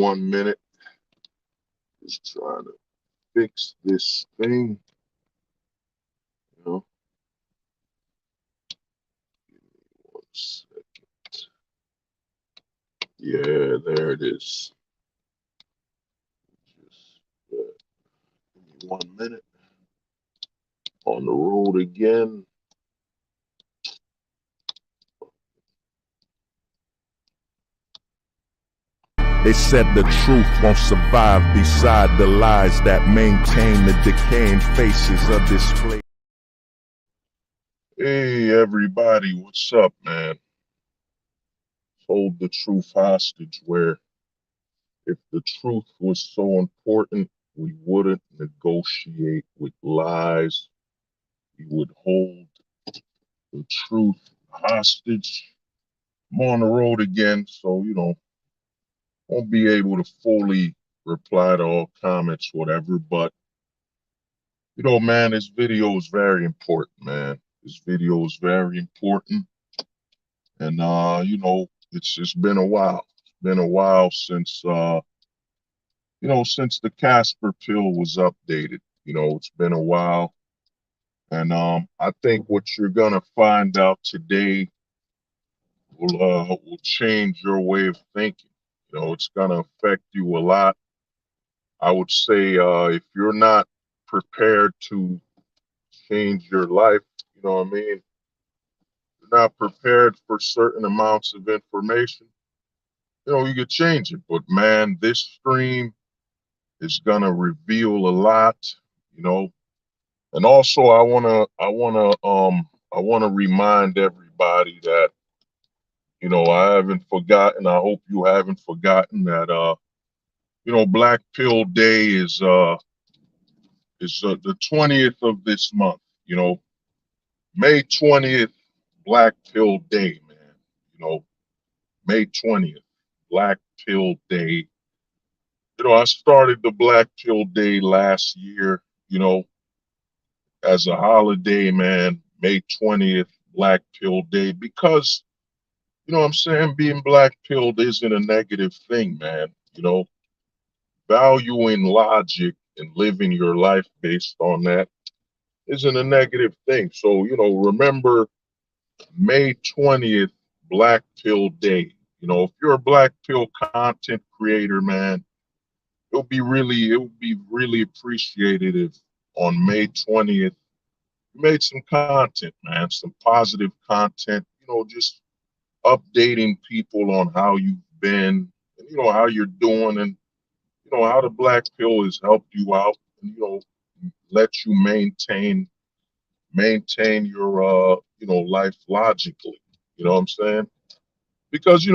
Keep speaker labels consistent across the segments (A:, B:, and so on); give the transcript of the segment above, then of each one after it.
A: 1 minute. Just trying to fix this thing. You know, 1 second. Yeah, there it is. Just give me 1 minute. On the road again.
B: They said the truth won't survive beside the lies that maintain the decaying faces of display.
A: Hey, everybody, what's up, man? Hold the truth hostage where if the truth was so important, we wouldn't negotiate with lies. We would hold the truth hostage. I'm on the road again, so, won't be able to fully reply to all comments, whatever. But, man, this video is very important, man. This video is very important. And, it's been a while. It's been a while since the Casper Pill was updated. It's been a while. And I think what you're gonna find out today will change your way of thinking. It's gonna affect you a lot. I would say if you're not prepared to change your life, you know what I mean? You're not prepared for certain amounts of information, you could change it. But man, this stream is gonna reveal a lot, you know. And also I wanna remind everybody that, I haven't forgotten. I hope you haven't forgotten that Black Pill Day is the 20th of this month. May 20th, Black Pill Day, man. May 20th, Black Pill Day. I started the Black Pill Day last year, as a holiday, man. May 20th, Black Pill Day, because, what I'm saying, being black pilled isn't a negative thing, man. Valuing logic and living your life based on that isn't a negative thing. So, remember May 20th, Black Pill Day. If you're a black pill content creator, man, it would be really appreciated if on May 20th you made some content, man, some positive content, just updating people on how you've been, and how you're doing, and how the black pill has helped you out, and let you maintain your life logically. You know what I'm saying? Because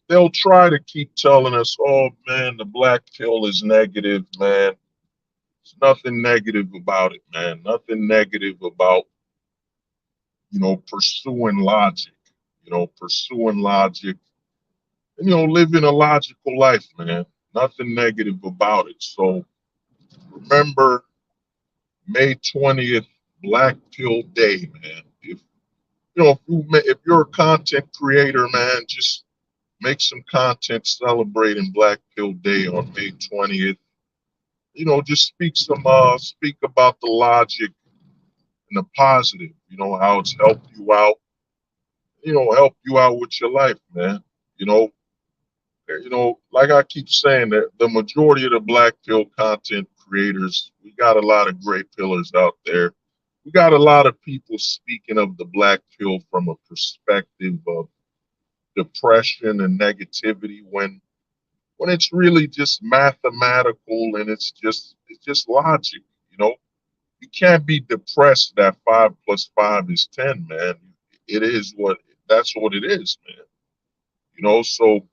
A: they'll try to keep telling us, oh man, the black pill is negative, man. There's nothing negative about it, man. Nothing negative about pursuing logic. Pursuing logic, and living a logical life, man. Nothing negative about it. So remember May 20th, Black Pill Day, man. If you're a content creator, man, just make some content celebrating Black Pill Day on May 20th. Just speak about the logic and the positive, how it's helped you out, help you out with your life, man. You know, like I keep saying, that the majority of the black pill content creators, we got a lot of great pillars out there. We got a lot of people speaking of the black pill from a perspective of depression and negativity, when it's really just mathematical, and it's just logic. You can't be depressed that 5 + 5 is 10, man. It is that's what it is, man. So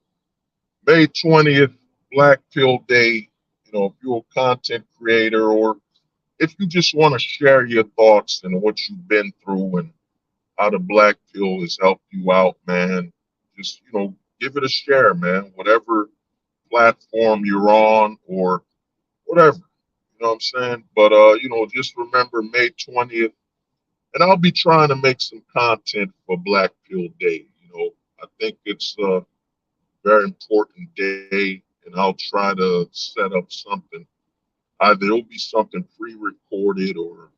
A: May 20th, Black Pill Day. If you're a content creator, or if you just want to share your thoughts and what you've been through and how the Black Pill has helped you out, man, just, give it a share, man. Whatever platform you're on, or whatever. You know what I'm saying? But, just remember May 20th. And I'll be trying to make some content for Black Pill Day. I think it's a very important day. and I'll try to set up something. Either it'll be something pre-recorded or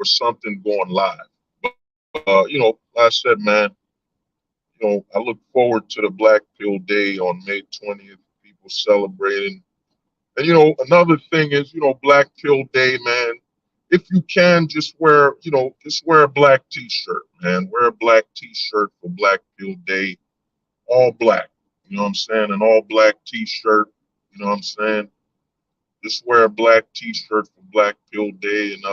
A: something going live. Like I said, man, I look forward to the Black Pill Day on May 20th. People celebrating. And another thing is, Black Pill Day, man. If you can, just wear a black T-shirt, man. Wear a black T-shirt for Black Pill Day, all black. You know what I'm saying? An all black T-shirt. You know what I'm saying? Just wear a black T-shirt for Black Pill Day, and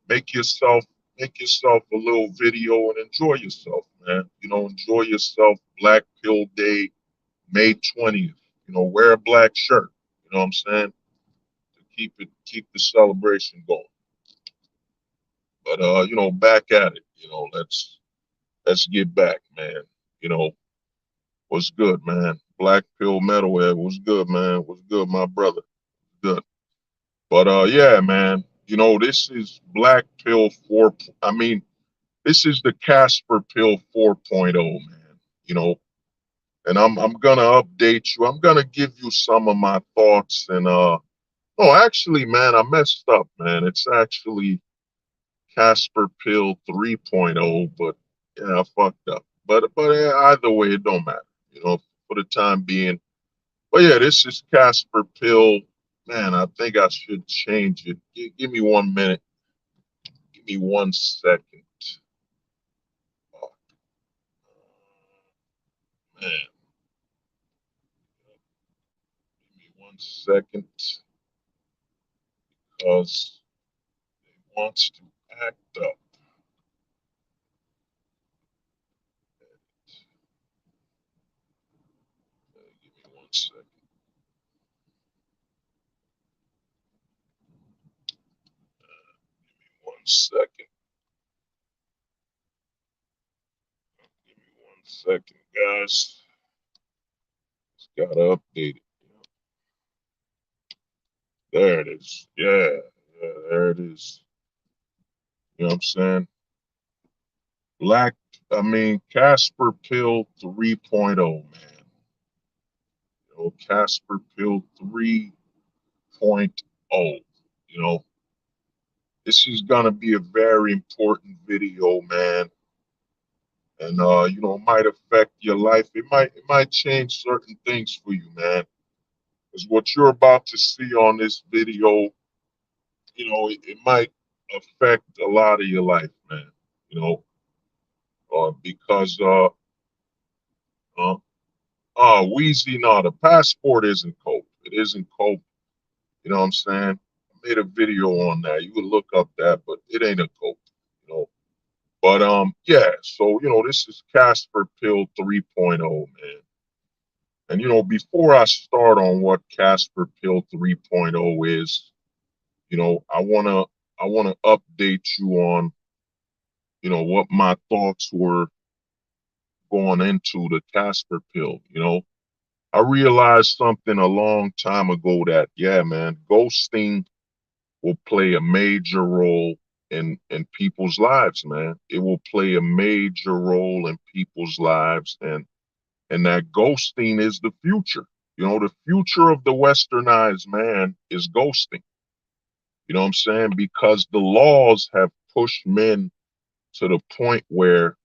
A: make yourself make yourself a little video and enjoy yourself, man. Enjoy yourself. Black Pill Day, May 20th. Wear a black shirt. You know what I'm saying? To keep the celebration going. But back at it. Let's get back, man. You know, what's good, man? Black Pill Metalhead, what's good, man? What's good, my brother? Good. But yeah, man. This is Black Pill 4. I mean, this is the Casper Pill 4.0, man. You know, and I'm gonna update you. I'm gonna give you some of my thoughts. And oh, actually, man, I messed up, man. It's actually Casper Pill 3.0, but yeah, I fucked up. But either way, it don't matter. For the time being. But yeah, this is Casper Pill. Man, I think I should change it. Give me 1 minute. Give me 1 second. Oh, man, give me 1 second because it wants to act up. Give me 1 second. 1 second. Give me 1 second, guys. Just gotta update it. There it is. Yeah, there it is. You know what I'm saying? Casper Pill 3.0, man. Casper Pill 3.0. You know, this is gonna be a very important video, man. And it might affect your life. It might change certain things for you, man. Because what you're about to see on this video, it might affect a lot of your life, man. Because uh, Wheezy, no, the passport isn't cope. It isn't cope. You know what I'm saying? I made a video on that. You could look up that, but it ain't a cope. You know. But yeah. So this is Casper Pill 3.0, man. And before I start on what Casper Pill 3.0 is, I wanna update you on what my thoughts were going into the Casper Pill. I realized something a long time ago that, yeah, man, ghosting will play a major role in people's lives, man. It will play a major role in people's lives, and that ghosting is the future. The future of the westernized man is ghosting. You know what I'm saying? Because the laws have pushed men to the point where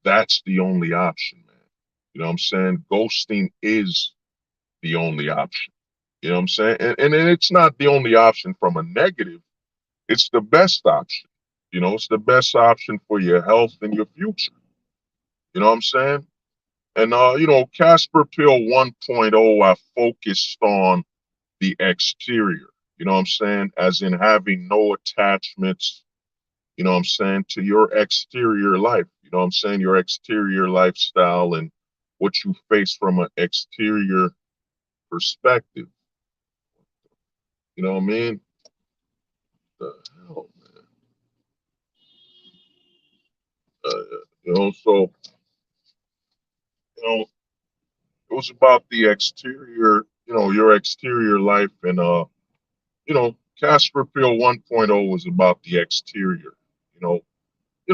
A: that's the only option, man. You know what I'm saying? Ghosting is the only option. You know what I'm saying? And it's not the only option from a negative. It's the best option. It's the best option for your health and your future. You know what I'm saying? And Casper Pill 1.0, I focused on the exterior. You know what I'm saying? As in having no attachments, to your exterior life. You know what I'm saying? Your exterior lifestyle and what you face from an exterior perspective. You know what I mean? The hell, man. So it was about the exterior. Your exterior life, and Casper Pill 1.0 was about the exterior. You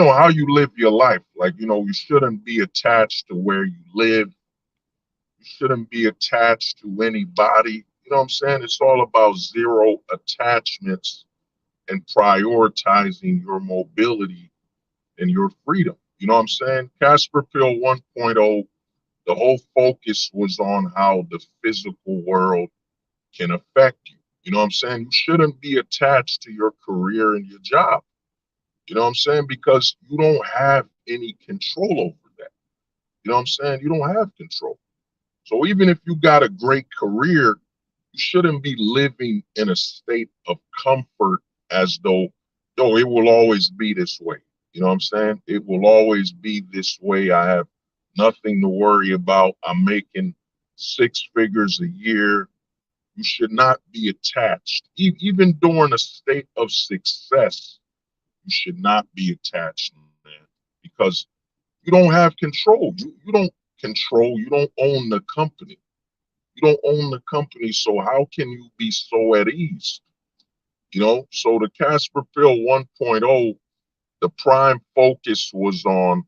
A: know, how you live your life. Like you shouldn't be attached to where you live. You You shouldn't be attached to anybody. You know what I'm saying? It's all about zero attachments and prioritizing your mobility and your freedom. You know what I'm saying? Casper Pill 1.0, the whole focus was on how the physical world can affect you. You know what I'm saying? You shouldn't be attached to your career and your job. You know what I'm saying? Because you don't have any control over that. You know what I'm saying? You don't have control. So even if you got a great career, you shouldn't be living in a state of comfort as though, yo, it will always be this way. You know what I'm saying? It will always be this way. I have nothing to worry about. I'm making six figures a year. You should not be attached. Even during a state of success, you should not be attached, man, because you don't have control. You don't control, you don't own the company. You don't own the company, so how can you be so at ease? You know, so the Casper Pill 1.0, the prime focus was on,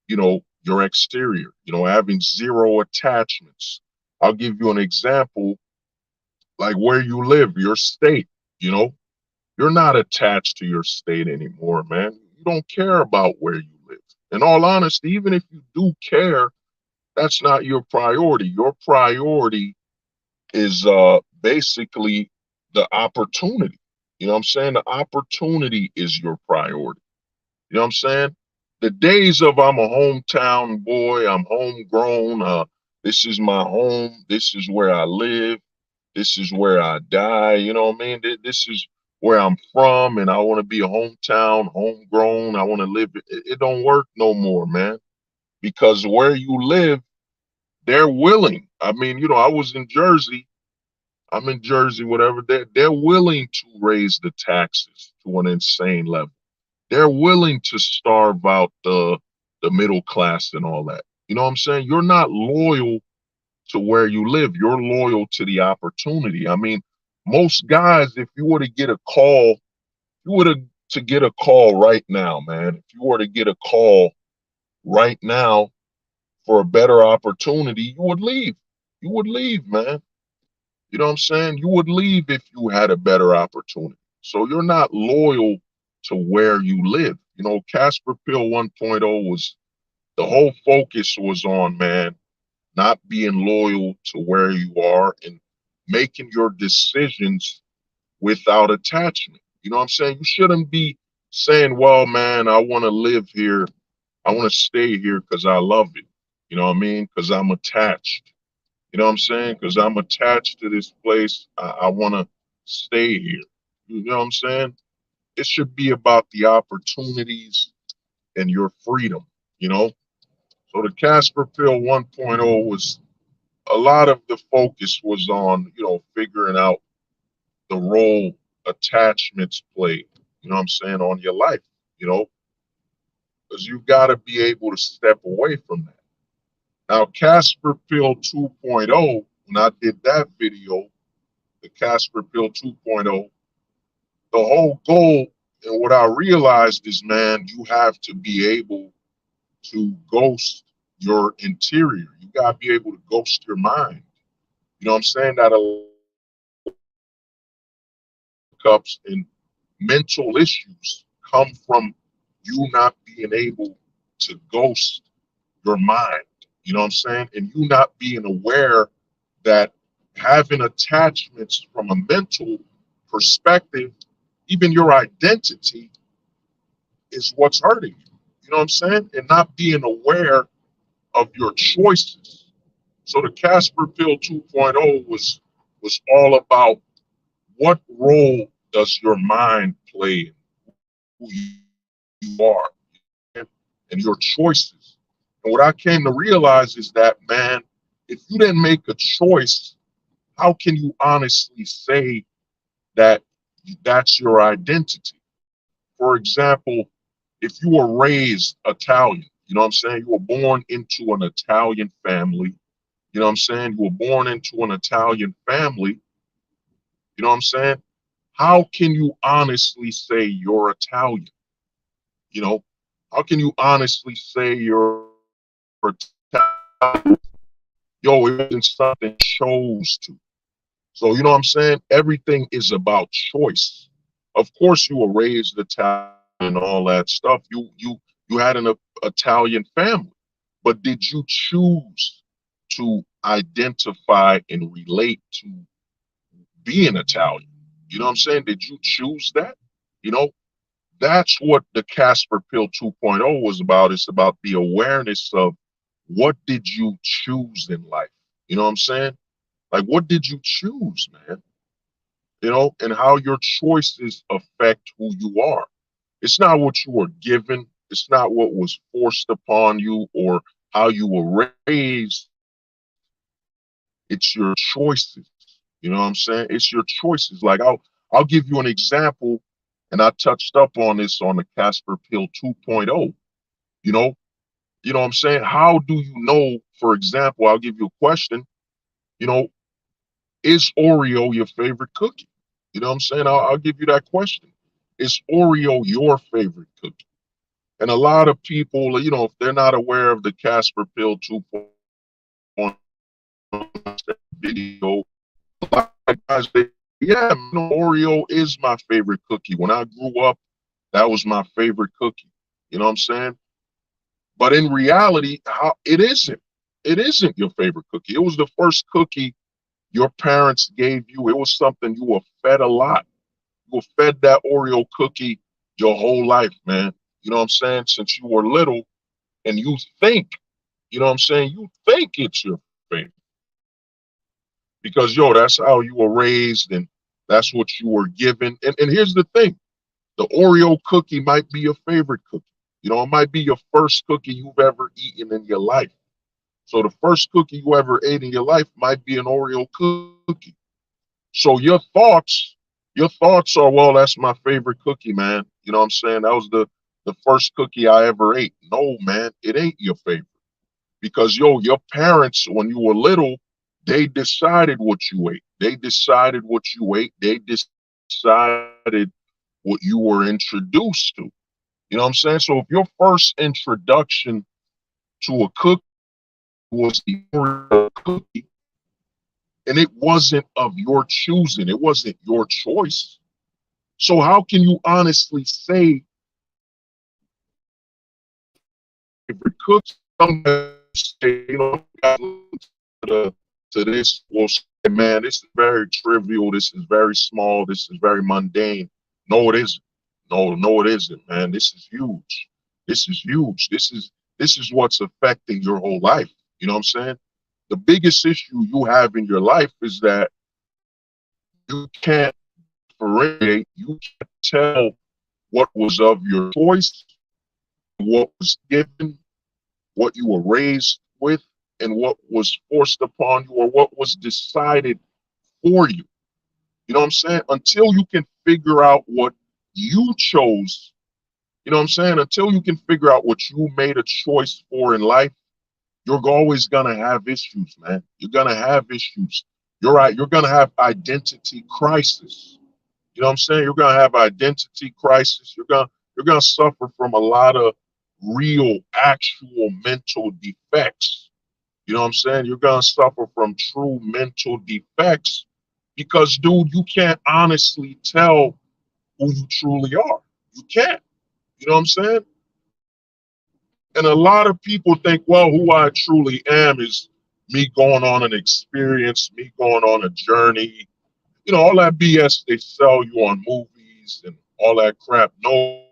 A: your exterior, having zero attachments. I'll give you an example, like where you live, your state, you know, you're not attached to your state anymore, man. You don't care about where you live. In all honesty, even if you do care, that's not your priority. Your priority is basically the opportunity. You know what I'm saying? The opportunity is your priority. You know what I'm saying? The days of I'm a hometown boy, I'm homegrown, this is my home, this is where I live, this is where I die, you know what I mean? This is where I'm from, and I want to be a hometown, homegrown, I want to live. It don't work no more, man, because where you live, they're willing. I mean, I was in Jersey. I'm in Jersey, whatever. They're willing to raise the taxes to an insane level. They're willing to starve out the middle class and all that. You know what I'm saying? You're not loyal to where you live. You're loyal to the opportunity. I mean, most guys, if you were to get a call, you were to get a call right now, man. If you were to get a call right now for a better opportunity, you would leave. You would leave, man. You know what I'm saying? You would leave if you had a better opportunity. So you're not loyal to where you live. You know, Casper Pill 1.0 was, the whole focus was on, man, not being loyal to where you are and making your decisions without attachment. You know what I'm saying? You shouldn't be saying, well, man, I want to live here. I want to stay here because I love it. You know what I mean? Because I'm attached. You know what I'm saying? Because I'm attached to this place. I want to stay here. You know what I'm saying? It should be about the opportunities and your freedom, you know? So the Casper Pill 1.0 was, a lot of the focus was on, figuring out the role attachments play, you know what I'm saying, on your life, you know, because you got to be able to step away from that. Now, Casper Pill 2.0, when I did that video, the Casper Pill 2.0, the whole goal and what I realized is, man, you have to be able to ghost your interior. You got to be able to ghost your mind. You know what I'm saying? That a cups and mental issues come from you not being able to ghost your mind. You know what I'm saying? And you not being aware that having attachments from a mental perspective, even your identity, is what's hurting you. You know what I'm saying? And not being aware of your choices. So the Casper Pill 2.0 was all about, what role does your mind play in who you are and your choices. And what I came to realize is that, man, if you didn't make a choice, how can you honestly say that that's your identity? For example, if you were raised Italian, you know what I'm saying? You were born into an Italian family. You know what I'm saying? You were born into an Italian family. You know what I'm saying? How can you honestly say you're Italian? You know, how can you honestly say you're Italian Yo, it wasn't something chose to. So you know what I'm saying? Everything is about choice. Of course, you were raised Italian and all that stuff. You had an Italian family, but did you choose to identify and relate to being Italian? You know what I'm saying? Did you choose that? You know, that's what the Casper Pill 2.0 was about. It's about the awareness of what did you choose in life? You know what I'm saying? Like, what did you choose, man? You know, and how your choices affect who you are. It's not what you were given, it's not what was forced upon you or how you were raised. It's your choices. You know what I'm saying? It's your choices. Like I'll give you an example, and I touched up on this on the Casper Pill 2.0. You know, you know what I'm saying? How do you know, for example, I'll give you a question, you know, is Oreo your favorite cookie? You know what I'm saying? I'll give you that question. Is Oreo your favorite cookie? And a lot of people, you know, if they're not aware of the Casper Pill 2.0 video, a lot of guys say, yeah, you know, Oreo is my favorite cookie. When I grew up, that was my favorite cookie. You know what I'm saying? But in reality, how it isn't. It isn't your favorite cookie. It was the first cookie your parents gave you. It was something you were fed a lot. You were fed that Oreo cookie your whole life, man. You know what I'm saying? Since you were little, and you think, you know what I'm saying? You think it's your favorite because, yo, that's how you were raised and that's what you were given. And here's the thing, the Oreo cookie might be your favorite cookie. You know, it might be your first cookie you've ever eaten in your life. So the first cookie you ever ate in your life might be an Oreo cookie. So your thoughts are, well, that's my favorite cookie, man. You know what I'm saying? That was the first cookie I ever ate. No, man, it ain't your favorite. Because yo, your parents, when you were little, they decided what you ate. They decided what you ate. They decided what you were introduced to. You know what I'm saying? So if your first introduction to a cookie was the Oreo cookie, and it wasn't of your choosing, it wasn't your choice. So how can you honestly say favorite cookie? Some guys say, you know, to this will say, man, this is very trivial, this is very small, this is very mundane. No, it isn't. No, it isn't, man. This is huge. This is huge. This is what's affecting your whole life. You know what I'm saying? The biggest issue you have in your life is that you can't differentiate, you can't tell what was of your choice, what was given, what you were raised with, and what was forced upon you or what was decided for you. You know what I'm saying? Until you can figure out what you chose, you know what I'm saying? Until you can figure out what you made a choice for in life, you're always gonna have issues, man. You're gonna have issues. You're right. You're gonna have identity crisis. You know what I'm saying? You're gonna have identity crisis. You're gonna suffer from a lot of real, actual mental defects. You know what I'm saying? You're gonna suffer from true mental defects because, dude, you can't honestly tell who you truly are. You can't. You know what I'm saying? And a lot of people think, well, who I truly am is me going on an experience, me going on a journey, you know, all that BS they sell you on movies and all that crap. No,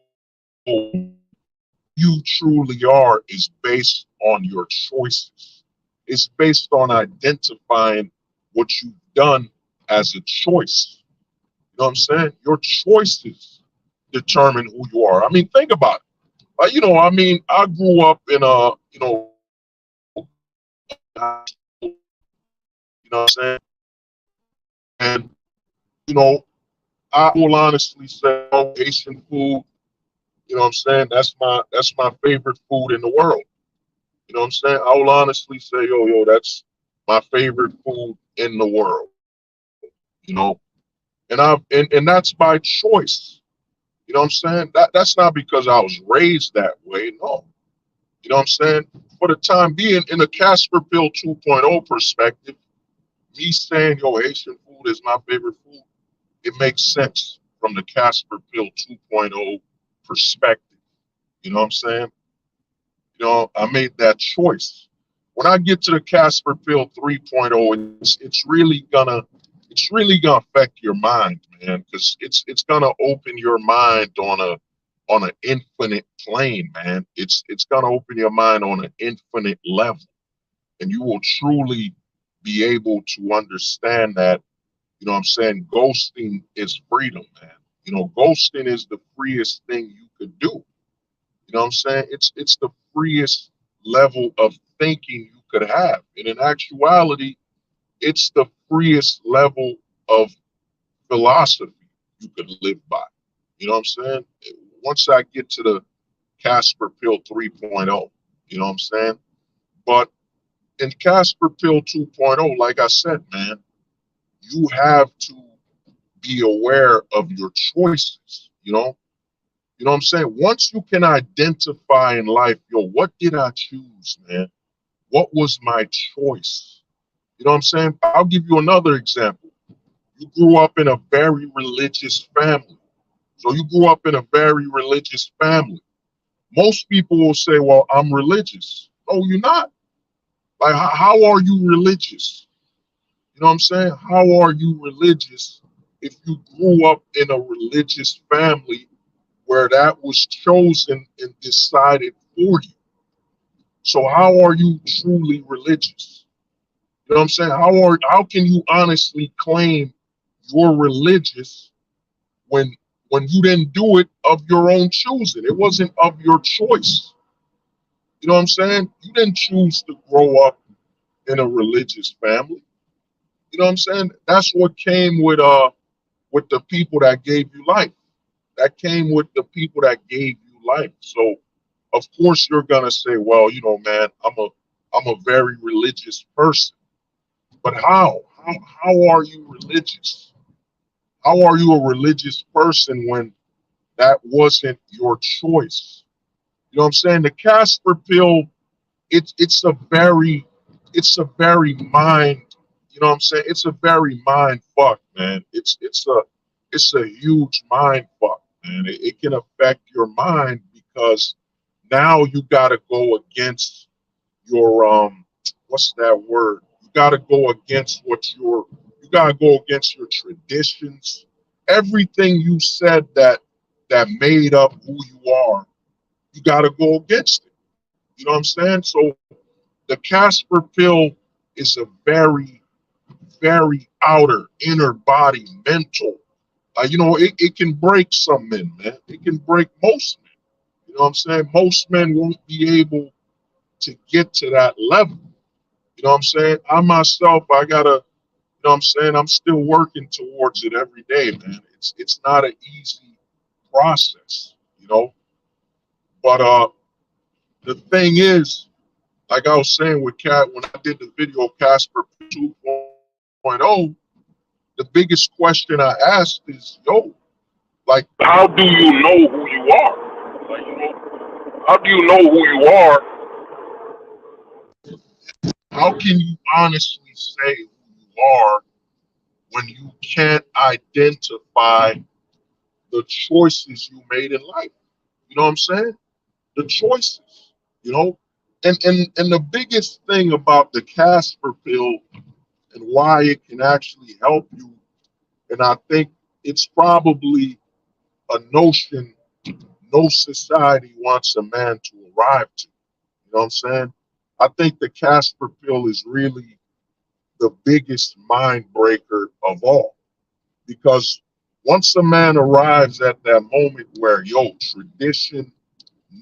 A: you truly are is based on your choices. It's based on identifying what you've done as a choice. You know what I'm saying? Your choices determine who you are. I mean, think about it. You know, I mean, I grew up in a, you know, you know what I'm saying? And, you know, I will honestly say, oh, Asian food, you know what I'm saying? That's my favorite food in the world. You know what I'm saying? I will honestly say, yo, that's my favorite food in the world. You know, and that's by choice. You know what I'm saying? That's not because I was raised that way. No. You know what I'm saying? for the time being, in a Casper Pill 2.0 perspective, me saying, yo, Haitian food is my favorite food, it makes sense from the Casper Pill 2.0 perspective. You know what I'm saying? I made that choice. When I get to the Casper Pill 3.0, it's really gonna affect your mind, man, because it's gonna open your mind on an infinite plane, man. It's gonna open your mind on an infinite level, and you will truly be able to understand that. You know what I'm saying? Ghosting is freedom, man. Ghosting is the freest thing you could do. You know what I'm saying? It's the freest level of thinking you could have. And in actuality, it's the freest level of philosophy you could live by. You know what I'm saying? Once I get to the Casper Pill 3.0, you know what I'm saying? But in Casper Pill 2.0, like I said, man, you have to be aware of your choices, you know? You know what I'm saying? Once you can identify in life, yo, what did I choose, man? What was my choice? You know what I'm saying? I'll give you another example. You grew up in a very religious family. So you grew up in a very religious family. Most people will say, well, I'm religious. No, you're not. Like, how are you religious? You know what I'm saying? How are you religious if you grew up in a religious family where that was chosen and decided for you? So how are you truly religious? You know what I'm saying? How can you honestly claim you're religious when you didn't do it of your own choosing? It wasn't of your choice. You know what I'm saying? You didn't choose to grow up in a religious family. You know what I'm saying? That's what came with the people that gave you life. That came with the people that gave you life. So of course you're gonna say, well, man, I'm a very religious person. But how are you religious? How are you a religious person when that wasn't your choice? You know what I'm saying? The Casper Pill, it's a very mind, you know what I'm saying? It's a very mind fuck, man. It's a huge mind fuck, man. It can affect your mind because now you gotta go against your what's that word? You gotta go against your traditions. Everything you said that made up who you are, you gotta go against it. You know what I'm saying? So the Casper Pill is a very, very outer, inner body, mental. It can break some men, man. It can break most men. You know what I'm saying? Most men won't be able to get to that level. You know what I'm saying? I myself, I gotta, you know what I'm saying? I'm still working towards it every day, man. It's not an easy process, you know. But the thing is, like I was saying with Cat, when I did the video Casper 2.0, the biggest question I asked is, yo, like, how do you know who you are? Like, how do you know who you are? How can you honestly say who you are when you can't identify the choices you made in life? You know what I'm saying? The choices, you know? And the biggest thing about the Casper Pill and why it can actually help you, and I think it's probably a notion no society wants a man to arrive to. You know what I'm saying? I think the Casper Pill is really the biggest mind breaker of all. Because once a man arrives at that moment where, yo, tradition,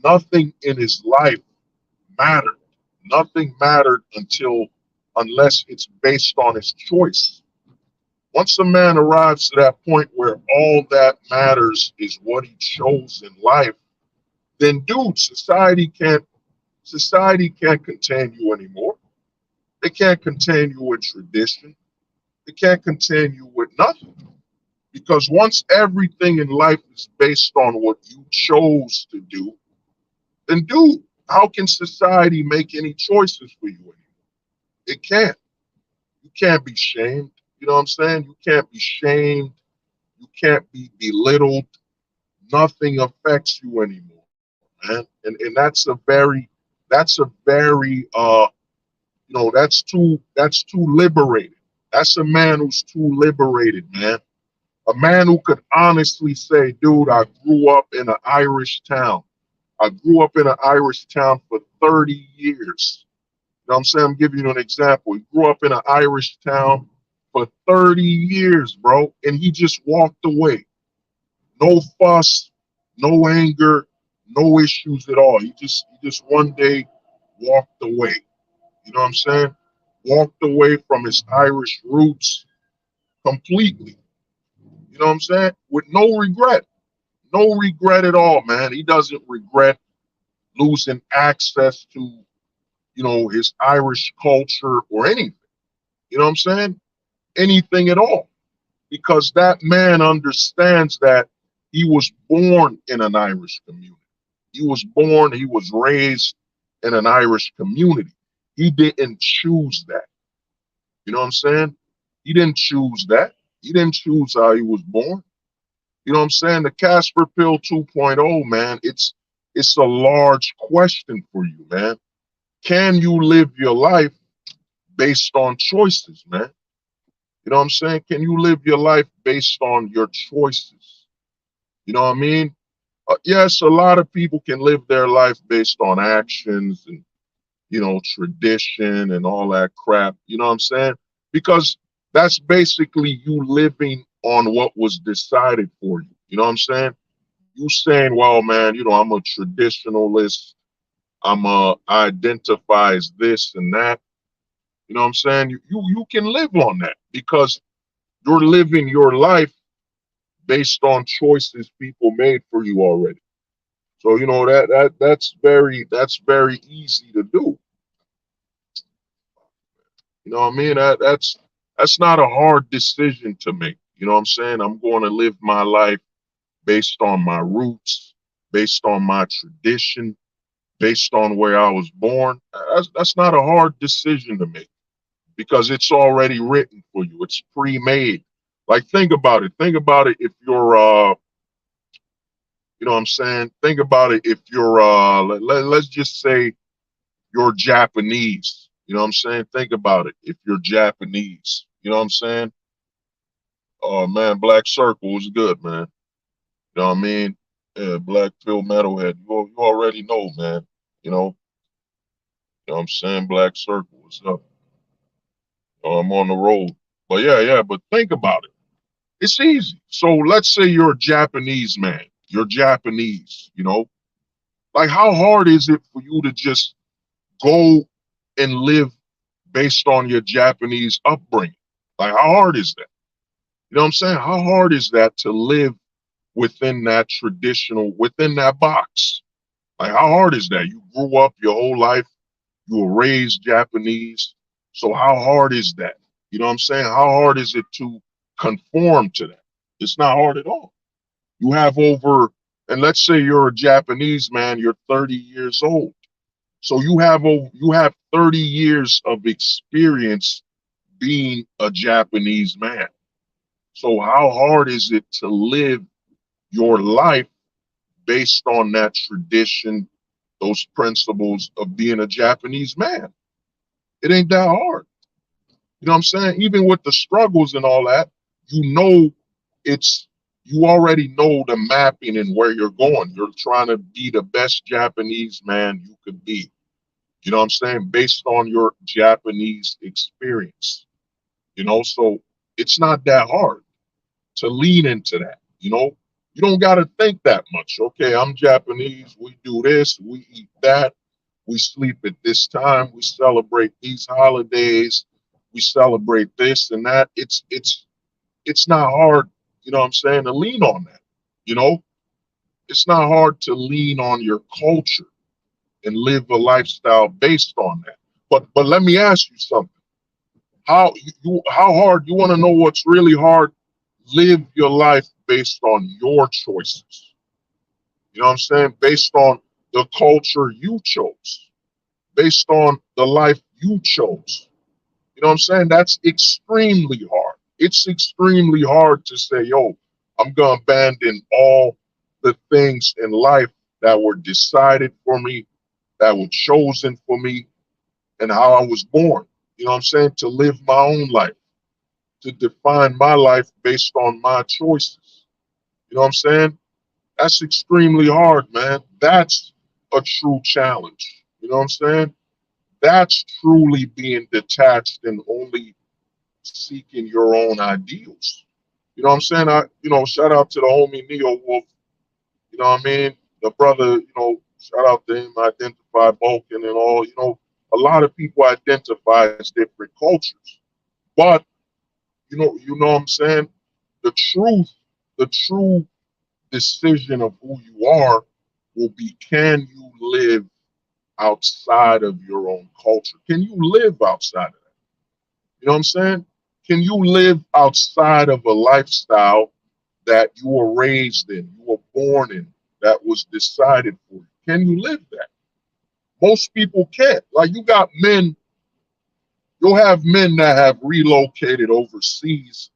A: nothing in his life mattered. Nothing mattered unless it's based on his choice. Once a man arrives to that point where all that matters is what he chose in life, then dude, society can't contain you anymore. They can't contain you with tradition. They can't contain you with nothing. Because once everything in life is based on what you chose to do, then dude, How can society make any choices for you anymore? It can't. You can't be shamed. You know what I'm saying? You can't be shamed. You can't be belittled. Nothing affects you anymore, man. And that's a very that's too liberated. That's a man who's too liberated, man. A man who could honestly say, dude, I grew up in an Irish town. I grew up in an Irish town for 30 years. You know what I'm saying? I'm giving you an example. He grew up in an Irish town for 30 years, bro, and he just walked away. No fuss, no anger, no issues at all. He just one day walked away. You know what I'm saying? Walked away from his Irish roots completely. You know what I'm saying? With no regret. No regret at all, man. He doesn't regret losing access to, his Irish culture or anything. You know what I'm saying? Anything at all. Because that man understands that he was born in an Irish community. He was raised in an Irish community. He didn't choose that. You know what I'm saying? He didn't choose that. He didn't choose how he was born. You know what I'm saying? The Casper Pill 2.0, man, it's a large question for you, man. Can you live your life based on choices, man? You know what I'm saying? Can you live your life based on your choices? You know what I mean? Yes, a lot of people can live their life based on actions and, tradition and all that crap. You know what I'm saying? Because that's basically you living on what was decided for you. You know what I'm saying? You saying, well, man, I'm a traditionalist. I identify as this and that. You know what I'm saying? You can live on that because you're living your life based on choices people made for you already. So that's very easy to do. You know what I mean? That's not a hard decision to make. You know what I'm saying? I'm going to live my life based on my roots, based on my tradition, based on where I was born. That's not a hard decision to make because it's already written for you. It's pre-made. Like think about it. Think about it if you're you know what I'm saying? Think about it if you're let's just say you're Japanese. You know what I'm saying? Think about it. If you're Japanese, you know what I'm saying? Oh man, Black Circle was good, man. You know what I mean? Yeah, Black Pill Metalhead. You already know, man. You know, you know what I'm saying? Black Circle was up. I'm on the road. But yeah, but think about it. It's easy. So let's say you're a Japanese man. You're Japanese, Like how hard is it for you to just go and live based on your Japanese upbringing? Like how hard is that? You know what I'm saying? How hard is that to live within that box? Like how hard is that? You grew up your whole life, you were raised Japanese. So how hard is that? You know what I'm saying? How hard is it to conform to that? It's not hard at all. You have and let's say you're a Japanese man, you're 30 years old. So you have 30 years of experience being a Japanese man. So how hard is it to live your life based on that tradition, those principles of being a Japanese man? It ain't that hard. You know what I'm saying? Even with the struggles and all that, you know it's you already know the mapping and where you're going. You're trying to be the best Japanese man you could be. You know what I'm saying? Based on your Japanese experience. So it's not that hard to lean into that. You don't got to think that much. Okay, I'm Japanese. We do this, we eat that, we sleep at this time, we celebrate these holidays, we celebrate this and that. It's not hard, you know what I'm saying, to lean on that. You know, it's not hard to lean on your culture and live a lifestyle based on that. But let me ask you something. How hard you want to know what's really hard? Live your life based on your choices. You know what I'm saying? Based on the culture you chose, based on the life you chose. You know what I'm saying? That's extremely hard. It's extremely hard to say, yo, I'm going to abandon all the things in life that were decided for me, that were chosen for me, and how I was born. You know what I'm saying? To live my own life, to define my life based on my choices. You know what I'm saying? That's extremely hard, man. That's a true challenge. You know what I'm saying? That's truly being detached and only seeking your own ideals. You know what I'm saying? Shout out to the homie Neo Wolf. You know what I mean? The brother, shout out to him, identify Vulcan and all. A lot of people identify as different cultures. But, what I'm saying? The truth, the true decision of who you are will be, can you live outside of your own culture? Can you live outside of that? You know what I'm saying? Can you live outside of a lifestyle that you were raised in, you were born in, that was decided for you? Can you live that? Most people can't. Like, you'll have men that have relocated overseas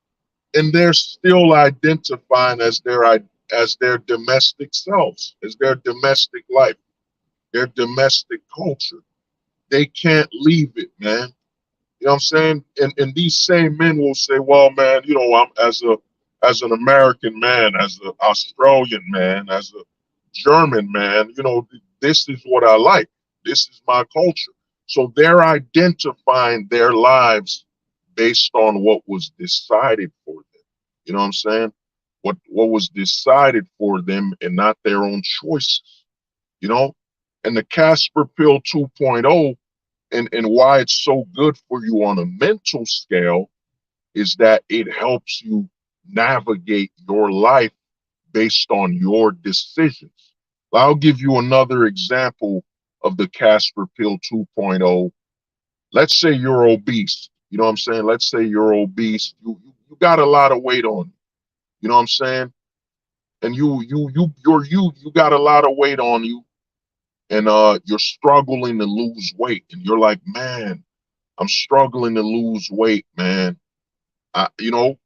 A: and they're still identifying as their domestic selves, as their domestic life, their domestic culture. They can't leave it, man. You know what I'm saying? And these same men will say, well, man, I'm as an American man, as an Australian man, as a German man, this is what I like. This is my culture. So they're identifying their lives based on what was decided for them. You know what I'm saying? What was decided for them and not their own choices, you know? And the Casper Pill 2.0, and why it's so good for you on a mental scale, is that it helps you navigate your life based on your decisions. I'll give you another example of the Casper Pill 2.0. Let's say you're obese. You know what I'm saying? Let's say you're obese. You got a lot of weight on you. You know what I'm saying? And you got a lot of weight on you, and you're struggling to lose weight, and you're like, man, I'm struggling to lose weight, man. You know,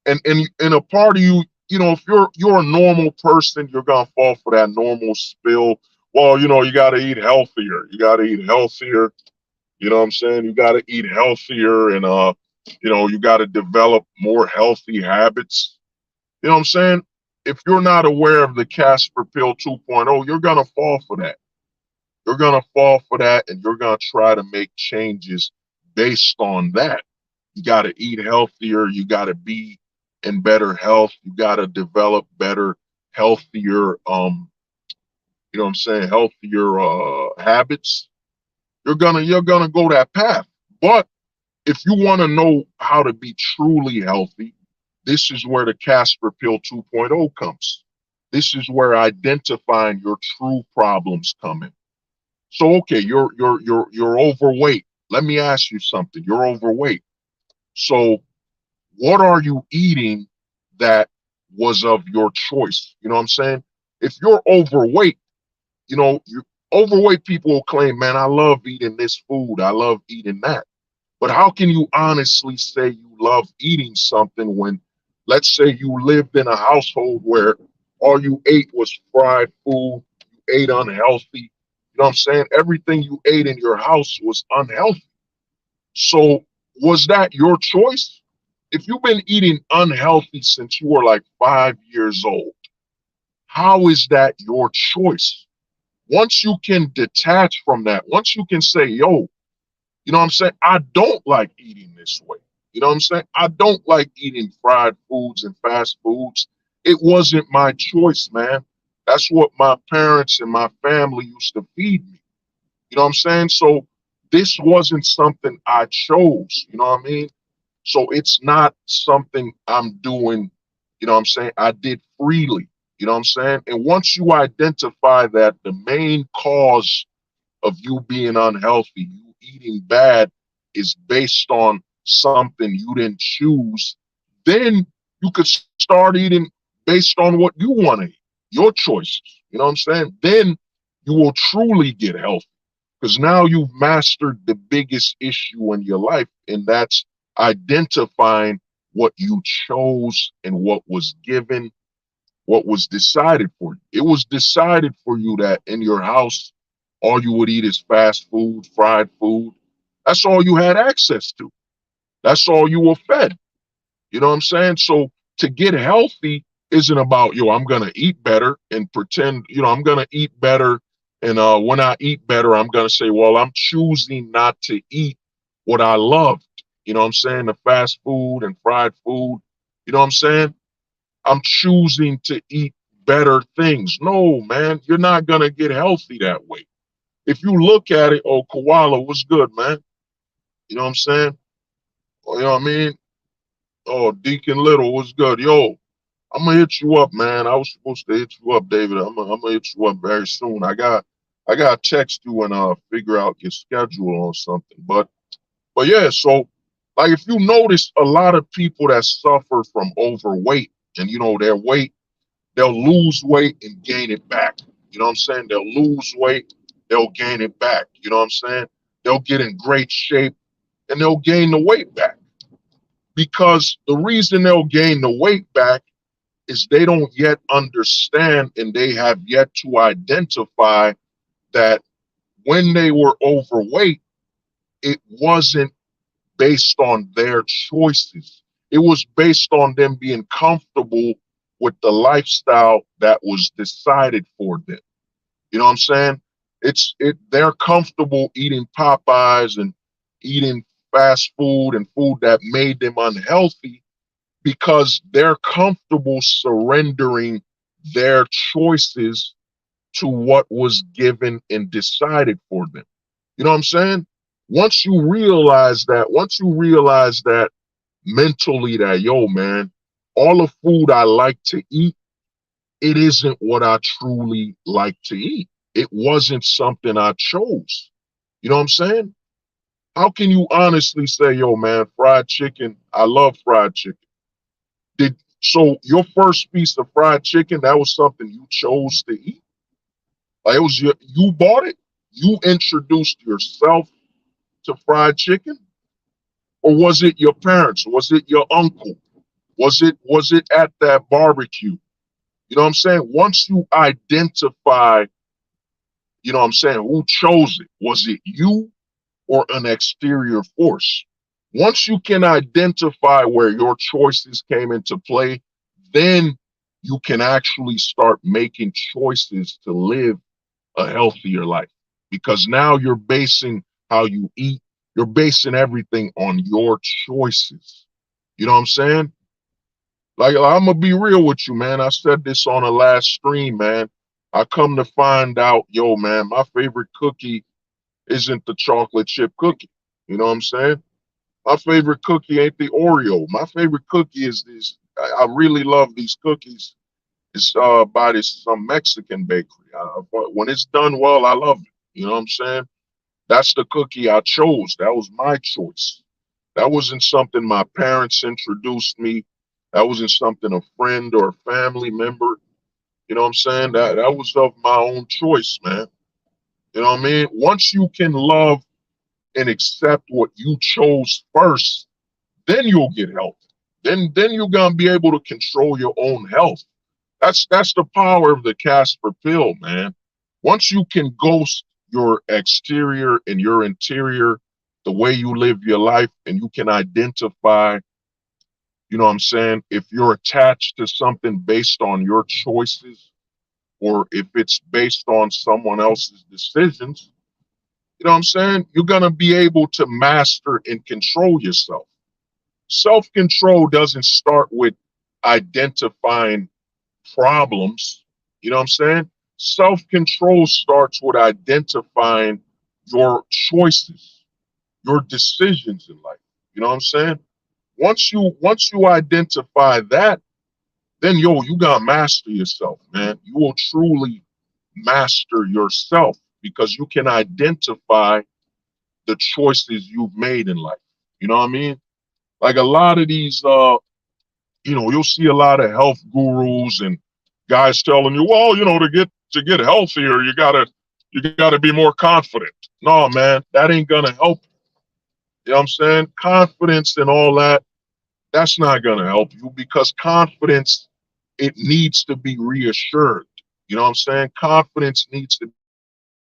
A: and a part of you, if you're a normal person, you're gonna fall for that normal spill. Well, you gotta eat healthier. You gotta eat healthier. You know what I'm saying? You gotta eat healthier, and you gotta develop more healthy habits. You know what I'm saying? If you're not aware of the Casper Pill 2.0, you're gonna fall for that. You're gonna fall for that, and you're gonna try to make changes based on that. You got to eat healthier. You got to be in better health. You got to develop better, healthier, you know what I'm saying, healthier habits. You're gonna go that path. But if you want to know how to be truly healthy, this is where the Casper Pill 2.0 comes. This is where identifying your true problems come in. So, okay, you're overweight. Let me ask you something. You're overweight. So what are you eating that was of your choice? You know what I'm saying? If you're overweight, you overweight people will claim, man, I love eating this food. I love eating that. But how can you honestly say you love eating something when, let's say, you lived in a household where all you ate was fried food, you ate unhealthy? You know what I'm saying? Everything you ate in your house was unhealthy. So was that your choice? If you've been eating unhealthy since you were like 5 years old, how is that your choice? Once you can detach from that, once you can say, yo, you know what I'm saying? I don't like eating this way. You know what I'm saying? I don't like eating fried foods and fast foods. It wasn't my choice, man. That's what my parents and my family used to feed me. You know what I'm saying? So this wasn't something I chose. You know what I mean? So it's not something I'm doing, you know what I'm saying? I did freely, you know what I'm saying? And once you identify that the main cause of you being unhealthy, you eating bad, is based on something you didn't choose, then you could start eating based on what you want to eat, your choices. You know what I'm saying? Then You will truly get healthy because now you've mastered the biggest issue in your life, and that's identifying what you chose and what was given, what was decided for you. It was decided for you that in your house, all you would eat is fast food, fried food. That's all you had access to. That's all you were fed. You know what I'm saying? So to get healthy isn't about, yo, I'm going to eat better and pretend, I'm going to eat better. And when I eat better, I'm going to say, well, I'm choosing not to eat what I loved. You know what I'm saying? The fast food and fried food. You know what I'm saying? I'm choosing to eat better things. No, man, you're not going to get healthy that way. If you look at it, oh, Koala, what's good, man? You know what I'm saying? Oh, you know what I mean? Oh, Deacon Little, what's good? Yo, I'm gonna hit you up, man. I was supposed to hit you up, David. I'm gonna hit you up very soon. I got to text you and figure out your schedule or something. But yeah, so like if you notice a lot of people that suffer from overweight and their weight, they'll lose weight and gain it back. You know what I'm saying? They'll lose weight, they'll gain it back. You know what I'm saying? They'll get in great shape and they'll gain the weight back. Because the reason they'll gain the weight back is they don't yet understand and they have yet to identify that when they were overweight, it wasn't based on their choices. It was based on them being comfortable with the lifestyle that was decided for them. You know what I'm saying? They're comfortable eating Popeyes and eating fast food and food that made them unhealthy because they're comfortable surrendering their choices to what was given and decided for them. You know what I'm saying? Once you realize that mentally that, yo, man, all the food I like to eat, it isn't what I truly like to eat. It wasn't something I chose. You know what I'm saying? How can you honestly say, yo, man, fried chicken, I love fried chicken? So your first piece of fried chicken, that was something you chose to eat? Like it was you bought it? You introduced yourself to fried chicken? Or was it your parents? Was it your uncle? Was it at that barbecue? You know what I'm saying? Once you identify, you know what I'm saying, who chose it? Was it you or an exterior force? Once you can identify where your choices came into play, then you can actually start making choices to live a healthier life. Because now you're basing how you eat, you're basing everything on your choices. You know what I'm saying? Like I'm gonna be real with you, man. I said this on the last stream, man. I come to find out, yo, man, my favorite cookie isn't the chocolate chip cookie. You know what I'm saying? My favorite cookie ain't the Oreo. My favorite cookie is this. I really love these cookies. It's by this some Mexican bakery. When it's done well, I love it. You know what I'm saying? That's the cookie I chose. That was my choice. That wasn't something my parents introduced me. That wasn't something a friend or a family member. You know what I'm saying? That was of my own choice, man. You know what I mean? Once you can love and accept what you chose first, then you'll get healthy. Then you're gonna be able to control your own health. That's the power of the Casper Pill, man. Once you can ghost your exterior and your interior, the way you live your life, and you can identify, you know what I'm saying, if you're attached to something based on your choices or if it's based on someone else's decisions, you know what I'm saying, you're going to be able to master and control yourself. Self-control doesn't start with identifying problems. You know what I'm saying? Self-control starts with identifying your choices, your decisions in life. You know what I'm saying? Once you identify that, then you gotta master yourself, man. You will truly master yourself because you can identify the choices you've made in life. You know what I mean? Like a lot of these you'll see a lot of health gurus and guys telling you, well, to get healthier, you gotta You got to be more confident. No, man, that ain't gonna help. You know what I'm saying? Confidence and all that, that's not gonna help you because confidence, it needs to be reassured. You know what I'm saying? Confidence needs to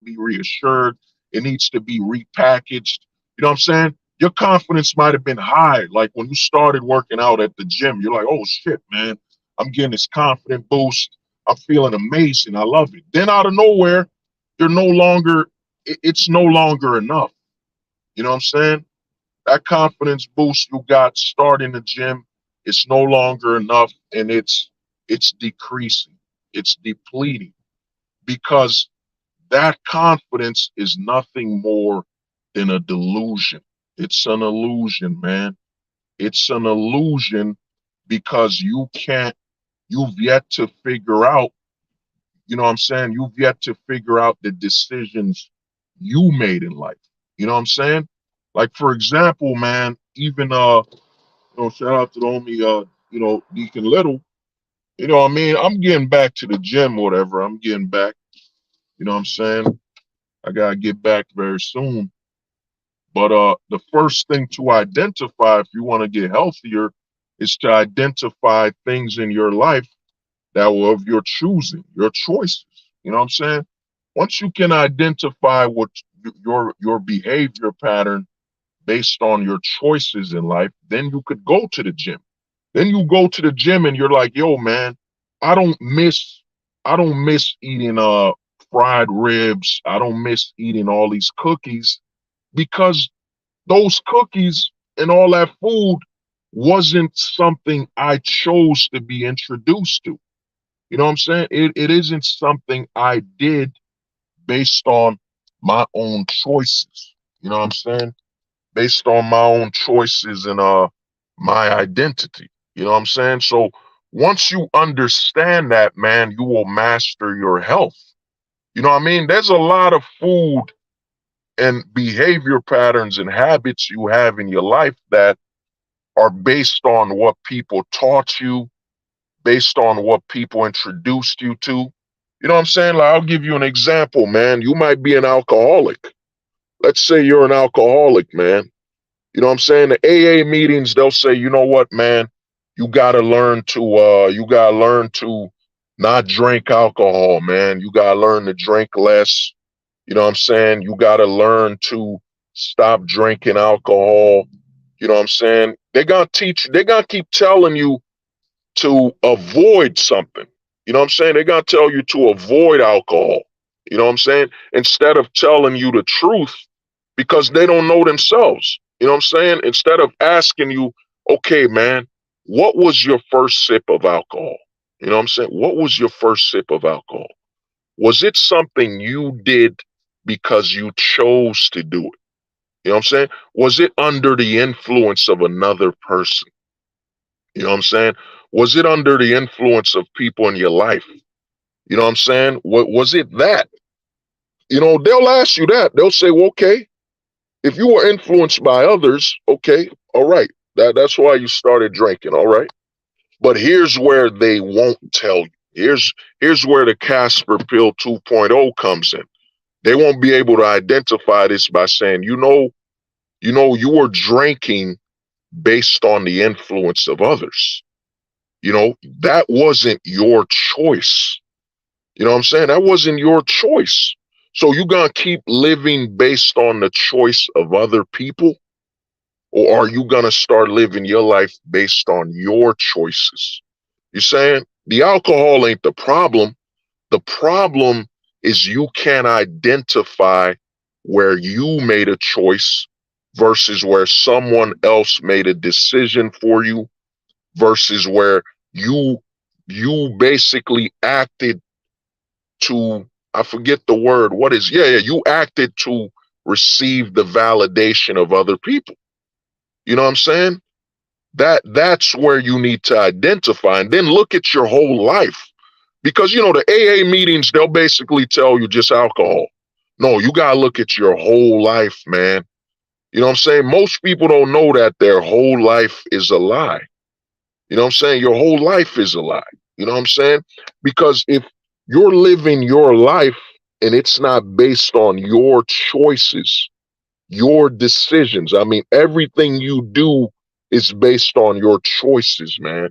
A: be reassured. It needs to be repackaged. You know what I'm saying? Your confidence might have been high. Like when you started working out at the gym, you're like, oh shit, man, I'm getting this confident boost. I'm feeling amazing. I love it. Then out of nowhere, you're no longer, it's no longer enough. You know what I'm saying? That confidence boost you got starting the gym, it's no longer enough and it's decreasing. It's depleting because that confidence is nothing more than a delusion. It's an illusion, man. It's an illusion because you've yet to figure out, you know what I'm saying? You've yet to figure out the decisions you made in life. You know what I'm saying? Like for example, man, even shout out to the homie Deacon Little. You know what I mean? I'm getting back to the gym, whatever. I'm getting back. You know what I'm saying? I gotta get back very soon. But the first thing to identify if you want to get healthier is to identify things in your life that were of your choosing, your choices. You know what I'm saying? Once you can identify what your behavior pattern based on your choices in life, then you could go to the gym. Then you go to the gym and you're like, yo, man, I don't miss I don't miss eating fried ribs. I don't miss eating all these cookies because those cookies and all that food wasn't something I chose to be introduced to. You know what I'm saying? It isn't something I did based on my own choices. You know what I'm saying? Based on my own choices and my identity. You know what I'm saying? So once you understand that, man, you will master your health. You know what I mean? There's a lot of food and behavior patterns and habits you have in your life that are based on what people taught you, based on what people introduced you to. You know what I'm saying? Like, I'll give you an example, man. You might be an alcoholic. Let's say you're an alcoholic, man. You know what I'm saying? The AA meetings, they'll say, you know what, man, you gotta learn to not drink alcohol, man. You gotta learn to drink less. You know what I'm saying? You gotta learn to stop drinking alcohol. You know what I'm saying? They're gonna keep telling you to avoid something. You know what I'm saying? They're gonna tell you to avoid alcohol. You know what I'm saying? Instead of telling you the truth because they don't know themselves. You know what I'm saying? Instead of asking you, okay, man, what was your first sip of alcohol? You know what I'm saying? What was your first sip of alcohol? Was it something you did because you chose to do it? You know what I'm saying? Was it under the influence of another person? You know what I'm saying? Was it under the influence of people in your life? You know what I'm saying? What was it that? You know, they'll ask you that. They'll say, well, okay, if you were influenced by others, okay, all right. That's why you started drinking, all right. But here's where they won't tell you. Here's where the Casper Pill 2.0 comes in. They won't be able to identify this by saying, you were drinking based on the influence of others. You know, that wasn't your choice. You know what I'm saying? That wasn't your choice. So you gonna keep living based on the choice of other people? Or are you gonna start living your life based on your choices? You're saying the alcohol ain't the problem. The problem is you can't identify where you made a choice versus where someone else made a decision for you versus where you you basically acted to, I forget the word. What is, yeah, you acted to receive the validation of other people. You know what I'm saying? That's where you need to identify and then look at your whole life. Because you know, the AA meetings, they'll basically tell you just alcohol. No, you gotta look at your whole life, man. You know what I'm saying? Most people don't know that their whole life is a lie. You know what I'm saying? Your whole life is a lie. You know what I'm saying? Because if you're living your life and it's not based on your choices, your decisions. I mean, everything you do is based on your choices, man.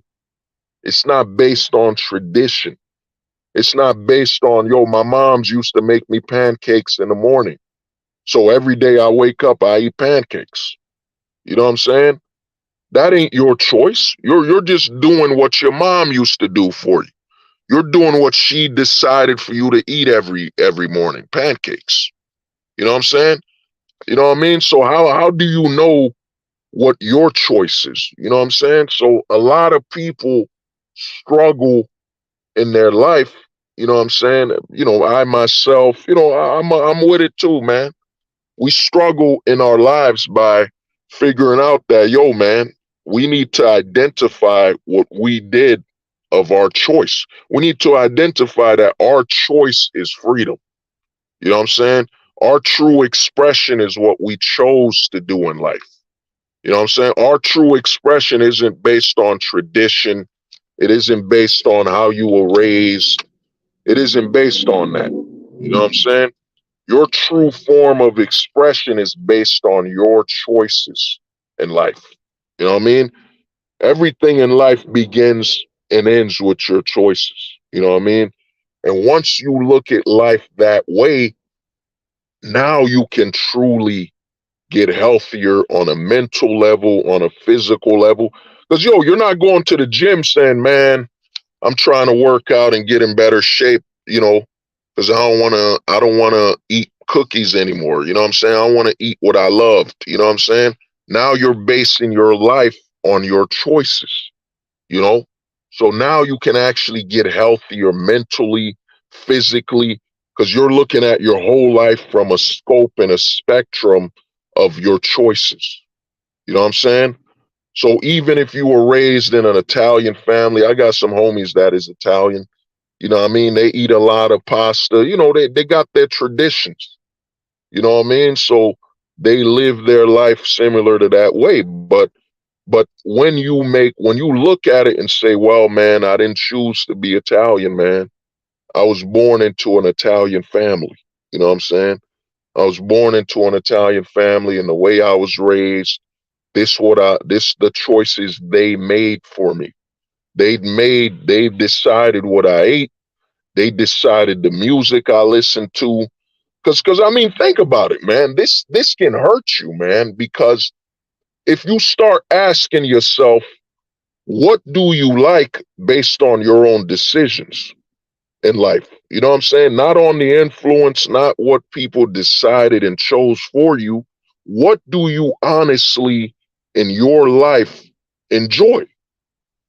A: It's not based on tradition. It's not based on, yo, my mom's used to make me pancakes in the morning. So every day I wake up, I eat pancakes. You know what I'm saying? That ain't your choice. You're just doing what your mom used to do for you. You're doing what she decided for you to eat every morning, pancakes. You know what I'm saying? You know what I mean? So how do you know what your choice is? You know what I'm saying? So a lot of people struggle in their life. You know what I'm saying? You know, I myself, you know, I'm with it too, man. We struggle in our lives by figuring out that, yo, man, we need to identify what we did of our choice. We need to identify that our choice is freedom. You know what I'm saying? Our true expression is what we chose to do in life. You know what I'm saying? Our true expression isn't based on tradition. It isn't based on how you were raised. It isn't based on that. You know what I'm saying? Your true form of expression is based on your choices in life. You know what I mean? Everything in life begins and ends with your choices. You know what I mean? And once you look at life that way, now you can truly get healthier on a mental level, on a physical level. Because, yo, you're not going to the gym saying, man, I'm trying to work out and get in better shape, you know, because I don't want to eat cookies anymore. You know what I'm saying? I want to eat what I loved. You know what I'm saying? Now you're basing your life on your choices, you know? So now you can actually get healthier mentally, physically, because you're looking at your whole life from a scope and a spectrum of your choices. You know what I'm saying? So even if you were raised in an Italian family, I got some homies that is Italian. You know what I mean? They eat a lot of pasta. You know, they got their traditions. You know what I mean? So they live their life similar to that way. But when you look at it and say, well, man, I didn't choose to be Italian, man. I was born into an Italian family. You know what I'm saying? I was born into an Italian family, and the way I was raised, this the choices they made for me. They decided what I ate. They decided the music I listened to. Cause I mean, think about it, man. This can hurt you, man, because if you start asking yourself, what do you like based on your own decisions in life? You know what I'm saying? Not on the influence, not what people decided and chose for you. What do you honestly in your life enjoy?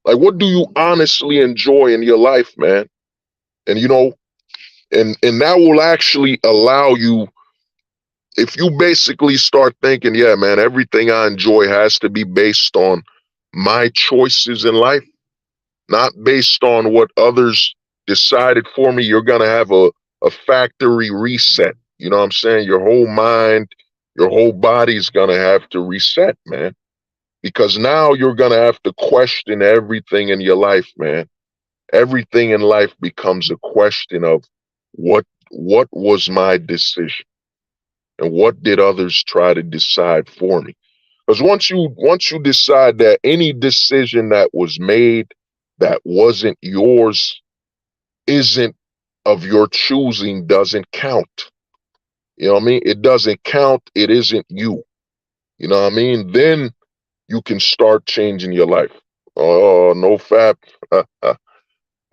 A: Like, what do you honestly enjoy in your life, man? And you know, and that will actually allow you, if you basically start thinking, yeah, man, everything I enjoy has to be based on my choices in life, not based on what others decided for me. You're gonna have a factory reset. You know what I'm saying? Your whole mind, your whole body's gonna have to reset, man. Because now you're gonna have to question everything in your life, man. Everything in life becomes a question of what was my decision and what did others try to decide for me. Because once you decide that any decision that was made that wasn't yours, isn't of your choosing, doesn't count. You know what I mean? It doesn't count. It isn't you. You know what I mean? Then you can start changing your life. Oh, no fap.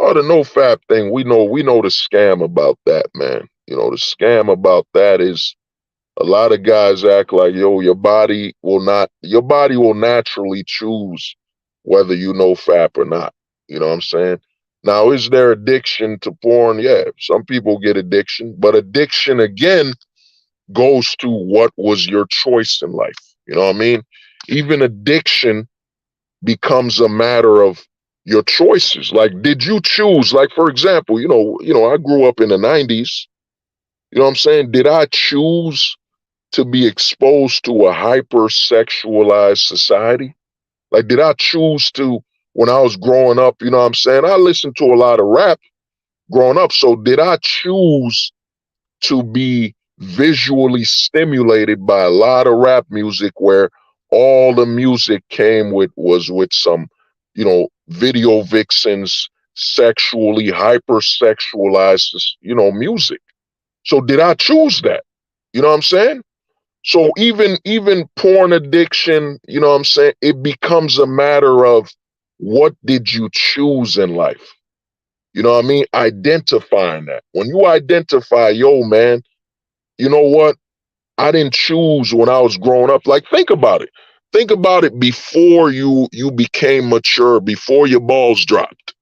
A: Oh, the no fap thing, we know the scam about that, man. You know, the scam about that is a lot of guys act like, yo, your body will naturally choose whether you know fap or not. You know what I'm saying? Now, is there addiction to porn? Yeah, some people get addiction, but addiction again goes to what was your choice in life. You know what I mean? Even addiction becomes a matter of your choices. Like, did you choose? Like, for example, I grew up in the '90s. You know what I'm saying? Did I choose to be exposed to a hypersexualized society? Like, did I choose to, when I was growing up, you know what I'm saying? I listened to a lot of rap growing up. So did I choose to be visually stimulated by a lot of rap music where all the music came with was with some, video vixens, sexually hypersexualized, music. So did I choose that? You know what I'm saying? So even porn addiction, you know what I'm saying, it becomes a matter of what did you choose in life? You know what I mean? Identifying that. When you identify, yo, man, you know what? I didn't choose when I was growing up. Like, think about it. Think about it before you became mature, before your balls dropped.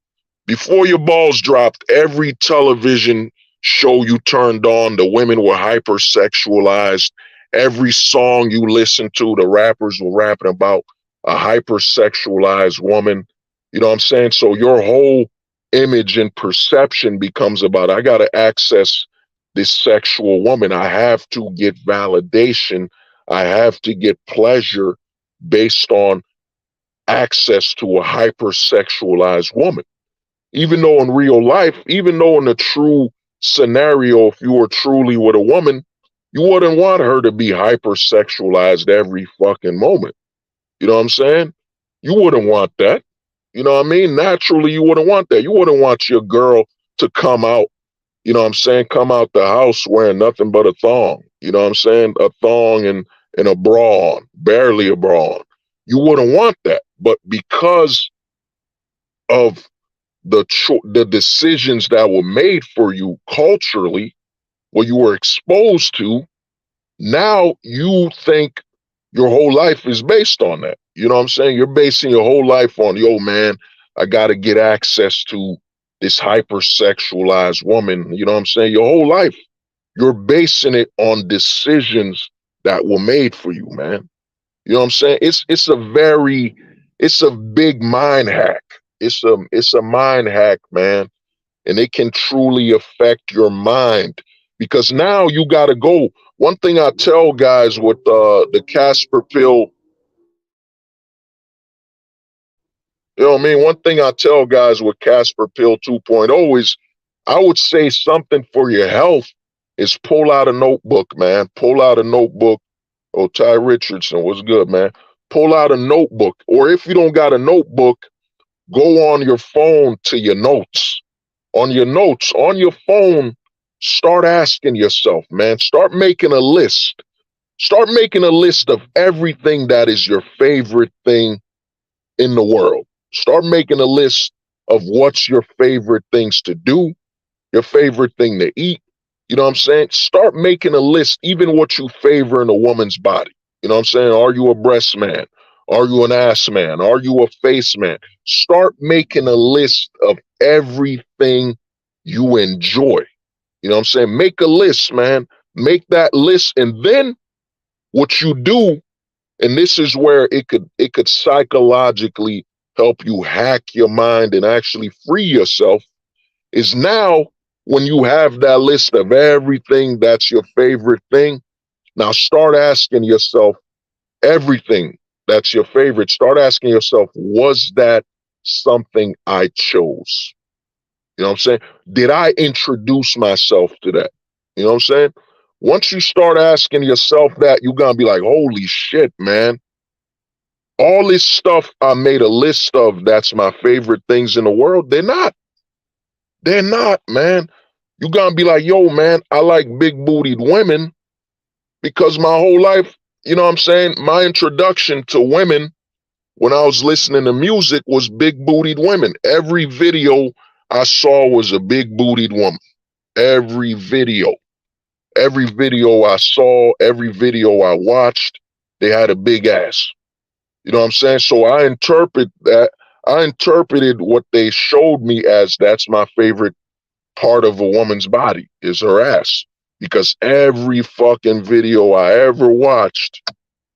A: Before your balls dropped, every television show you turned on, the women were hypersexualized. Every song you listened to, the rappers were rapping about a hypersexualized woman. You know what I'm saying? So your whole image and perception becomes about, I got to access this sexual woman. I have to get validation. I have to get pleasure based on access to a hypersexualized woman. Even though in real life, even though in a true scenario, if you were truly with a woman, you wouldn't want her to be hypersexualized every fucking moment. You know what I'm saying? You wouldn't want that. You know what I mean? Naturally, you wouldn't want that. You wouldn't want your girl to come out, you know what I'm saying, come out the house wearing nothing but a thong. You know what I'm saying? A thong and a bra on, barely a bra on. You wouldn't want that. But because of the decisions that were made for you culturally, what you were exposed to, now you think your whole life is based on that. You know what I'm saying? You're basing your whole life on, yo, man, I got to get access to this hypersexualized woman. You know what I'm saying? Your whole life, you're basing it on decisions that were made for you, man. You know what I'm saying? It's a big mind hack. It's a mind hack, man, and it can truly affect your mind because now you got to go. One thing I tell guys with the Casper Pill, you know what I mean? One thing I tell guys with Casper Pill 2.0 is I would say something for your health is pull out a notebook, man. Pull out a notebook. Oh, Ty Richardson, what's good, man? Pull out a notebook. Or if you don't got a notebook, go on your phone to your notes. On your notes, on your phone, start asking yourself, man, start making a list. Start making a list of everything that is your favorite thing in the world. Start making a list of what's your favorite things to do, your favorite thing to eat. You know what I'm saying? Start making a list, even what you favor in a woman's body. You know what I'm saying? Are you a breast man? Are you an ass man? Are you a face man? Start making a list of everything you enjoy. You know what I'm saying? Make a list, man. Make that list. And then what you do, and this is where it could psychologically help you hack your mind and actually free yourself, is now when you have that list of everything that's your favorite thing, now start asking yourself everything that's your favorite. Start asking yourself, was that something I chose? You know what I'm saying? Did I introduce myself to that? You know what I'm saying? Once you start asking yourself that, you're going to be like, holy shit, man. All this stuff I made a list of that's my favorite things in the world, they're not. They're not, man. You're going to be like, yo, man, I like big bootied women because my whole life, you know what I'm saying? My introduction to women when I was listening to music was big bootied women. Every video I saw was a big bootied woman. Every video. Every video I saw, every video I watched, they had a big ass. You know what I'm saying? So I interpret that. I interpreted what they showed me as that's my favorite part of a woman's body is her ass. Because every fucking video I ever watched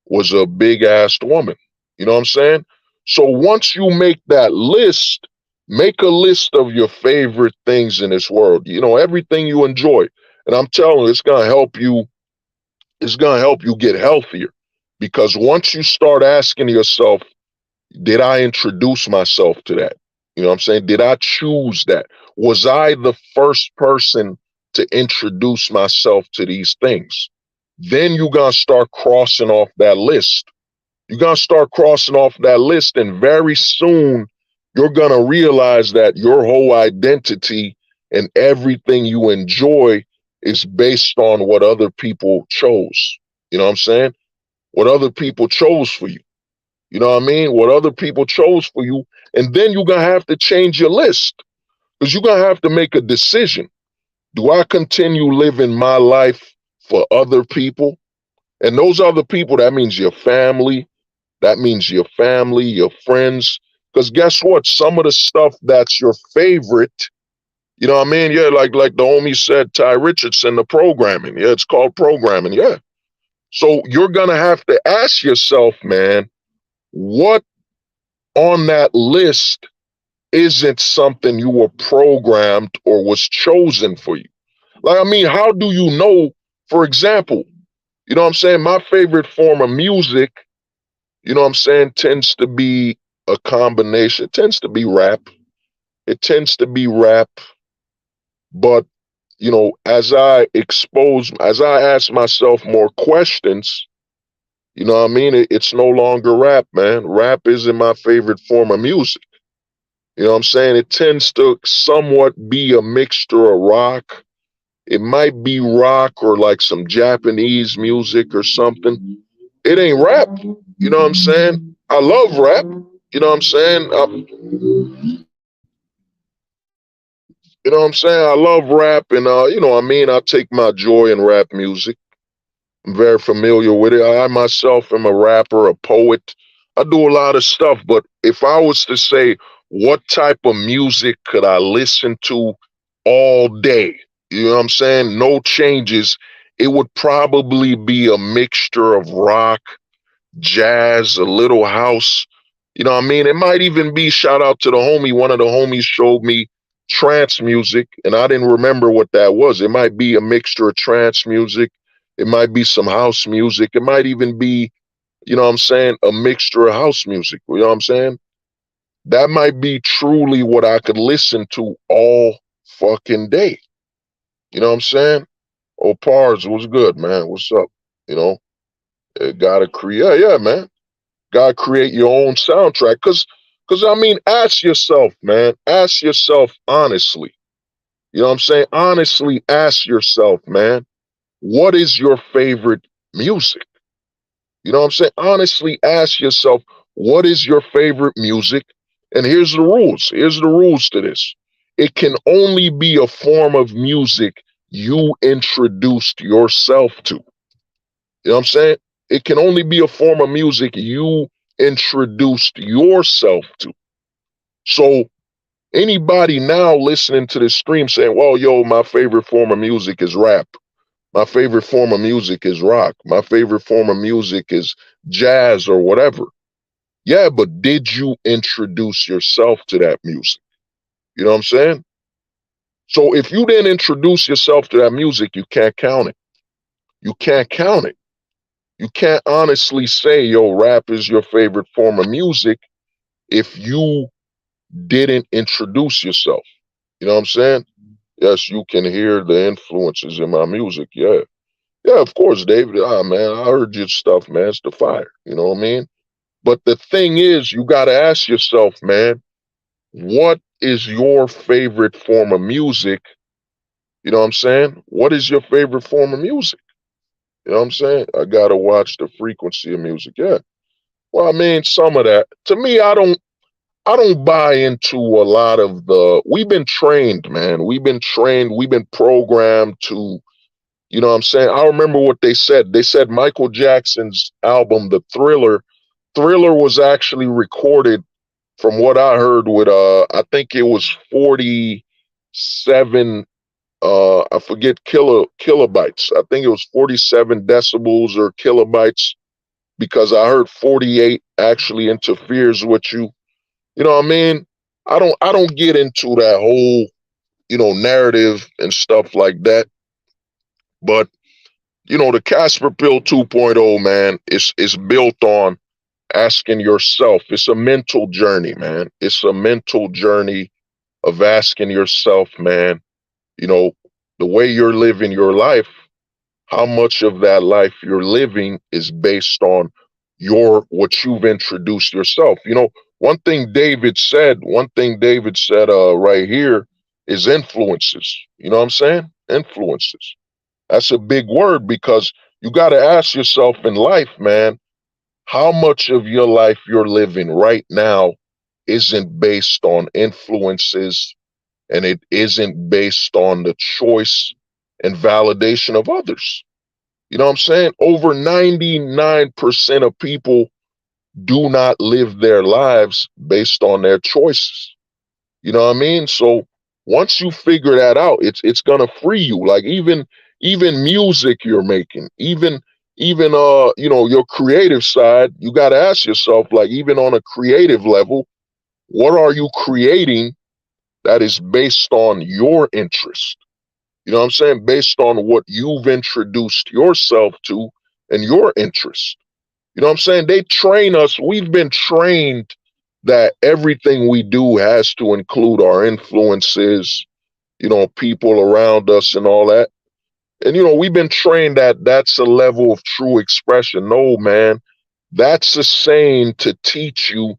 A: was a big assed woman. You know what I'm saying? So once you make that list, make a list of your favorite things in this world. You know, everything you enjoy. And I'm telling you, it's gonna help you get healthier. Because once you start asking yourself, did I introduce myself to that? You know what I'm saying? Did I choose that? Was I the first person to introduce myself to these things. Then you're going to start crossing off that list. You're going to start crossing off that list, and very soon you're going to realize that your whole identity and everything you enjoy is based on what other people chose. You know what I'm saying? What other people chose for you. You know what I mean? What other people chose for you. And then you're going to have to change your list because you're going to have to make a decision. Do I continue living my life for other people? And those other people, that means your family, your friends. Because guess what? Some of the stuff that's your favorite, you know what I mean? Yeah, like the homie said, Ty Richardson, the programming. Yeah, it's called programming. Yeah. So you're gonna have to ask yourself, man, what on that list isn't something you were programmed or was chosen for you? Like, I mean, how do you know, for example, you know what I'm saying? My favorite form of music, you know what I'm saying, tends to be a combination. It tends to be rap. It tends to be rap. But, you know, as I ask myself more questions, you know what I mean? It's no longer rap, man. Rap isn't my favorite form of music. You know what I'm saying? It tends to somewhat be a mixture of rock. It might be rock or like some Japanese music or something. It ain't rap. You know what I'm saying? I love rap. You know what I'm saying? You know what I'm saying? I love rap, and you know what I mean? I take my joy in rap music. I'm very familiar with it. I myself am a rapper, a poet. I do a lot of stuff, but if I was to say what type of music could I listen to all day, you know what I'm saying? No changes. It would probably be a mixture of rock, jazz, a little house. You know what I mean? It might even be shout out to the homie. One of the homies showed me trance music, and I didn't remember what that was. It might be a mixture of trance music. It might be some house music. It might even be, you know what I'm saying, a mixture of house music. You know what I'm saying? That might be truly what I could listen to all fucking day. You know what I'm saying? Oh, Pars, what's good, man? What's up? You know, gotta create, yeah, man. Gotta create your own soundtrack. Cause I mean, ask yourself, man. Ask yourself honestly. You know what I'm saying? Honestly, ask yourself, man, what is your favorite music? You know what I'm saying? Honestly, ask yourself, what is your favorite music? And here's the rules. Here's the rules to this. It can only be a form of music you introduced yourself to. You know what I'm saying? It can only be a form of music you introduced yourself to. So anybody now listening to this stream saying, well, yo, my favorite form of music is rap. My favorite form of music is rock. My favorite form of music is jazz or whatever. Yeah, but did you introduce yourself to that music? You know what I'm saying? So if you didn't introduce yourself to that music, you can't count it. You can't count it. You can't honestly say, yo, rap is your favorite form of music if you didn't introduce yourself. You know what I'm saying? Yes, you can hear the influences in my music. Yeah. Yeah, of course, David. Ah, man, I heard your stuff, man. It's the fire. You know what I mean? But the thing is, you got to ask yourself, man, what is your favorite form of music? You know what I'm saying? What is your favorite form of music? You know what I'm saying? I got to watch the frequency of music. Yeah. Well, I mean, some of that. To me, I don't buy into a lot of the we've been trained, man. We've been trained, we've been programmed to, you know what I'm saying? I remember what they said. They said Michael Jackson's album, The Thriller was actually recorded from what I heard with I think it was 47 I forget kilobytes. I think it was 47 decibels or kilobytes because I heard 48 actually interferes with you. You know what I mean? I don't get into that whole, you know, narrative and stuff like that. But, you know, the Casper Pill 2.0, man, is built on asking yourself. It's a mental journey, man. It's a mental journey of asking yourself, man, you know, the way you're living your life, how much of that life you're living is based on what you've introduced yourself. One thing David said right here is influences. You know what I'm saying? Influences. That's a big word because you got to ask yourself in life, man, how much of your life you're living right now isn't based on influences, and it isn't based on the choice and validation of others. You know what I'm saying? Over 99% of people do not live their lives based on their choices. You know what I mean? So once you figure that out, it's gonna free you. Like even music you're making, even your creative side, you gotta ask yourself, like, even on a creative level, what are you creating that is based on your interest? You know what I'm saying? Based on what you've introduced yourself to and your interest. You know what I'm saying? They train us, we've been trained that everything we do has to include our influences, people around us and all that. And, we've been trained that that's a level of true expression. No, man, that's a saying to teach you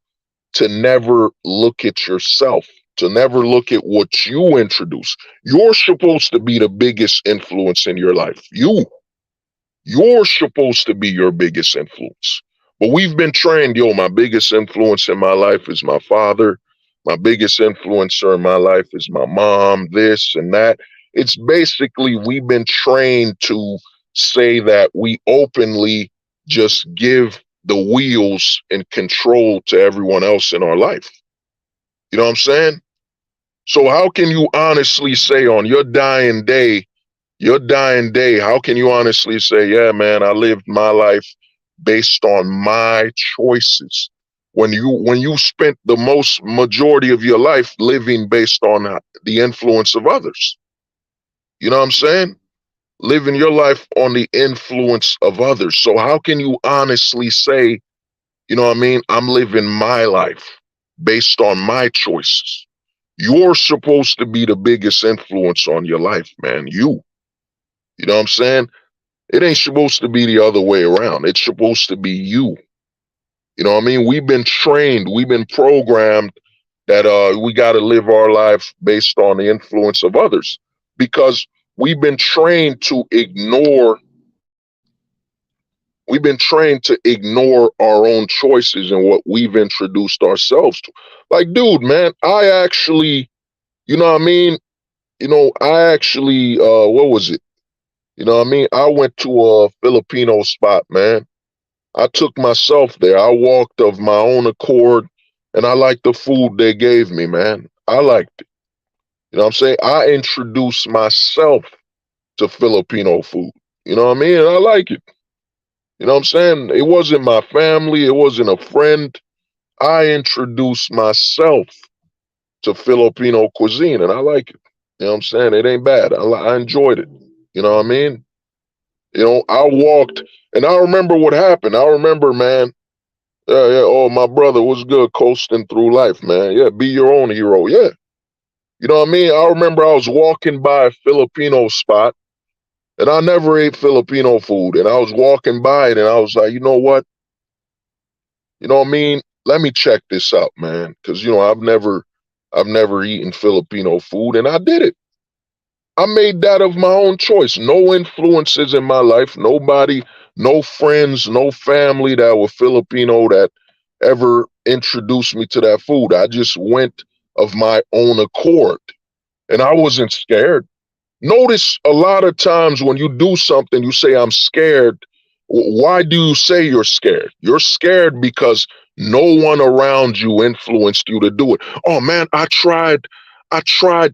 A: to never look at yourself, to never look at what you introduce. You're supposed to be the biggest influence in your life. You're supposed to be your biggest influence. But we've been trained, my biggest influence in my life is my father. My biggest influencer in my life is my mom, this and that. It's basically, we've been trained to say that we openly just give the wheels and control to everyone else in our life. You know what I'm saying? So how can you honestly say on your dying day, how can you honestly say, yeah, man, I lived my life based on my choices? When you spent the most majority of your life living based on the influence of others. You know what I'm saying? Living your life on the influence of others. So how can you honestly say, you know what I mean, I'm living my life based on my choices? You're supposed to be the biggest influence on your life, man. You know what I'm saying? It ain't supposed to be the other way around. It's supposed to be you. You know what I mean? We've been trained, we've been programmed that we got to live our life based on the influence of others because we've been trained to ignore our own choices and what we've introduced ourselves to. Like, dude, man, I actually, you know what I mean? I actually, what was it? You know what I mean? I went to a Filipino spot, man. I took myself there. I walked of my own accord, and I liked the food they gave me, man. I liked it. You know what I'm saying? I introduced myself to Filipino food. You know what I mean? And I like it. You know what I'm saying? It wasn't my family. It wasn't a friend. I introduced myself to Filipino cuisine, and I like it. You know what I'm saying? It ain't bad. I enjoyed it. You know what I mean? I walked, and I remember what happened. I remember, man. Yeah, yeah. Oh, my brother was good coasting through life, man. Yeah, be your own hero. Yeah. You know what I mean? I remember I was walking by a Filipino spot, and I never ate Filipino food. And I was walking by it, and I was like, you know what? You know what I mean? Let me check this out, man. Because I've never eaten Filipino food, and I did it. I made that of my own choice. No influences in my life. Nobody, no friends, no family that were Filipino that ever introduced me to that food. I just went of my own accord, and I wasn't scared. Notice a lot of times when you do something, you say, I'm scared. Why do you say you're scared? You're scared because no one around you influenced you to do it. Oh man, I tried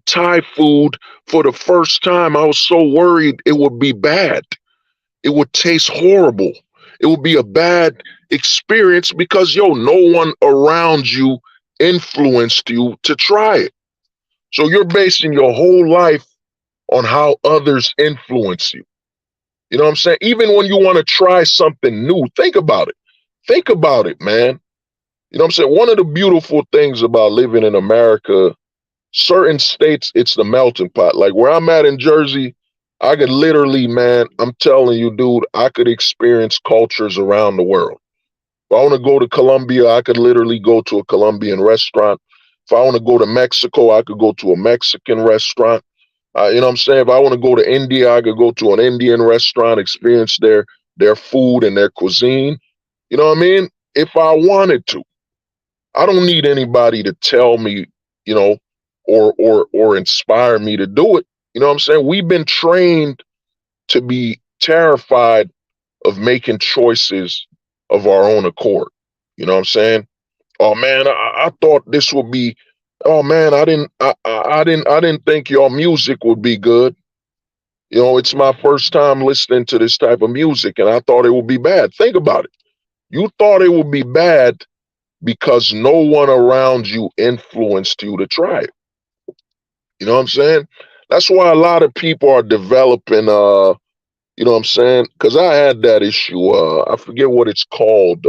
A: Thai food for the first time. I was so worried it would be bad. It would taste horrible. It would be a bad experience because, no one around you influenced you to try it. So you're basing your whole life on how others influence you. You know what I'm saying? Even when you want to try something new, think about it. Think about it, man. You know what I'm saying? One of the beautiful things about living in America Certain states, it's the melting pot. Like where I'm at in Jersey, I could literally, man, I'm telling you, dude, I could experience cultures around the world. If I want to go to Colombia, I could literally go to a Colombian restaurant. If I want to go to Mexico, I could go to a Mexican restaurant. You know what I'm saying? If I want to go to India, I could go to an Indian restaurant, experience their food and their cuisine. You know what I mean? If I wanted to, I don't need anybody to tell me, you know, or inspire me to do it. You know what I'm saying? We've been trained to be terrified of making choices of our own accord. You know what I'm saying? Oh man, I thought this would be. Oh man, I didn't think your music would be good. You know, it's my first time listening to this type of music, and I thought it would be bad. Think about it. You thought it would be bad because no one around you influenced you to try it. You know what I'm saying? That's why a lot of people are developing you know what I'm saying? Because I had that issue. I forget what it's called.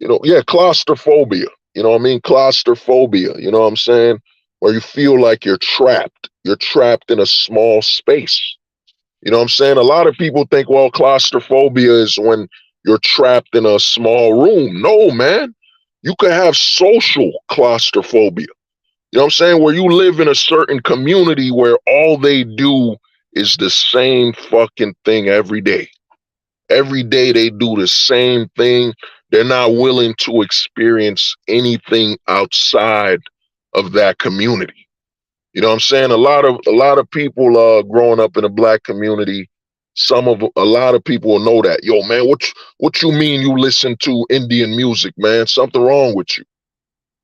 A: You know, yeah, claustrophobia. You know what I mean? Claustrophobia. You know what I'm saying? Where you feel like you're trapped. You're trapped in a small space. You know what I'm saying? A lot of people think, well, claustrophobia is when you're trapped in a small room. No, man. You could have social claustrophobia. You know what I'm saying? Where you live in a certain community where all they do is the same fucking thing every day. Every day they do the same thing. They're not willing to experience anything outside of that community. You know what I'm saying? A lot of people growing up in a black community, a lot of people will know that. Yo, man, what you mean you listen to Indian music, man? Something wrong with you.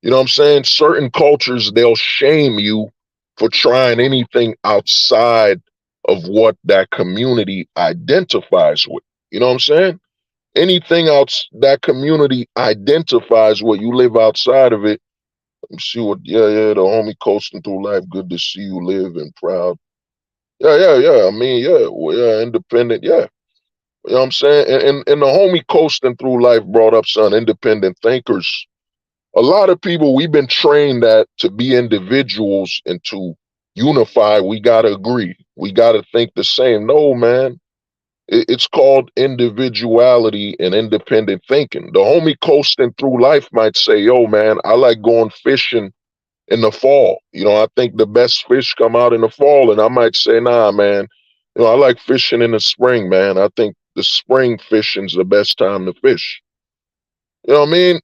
A: You know what I'm saying? Certain cultures, they'll shame you for trying anything outside of what that community identifies with. You know what I'm saying? Anything else that community identifies with, you live outside of it. Let me see what, yeah, the homie coasting through life. Good to see you live and proud. Yeah. I mean, yeah, well, yeah, independent, yeah. You know what I'm saying? And the homie coasting through life brought up some independent thinkers. A lot of people, we've been trained that to be individuals and to unify, we got to agree. We got to think the same. No, man. It's called individuality and independent thinking. The homie coasting through life might say, yo, man, I like going fishing in the fall. You know, I think the best fish come out in the fall. And I might say, nah, man, you know, I like fishing in the spring, man. I think the spring fishing's the best time to fish. You know what I mean?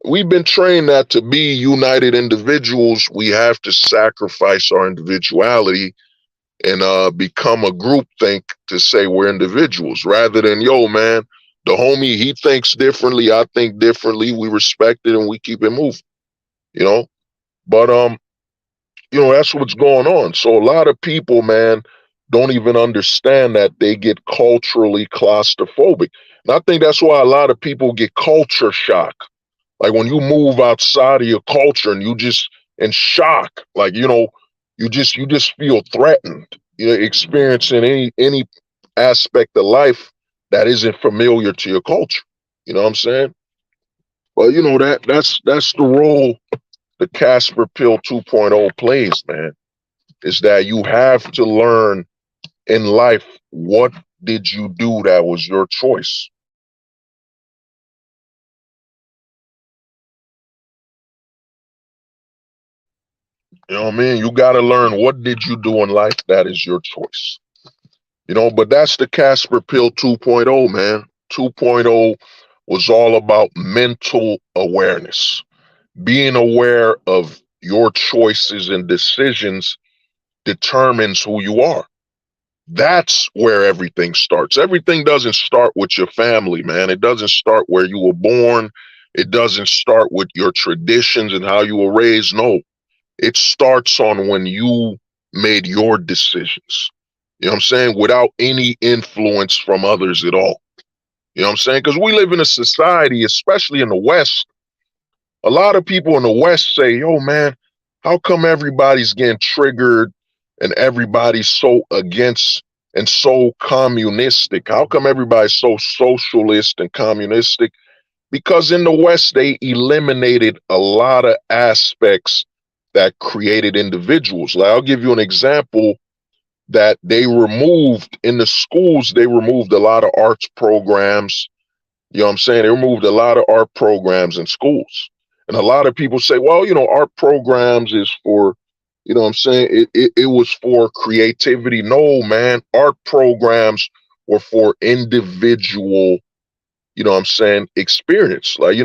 A: We've been trained that to be united individuals, we have to sacrifice our individuality and become a group think to say we're individuals rather than, yo, man, the homie, he thinks differently, I think differently, we respect it and we keep it moving, you know? But you know, that's what's going on. So a lot of people, man, don't even understand that they get culturally claustrophobic. And I think that's why a lot of people get culture shock. Like when you move outside of your culture and you just in shock, like, you know, you just feel threatened, you know, experiencing any aspect of life that isn't familiar to your culture. You know what I'm saying? Well, you know that's the role the Casper Pill 2.0 plays, man. Is that you have to learn in life, what did you do that was your choice? You know what I mean? You got to learn, what did you do in life that is your choice. You know, but that's the Casper Pill 2.0, man. 2.0 was all about mental awareness, being aware of your choices and decisions determines who you are. That's where everything starts. Everything doesn't start with your family, man. It doesn't start where you were born. It doesn't start with your traditions and how you were raised. No, it starts on when you made your decisions. You know what I'm saying? Without any influence from others at all. You know what I'm saying? Because we live in a society, especially in the West. A lot of people in the West say, yo, man, how come everybody's getting triggered and everybody's so against and so communistic? How come everybody's so socialist and communistic? Because in the West, they eliminated a lot of aspects that created individuals. Like I'll give you an example that they removed in the schools. They removed a lot of arts programs. You know what I'm saying? They removed a lot of art programs in schools. And a lot of people say, well, art programs is for, you know what I'm saying? It was for creativity. No, man. Art programs were for individual, you know what I'm saying, experience. Like,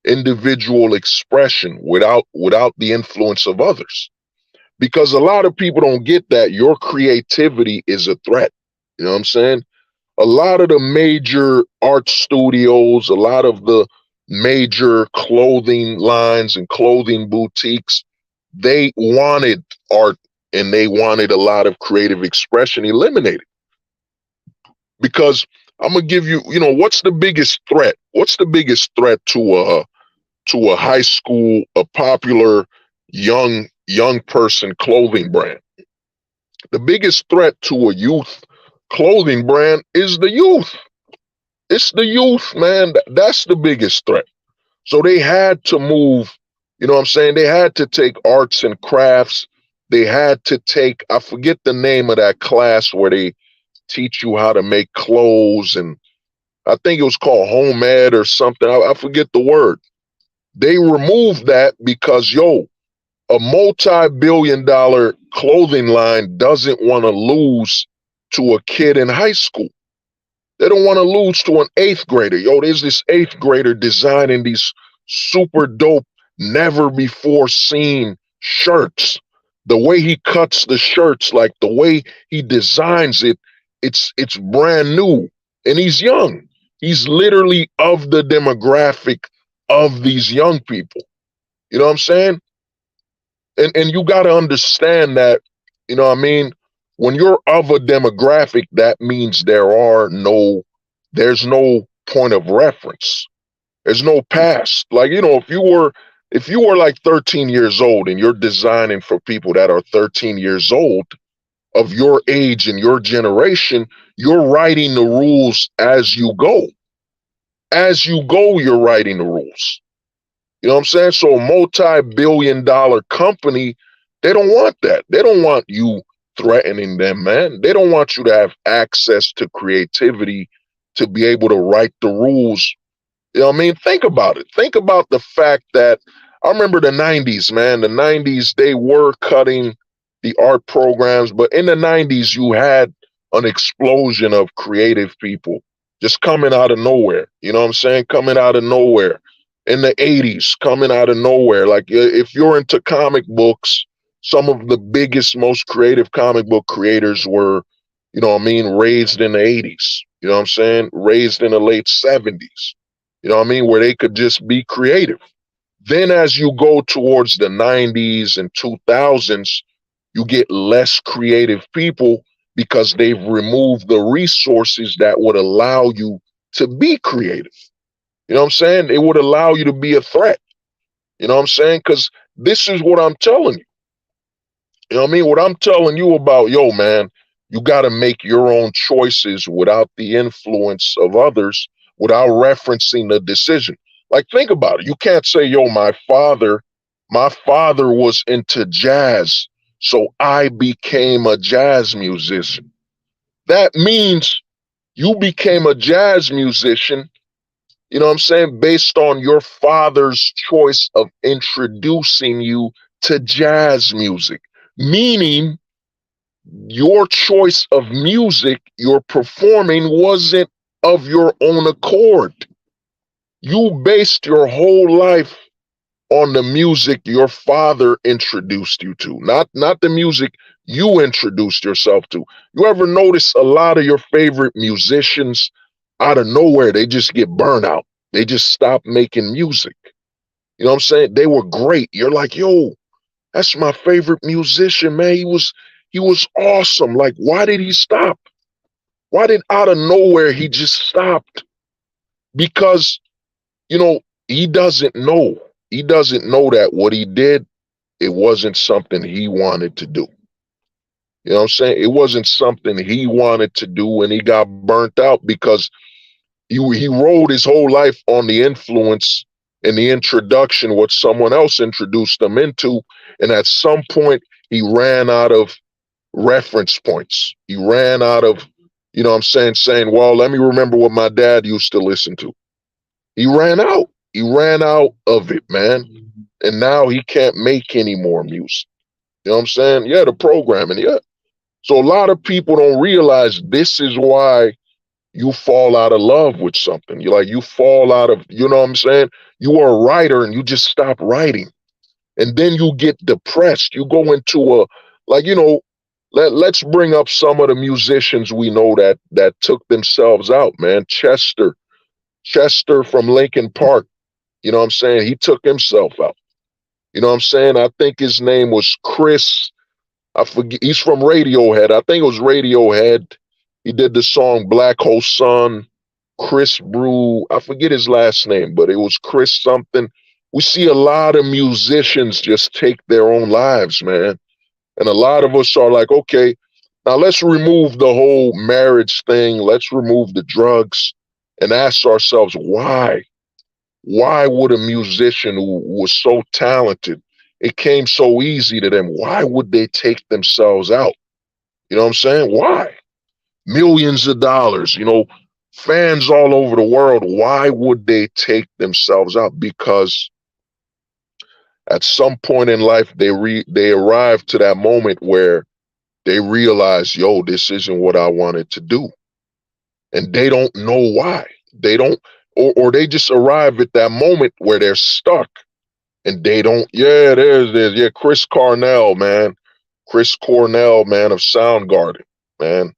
A: individual expression without the influence of others. Because a lot of people don't get that your creativity is a threat. You know what I'm saying? A lot of the major art studios, a lot of the major clothing lines and clothing boutiques, they wanted art and they wanted a lot of creative expression eliminated. Because I'm gonna give you, what's the biggest threat? What's the biggest threat to a high school, a popular young person clothing brand? The biggest threat to a youth clothing brand is the youth. It's the youth, man. That's the biggest threat. So they had to move, you know what I'm saying? They had to take arts and crafts. They had to take, I forget the name of that class where they teach you how to make clothes. And I think it was called home ed or something. I forget the word. They removed that because, a multi-billion-dollar clothing line doesn't want to lose to a kid in high school. They don't want to lose to an eighth grader. There's this eighth grader designing these super dope, never before seen shirts. The way he cuts the shirts, like the way he designs it, it's brand new. And he's young. He's literally of the demographic of these young people. You know what I'm saying? And you got to understand that, you know what I mean? When you're of a demographic, that means there's no point of reference. There's no past. Like, if you were like 13 years old and you're designing for people that are 13 years old of your age and your generation, you're writing the rules as you go. As you go, you're writing the rules. You know what I'm saying? So a multi-billion-dollar company, they don't want that. They don't want you threatening them, man. They don't want you to have access to creativity to be able to write the rules. You know what I mean? Think about it. Think about the fact that I remember the 90s, man. The 90s, they were cutting the art programs, but in the 90s, you had an explosion of creative people just coming out of nowhere. You know what I'm saying? Coming out of nowhere. In the 80s, coming out of nowhere. Like if you're into comic books, some of the biggest, most creative comic book creators were, you know what I mean, raised in the 80s. You know what I'm saying? Raised in the late 70s. You know what I mean? Where they could just be creative. Then as you go towards the 90s and 2000s, you get less creative people because they've removed the resources that would allow you to be creative. You know what I'm saying? It would allow you to be a threat. You know what I'm saying? Because this is what I'm telling you. You know what I mean? What I'm telling you about, man, you got to make your own choices without the influence of others, without referencing the decision. Like, think about it. You can't say, my father was into jazz, so I became a jazz musician. That means you became a jazz musician, you know what I'm saying, based on your father's choice of introducing you to jazz music. Meaning your choice of music you're performing wasn't of your own accord. You based your whole life on the music your father introduced you to, not the music you introduced yourself to. You ever notice a lot of your favorite musicians out of nowhere, they just get burnt out. They just stop making music. You know what I'm saying? They were great. You're like, that's my favorite musician, man. He was awesome. Like, why did he stop? Why did out of nowhere he just stopped? Because, he doesn't know. He doesn't know that what he did, it wasn't something he wanted to do. You know what I'm saying? It wasn't something he wanted to do, and he got burnt out because he rode his whole life on the influence in the introduction what someone else introduced them into. And at some point, he ran out of reference points. He ran out of, saying, well, let me remember what my dad used to listen to. He ran out. He ran out of it, man. And now he can't make any more music. You know what I'm saying? Yeah, the programming, yeah. So a lot of people don't realize this is why you fall out of love with something. You fall out of, you know what I'm saying? You are a writer and you just stop writing. And then you get depressed. You go into a, let's bring up some of the musicians we know that took themselves out, man. Chester from Linkin Park, you know what I'm saying? He took himself out. You know what I'm saying? I think his name was Chris. I forget. He's from Radiohead. I think it was Radiohead. He did the song Black Hole Sun. Chris Brew. I forget his last name, but it was Chris something. We see a lot of musicians just take their own lives, man. And a lot of us are like, okay, now let's remove the whole marriage thing. Let's remove the drugs and ask ourselves why? Why would a musician who was so talented, it came so easy to them, why would they take themselves out? You know what I'm saying? Why? Millions of dollars, fans all over the world. Why would they take themselves out? Because at some point in life, they arrive to that moment where they realize, yo, this isn't what I wanted to do. And they don't know why. They don't, or they just arrive at that moment where they're stuck and they don't, yeah, there's, yeah, Chris Cornell, man. Chris Cornell, man, of Soundgarden, man.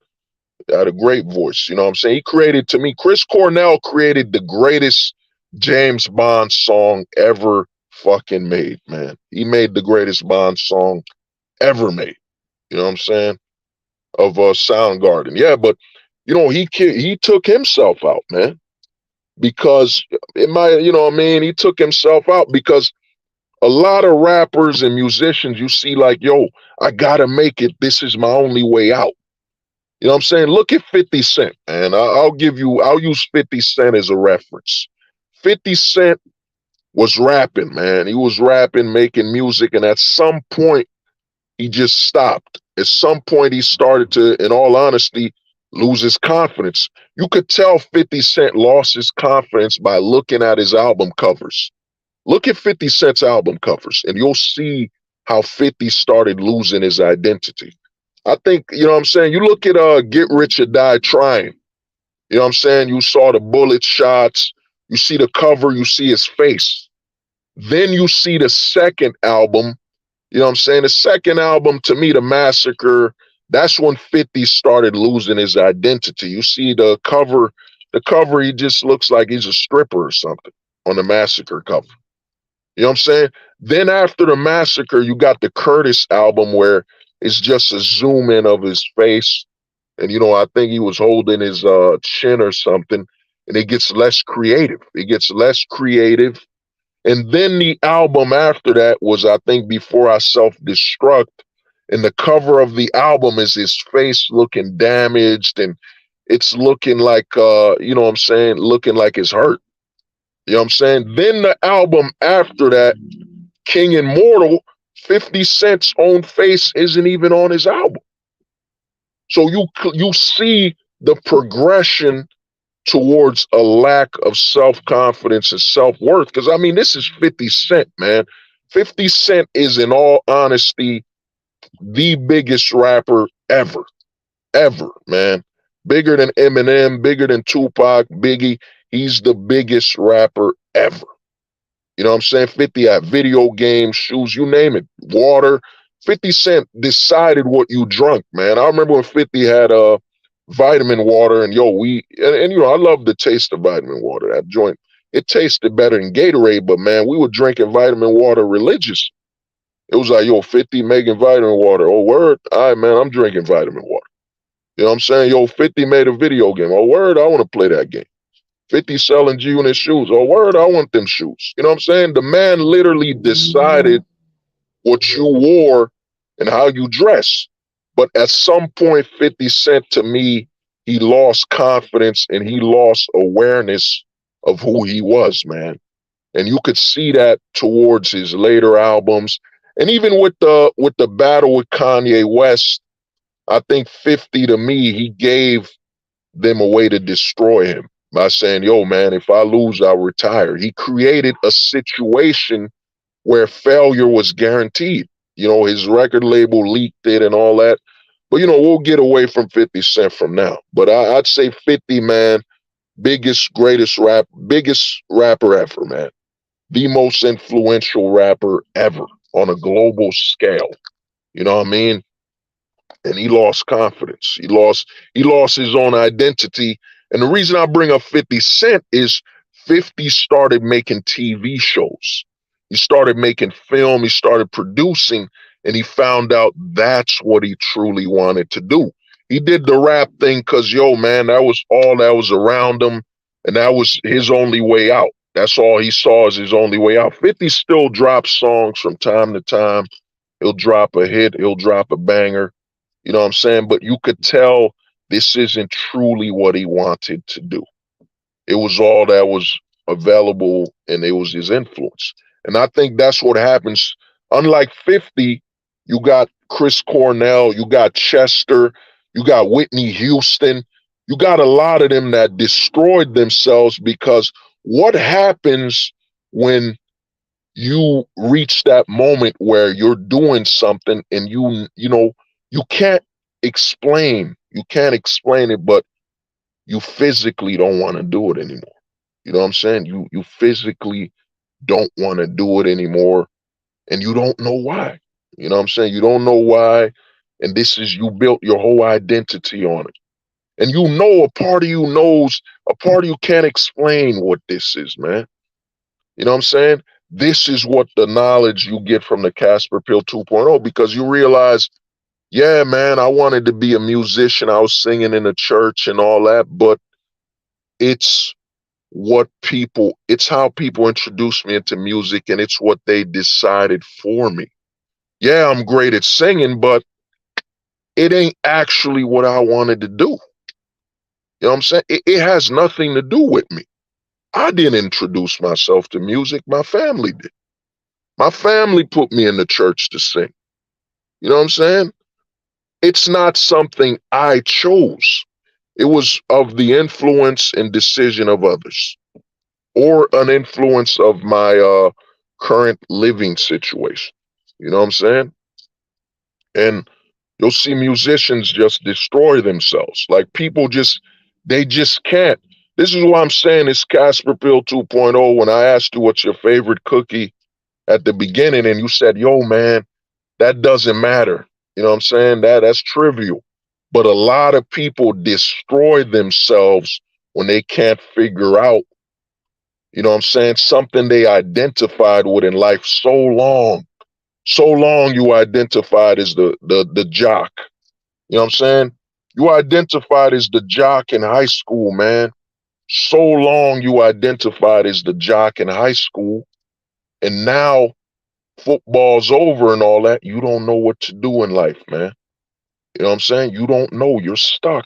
A: Had a great voice, you know what I'm saying? He created, to me, Chris Cornell created the greatest James Bond song ever fucking made, man. He made the greatest Bond song ever made, you know what I'm saying? Of Soundgarden. Yeah, but, he took himself out, man. Because he took himself out because a lot of rappers and musicians, you see, like, yo, I gotta make it. This is my only way out. You know what I'm saying? Look at 50 Cent, man. I'll use 50 Cent as a reference. 50 Cent was rapping, man. He was rapping, making music, and at some point, he just stopped. At some point, he started to, in all honesty, lose his confidence. You could tell 50 Cent lost his confidence by looking at his album covers. Look at 50 Cent's album covers, and you'll see how 50 started losing his identity. I think, you know what I'm saying? You look at Get Rich or Die Trying. You know what I'm saying? You saw the bullet shots, you see the cover, you see his face. Then you see the second album. You know what I'm saying? The second album, to me, The Massacre, that's when 50 started losing his identity. You see the cover, he just looks like he's a stripper or something on the Massacre cover. You know what I'm saying? Then after The Massacre, you got the Curtis album where it's just a zoom in of his face. And, I think he was holding his chin or something. And it gets less creative. It gets less creative. And then the album after that was, I think, Before I Self-Destruct. And the cover of the album is his face looking damaged. And it's looking like, you know what I'm saying, looking like it's hurt. You know what I'm saying? Then the album after that, King Immortal, 50 Cent's own face isn't even on his album. So you see the progression towards a lack of self-confidence and self-worth. Because, I mean, this is 50 Cent, man. 50 Cent is, in all honesty, the biggest rapper ever, man. Bigger than Eminem, bigger than Tupac, Biggie. He's the biggest rapper ever. You know what I'm saying? 50 had video games, shoes, you name it, water. 50 Cent decided what you drunk, man. I remember when 50 had vitamin water, and I love the taste of vitamin water. That joint, it tasted better than Gatorade, but man, we were drinking vitamin water religious. It was like, 50 making vitamin water. Oh, word? All right, man, I'm drinking vitamin water. You know what I'm saying? 50 made a video game. Oh, word? I want to play that game. 50 selling G-Unit shoes. Oh, word, I want them shoes. You know what I'm saying? The man literally decided what you wore and how you dress. But at some point, 50 Cent, to me, he lost confidence and he lost awareness of who he was, man. And you could see that towards his later albums. And even with the battle with Kanye West, I think 50 to me, he gave them a way to destroy him by saying, yo, man, if I lose, I'll retire. He created a situation where failure was guaranteed. You know, his record label leaked it and all that. But, you know, we'll get away from 50 Cent from now. But I'd say 50, man, biggest rapper ever, man. The most influential rapper ever on a global scale. You know what I mean? And he lost confidence. He lost his own identity. And the reason I bring up 50 Cent is 50 started making TV shows. He started making film, he started producing, and he found out that's what he truly wanted to do. He did the rap thing because, yo, man, that was all that was around him, and that was his only way out. That's all he saw as his only way out. 50 still drops songs from time to time. He'll drop a hit, he'll drop a banger. You know what I'm saying? But you could tell this isn't truly what he wanted to do. It was all that was available and it was his influence. And I think that's what happens. Unlike 50, you got Chris Cornell, you got Chester, you got Whitney Houston, you got a lot of them that destroyed themselves because what happens when you reach that moment where you're doing something and you know you can't explain it, but you physically don't want to do it anymore. You know what I'm saying? You physically don't want to do it anymore, and you don't know why. You know what I'm saying? You don't know why, and this is you built your whole identity on it. And you know, a part of you knows, a part of you can't explain what this is, man. You know what I'm saying? This is what the knowledge you get from the Casper Pill 2.0, because you realize, yeah, man, I wanted to be a musician. I was singing in the church and all that, but it's it's how people introduced me into music and it's what they decided for me. Yeah, I'm great at singing, but it ain't actually what I wanted to do. You know what I'm saying? It has nothing to do with me. I didn't introduce myself to music. My family did. My family put me in the church to sing. You know what I'm saying? It's not something I chose. It was of the influence and decision of others, or an influence of my current living situation. You know what I'm saying? And you'll see musicians just destroy themselves. Like people they just can't. This is why I'm saying it's Casper Pill 2.0. When I asked you what's your favorite cookie at the beginning, and you said, yo, man, that doesn't matter. You know what I'm saying? That's trivial. But a lot of people destroy themselves when they can't figure out, you know what I'm saying, something they identified with in life so long. So long you identified as the jock. You know what I'm saying? You identified as the jock in high school, man. So long you identified as the jock in high school. And now football's over and all that. You don't know what to do in life, man. You know what I'm saying? You don't know. You're stuck.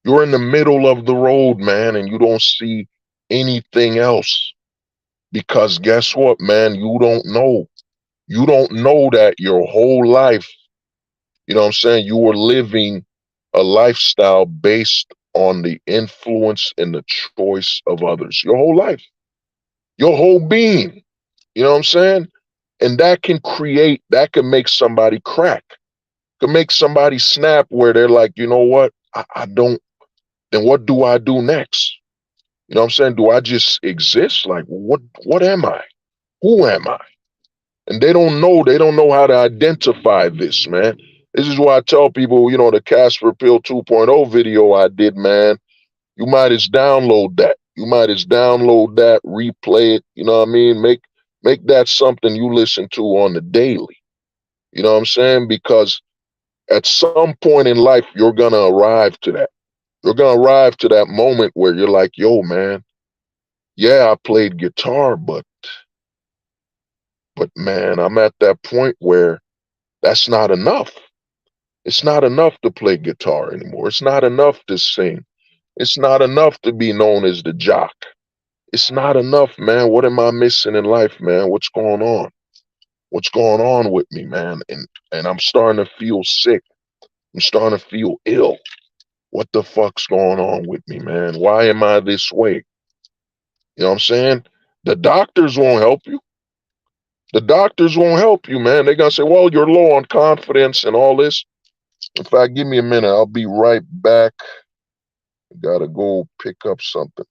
A: You're in the middle of the road, man, and you don't see anything else. Because guess what, man? You don't know. You don't know that your whole life, you know what I'm saying? You were living a lifestyle based on the influence and the choice of others. Your whole life, your whole being. You know what I'm saying? And that can make somebody crack, could make somebody snap where they're like, you know what? I don't, then what do I do next? You know what I'm saying? Do I just exist? Like, what am I? Who am I? And they don't know how to identify this, man. This is why I tell people, you know, the Casper Pill 2.0 video I did, man, you might as download that. You might as download that, replay it, you know what I mean? Make that something you listen to on the daily. You know what I'm saying? Because at some point in life, you're gonna arrive to that. You're gonna arrive to that moment where you're like, yo, man, yeah, I played guitar, but man, I'm at that point where that's not enough. It's not enough to play guitar anymore. It's not enough to sing. It's not enough to be known as the jock. It's not enough, man. What am I missing in life, man? What's going on? What's going on with me, man? And I'm starting to feel sick. I'm starting to feel ill. What the fuck's going on with me, man? Why am I this way? You know what I'm saying? The doctors won't help you. The doctors won't help you, man. They're gonna say, well, you're low on confidence and all this. In fact, give me a minute. I'll be right back. Gotta go pick up something.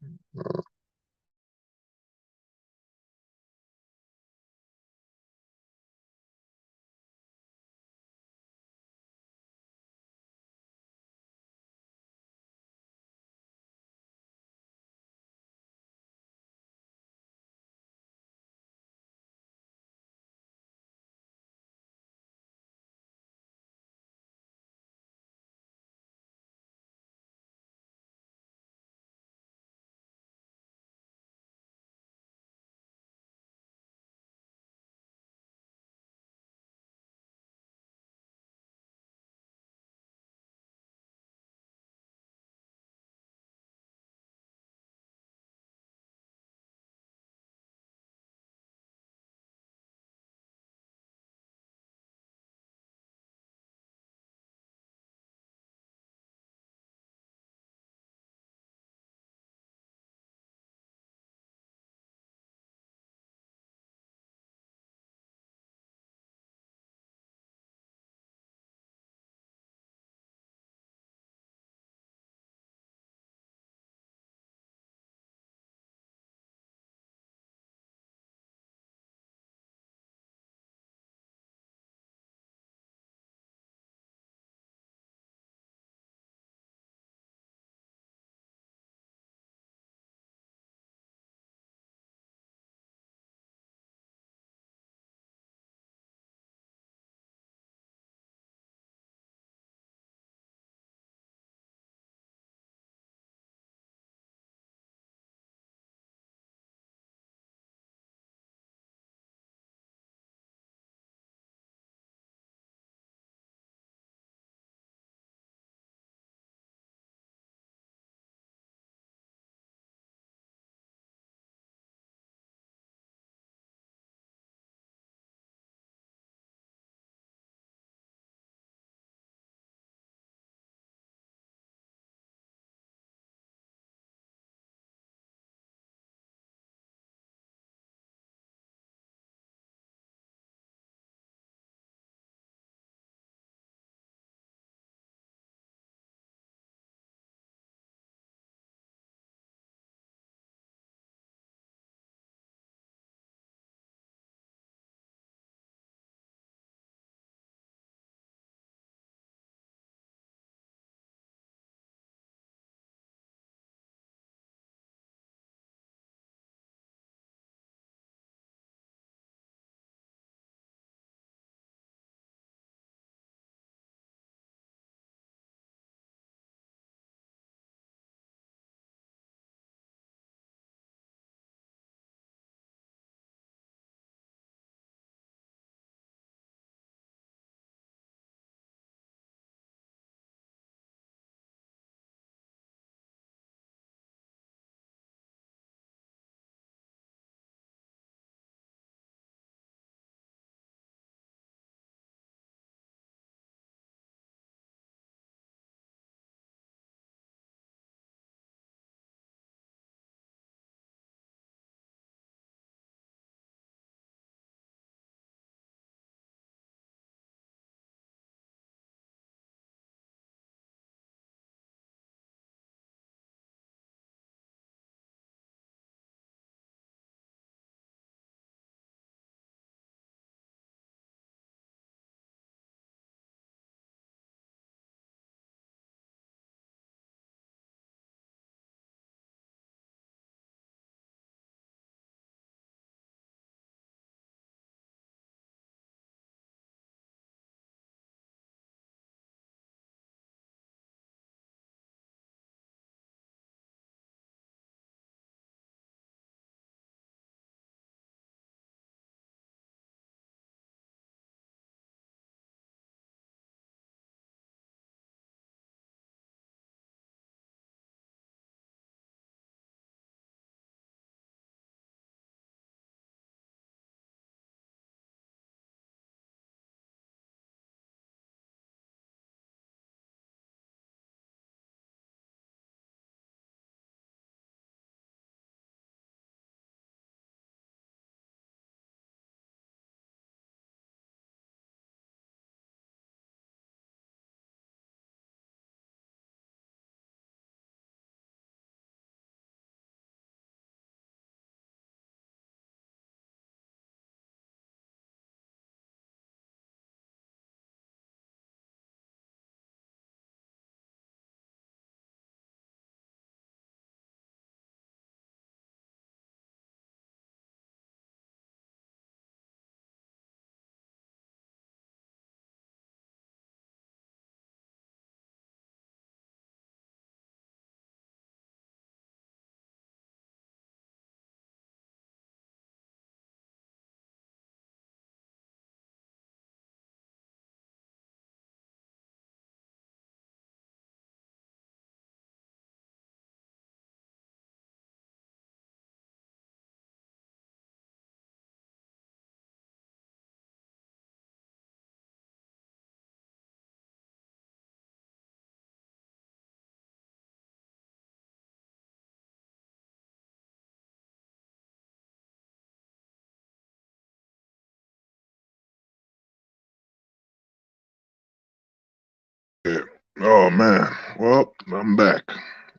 A: Yeah. Oh man. Well, I'm back.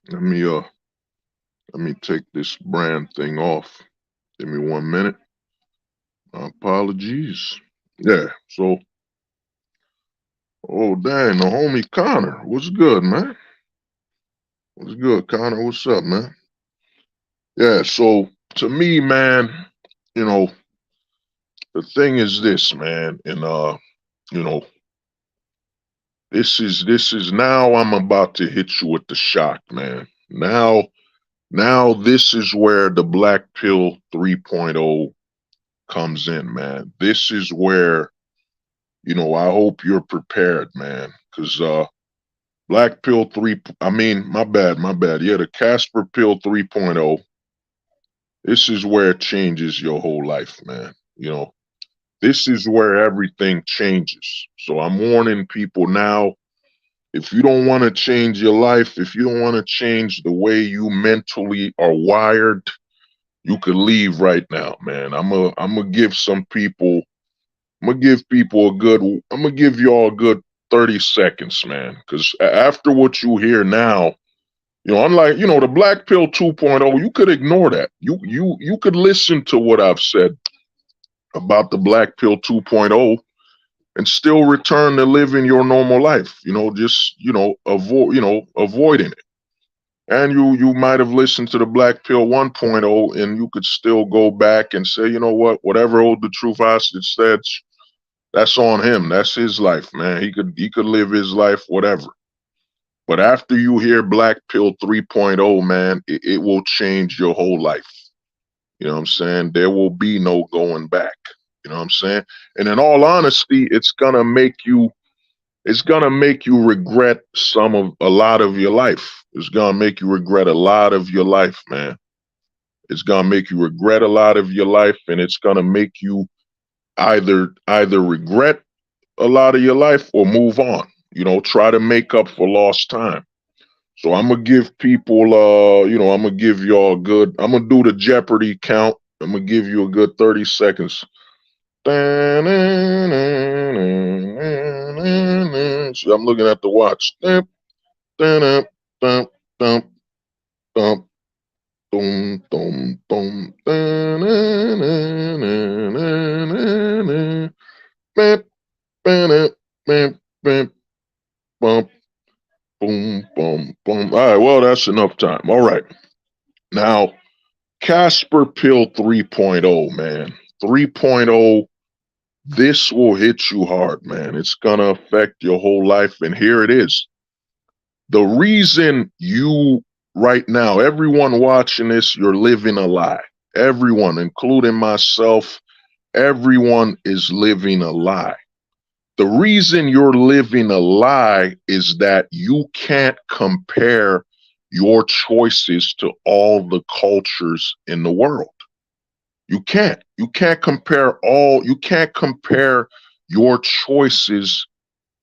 A: Let me uh let me take this brand thing off. Give me 1 minute. My apologies. Yeah. So, oh dang, the homie Connor. What's good, man? What's good, Connor? What's up, man? Yeah. So to me, man, you know, the thing is this, man, and you know, this is now I'm about to hit you with the shock, man. Now this is where the Black Pill 3.0 comes in, man. This is where, I hope you're prepared, man, cuz Black Pill 3, I mean, my bad. Yeah, the Casper Pill 3.0, this is where it changes your whole life, man. This is where everything changes. So I'm warning people now, if you don't want to change your life, if you don't want to change the way you mentally are wired, you could leave right now, man. I'm gonna give some people, I'm gonna give people I'm gonna give y'all a good 30 seconds, man. Because after what you hear now, unlike, the Black Pill 2.0, you could ignore that. You could listen to what I've said about the Black Pill 2.0 and still return to living your normal life. Just, avoiding it. And you might have listened to the Black Pill 1.0 and you could still go back and say, you know what, whatever old the truth hostage said, that's on him. That's his life, man. He could live his life, whatever. But after you hear Black Pill 3.0, man, it will change your whole life. You know what I'm saying? There will be no going back. You know what I'm saying? And in all honesty, it's gonna make you regret a lot of your life. It's gonna make you regret a lot of your life, man. It's gonna make you regret a lot of your life, and it's gonna make you either regret a lot of your life or move on. Try to make up for lost time. So I'm gonna give people, I'm gonna give y'all a good. I'm gonna do the Jeopardy count. I'm gonna give you a good 30 seconds. So I'm looking at the watch. Thump, thump, thump, thump, thump, boom, boom, boom. Bam, bam, bam, bam, bump, boom, boom, boom. All right, well, that's enough time. All right. Now, Casper Pill 3.0, man. 3.0, this will hit you hard, man. It's going to affect your whole life. And here it is. The reason you, right now, everyone watching this, you're living a lie. Everyone, including myself, everyone is living a lie. The reason you're living a lie is that you can't compare your choices to all the cultures in the world. You can't. You can't compare your choices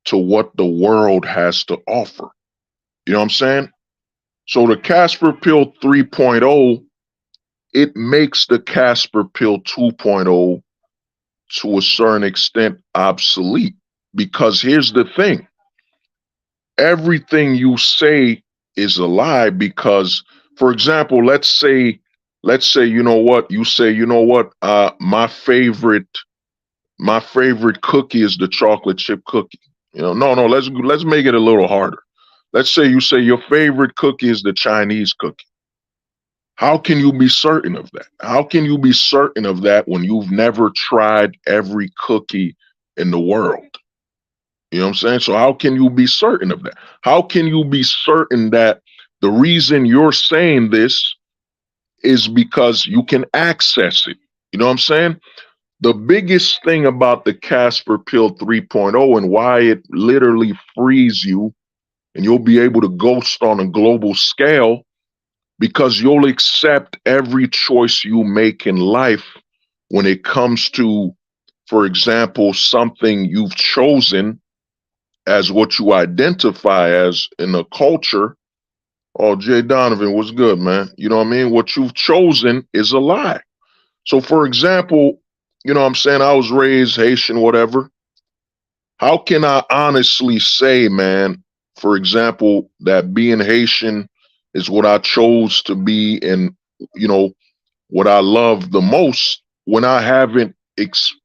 A: to what the world has to offer. You know what I'm saying? So the Casper Pill 3.0, it makes the Casper Pill 2.0 to a certain extent obsolete. Because here's the thing, everything you say is a lie because, for example, let's say, you say, my favorite cookie is the chocolate chip cookie. No, let's make it a little harder. Let's say you say your favorite cookie is the Chinese cookie. How can you be certain of that? How can you be certain of that when you've never tried every cookie in the world? You know what I'm saying? So how can you be certain of that? How can you be certain that the reason you're saying this is because you can access it? You know what I'm saying? The biggest thing about the Casper Pill 3.0 and why it literally frees you and you'll be able to ghost on a global scale because you'll accept every choice you make in life when it comes to, for example, something you've chosen as what you identify as in a culture. Oh, Jay Donovan, what's good, man? You know what I mean? What you've chosen is a lie. So, for example, you know what I'm saying? I was raised Haitian, whatever. How can I honestly say, man, for example, that being Haitian is what I chose to be, and you know what I love the most when I haven't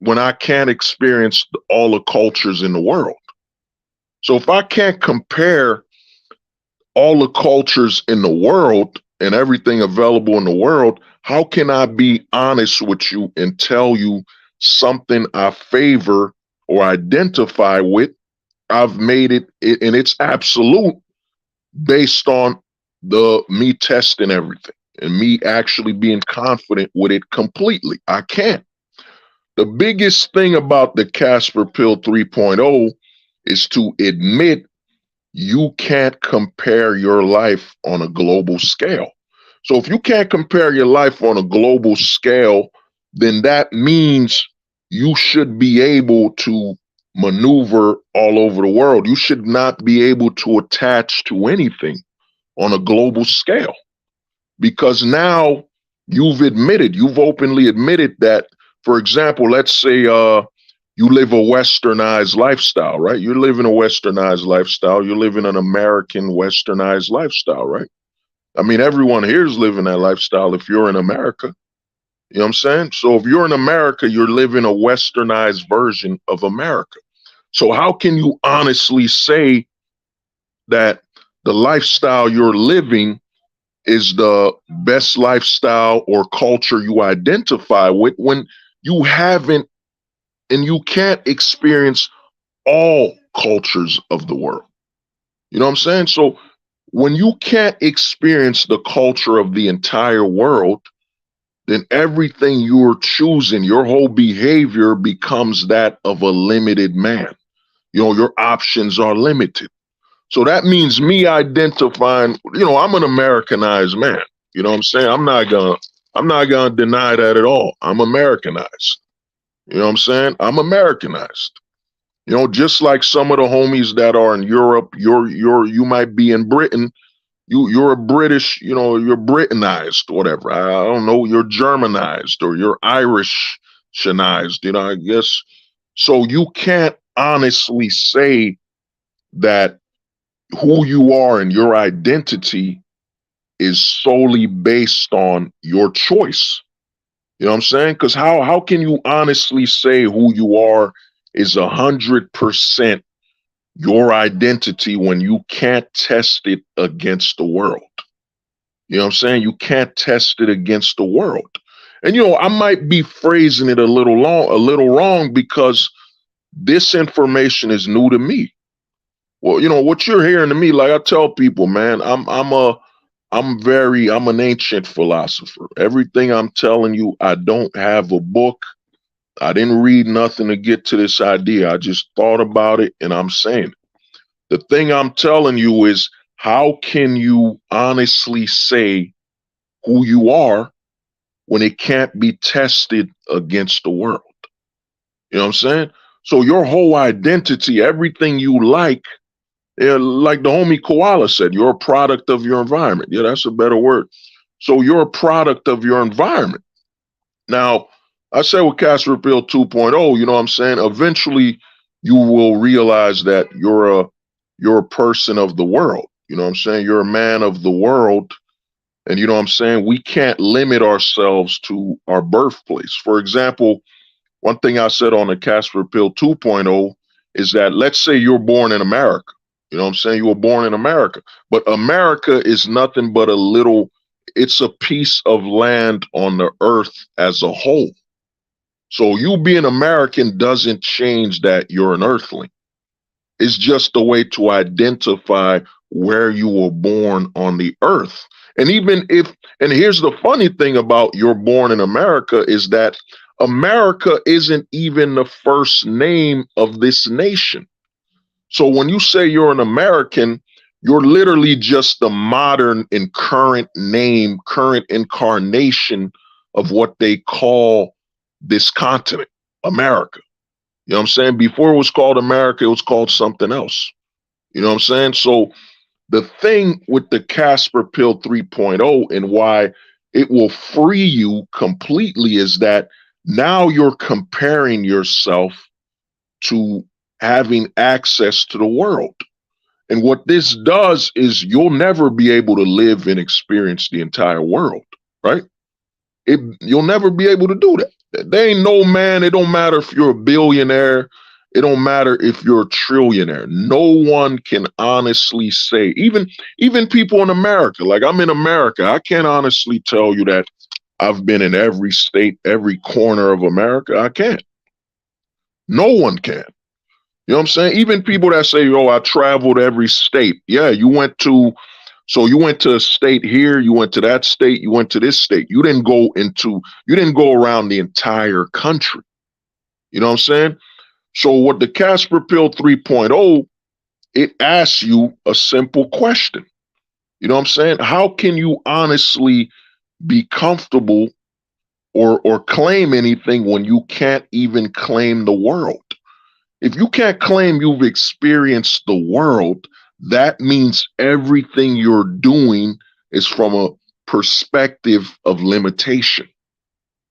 A: when I can't experience all the cultures in the world. So if I can't compare all the cultures in the world and everything available in the world, how can I be honest with you and tell you something I favor or identify with? I've made it and it's absolute based on the me testing everything and me actually being confident with it completely. I can't. The biggest thing about the Casper Pill 3.0 is to admit you can't compare your life on a global scale. So if you can't compare your life on a global scale, then that means you should be able to maneuver all over the world. You should not be able to attach to anything on a global scale because now you've openly admitted that, for example, let's say you live a westernized lifestyle, right? You're living a westernized lifestyle. You're living an American westernized lifestyle, right? I mean, everyone here is living that lifestyle if you're in America. You know what I'm saying? So if you're in America, you're living a westernized version of America. So how can you honestly say that the lifestyle you're living is the best lifestyle or culture you identify with when you haven't and you can't experience all cultures of the world? You know what I'm saying? So when you can't experience the culture of the entire world, then everything you're choosing, your whole behavior becomes that of a limited man. You know, your options are limited. So that means me identifying, I'm an Americanized man. You know what I'm saying? I'm not gonna deny that at all. I'm Americanized. You know what I'm saying? I'm Americanized. Just like some of the homies that are in Europe, you might be in Britain. You're a British, you're Britanized, whatever. I don't know, you're Germanized or you're Irishanized, I guess. So you can't honestly say that who you are and your identity is solely based on your choice. You know what I'm saying? Because how can you honestly say who you are is 100% your identity when you can't test it against the world? You know what I'm saying? You can't test it against the world. And I might be phrasing it a little wrong because this information is new to me. Well, what you're hearing to me, like I tell people, man, I'm an ancient philosopher. Everything I'm telling you, I don't have a book. I didn't read nothing to get to this idea. I just thought about it and I'm saying it. The thing I'm telling you is, how can you honestly say who you are when it can't be tested against the world? You know what I'm saying? So your whole identity, everything you like, like the homie Koala said, you're a product of your environment. Yeah, that's a better word. So you're a product of your environment. Now, I said with Casper Pill 2.0, you know what I'm saying? Eventually you will realize that you're a person of the world. You know what I'm saying? You're a man of the world. And you know what I'm saying? We can't limit ourselves to our birthplace. For example, one thing I said on the Casper Pill 2.0 is that, let's say you're born in America. You know what I'm saying? You were born in America, but America is nothing but it's a piece of land on the earth as a whole. So you being American doesn't change that you're an earthling. It's just a way to identify where you were born on the earth. And here's the funny thing about you're born in America is that America isn't even the first name of this nation. So when you say you're an American, you're literally just the modern and current name, current incarnation of what they call this continent, America. You know what I'm saying? Before it was called America, it was called something else. You know what I'm saying? So the thing with the Casper Pill 3.0 and why it will free you completely is that now you're comparing yourself to having access to the world. And what this does is you'll never be able to live and experience the entire world, right? You'll never be able to do that. There ain't no man, it don't matter if you're a billionaire, it don't matter if you're a trillionaire. No one can honestly say, even people in America, like I'm in America, I can't honestly tell you that I've been in every state, every corner of America. I can't. No one can. You know what I'm saying? Even people that say, "Oh, I traveled every state." Yeah, you went to a state here, you went to that state, you went to this state. You didn't go around the entire country. You know what I'm saying? So what the Casper Pill 3.0, it asks you a simple question. You know what I'm saying? How can you honestly be comfortable or claim anything when you can't even claim the world? If you can't claim you've experienced the world, that means everything you're doing is from a perspective of limitation.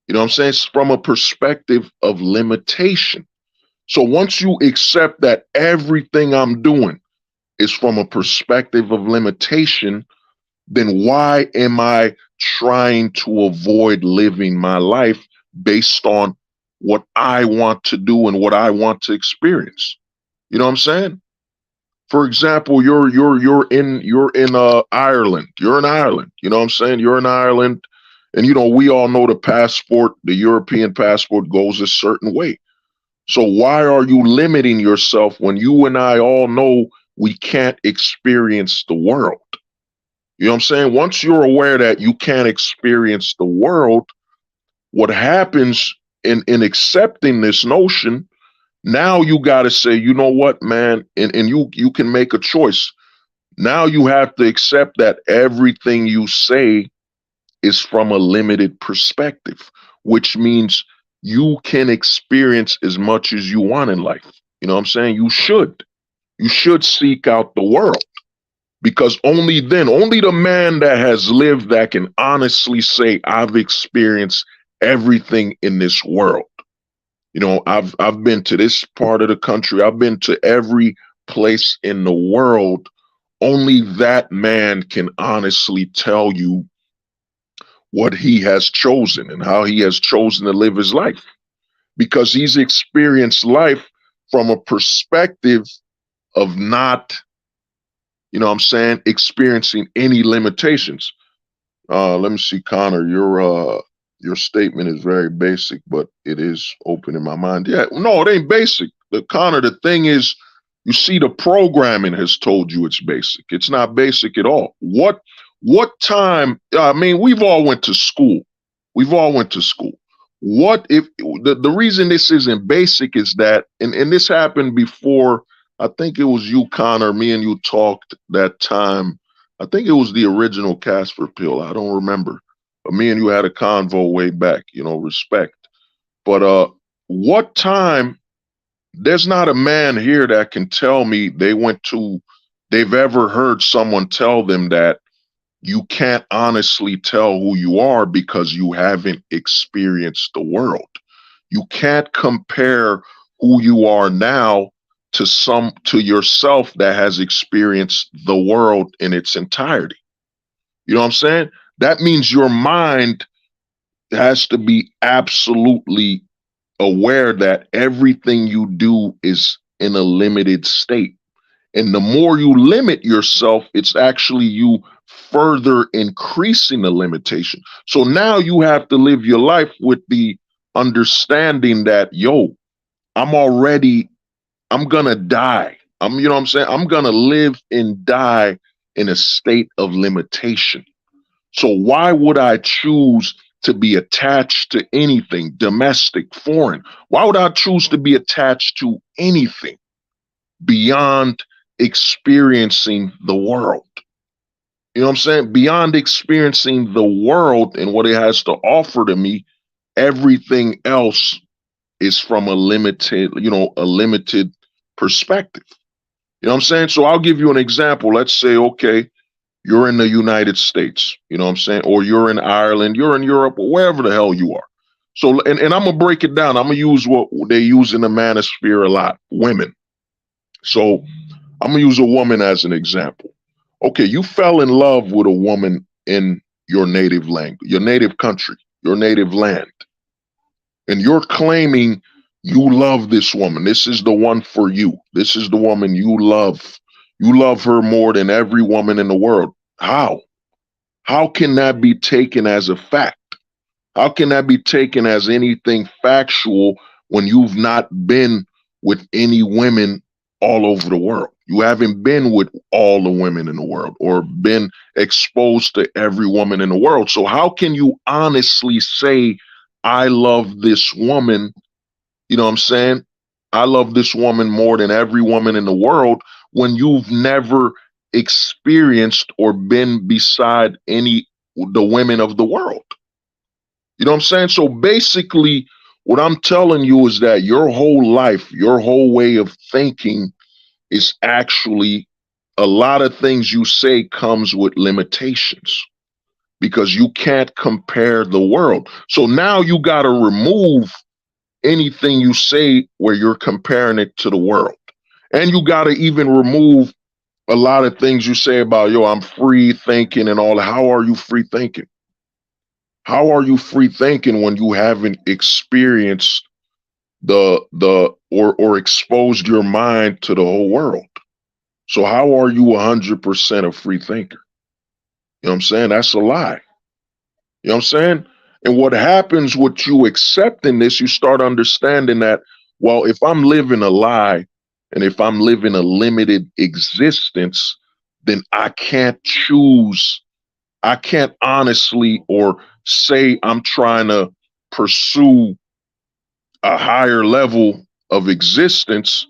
A: You know what I'm saying? It's from a perspective of limitation. So once you accept that everything I'm doing is from a perspective of limitation, then why am I trying to avoid living my life based on what I want to do and what I want to experience? You know what I'm saying? For example, you're in Ireland. You're in Ireland. You know what I'm saying? You're in Ireland, and we all know the European passport goes a certain way. So why are you limiting yourself when you and I all know we can't experience the world? You know what I'm saying? Once you're aware that you can't experience the world, what happens in accepting this notion, now you got to say, you know what, man, and you can make a choice. Now you have to accept that everything you say is from a limited perspective, which means you can experience as much as you want in life. You know what I'm saying? You should. You should seek out the world, because only then, only the man that has lived that can honestly say, I've experienced everything in this world. I've been to this part of the country. I've been to every place in the world. Only that man can honestly tell you what he has chosen and how he has chosen to live his life, because he's experienced life from a perspective of not, experiencing any limitations. Let me see, Connor, your statement is very basic, but it is open in my mind. Yeah, no, it ain't basic. Connor, the thing is, you see, the programming has told you it's basic. It's not basic at all. What time? I mean, we've all went to school. We've all went to school. What if the reason this isn't basic is that, and this happened before, I think it was you, Connor, me and you talked that time. I think it was the original Casper Pill. I don't remember. But me and you had a convo way back, respect. But what time, there's not a man here that can tell me they've ever heard someone tell them that you can't honestly tell who you are because you haven't experienced the world. You can't compare who you are now to yourself that has experienced the world in its entirety. You know what I'm saying? That means your mind has to be absolutely aware that everything you do is in a limited state. And the more you limit yourself, it's actually you further increasing the limitation. So now you have to live your life with the understanding that, I'm gonna die. You know what I'm saying? I'm gonna live and die in a state of limitation. So why would I choose to be attached to anything, domestic, foreign? Why would I choose to be attached to anything beyond experiencing the world? You know what I'm saying? Beyond experiencing the world and what it has to offer to me, everything else is from a limited perspective. You know what I'm saying? So I'll give you an example. Let's say, okay, you're in the United States, you know what I'm saying? Or you're in Ireland, you're in Europe, or wherever the hell you are. So, and I'm going to break it down. I'm going to use what they use in the manosphere a lot, women. So I'm gonna use a woman as an example. Okay, you fell in love with a woman in your native language, your native country, your native land, and you're claiming you love this woman. This is the one for you. This is the woman you love. You love her more than every woman in the world. How? How can that be taken as a fact? How can that be taken as anything factual when you've not been with any women all over the world? You haven't been with all the women in the world or been exposed to every woman in the world. So, how can you honestly say, I love this woman? You know what I'm saying? I love this woman more than every woman in the world when you've never experienced or been beside any the women of the world. You know what I'm saying? So basically, what I'm telling you is that your whole life, your whole way of thinking is actually a lot of things you say comes with limitations because you can't compare the world. So now you got to remove anything you say where you're comparing it to the world. And you got to even remove a lot of things you say about, yo, I'm free thinking and all that. How are you free thinking? How are you free thinking when you haven't experienced the or exposed your mind to the whole world? So how are you 100% a free thinker? You know what I'm saying? That's a lie. You know what I'm saying? And what happens with you accepting this, you start understanding that, well, if I'm living a lie and if I'm living a limited existence, then I can't choose. I can't honestly or say I'm trying to pursue a higher level of existence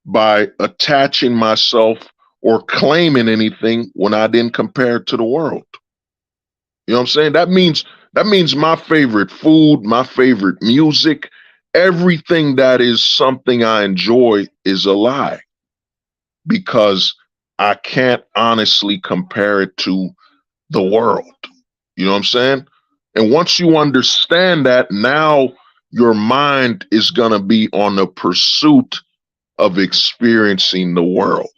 A: by attaching myself or claiming anything when I didn't compare it to the world. You know what I'm saying? That means my favorite food, my favorite music, everything that is something I enjoy is a lie because I can't honestly compare it to the world. You know what I'm saying? And once you understand that, now your mind is going to be on the pursuit of experiencing the world.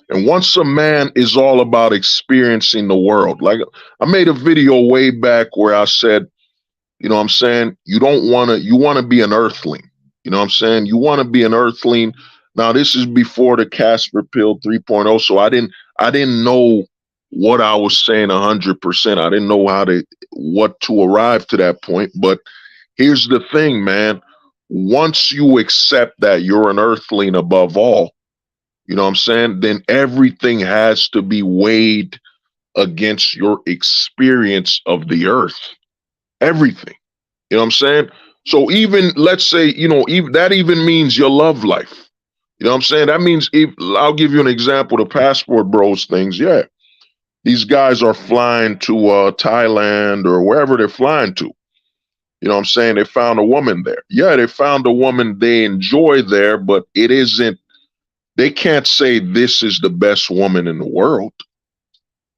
A: And once a man is all about experiencing the world, like I made a video way back where I said, you know what I'm saying? You want to be an earthling. You know what I'm saying? You want to be an earthling. Now, this is before the Casper Pill 3.0, so I didn't know what I was saying 100%. I didn't know what to arrive to that point. But here's the thing, man. Once you accept that you're an earthling above all, you know what I'm saying? Then everything has to be weighed against your experience of the earth. Everything. You know what I'm saying? So even let's say, even that even means your love life. You know what I'm saying? That means if I'll give you an example, the passport bros things. Yeah. These guys are flying to Thailand or wherever they're flying to. You know what I'm saying? They found a woman there. Yeah, they found a woman they enjoy there, but they can't say this is the best woman in the world.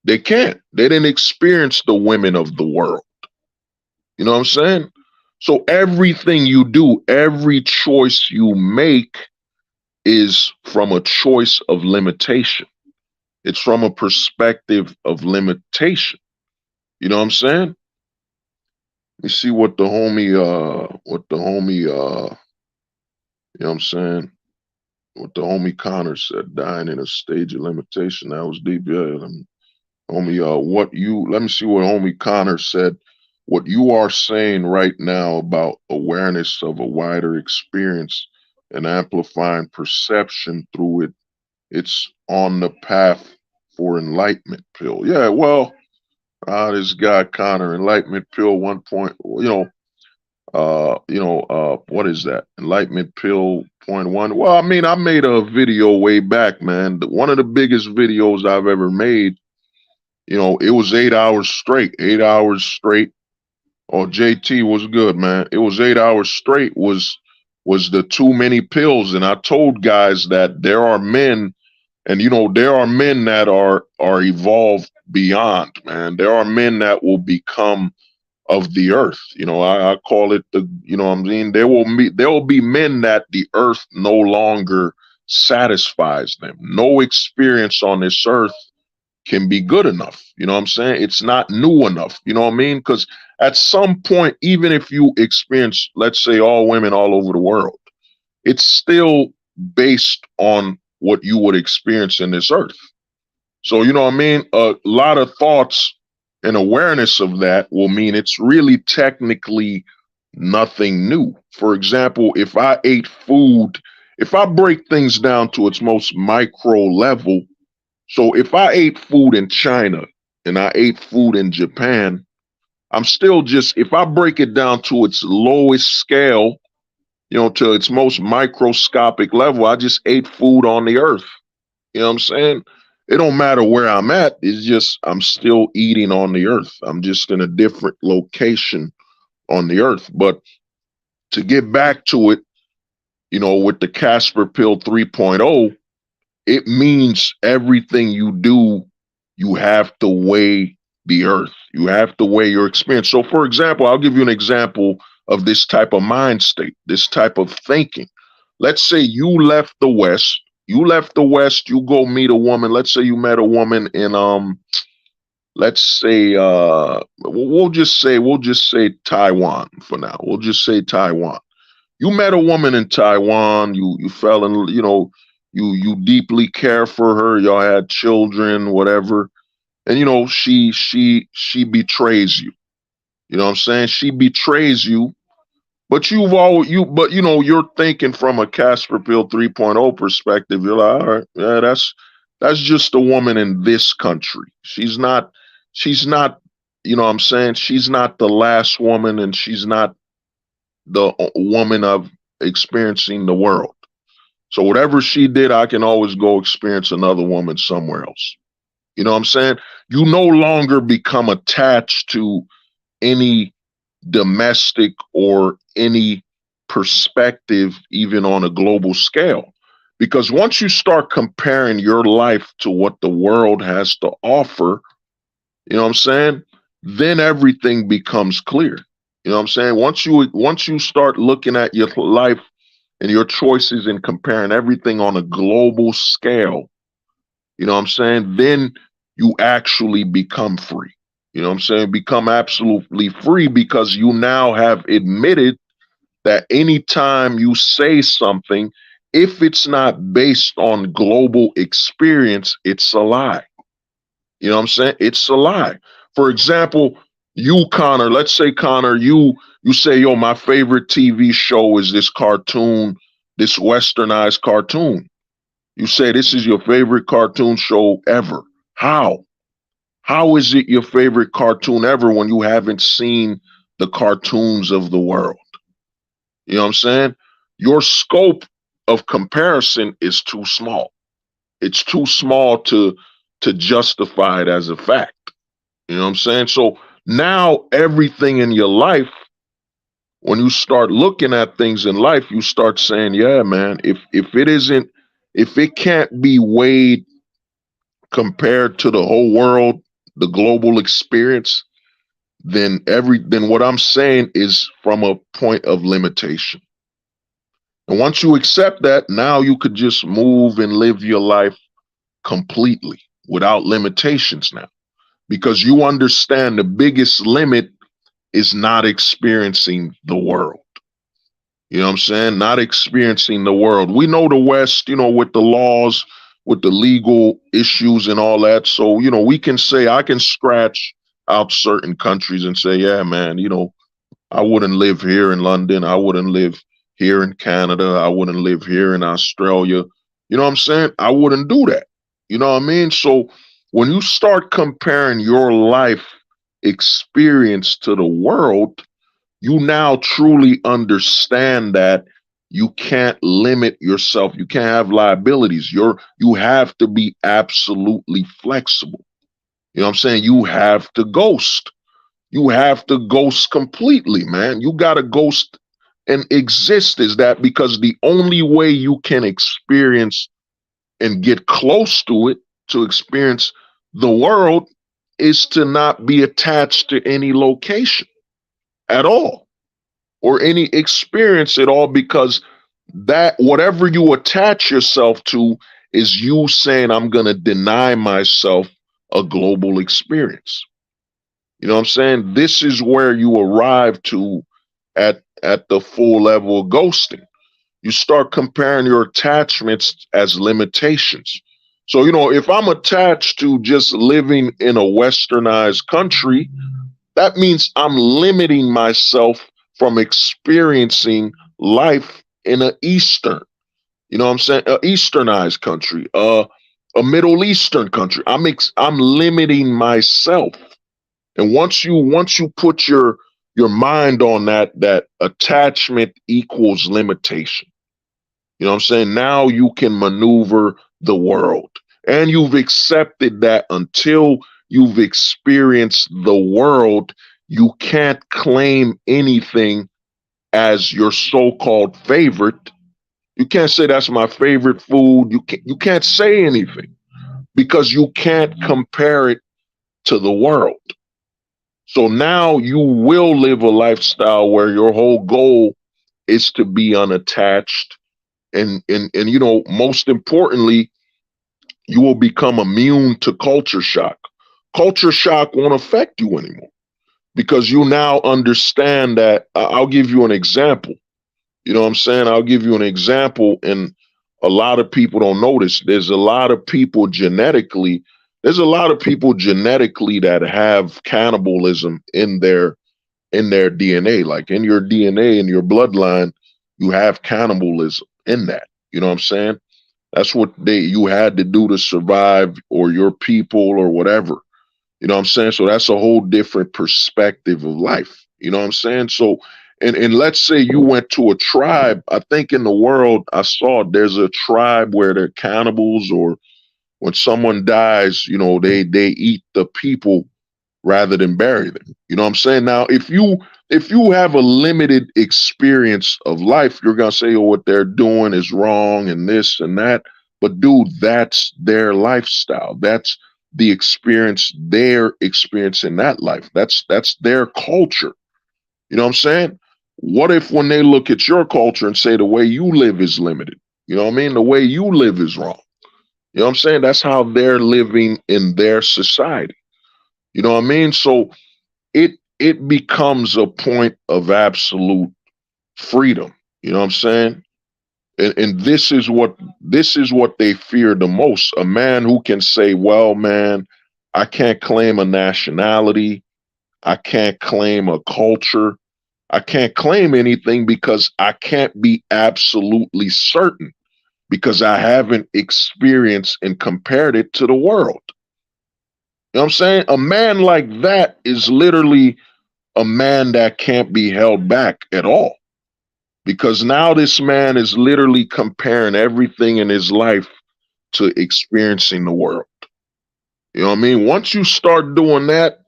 A: They can't. They didn't experience the women of the world. You know what I'm saying? So everything you do, every choice you make is from a choice of limitation. It's from a perspective of limitation. You know what I'm saying? Let me see you know what I'm saying? What the homie Connor said, dying in a stage of limitation. That was deep. Yeah. Homie, let me see what homie Connor said. What you are saying right now about awareness of a wider experience and amplifying perception through it, it's on the path for enlightenment pill. Yeah, well, this guy Connor, enlightenment pill 1 point, what is that? Enlightenment pill point one. Well, I mean, I made a video way back, man. One of the biggest videos I've ever made. It was 8 hours straight. 8 hours straight. Oh, JT was good, man. It was 8 hours straight. Was the too many pills, and I told guys that there are men, and there are men that are evolved beyond, man. There are men that will become of the earth. I call it the. You know what I mean? There will be men that the earth no longer satisfies them. No experience on this earth can be good enough. You know what I'm saying? It's not new enough. You know what I mean? Because at some point, even if you experience, let's say, all women all over the world, it's still based on what you would experience in this earth. So, you know what I mean? A lot of thoughts and awareness of that will mean it's really technically nothing new. For example, if I ate food, if I break things down to its most micro level, so if I ate food in China and I ate food in Japan, I'm still just, if I break it down to its lowest scale, you know, to its most microscopic level, I just ate food on the earth. You know what I'm saying? It don't matter where I'm at. It's just I'm still eating on the earth. I'm just in a different location on the earth. But to get back to it, you know, with the Casper Pill 3.0, it means everything you do, you have to weigh the earth. You have to weigh your experience. So, for example, I'll give you an example of this type of mind state, this type of thinking. Let's say you left the West. You left the West, you go meet a woman. Let's say you met a woman in let's say we'll just say Taiwan for now. We'll just say Taiwan. You met a woman in Taiwan, you fell in, you know, you deeply care for her, y'all had children, whatever. And you know, she betrays you. You know what I'm saying? She betrays you, but you know, you're thinking from a Casper Pill 3.0 perspective. You're like, all right, yeah, that's just a woman in this country. She's not, you know what I'm saying? She's not the last woman and she's not the woman of experiencing the world. So whatever she did, I can always go experience another woman somewhere else. You know what I'm saying? You no longer become attached to any domestic or any perspective, even on a global scale. Because once you start comparing your life to what the world has to offer, you know what I'm saying? Then everything becomes clear. You know what I'm saying? Once you start looking at your life and your choices and comparing everything on a global scale, you know what I'm saying? Then you actually become free. You know what I'm saying? Become absolutely free because you now have admitted that anytime you say something, if it's not based on global experience, it's a lie. You know what I'm saying? It's a lie. For example, you, Connor, let's say, Connor, you say, yo, my favorite TV show is this cartoon, this westernized cartoon. You say this is your favorite cartoon show ever. How? How is it your favorite cartoon ever when you haven't seen the cartoons of the world? You know what I'm saying? Your scope of comparison is too small. It's too small to justify it as a fact. You know what I'm saying? So now everything in your life, when you start looking at things in life, you start saying, yeah, man, if it can't be weighed compared to the whole world, the global experience, then what I'm saying is from a point of limitation. And once you accept that, now you could just move and live your life completely without limitations now. Because you understand the biggest limit is not experiencing the world. You know what I'm saying? Not experiencing the world. We know the West, you know, with the laws, with the legal issues and all that. So, you know, we can say, I can scratch out certain countries and say, yeah, man, you know, I wouldn't live here in London. I wouldn't live here in Canada. I wouldn't live here in Australia. You know what I'm saying? I wouldn't do that. You know what I mean? So when you start comparing your life experience to the world, you now truly understand that you can't limit yourself. You can't have liabilities. You have to be absolutely flexible. You know what I'm saying? You have to ghost. You have to ghost completely, man. You got to ghost and exist is that because the only way you can experience and get close to it, to experience the world, is to not be attached to any location at all or any experience at all because that whatever you attach yourself to is you saying, I'm going to deny myself a global experience. You know what I'm saying? This is where you arrive to at the full level of ghosting. You start comparing your attachments as limitations. So, if I'm attached to just living in a westernized country, that means I'm limiting myself from experiencing life in an Eastern, what I'm saying, a Easternized country, a Middle Eastern country. I'm limiting myself. And once you put your mind on that attachment equals limitation. You know what I'm saying? Now you can maneuver the world. And you've accepted that until you've experienced the world, you can't claim anything as your so-called favorite. You can't say that's my favorite food. You can't say anything because you can't compare it to the world. So now you will live a lifestyle where your whole goal is to be unattached and most importantly, you will become immune to culture shock. Culture shock won't affect you anymore because you now understand that. I'll give you an example. You know what I'm saying? I'll give you an example, and a lot of people don't notice. There's a lot of people genetically that have cannibalism in their DNA. Like in your DNA, in your bloodline, you have cannibalism in that. You know what I'm saying? That's what you had to do to survive, or your people, or whatever. You know what I'm saying? So that's a whole different perspective of life. You know what I'm saying? So, and let's say you went to a tribe. I think in the world I saw there's a tribe where they're cannibals, or when someone dies, they eat the people rather than bury them. You know what I'm saying? Now, if you have a limited experience of life, you're gonna say, oh, what they're doing is wrong and this and that. But dude, that's their lifestyle. That's the experience they're experiencing that life. That's their culture. You know what I'm saying? What if when they look at your culture and say the way you live is limited? You know what I mean? The way you live is wrong. You know what I'm saying? That's how they're living in their society. You know what I mean? So it becomes a point of absolute freedom. You know what I'm saying? And this is what they fear the most. A man who can say, well, man, I can't claim a nationality, I can't claim a culture, I can't claim anything because I can't be absolutely certain because I haven't experienced and compared it to the world. You know what I'm saying? A man like that is literally a man that can't be held back at all because now this man is literally comparing everything in his life to experiencing the world. You know what I mean? Once you start doing that,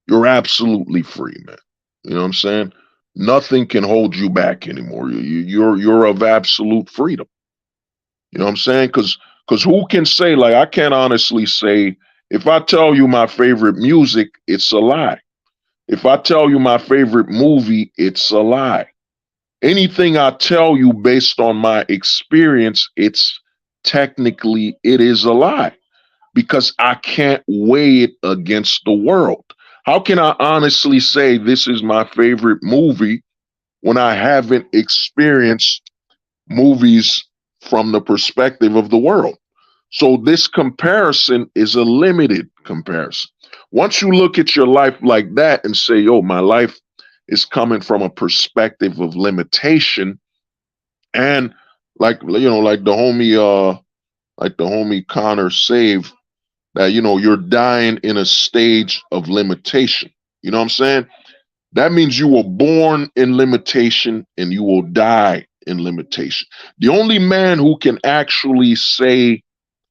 A: you're absolutely free, man. You know what I'm saying? Nothing can hold you back anymore. You're of absolute freedom. You know what I'm saying? Because who can say, like, I can't honestly say, if I tell you my favorite music, it's a lie. If I tell you my favorite movie, it's a lie. Anything I tell you based on my experience, it is a lie because I can't weigh it against the world. How can I honestly say this is my favorite movie when I haven't experienced movies from the perspective of the world? So this comparison is a limited comparison. Once you look at your life like that and say, yo, my life is coming from a perspective of limitation, and like the homie Connor Save, that you're dying in a stage of limitation. You know what I'm saying? That means you were born in limitation and you will die in limitation. The only man who can actually say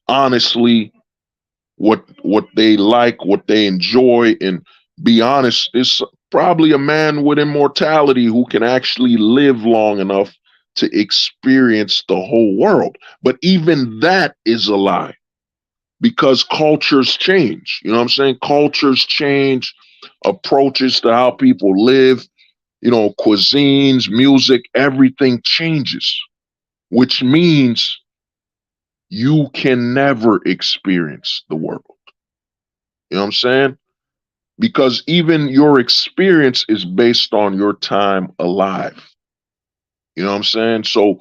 A: honestly what they like, what they enjoy, and be honest is probably a man with immortality who can actually live long enough to experience the whole world. But even that is a lie because cultures change. You know what I'm saying? Cultures change, approaches to how people live. cuisines, music, everything changes, which means you can never experience the world. You know what I'm saying? Because even your experience is based on your time alive. You know what I'm saying? So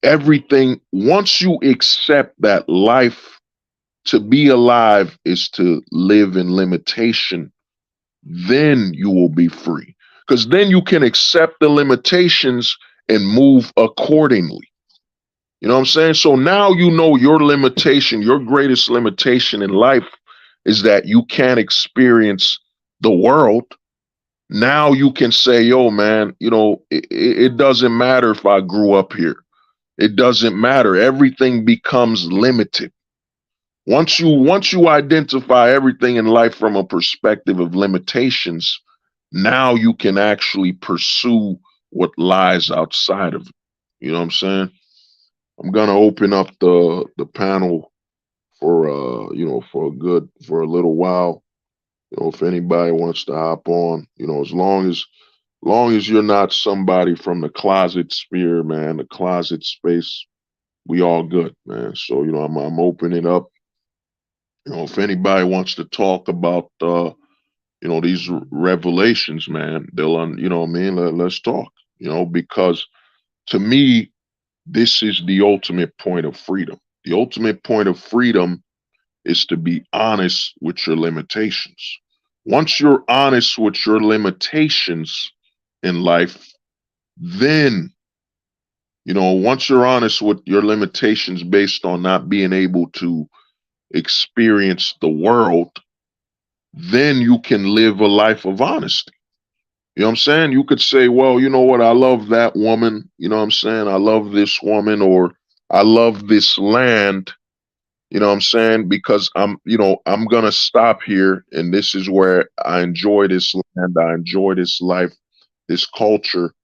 A: everything, once you accept that life, to be alive is to live in limitation, then you will be free. Because then you can accept the limitations and move accordingly. You know what I'm saying? So now you know your limitation, your greatest limitation in life is that you can't experience the world. Now you can say, yo, man, it doesn't matter if I grew up here. It doesn't matter. Everything becomes limited. Once you identify everything in life from a perspective of limitations, now you can actually pursue what lies outside of it. You know what I'm saying? I'm gonna open up the panel for for a little while. If anybody wants to hop on, as long as you're not somebody from the closet sphere, man, the closet space, we all good, man. So I'm opening up. If anybody wants to talk about these revelations, man, you know what I mean. Let's talk. Because to me, this is the ultimate point of freedom. The ultimate point of freedom is to be honest with your limitations. Once you're honest with your limitations in life, then, once you're honest with your limitations based on not being able to experience the world, then you can live a life of honesty. You know what I'm saying? You could say, well, you know what? I love that woman. You know what I'm saying? I love this woman, or I love this land. You know what I'm saying? Because I'm going to stop here. And this is where I enjoy this land. I enjoy this life, this culture.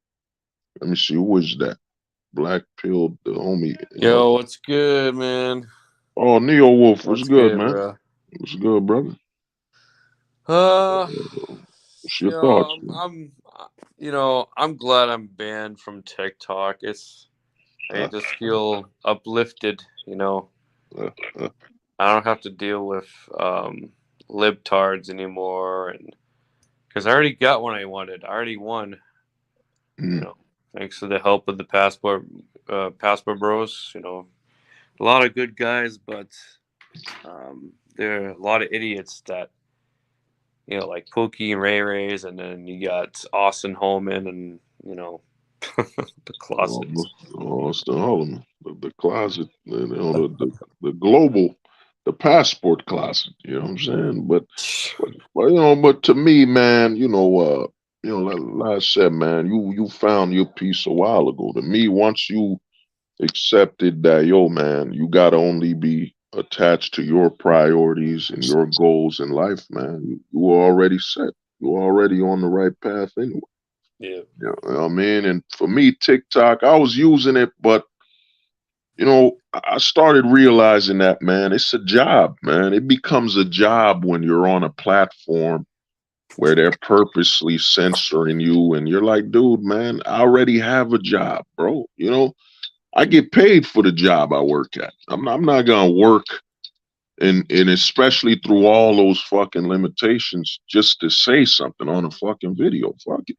A: Let me see. Who is that? Black Pill, the homie.
C: Yo, what's good, man?
A: Oh, Neo Wolf. What's
C: What's
A: good,
C: good,
A: man?
C: bro?
A: What's good, brother?
C: Uh,
A: What's your thoughts, man?
C: I'm glad I'm banned from TikTok. I
A: Uh,
C: just feel uplifted.
A: uh, uh,
C: I don't have to deal with libtards anymore, and because I already got what I wanted. I already won. You
A: mm,
C: know, thanks to the help of the passport bros. A lot of good guys, but there are a lot of idiots that like Pookie and Ray Rays, and then you got Austin Holman and the closets.
A: Austin Holloman, the closet, the global, the passport closet. You know what I'm saying? But to me, man, like I said, man, you found your peace a while ago. To me, once you accepted that, yo, man, you gotta only be attached to your priorities and your goals in life, man. You were already set. You were already on the right path anyway.
C: Yeah.
A: You know what I mean? And for me, TikTok, I was using it, but I started realizing that, man, it's a job, man. It becomes a job when you're on a platform where they're purposely censoring you, and you're like, dude, man, I already have a job, bro. I get paid for the job I work at. I'm not gonna work and especially through all those fucking limitations just to say something on a fucking video. Fuck it.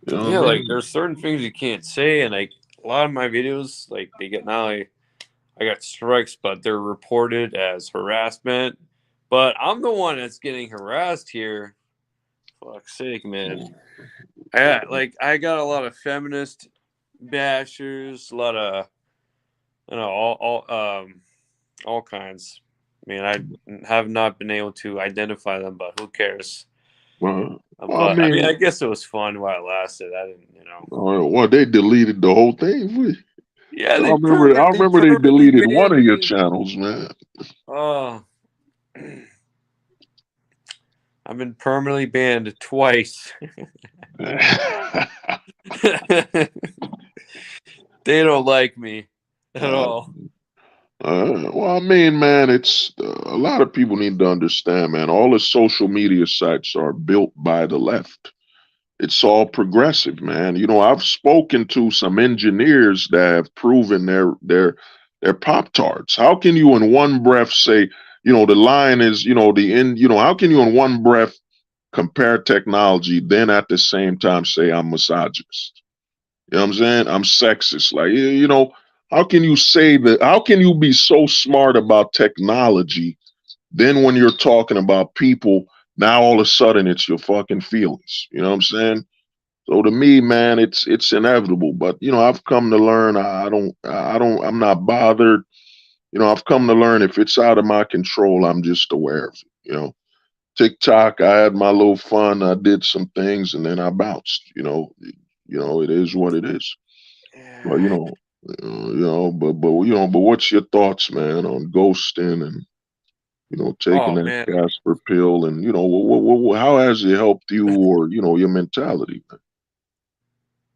A: You know what I
C: Yeah, like
A: mean?
C: there's certain things you can't say, and like a lot of my videos, like they get now I got strikes, but they're reported as harassment. But I'm the one that's getting harassed here. Fuck's sake, man. I got a lot of feminist bashers, a lot of all kinds. I mean, I have not been able to identify them, but who cares?
A: I
C: But I mean, I
A: mean,
C: guess it was fun while it lasted. I didn't.
A: well, they deleted the whole thing.
C: Yeah,
A: I
C: they
A: remember. I remember they
C: permanently
A: deleted one
C: banned
A: of your
C: me.
A: channels, man.
C: Oh, I've been permanently banned twice. They don't like me at
A: uh,
C: all.
A: well, I mean, man, it's a lot of people need to understand, man. All the social media sites are built by the left. it's all progressive, man. I've spoken to some engineers that have proven their Pop Tarts. How can you in one breath say, the line is, the end, how can you in one breath compare technology, then at the same time say I'm misogynist? You know what I'm saying? I'm sexist. Like, how can you say that? How can you be so smart about technology? Then when you're talking about people, now all of a sudden it's your fucking feelings. You know what I'm saying? So to me, man, it's inevitable. But I've come to learn I'm not bothered. I've come to learn if it's out of my control, I'm just aware of it. TikTok, I had my little fun, I did some things and then I bounced. It is what it is. But but what's your thoughts, man, on ghosting and taking
C: Oh
A: that
C: man.
A: Casper pill, and how has it helped you, or your mentality?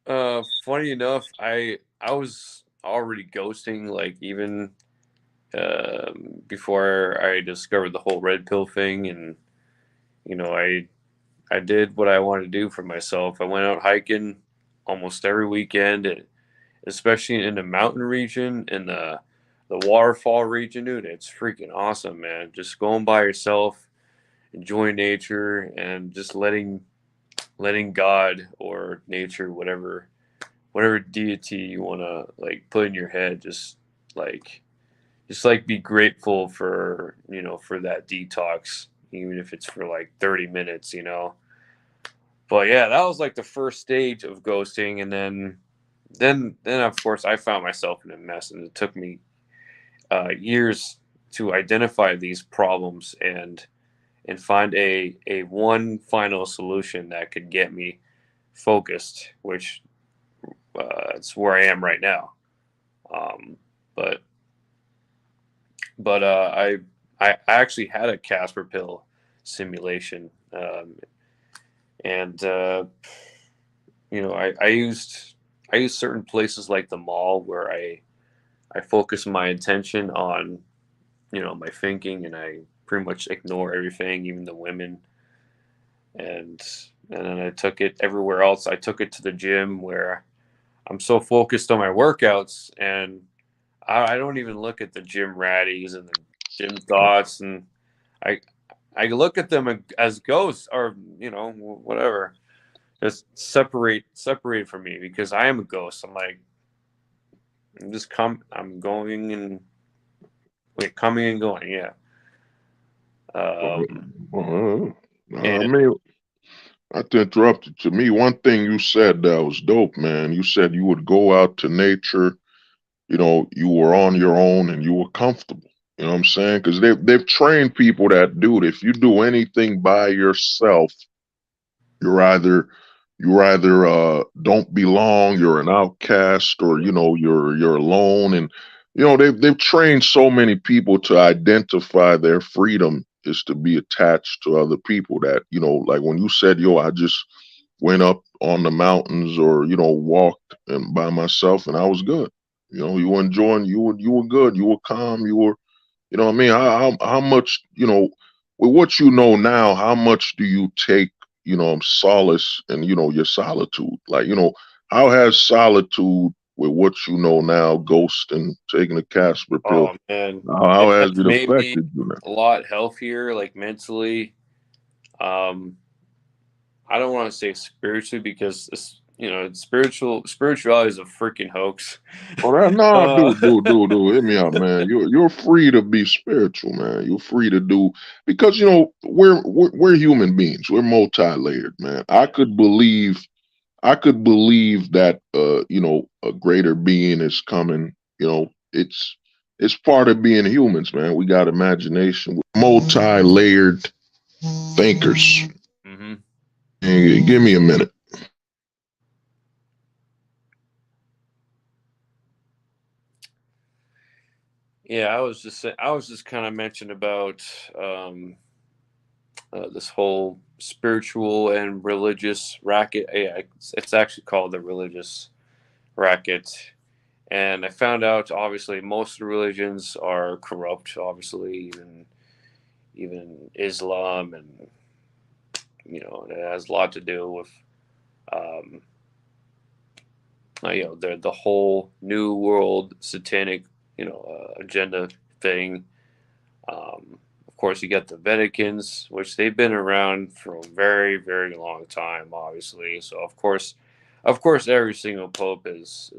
C: Funny enough, I was already ghosting like even before I discovered the whole red pill thing, and I did what I wanted to do for myself. I went out hiking almost every weekend, and especially in the mountain region, in the waterfall region, dude. It's freaking awesome, man. Just going by yourself, enjoying nature, and just letting God or nature, whatever deity you want to like put in your head, like just be grateful for for that detox, even if it's for like 30 minutes. But yeah, that was like the first stage of ghosting, and then of course I found myself in a mess, and it took me years to identify these problems and find a one final solution that could get me focused, which it's where I am right now. Um, but I actually had a Casper pill simulation, and I used certain places like the mall where I focus my attention on my thinking, and I pretty much ignore everything, even the women, and and then I took it everywhere else. I took it to the gym where I'm so focused on my workouts, and I don't even look at the gym ratties and the gym thoughts, and I I look at them as ghosts, or whatever. Just separate from me, because I am a ghost. I'm like, I'm going and wait, coming and going. Yeah. Um,
A: I
C: and
A: mean, not to interrupt you. To me, one thing you said that was dope, man. You said you would go out to nature. You were on your own and you were comfortable. You know what I'm saying? Because they've trained people that, dude, if you do anything by yourself, you're either don't belong, you're an outcast, or you're alone. And they've trained so many people to identify their freedom is to be attached to other people. That like when you said, yo, I just went up on the mountains, or walked and by myself, and I was good. You were enjoying, you were good, you were calm, you were, what I mean? How much, with what you know now, how much do you take, solace in, your solitude? Like, how has solitude, with what you know now, ghost and taking a Casper pill,
C: oh man,
A: how
C: it
A: has
C: has
A: it
C: made me
A: affected you now?
C: a lot healthier, like mentally. Um, I don't want to say spiritually, because spirituality is a freaking hoax.
A: Oh, that, nah,
C: uh,
A: hit me out, man. You're free to be spiritual, man. You're free to do, because we're human beings. We're multi-layered, man. I could believe that a greater being is coming. It's part of being humans, man. We got imagination. We're multi-layered thinkers.
C: mhm.
A: Hey, give me a minute.
C: Yeah, I was just kind of mentioning about um, this whole spiritual and religious racket. Yeah, it's actually called the religious racket. And I found out, obviously, most of the religions are corrupt. Obviously, even Islam, and it has a lot to do with Um, the whole new world satanic, agenda thing. Of course, you got the Vatican's, which they've been around for a very, very long time, obviously. So of course, every single pope is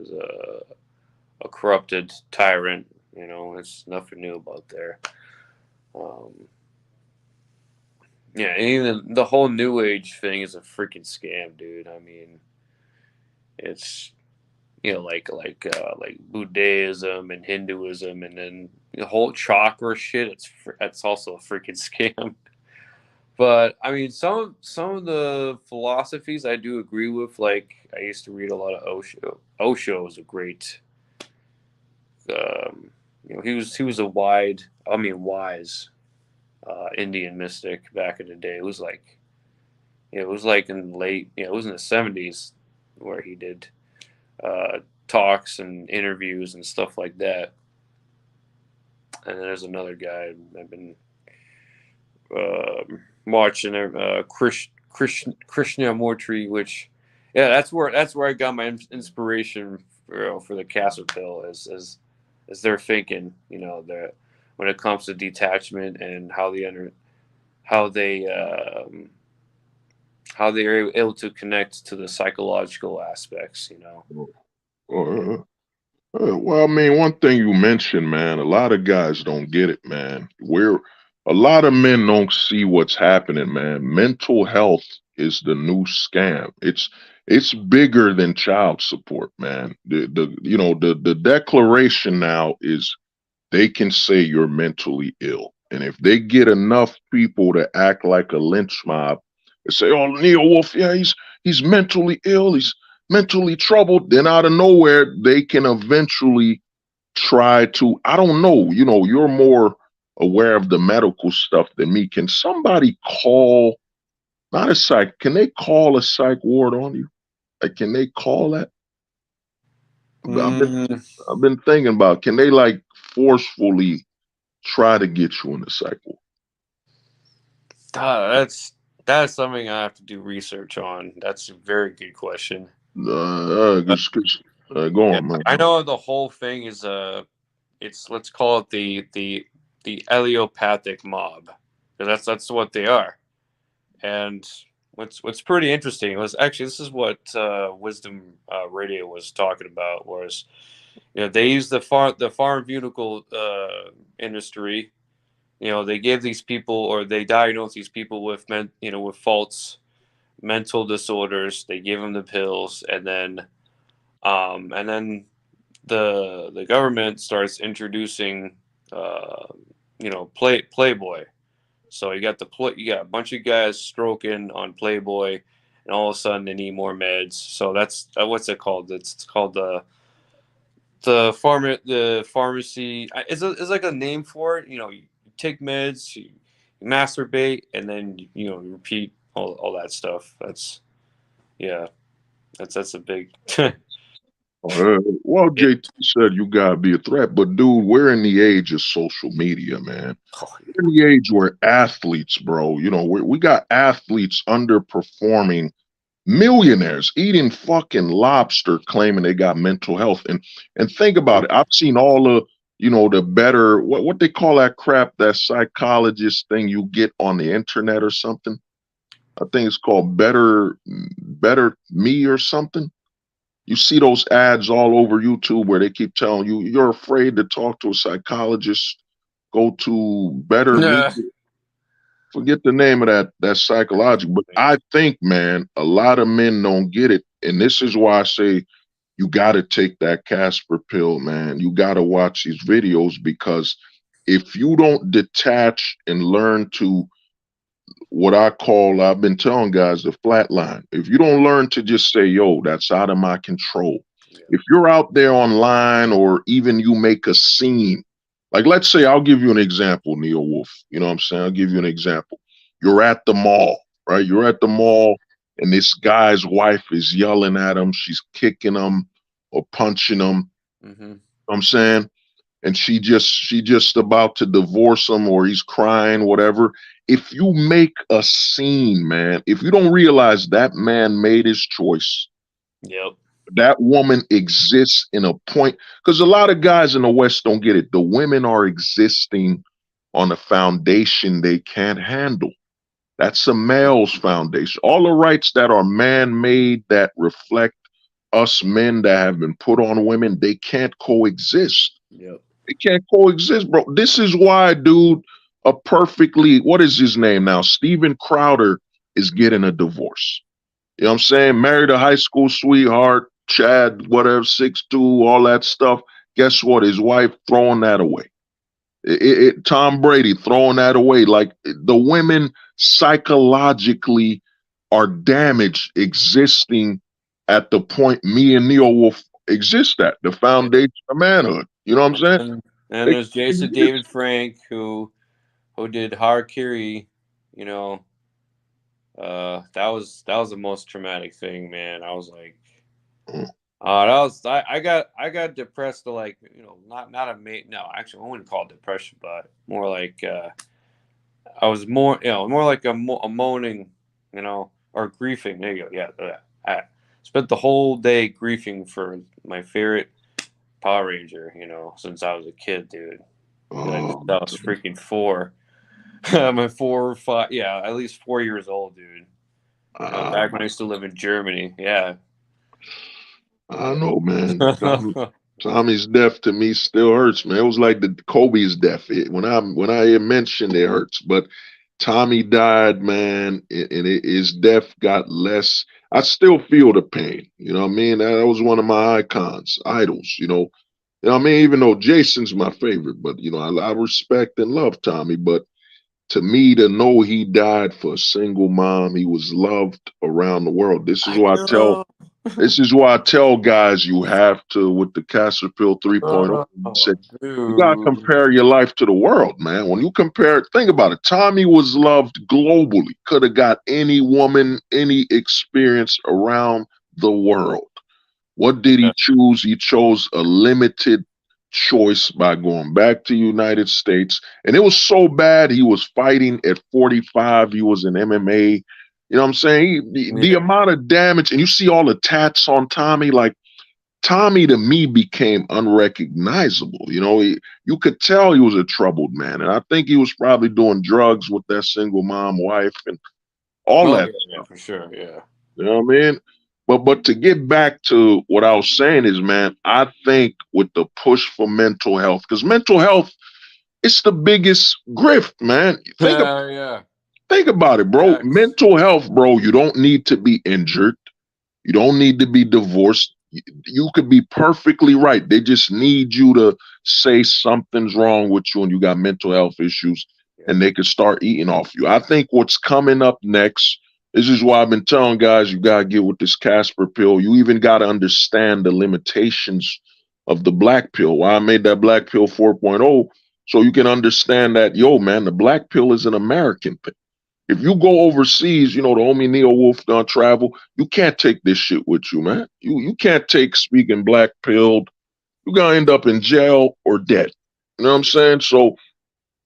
C: a corrupted tyrant. It's nothing new about there. Um, yeah, and even the whole New Age thing is a freaking scam, dude. I mean, it's like Buddhism and Hinduism, and then the whole chakra shit. That's also a freaking scam. But I mean, some of the philosophies I do agree with. Like I used to read a lot of Osho. Osho was a great. Um, he was a wise Indian mystic back in the day. It was like in late. It was in the 70s where he did uh, talks and interviews and stuff like that. And then there's another guy I've been watching, Krishnamurti, which, yeah, that's where I got my inspiration for the Casper Pill, as they're thinking, that when it comes to detachment and how they um, how they are able to connect to the psychological aspects.
A: Uh, well, I mean, one thing you mentioned, man, a lot of guys don't get it, man. A lot of men don't see what's happening, man. Mental health is the new scam. It's bigger than child support, man. The declaration now is they can say you're mentally ill. And if they get enough people to act like a lynch mob and say, "Oh, Neil Wolf, yeah, he's mentally ill, he's mentally troubled," then out of nowhere they can eventually try to, I don't know, you're more aware of the medical stuff than me. Can somebody call, not a psych, can they call a psych ward on you? Like, can they call that? I've been
C: Mm,
A: I've been thinking about, can they like forcefully try to get you in the psych ward?
C: that's something I have to do research on. That's a very good question. Uh,
A: 'Go
C: yeah,
A: on, man.
C: I know the whole thing is it's, let's call it the allelopathic mob. That's what they are. And what's pretty interesting was, actually, this is what Wisdom Radio was talking about, was they use the pharmaceutical industry. They give these people, or they diagnose these people with false mental disorders. They give them the pills, and then the government starts introducing Playboy. So you got a bunch of guys stroking on Playboy, and all of a sudden they need more meds. So that's what's it called? It's called the pharmacy. It's like a name for it. You take meds, you masturbate, and then you repeat all that stuff. Yeah, that's a big.
A: Well,
C: Yeah.
A: JT said you gotta be a threat, but dude, we're in the age of social media, man.
C: Oh,
A: We're in the age where athletes, bro, we got athletes underperforming millionaires eating fucking lobster, claiming they got mental health. And think about it. I've seen all the better, what they call that crap, that psychologist thing you get on the internet or something. I think it's called Better Me or something. You see those ads all over YouTube where they keep telling you you're afraid to talk to a psychologist. Go to Better Me.
C: yeah.
A: Forget the name of that psychological. But I think, man, a lot of men don't get it, and this is why I say you got to take that Casper pill, man. You got to watch these videos, because if you don't detach and learn to, what I call, I've been telling guys, the flat line. If you don't learn to just say, "Yo, that's out of my control." If you're out there online, or even you make a scene, like, let's say, I'll give you an example, Neil Wolf. You know what I'm saying? I'll give you an example. You're at the mall, right? You're at the mall, and this guy's wife is yelling at him. She's kicking him or punching him.
C: Mm-hmm.
A: I'm saying, and she just about to divorce him, or he's crying, whatever. If you make a scene, man, if you don't realize that man made his choice,
C: Yep.
A: that woman exists in a point, because a lot of guys in the West don't get it. The women are existing on a foundation they can't handle. That's a male's foundation. All the rights that are man-made, that reflect us men that have been put on women, they can't coexist.
C: Yep.
A: They can't coexist, bro. This is why, dude, a perfectly, what is his name now? Steven Crowder is getting a divorce. You know what I'm saying? Married a high school sweetheart, Chad, whatever, 6'2", all that stuff. Guess what? His wife throwing that away. Tom Brady throwing that away. Like, the women psychologically are damaged existing at the point me and Neo will exist at, the
C: Yeah.
A: foundation of manhood. You know what I'm saying?
C: And
A: They
C: there's
A: can't
C: Jason
A: exist.
C: David Frank who did Harakiri. You know, that was the most traumatic thing, man. I was like,
A: Mm.
C: that was I got depressed to, like, not a mate. No, actually, I wouldn't call it depression, but more like I was more like a moaning, or griefing. There you go. Yeah, I spent the whole day griefing for my favorite Power Ranger. Since I was a kid, dude. Like, since
A: Oh,
C: I was freaking 4. I'm at 4 or 5. Yeah, at least 4 years old, dude. Back when I used to live in Germany. Yeah.
A: I know, man. Tommy's death to me still hurts, man. It was like the Kobe's death. When I mentioned it hurts, but Tommy died, man, and his death got less. I still feel the pain. You know what I mean? That was one of my idols. You know what I mean? Even though Jason's my favorite, but I respect and love Tommy. But to me, to know he died for a single mom, he was loved around the world. This is
C: I
A: why I tell
C: know.
A: this is why I tell guys, you have to, with the Casper Pill 3.0, you
C: Oh,
A: said, you gotta
C: dude.
A: compare your life to the world, man. When you compare, think about it. Tommy was loved globally. Could have got any woman, any experience around the world. What did he
C: Yeah.
A: choose? He chose a limited choice by going back to United States. And it was so bad, he was fighting at 45. He was in MMA. You know what I'm saying? The
C: Yeah.
A: amount of damage, and you see all the tats on Tommy, like, Tommy to me became unrecognizable. You could tell he was a troubled man. And I think he was probably doing drugs with that single mom wife and all
C: Oh,
A: that.
C: yeah, yeah, for sure. Yeah.
A: You know what I mean? But to get back to what I was saying is, man, I think with the push for mental health, because mental health, it's the biggest grift, man.
C: Yeah.
A: Think about it, bro.
C: Facts.
A: Mental health, bro. You don't need to be injured. You don't need to be divorced. You could be perfectly right. They just need you to say something's wrong with you and you got mental health issues,
C: Yep.
A: and they could start eating off you. I think what's coming up next, this is why I've been telling guys, you got to get with this Casper pill. You even got to understand the limitations of the black pill. Why I made that black pill 4.0, so you can understand that, yo, man, the black pill is an American thing. If you go overseas, the homie Neo Wolf done travel, you can't take this shit with you, man. You can't take speaking black pilled. You're gonna end up in jail or dead. You know what I'm saying? So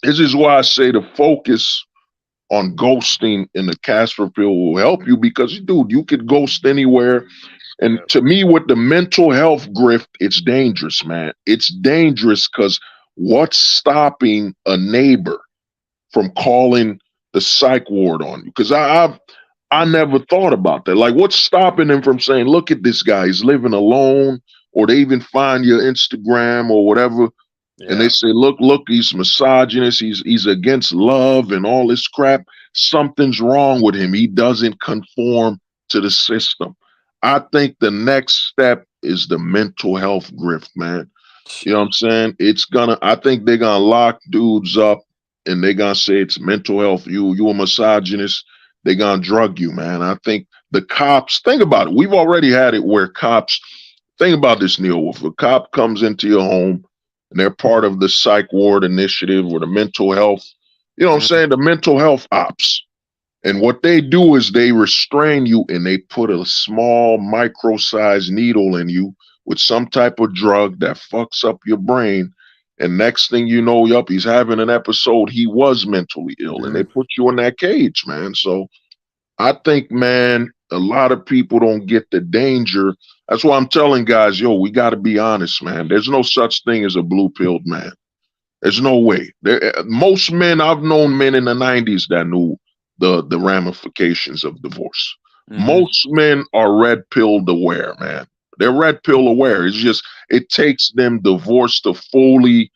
A: this is why I say the focus on ghosting in the Casper pill will help you, because, dude, you could ghost anywhere. And
C: Yep.
A: to me, with the mental health grift, it's dangerous, man. It's dangerous because what's stopping a neighbor from calling the psych ward on you? Because I never thought about that. Like, what's stopping them from saying, "Look at this guy; he's living alone," or they even find your Instagram or whatever, and they
C: Yeah.
A: say, "Look, he's misogynist. He's against love and all this crap. Something's wrong with him. He doesn't conform to the system." I think the next step is the mental health grift, man. You know what I'm saying? I think they're gonna lock dudes up and they're gonna say it's mental health. You a misogynist, they're gonna drug you, man. I think the cops, think about it. We've already had it where cops, think about this, Neil. If a cop comes into your home and they're part of the psych ward initiative or the mental health, you know what I'm
C: Mhm.
A: saying? The mental health ops. And what they do is they restrain you and they put a small micro sized needle in you with some type of drug that fucks up your brain. And next thing you know, yup, he's having an episode. He was mentally ill, and they
C: Mhm.
A: put you in that cage, man. So I think, man, a lot of people don't get the danger. That's why I'm telling guys, yo, we got to be honest, man. There's no such thing as a blue pilled man. There's no way. Most men, I've known men in the 90s that knew the ramifications of divorce.
C: Mhm.
A: Most men are red pilled aware, man. They're red pill aware. It's just, it takes them divorce to fully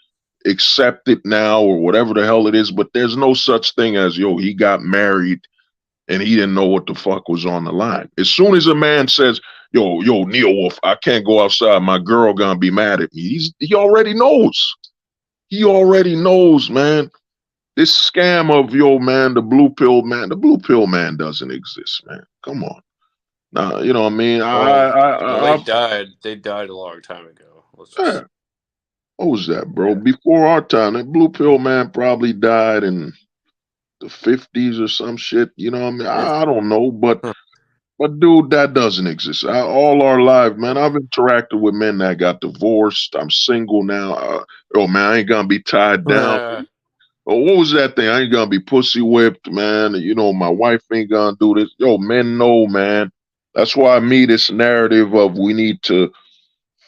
A: accept it now or whatever the hell it is. But there's no such thing as, yo, he got married and he didn't know what the fuck was on the line. As soon as a man says, yo, Neil Wolf, I can't go outside, my girl gonna be mad at me. He already knows. He already knows, man. This scam of man, the blue pill man doesn't exist, man. Come on. Nah, you know what I mean?
C: Well, they
A: I
C: died. They died a long time ago. Let's
A: yeah.
C: just
A: What was that, bro?
C: yeah.
A: Before our time, that blue pill man probably died in the 50s or some shit. You know what I mean?
C: It's,
A: I don't know,
C: huh.
A: but dude, that doesn't exist. All our life, man, I've interacted with men that got divorced. I'm single now. Oh man, I ain't gonna be tied down. Oh, what was that thing? I ain't gonna be pussy whipped, man. You know, my wife ain't gonna do this. Yo, men know, man. That's why me, this narrative of we need to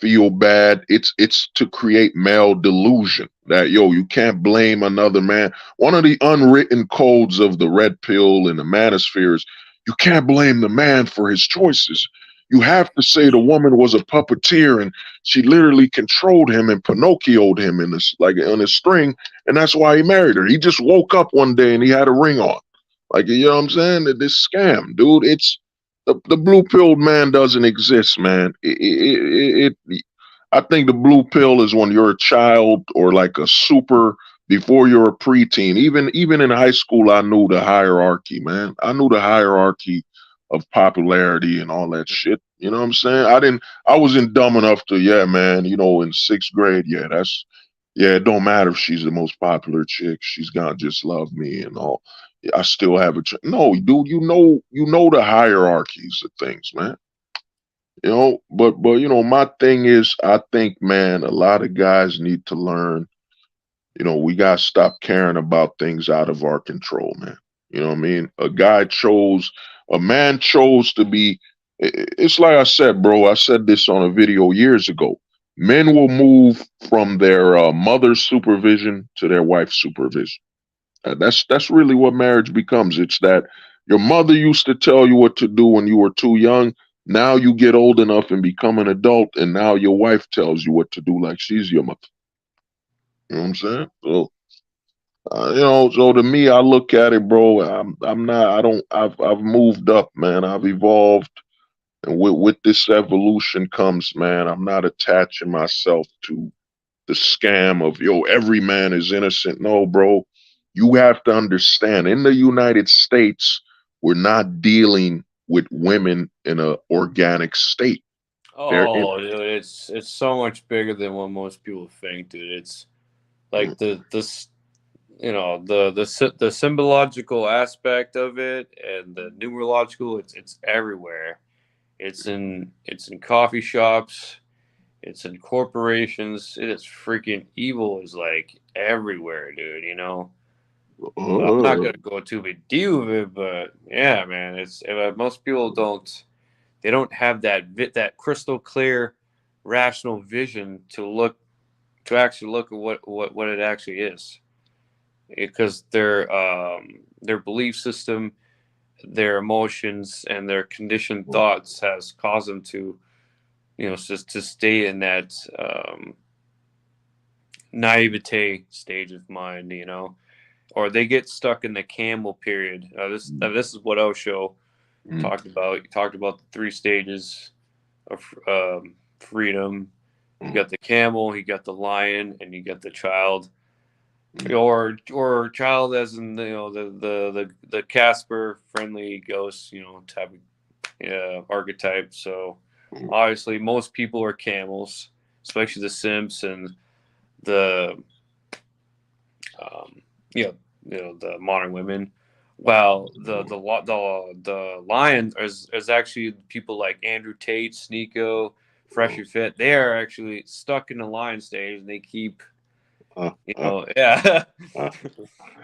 A: feel bad. It's to create male delusion that you can't blame another man. One of the unwritten codes of the red pill and the manosphere is you can't blame the man for his choices. You have to say the woman was a puppeteer and she literally controlled him and Pinocchioed him in this like on a string, and that's why he married her. He just woke up one day and he had a ring on. Like you know what I'm saying? This scam, dude. It's the blue pilled man doesn't exist, man. I think the blue pill is when you're a child or like a super before you're a preteen. Even in high school, I knew the hierarchy, man. I knew the hierarchy of popularity and all that shit. You know what I'm saying? I wasn't dumb enough to, yeah, man, in sixth grade, yeah, it don't matter if she's the most popular chick. She's gonna just love me and all. I still have a no, dude. You know the hierarchies of things, man. But my thing is, I think, man, a lot of guys need to learn. We gotta stop caring about things out of our control, man. You know what I mean? A man chose to be. It's like I said, bro. I said this on a video years ago. Men will move from their mother's supervision to their wife's supervision. That's really what marriage becomes. It's that your mother used to tell you what to do when you were too young. Now you get old enough and become an adult, and now your wife tells you what to do like she's your mother. You know what I'm saying? So, so to me, I look at it, bro. I'm not. I don't. I've moved up, man. I've evolved, and with this evolution comes, man. I'm not attaching myself to the scam of every man is innocent. No, bro. You have to understand in the United States, we're not dealing with women in a organic state. They're in
C: Oh, dude, it's so much bigger than what most people think, dude. It's
A: mm,
C: like the symbological aspect of it and the numerological. It's everywhere. It's in coffee shops. It's in corporations. It is freaking evil is like everywhere, dude. I'm not
A: uh,
C: gonna go too big deal with it, but yeah, man, it's most people don't. They don't have that crystal clear, rational vision to actually look at what it actually is, because their belief system, their emotions, and their conditioned thoughts has caused them to just to stay in that naivete stage of mind, or they get stuck in the camel period. This is what Osho
A: mm,
C: talked about. He talked about the three stages of freedom. You
A: mm,
C: got the camel, you got the lion, and you got the child, or child as in the Casper friendly ghost type of archetype. So
A: mm,
C: obviously most people are camels, especially the simps and the um, the modern women. While the lion is actually people like Andrew Tate, Sneeko, Fresh
A: mm,
C: and Fit. They are actually stuck in the lion stage, and they keep Yeah.
A: uh.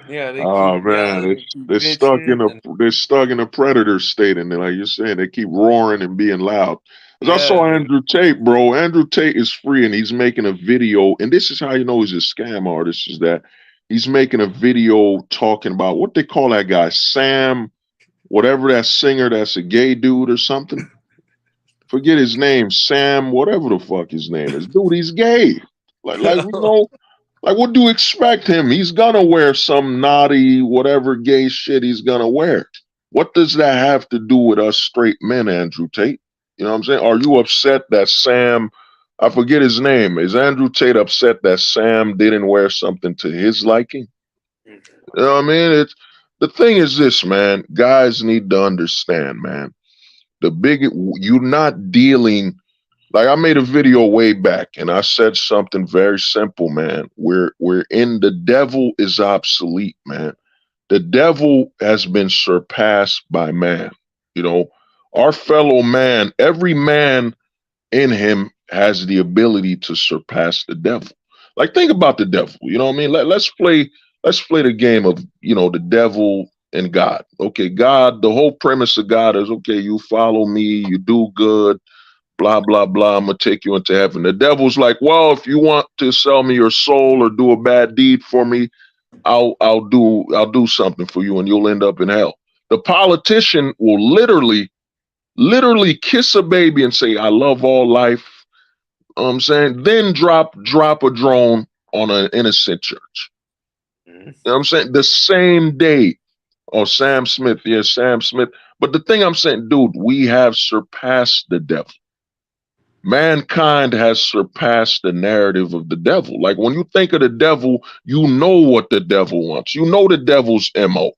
C: Yeah, they keep
A: Oh man,
C: yelling, they keep bitching, and
A: they're stuck in a predator state, and like you're saying, they keep roaring and being loud. As I
C: yeah,
A: saw
C: and they
A: Andrew Tate, bro. Andrew Tate is free, and he's making a video. And this is how you know he's a scam artist: is that he's making a video talking about what they call that guy, Sam, whatever that singer, that's a gay dude or something. Forget his name, Sam, whatever the fuck his name is. Dude, he's gay. Like you know, like, what do you expect him? He's gonna wear some naughty, whatever gay shit he's gonna wear. What does that have to do with us straight men, Andrew Tate? You know what I'm saying? Are you upset that Sam, I forget his name, is Andrew Tate upset that Sam didn't wear something to his liking? You know what I mean? It's the thing is this, man. Guys need to understand, man. The big, you're not dealing, like I made a video way back and I said something very simple, man. We're in, the devil is obsolete, man. The devil has been surpassed by man. You know, our fellow man, every man in him has the ability to surpass the devil. Like, think about the devil. You know what I mean? Let's play the game of, the devil and God. Okay, God, the whole premise of God is, okay, you follow me, you do good, blah blah blah, I'm gonna take you into heaven. The devil's like, well, if you want to sell me your soul or do a bad deed for me, I'll do something for you and you'll end up in hell. The politician will literally kiss a baby and say, I love all life. You know what I'm saying, then drop a drone on an innocent church. You know what I'm saying? The same day. Oh, Sam Smith, yes, Sam Smith. But the thing I'm saying, dude, we have surpassed the devil. Mankind has surpassed the narrative of the devil. Like, when you think of the devil, you know what the devil wants. You know the devil's MO. You know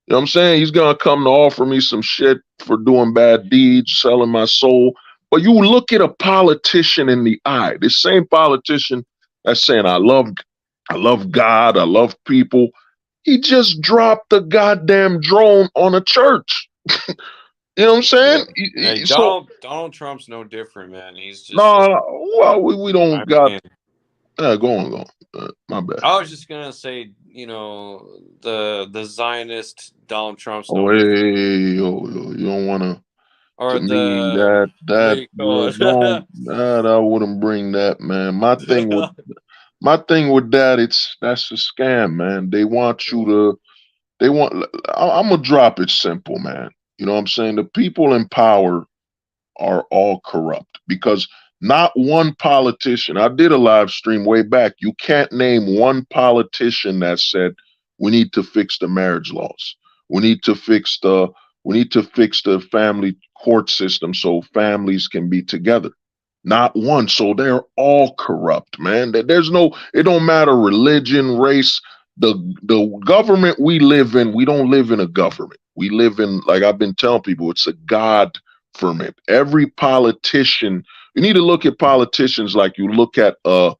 A: what I'm saying? He's gonna come to offer me some shit for doing bad deeds, selling my soul. But you look at a politician in the eye, this same politician that's saying, I love God, I love people. He just dropped a goddamn drone on a church. You know what I'm
C: yeah.
A: saying?
C: Hey,
A: So
C: Donald Trump's no different, man. He's just
A: no, well, we
C: I
A: don't got.
C: mean,
A: Go on. My bad.
C: I was just gonna say, the Zionist Donald Trump's
A: Oh,
C: no
A: hey,
C: different,
A: you don't want to. To
C: or
A: me,
C: the what do
A: that
C: you call
A: don't,
C: it?
A: I wouldn't bring that, man. My thing with that, that's a scam, man. They want you to. They want. I'm gonna drop it simple, man. You know what I'm saying? The people in power are all corrupt because not one politician. I did a live stream way back. You can't name one politician that said we need to fix the marriage laws. We need to fix the family court system so families can be together. Not one. So they're all corrupt, man. There's no, it don't matter religion, race. The government we live in, we don't live in a government. We live in, like I've been telling people, it's a God ferment. Every politician, you need to look at politicians like you look at a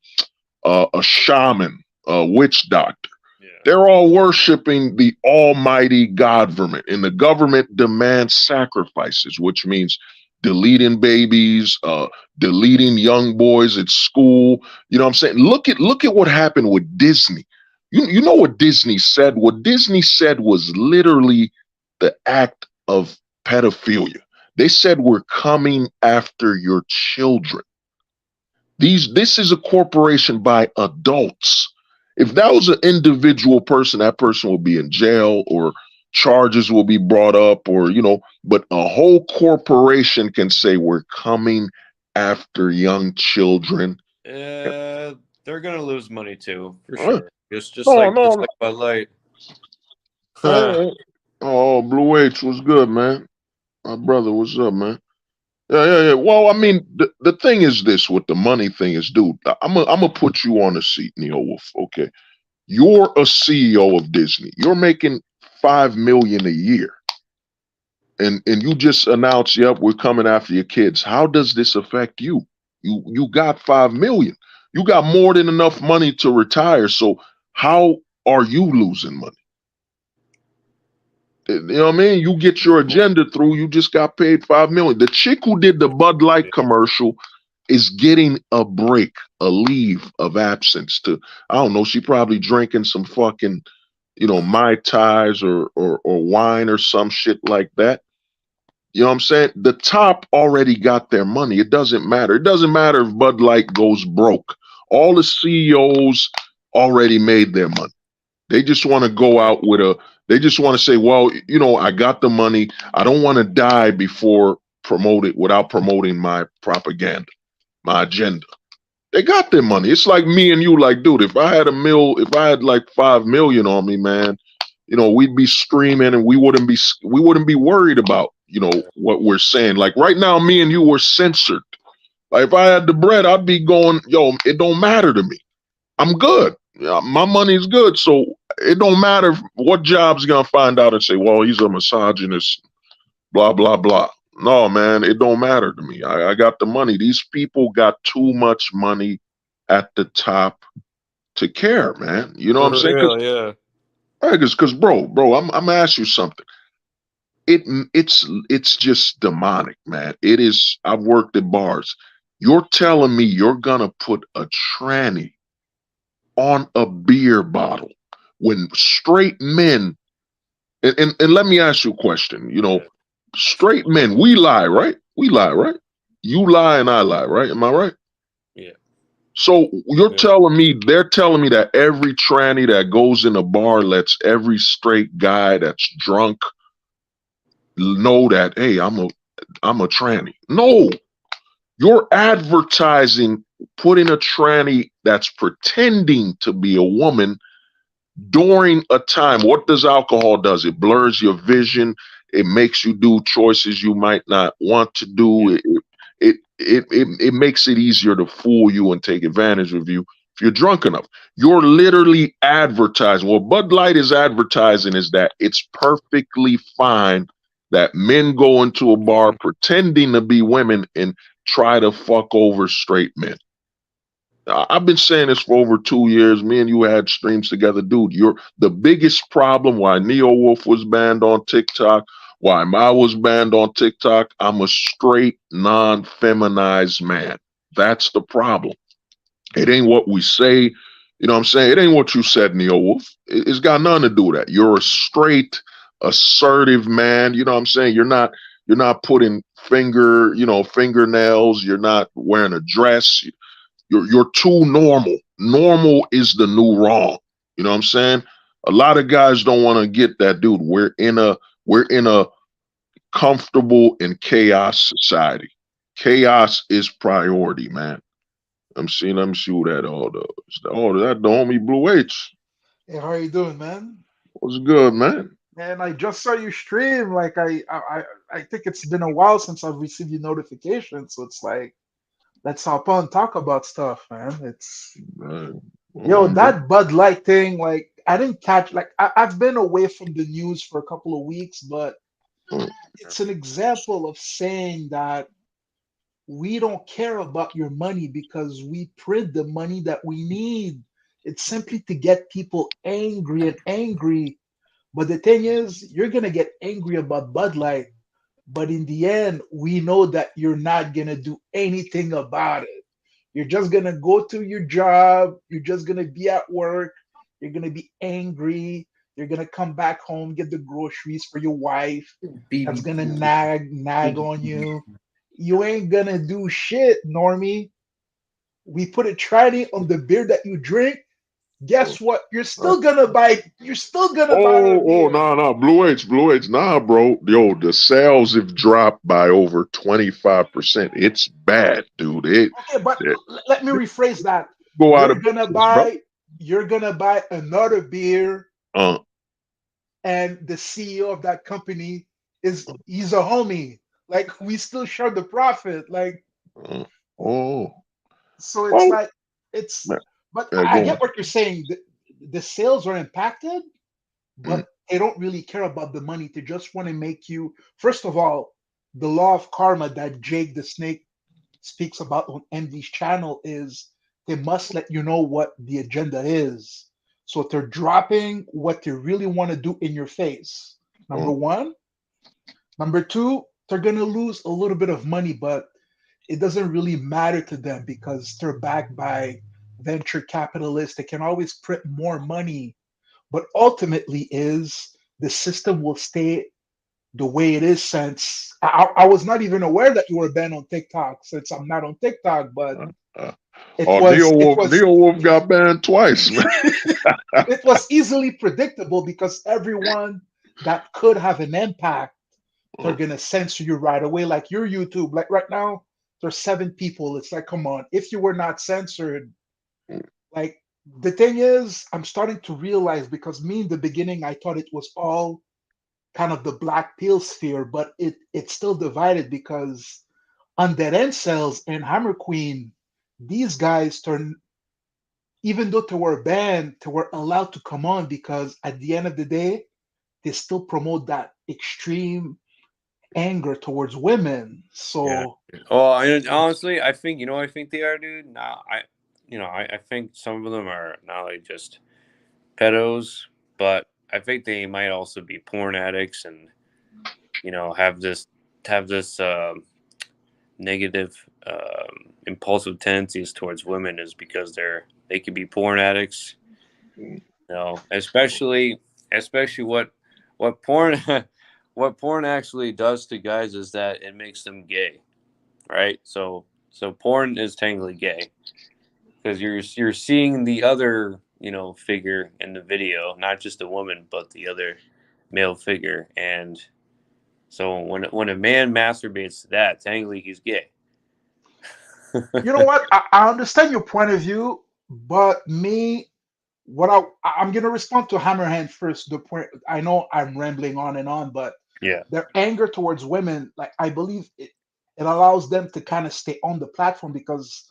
A: shaman, a witch doctor.
C: Yeah.
A: They're all worshiping the almighty government, and the government demands sacrifices, which means deleting babies, deleting young boys at school. You know what I'm saying? Look at what happened with Disney. You know what Disney said? What Disney said was literally the act of pedophilia. They said, we're coming after your children. This is a corporation by adults. If that was an individual person, that person will be in jail or charges will be brought up, or but a whole corporation can say, we're coming after young children.
C: They're gonna lose money too, for
A: Uh,
C: sure. Just
A: no,
C: like
A: no,
C: just
A: no.
C: like Bud Light.
A: Hey, oh, Blue H, what's good, man? My brother, what's up, man? Yeah. Well, I mean, the thing is this with the money thing is, dude, I'm gonna put you on a seat, Neo Wolf. Okay, you're a CEO of Disney. You're making 5 million a year, and you just announced, yep, we're coming after your kids. How does this affect you? You got 5 million. You got more than enough money to retire. So how are you losing money? You know what I mean? You get your agenda through. You just got paid 5 million. The chick who did the Bud Light commercial, is getting a break, a leave of absence to, I don't know, she probably drinking some fucking, Mai Tais or wine or some shit like that. You know what I'm saying? The top already got their money. It doesn't matter. It doesn't matter if Bud Light goes broke. All the CEOs already made their money. They just want to go out with they just want to say, well, I got the money. I don't want to die before without promoting my propaganda, my agenda. They got their money. It's like me and you, like, dude, if I had like 5 million on me, man, we'd be screaming and we wouldn't be worried about, what we're saying. Like right now, me and you were censored. Like if I had the bread, I'd be going, yo, it don't matter to me. I'm good. Yeah, my money's good. So it don't matter what job's gonna find out and say, well, he's a misogynist, blah, blah, blah. No, man, it don't matter to me. I got the money. These people got too much money at the top to care, man. You know what I'm
C: For
A: saying?
C: real, yeah.
A: Because, bro, I'm gonna ask you something. It's just demonic, man. It is. I've worked at bars. You're telling me you're gonna put a tranny on a beer bottle when straight men, and let me ask you a question.
C: Yeah.
A: Straight men, we lie, right? We lie, right? You lie and I lie, right? Am I right?
C: Yeah.
A: So you're
C: Yeah.
A: telling me, they're telling me that every tranny that goes in a bar lets every straight guy that's drunk know that, hey, I'm a tranny. No, you're advertising putting a tranny that's pretending to be a woman during a time. What does alcohol does? It blurs your vision. It makes you do choices you might not want to do.
C: Yeah.
A: It makes it easier to fool you and take advantage of you if you're drunk enough. You're literally advertising. What Bud Light is advertising is that it's perfectly fine that men go into a bar pretending to be women and try to fuck over straight men. I've been saying this for over 2 years. Me and you had streams together, dude. You're the biggest problem why Neo Wolf was banned on TikTok, why I was banned on TikTok. I'm a straight, non-feminized man. That's the problem. It ain't what we say. You know what I'm saying? It ain't what you said, Neo Wolf. It's got nothing to do with that. You're a straight, assertive man. You know what I'm saying? You're not putting fingernails. You're not wearing a dress. You're too normal. Normal is the new wrong. You know what I'm saying? A lot of guys don't want to get that, dude. We're in a comfortable in chaos society. Chaos is priority, man. Let me see who that all does. Oh, that the homie Blue H.
D: Hey, how you doing, man?
A: What's good, man?
D: Man, I just saw you stream. Like I think it's been a while since I've received your notification. So it's like, let's hop on, talk about stuff, man. It's
A: Man,
D: yo,
A: um,
D: that Bud Light thing, like I didn't catch like I've been away from the news for a couple of weeks, but it's an example of saying that we don't care about your money because we print the money that we need. It's simply to get people angry and angry. But the thing is, you're gonna get angry about Bud Light, but in the end, we know that you're not gonna do anything about it. You're just gonna go to your job, you're just gonna be at work, you're gonna be angry, you're gonna come back home, get the groceries for your wife, that's gonna nag on you. You ain't gonna do shit, Normie. We put a tranny on the beer that you drink. Guess what? You're
A: uh,
D: still gonna buy. You're still gonna buy the
A: oh,
D: beer.
A: no, no, Blue H, nah, bro. Yo, the sales have dropped by over 25%. It's bad, dude.
D: Okay, but
A: It
D: let me rephrase that.
A: go out
D: You're
A: of
D: gonna
A: business, bro.
D: buy. You're gonna buy another beer,
A: Uh,
D: and the CEO of that company he's a homie. Like we still share the profit. Like
A: uh, oh,
D: so, it's
A: well,
D: like it's.
A: man,
D: But
A: yeah,
D: I
A: go
D: get
A: on.
D: what you're saying. The sales are impacted,
A: Mm,
D: but they don't really care about the money. They just want to make you. First of all, the law of karma that Jake the Snake speaks about on MD's channel is they must let you know what the agenda is. So if they're dropping what they really want to do in your face, number
A: mm,
D: one. Number two, they're going to lose a little bit of money, but it doesn't really matter to them because they're backed by venture capitalists. They can always print more money, but ultimately is the system will stay the way it is since I was not even aware that you were banned on TikTok since I'm not on TikTok, but
A: Uh, uh,
D: it
A: oh,
D: was it was
A: Neo Wolf got banned twice, man.
D: it was easily predictable because everyone that could have an impact, they're gonna censor you right away. Like your YouTube, like right now, there's 7 people. It's like, come on, if you were not censored, like the thing is, I'm starting to realize because me in the beginning, I thought it was all kind of the black pill sphere, but it's still divided because Undead Incels and Hammer Queen, these guys turn, even though they were banned, they were allowed to come on because at the end of the day, they still promote that extreme anger towards women.
C: Yeah.
D: So
C: Oh, honestly, I think I think they are, dude. Now, I think some of them are not like just pedos, but I think they might also be porn addicts and have this negative impulsive tendencies towards women is because they could be porn addicts. Especially what porn what porn actually does to guys is that it makes them gay, right? So porn is technically gay because you're seeing the other figure in the video, not just the woman, but the other male figure, and so when a man masturbates to that, technically he's gay.
D: you know what? I understand your point of view, but me, what I'm gonna respond to Hammerhand first. The point, I know I'm rambling on and on, but
C: Yeah.
D: their anger towards women, like I believe it allows them to kind of stay on the platform because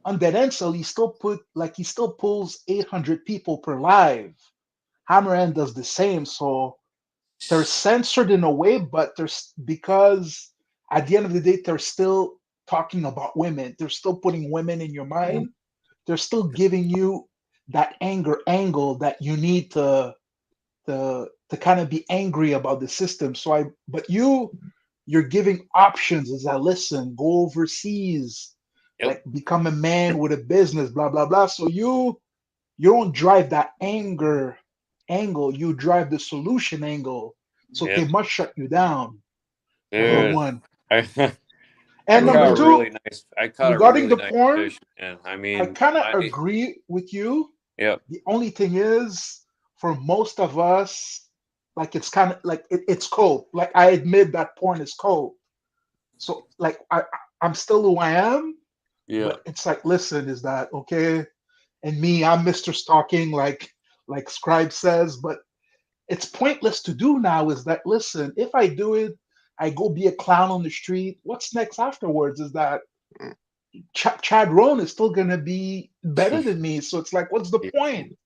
D: on that Ansel, he still pulls 800 people per live. Hammerhand does the same, so they're censored in a way, but there's because at the end of the day, they're still talking about women. They're still putting women in your mind. They're still giving you that anger angle that you need to kind of be angry about the system. But you're giving options as I listen, go overseas,
C: Yep.
D: like become a man with a business, blah blah blah. So you don't drive that anger angle, you drive the solution angle. So they
C: Yep.
D: must shut you down. Number
C: Dude,
D: one.
C: I I
D: And
C: caught
D: number
C: a
A: Number
D: two,
C: really nice. I caught a
D: regarding
C: really
D: the
C: nice
D: porn,
C: fish, man. I
D: I
C: mean,
D: kind of
C: my
D: agree with you.
C: yep,
D: The only thing is, for most of us, like it's kind of like it's cold. Like I admit that porn is cold. So like I'm still who I am,
C: yeah,
D: but it's like, listen, is that okay? And me, I'm Mr. Stalking, like Scribe says, but it's pointless to do now. Is that listen, if I do it, I go be a clown on the street. What's next afterwards? Is that Chad Rohn is still gonna be better than me? So it's like, what's the
C: yeah,
D: point?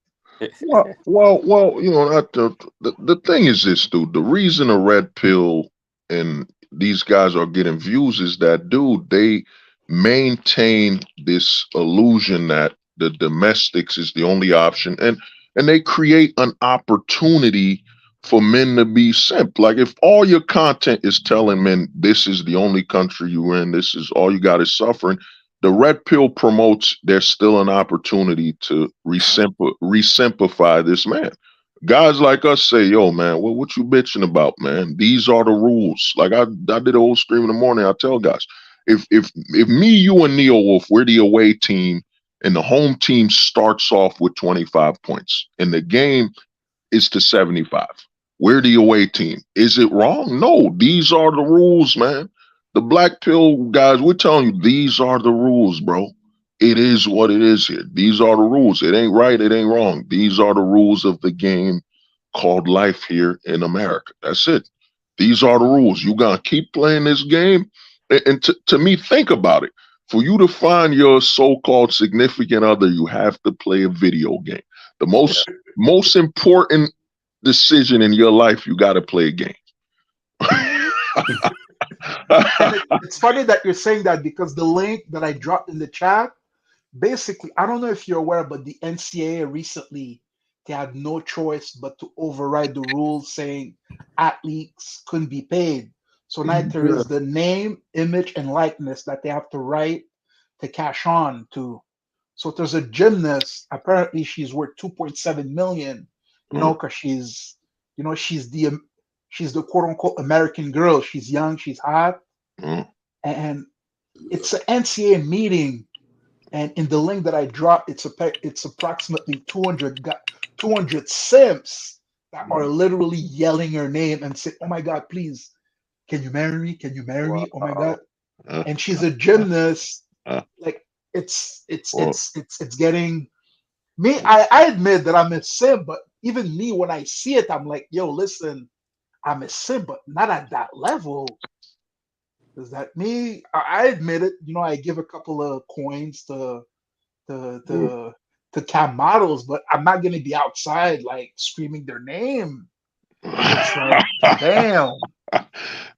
A: well, not the thing is this, dude. The reason a red pill and these guys are getting views is that, dude, they maintain this illusion that the domestics is the only option, and they create an opportunity for men to be simp. Like if all your content is telling men this is the only country you're in, this is all you got is suffering, the red pill promotes there's still an opportunity to resimplify this man. Guys like us say, yo, man, what you bitching about, man? These are the rules. Like I did a whole stream in the morning. I tell guys, if me, you, and Neo Wolf, we're the away team, and the home team starts off with 25 points, and the game is to 75. We're the away team. Is it wrong? No, these are the rules, man. The black pill guys, we're telling you, these are the rules, bro. It is what it is here. These are the rules. It ain't right. It ain't wrong. These are the rules of the game called life here in America. That's it. These are the rules. You gonna keep playing this game? And to me, think about it. For you to find your so-called significant other, you have to play a video game. The
C: yeah,
A: most important decision in your life, you got to play a game.
D: And it's funny that you're saying that because the link that I dropped in the chat, basically, I don't know if you're aware, but the NCAA recently they had no choice but to override the rules saying athletes couldn't be paid. So now there
A: Yeah.
D: is the name, image, and likeness that they have to write to cash on to. So if there's a gymnast, apparently she's worth 2.7 million,
A: Mm,
D: because she's the quote unquote American girl. She's young, she's hot,
A: mm.
D: and it's an NCAA meeting. And in the link that I dropped, it's approximately 200 simps that are literally yelling her name and say, "Oh my God, please, can you marry me? Can you marry me? Oh my God!"
C: Wow.
A: Uh,
D: And she's a
A: uh,
D: gymnast.
A: uh,
D: Like
A: well,
D: it's getting me. I admit that I'm a simp, but even me when I see it, I'm like, "Yo, listen, I'm a simp, but not at that level." Is that me? I admit it. I give a couple of coins to
A: well,
D: to to cam models, but I'm not gonna be outside like screaming their name. It's like, damn.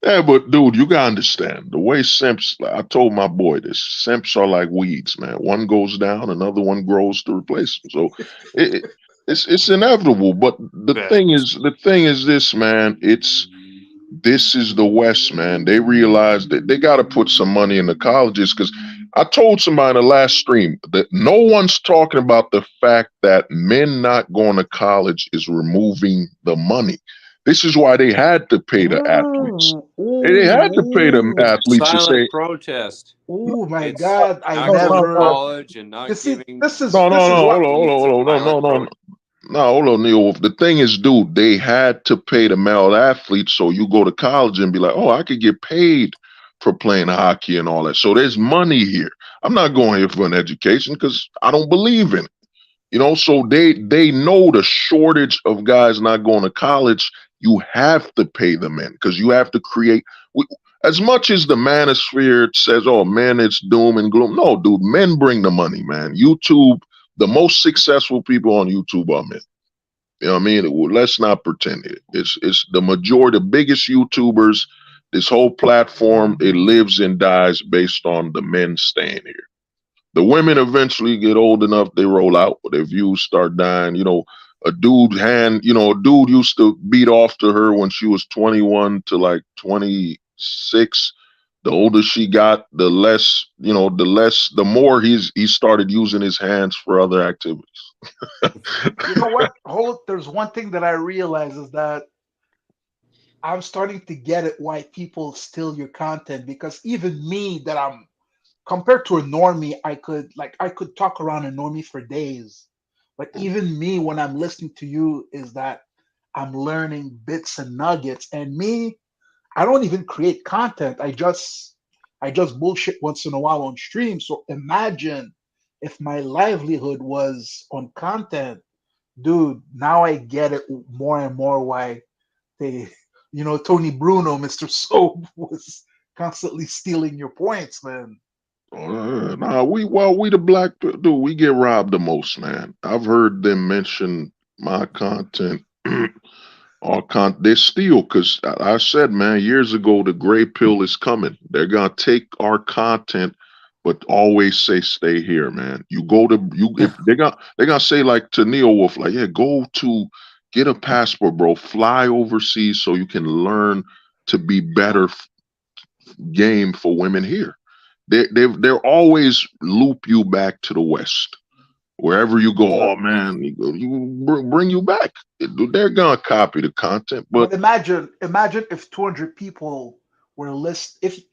A: yeah, but dude, you gotta understand the way simps. I told my boy this: simps are like weeds, man. One goes down, another one grows to replace them. So it, it's inevitable. But
C: Facts.
A: the thing is this, man. This is the West, man. They realize that they got to put some money in the colleges because I told somebody in the last stream that no one's talking about the fact that men not going to college is removing the money. This is why they had to pay the athletes.
D: Mm,
A: They had to pay the
D: ooh,
A: athletes to
C: Silent
A: say,
C: protest.
D: ooh, my
C: It's
D: God! I
C: not
A: no,
C: going to
A: no,
D: never.
A: no,
C: college and not
D: You see,
C: giving
D: this is
A: no, no,
D: this
A: no,
D: is what.
A: hold on,
C: athletes a
A: hold on, no,
C: silent
A: no, no,
C: protest.
A: no. No, hold on, Neil. The thing is, dude, they had to pay the male athletes, so you go to college and be like, oh, I could get paid for playing hockey and all that. So there's money here. I'm not going here for an education because I don't believe in it. So they know the shortage of guys not going to college. You have to pay them in because you have to create. As much as the manosphere says, "Oh, men, it's doom and gloom." No, dude, men bring the money, man. YouTube, the most successful people on YouTube are men. You know what I mean? Let's not pretend it. It's the majority, the biggest YouTubers. This whole platform, it lives and dies based on the men staying here. The women eventually get old enough, they roll out, their views start dying. A dude used to beat off to her when she was 21 to like 26. The older she got, the more he started using his hands for other activities.
D: You know what? Hold. There's one thing that I realize is that I'm starting to get it why people steal your content because even me, that I'm compared to a normie, I could talk around a normie for days. But even me, when I'm listening to you, is that I'm learning bits and nuggets. And me, I don't even create content. I just bullshit once in a while on stream. So imagine if my livelihood was on content, dude. Now I get it more and more why they, Tony Bruno, Mr. Soap was constantly stealing your points, man.
A: Nah, we the dude, we get robbed the most, man. I've heard them mention my content. They steal because I said, man, years ago the gray pill is coming. They're gonna take our content, but always say stay here, man. You go to you if they're gonna say like to Neil Wolf, like, yeah, go to get a passport, bro. Fly overseas so you can learn to be better game for women here. They're always loop you back to the West. Wherever you go,
D: But
A: oh man, bring you back. They're gonna copy the content, but
D: but imagine if 200 people were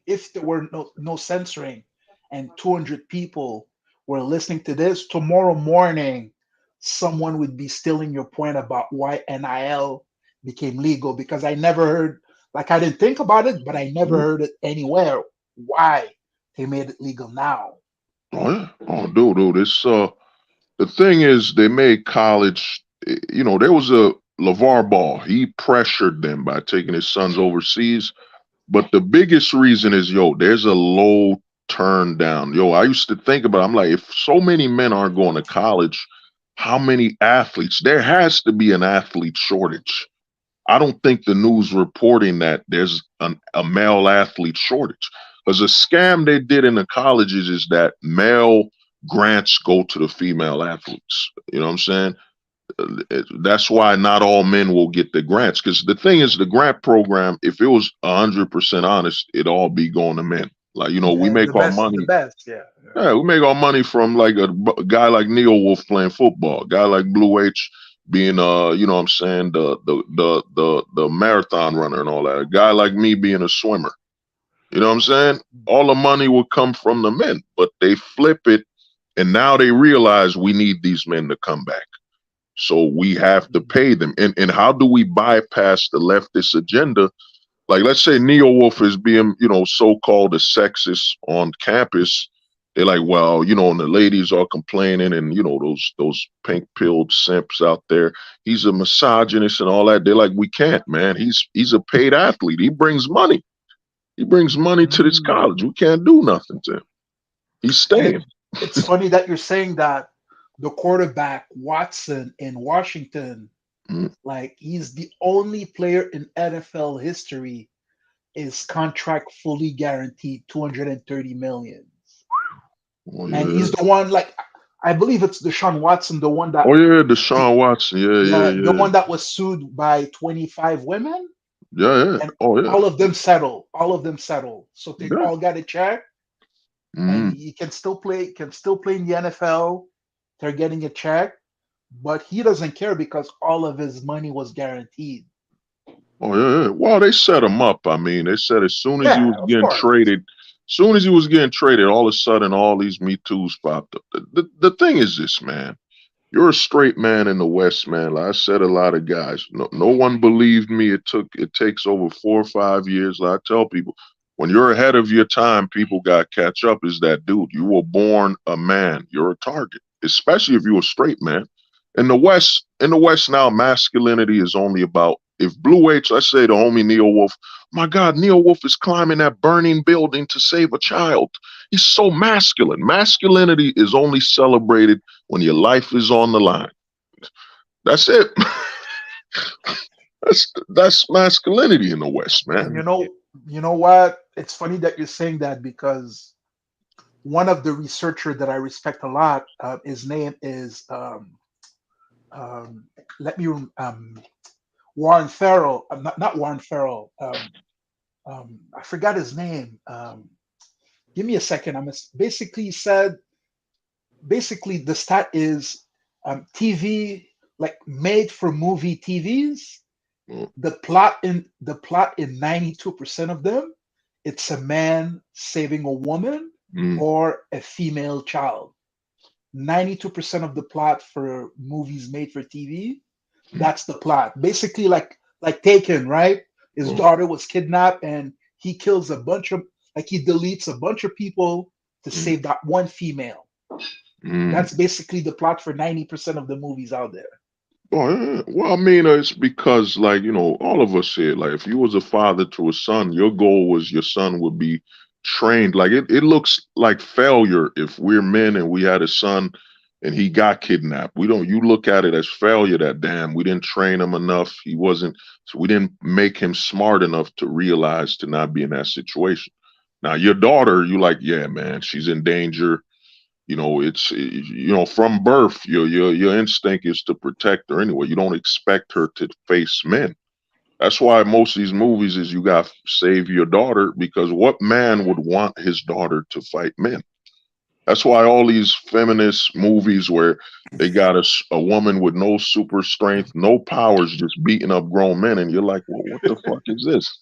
D: if there were no censoring, and 200 people were listening to this tomorrow morning, someone would be stealing your point about why NIL became legal because I never heard, like, I didn't think about it, but I never heard it anywhere why they made it legal now.
A: oh yeah, oh dude, it's the thing is they made college. There was a LeVar Ball. He pressured them by taking his sons overseas. But the biggest reason is, there's a low turn down. I used to think about it, I'm like, if so many men aren't going to college, how many athletes? There has to be an athlete shortage. I don't think the news reporting that there's a male athlete shortage. Because a scam they did in the colleges is that male grants go to the female athletes. You know what I'm saying? That's why not all men will get the grants. Because the thing is, the grant program, if it was 100% honest, it'd all be going to men. Like, we
D: Yeah,
A: make our
D: the
A: money.
D: best. Yeah, yeah.
A: Yeah, we make our money from like a guy like Neo Wolf playing football, a guy like Blue H being what I'm saying, the marathon runner and all that. A guy like me being a swimmer. You know what I'm saying? All the money would come from the men, but they flip it, and now they realize we need these men to come back. So we have to pay them. And how do we bypass the leftist agenda? Like, let's say Neo Wolf is being, so-called a sexist on campus. They're like, well, and the ladies are complaining, and those pink-pilled simps out there. He's a misogynist and all that. They're like, we can't, man. He's a paid athlete. He brings money. He brings money to this
D: Mm.
A: college. We can't do nothing to him. He's
D: And
A: staying.
D: it's funny that you're saying that the quarterback Watson in Washington,
A: Mm.
D: like he's the only player in NFL history is contract fully guaranteed 230 million.
A: Oh
D: And
A: yeah.
D: he's the one like I believe it's Deshaun Watson, the one that
A: Oh yeah, Deshaun Watson. Yeah, yeah,
D: the
A: yeah.
D: one that was sued by 25 women,
A: Yeah, yeah.
D: and
A: Oh yeah.
D: all of them settle. All of them settle. So they
A: Yeah.
D: all got a check, and
A: Mm.
D: he can still play in the NFL. They're getting a check, but he doesn't care because all of his money was guaranteed.
A: Oh yeah, yeah. Well, they set him up. I mean, they said
D: Yeah, of course.
A: as soon as he was getting traded, all of a sudden all these Me Too's popped up. The thing is this, man. You're a straight man in the West, man. Like I said, a lot of guys. No one believed me. It takes over 4 or 5 years. Like I tell people, when you're ahead of your time, people got to catch up. Is that dude? You were born a man. You're a target, especially if you're a straight man. In the West now, masculinity is only about if Blue H, let's say the homie Neo Wolf. My God, Neo Wolf is climbing that burning building to save a child. He's so masculine. Masculinity is only celebrated when your life is on the line. That's it. That's masculinity in the West,
D: And
A: man.
D: you know what? It's funny that you're saying that because one of the researcher that I respect a lot, his name is um, let me Warren Farrell. Not Warren Farrell. I forgot his name. Give me a second. Basically said basically the stat is TV like made for movie TVs.
A: Mm,
D: The plot in 92% of them, it's a man saving a woman
A: mm,
D: or a female child. 92% of the plot for movies made for TV,
A: mm,
D: that's the plot. Basically, like Taken, right? His
A: mm,
D: daughter was kidnapped, and he kills a bunch of he deletes a bunch of people to
A: mm,
D: save that one female.
A: mm.
D: That's basically the plot for 90% of the movies out there.
A: Oh, yeah. Well, I mean, it's because, like, all of us here, like, if you was a father to a son, your goal was your son would be trained. Like, it looks like failure if we're men and we had a son and he got kidnapped. You look at it as failure that, damn, we didn't train him enough. So we didn't make him smart enough to realize to not be in that situation. Now, your daughter, you like, yeah, man, she's in danger. It's from birth, your instinct is to protect her anyway. You don't expect her to face men. That's why most of these movies is you got to save your daughter, because what man would want his daughter to fight men? That's why all these feminist movies where they got a woman with no super strength, no powers, just beating up grown men, and you're like, well, what the fuck is this?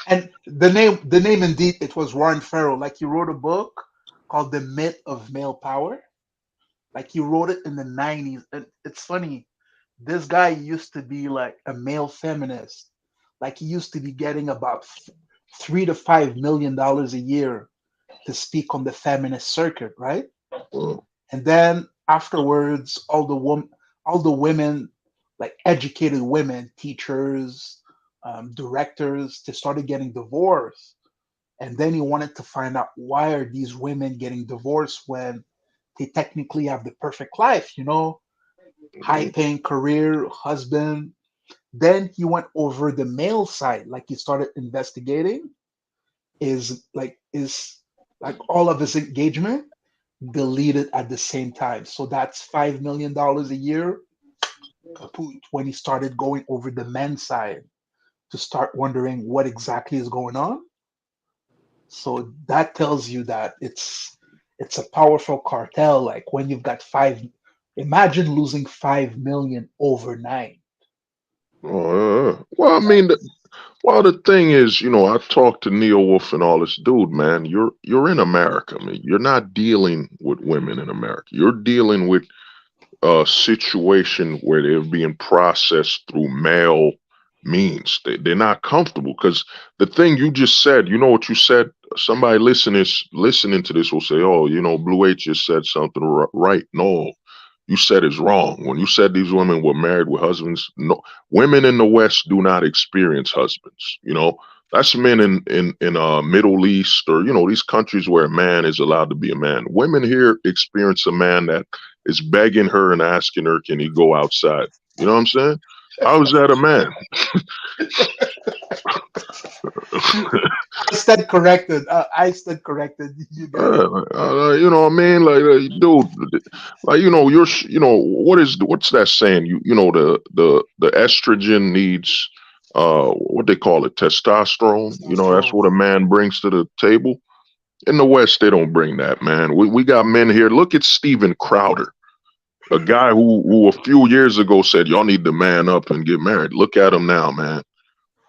D: And the name indeed, it was Warren Farrell. Like he wrote a book called The Myth of Male Power. Like he wrote it in the 90s. And it's funny, this guy used to be like a male feminist. Like he used to be getting about 3 to 5 million dollars a year to speak on the feminist circuit, right?
A: Uh,
D: And then afterwards, all the women, like educated women, teachers, directors, they started getting divorced. And then he wanted to find out why are these women getting divorced when they technically have the perfect life, high paying career, husband. Then he went over the male side, like he started investigating is like all of his engagement. deleted at the same time. So that's $5 million a year kaput when he started going over the men's side to start wondering what exactly is going on. So that tells you that it's a powerful cartel. Like when you've got five, imagine losing 5 million overnight.
A: Well, I
D: Like
A: mean, well, the thing is, I talked to Neo Wolf and all this, dude, man. You're in America, man. You're not dealing with women in America. You're dealing with a situation where they're being processed through male means. They're not comfortable because the thing you just said, you know what you said. Somebody listening to this will say, "Oh, Blue H just said something right." No, you said is wrong. When you said these women were married with husbands, no, women in the West do not experience husbands. That's men in Middle East or these countries where a man is allowed to be a man. Women here experience a man that is begging her and asking her, "Can he go outside?" You know what I'm saying? How is that a man?
D: I stood corrected. I stood corrected. You got it.
A: You know what I mean? Like, dude, like what's that saying? The estrogen needs what they call it, testosterone. That's
D: Testosterone.
A: what a man brings to the table. In the West, they don't bring that, man. We got men here. Look at Steven Crowder, a guy who a few years ago said y'all need to man up and get married. Look at him now, man.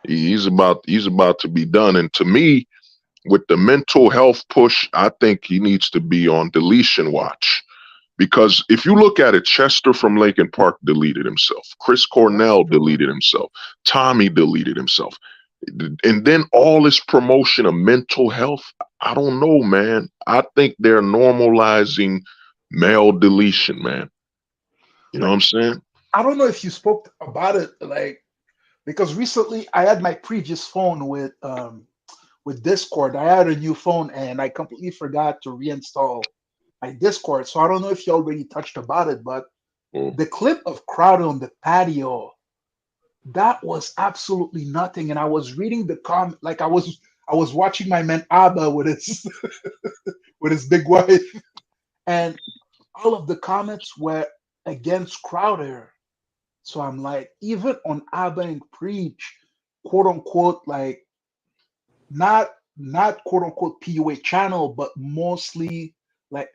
A: He's about to be done. And to me, with the mental health push, I think he needs to be on deletion watch. Because if you look at it, Chester from Lincoln Park deleted himself. Chris
D: That's
A: Cornell
D: true.
A: deleted himself. Tommy deleted himself. And then all this promotion of mental health, I don't know, man. I think they're normalizing male deletion, man. You know what
D: Like
A: I'm saying?
D: I don't know if you spoke about it, like because recently I had my previous phone with Discord. I had a new phone and I completely forgot to reinstall my Discord. So I don't know if you already touched about it, but
A: Oh,
D: the clip of Crowder on the patio, that was absolutely nothing. And I was reading the comment, like I was watching my man Abba with his with his big wife, and all of the comments were against Crowder. So I'm like, even on Abba and Preach, quote unquote, like not quote unquote PUA channel, but mostly like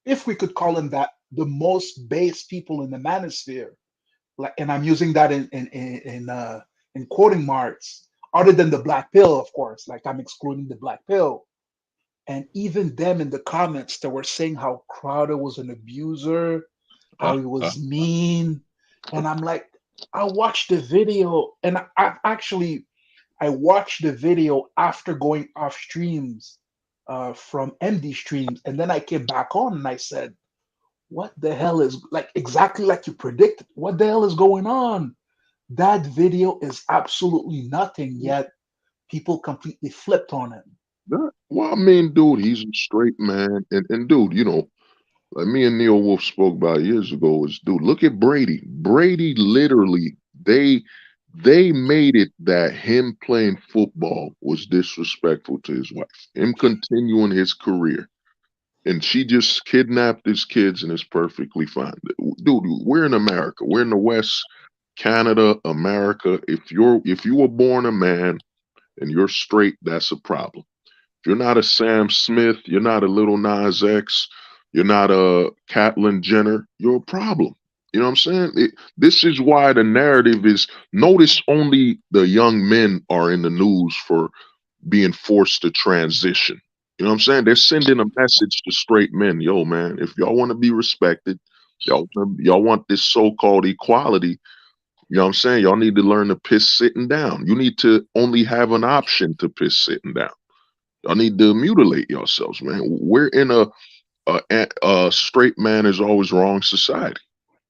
D: if we could call them that, the most base people in the manosphere. Like, and I'm using that in quoting marks, other than the black pill, of course. Like I'm excluding the black pill. And even them in the comments, they were saying how Crowder was an abuser, how
A: ah,
D: he
A: ah,
D: was mean. And I'm like, I watched the video, and I watched the video after going off streams from MD streams, and then I came back on and I said, "What the hell is like exactly like you predicted? What the hell is going on?" That video is absolutely nothing, yet people completely flipped on it.
A: well, I mean, dude, he's a straight man. And dude, like me and Neil Wolf spoke about years ago is, dude, look at Brady. Brady literally, they made it that him playing football was disrespectful to his wife. Him continuing his career. And she just kidnapped his kids and it's perfectly fine. Dude, we're in America. We're in the West, Canada, America. If you were born a man and you're straight, that's a problem. If you're not a Sam Smith, you're not a Little Nas X, you're not a Catelyn Jenner, you're a problem. You know what I'm saying? This is why the narrative is, notice only the young men are in the news for being forced to transition. You know what I'm saying? They're sending a message to straight men. Yo, man, if y'all want to be respected, y'all want this so-called equality, you know what I'm saying? Y'all need to learn to piss sitting down. You need to only have an option to piss sitting down. Y'all need to mutilate yourselves, man. We're in a straight man is always wrong society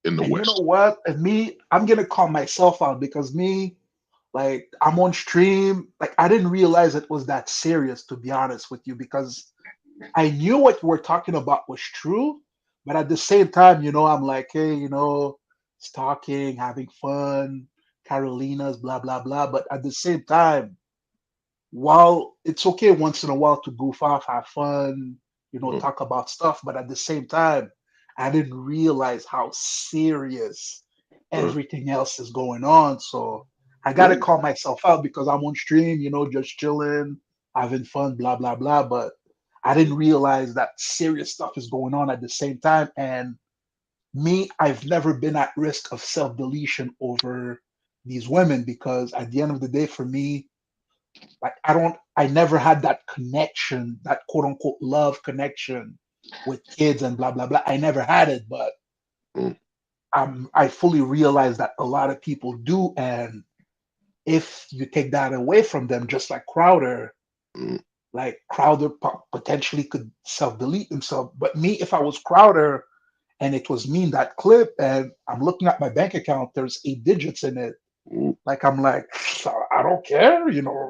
A: in the
D: And you know
A: West.
D: what? And me, I'm gonna call myself out because me, like I'm on stream. Like I didn't realize it was that serious, to be honest with you, because I knew what you were talking about was true, but at the same time, I'm like, hey, it's talking, having fun, Carolinas, blah blah blah. But at the same time, while it's okay once in a while to goof off, have fun,
A: Mm,
D: talk about stuff, but at the same time, I didn't realize how serious
A: mm,
D: everything else is going on. So I gotta
A: mm,
D: call myself out because I'm on stream, just chilling, having fun, blah blah blah. But I didn't realize that serious stuff is going on at the same time. And me, I've never been at risk of self-deletion over these women because at the end of the day, for me, like I never had that connection, that quote unquote love connection with kids and blah blah blah. I never had it, but
A: mm,
D: I fully realize that a lot of people do, and if you take that away from them, just
A: mm,
D: like Crowder potentially could self-delete himself. But me, if I was Crowder and it was me in that clip, and I'm looking at my bank account, there's 8 digits in it.
A: mm.
D: Like I'm like, I don't care,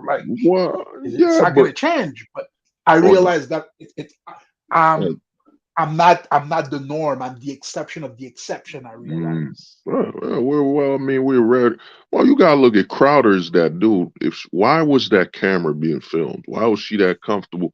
D: like
A: Well,
D: it's
A: yeah,
D: not
A: but
D: gonna change. But I
A: on
D: realize that
A: uh,
D: um I'm not the norm. I'm the exception of the exception. I
A: mm,
D: realize.
A: well, I mean, we're ready. Well, you gotta look at Crowder as that dude. If why was that camera being filmed? Why was she that comfortable?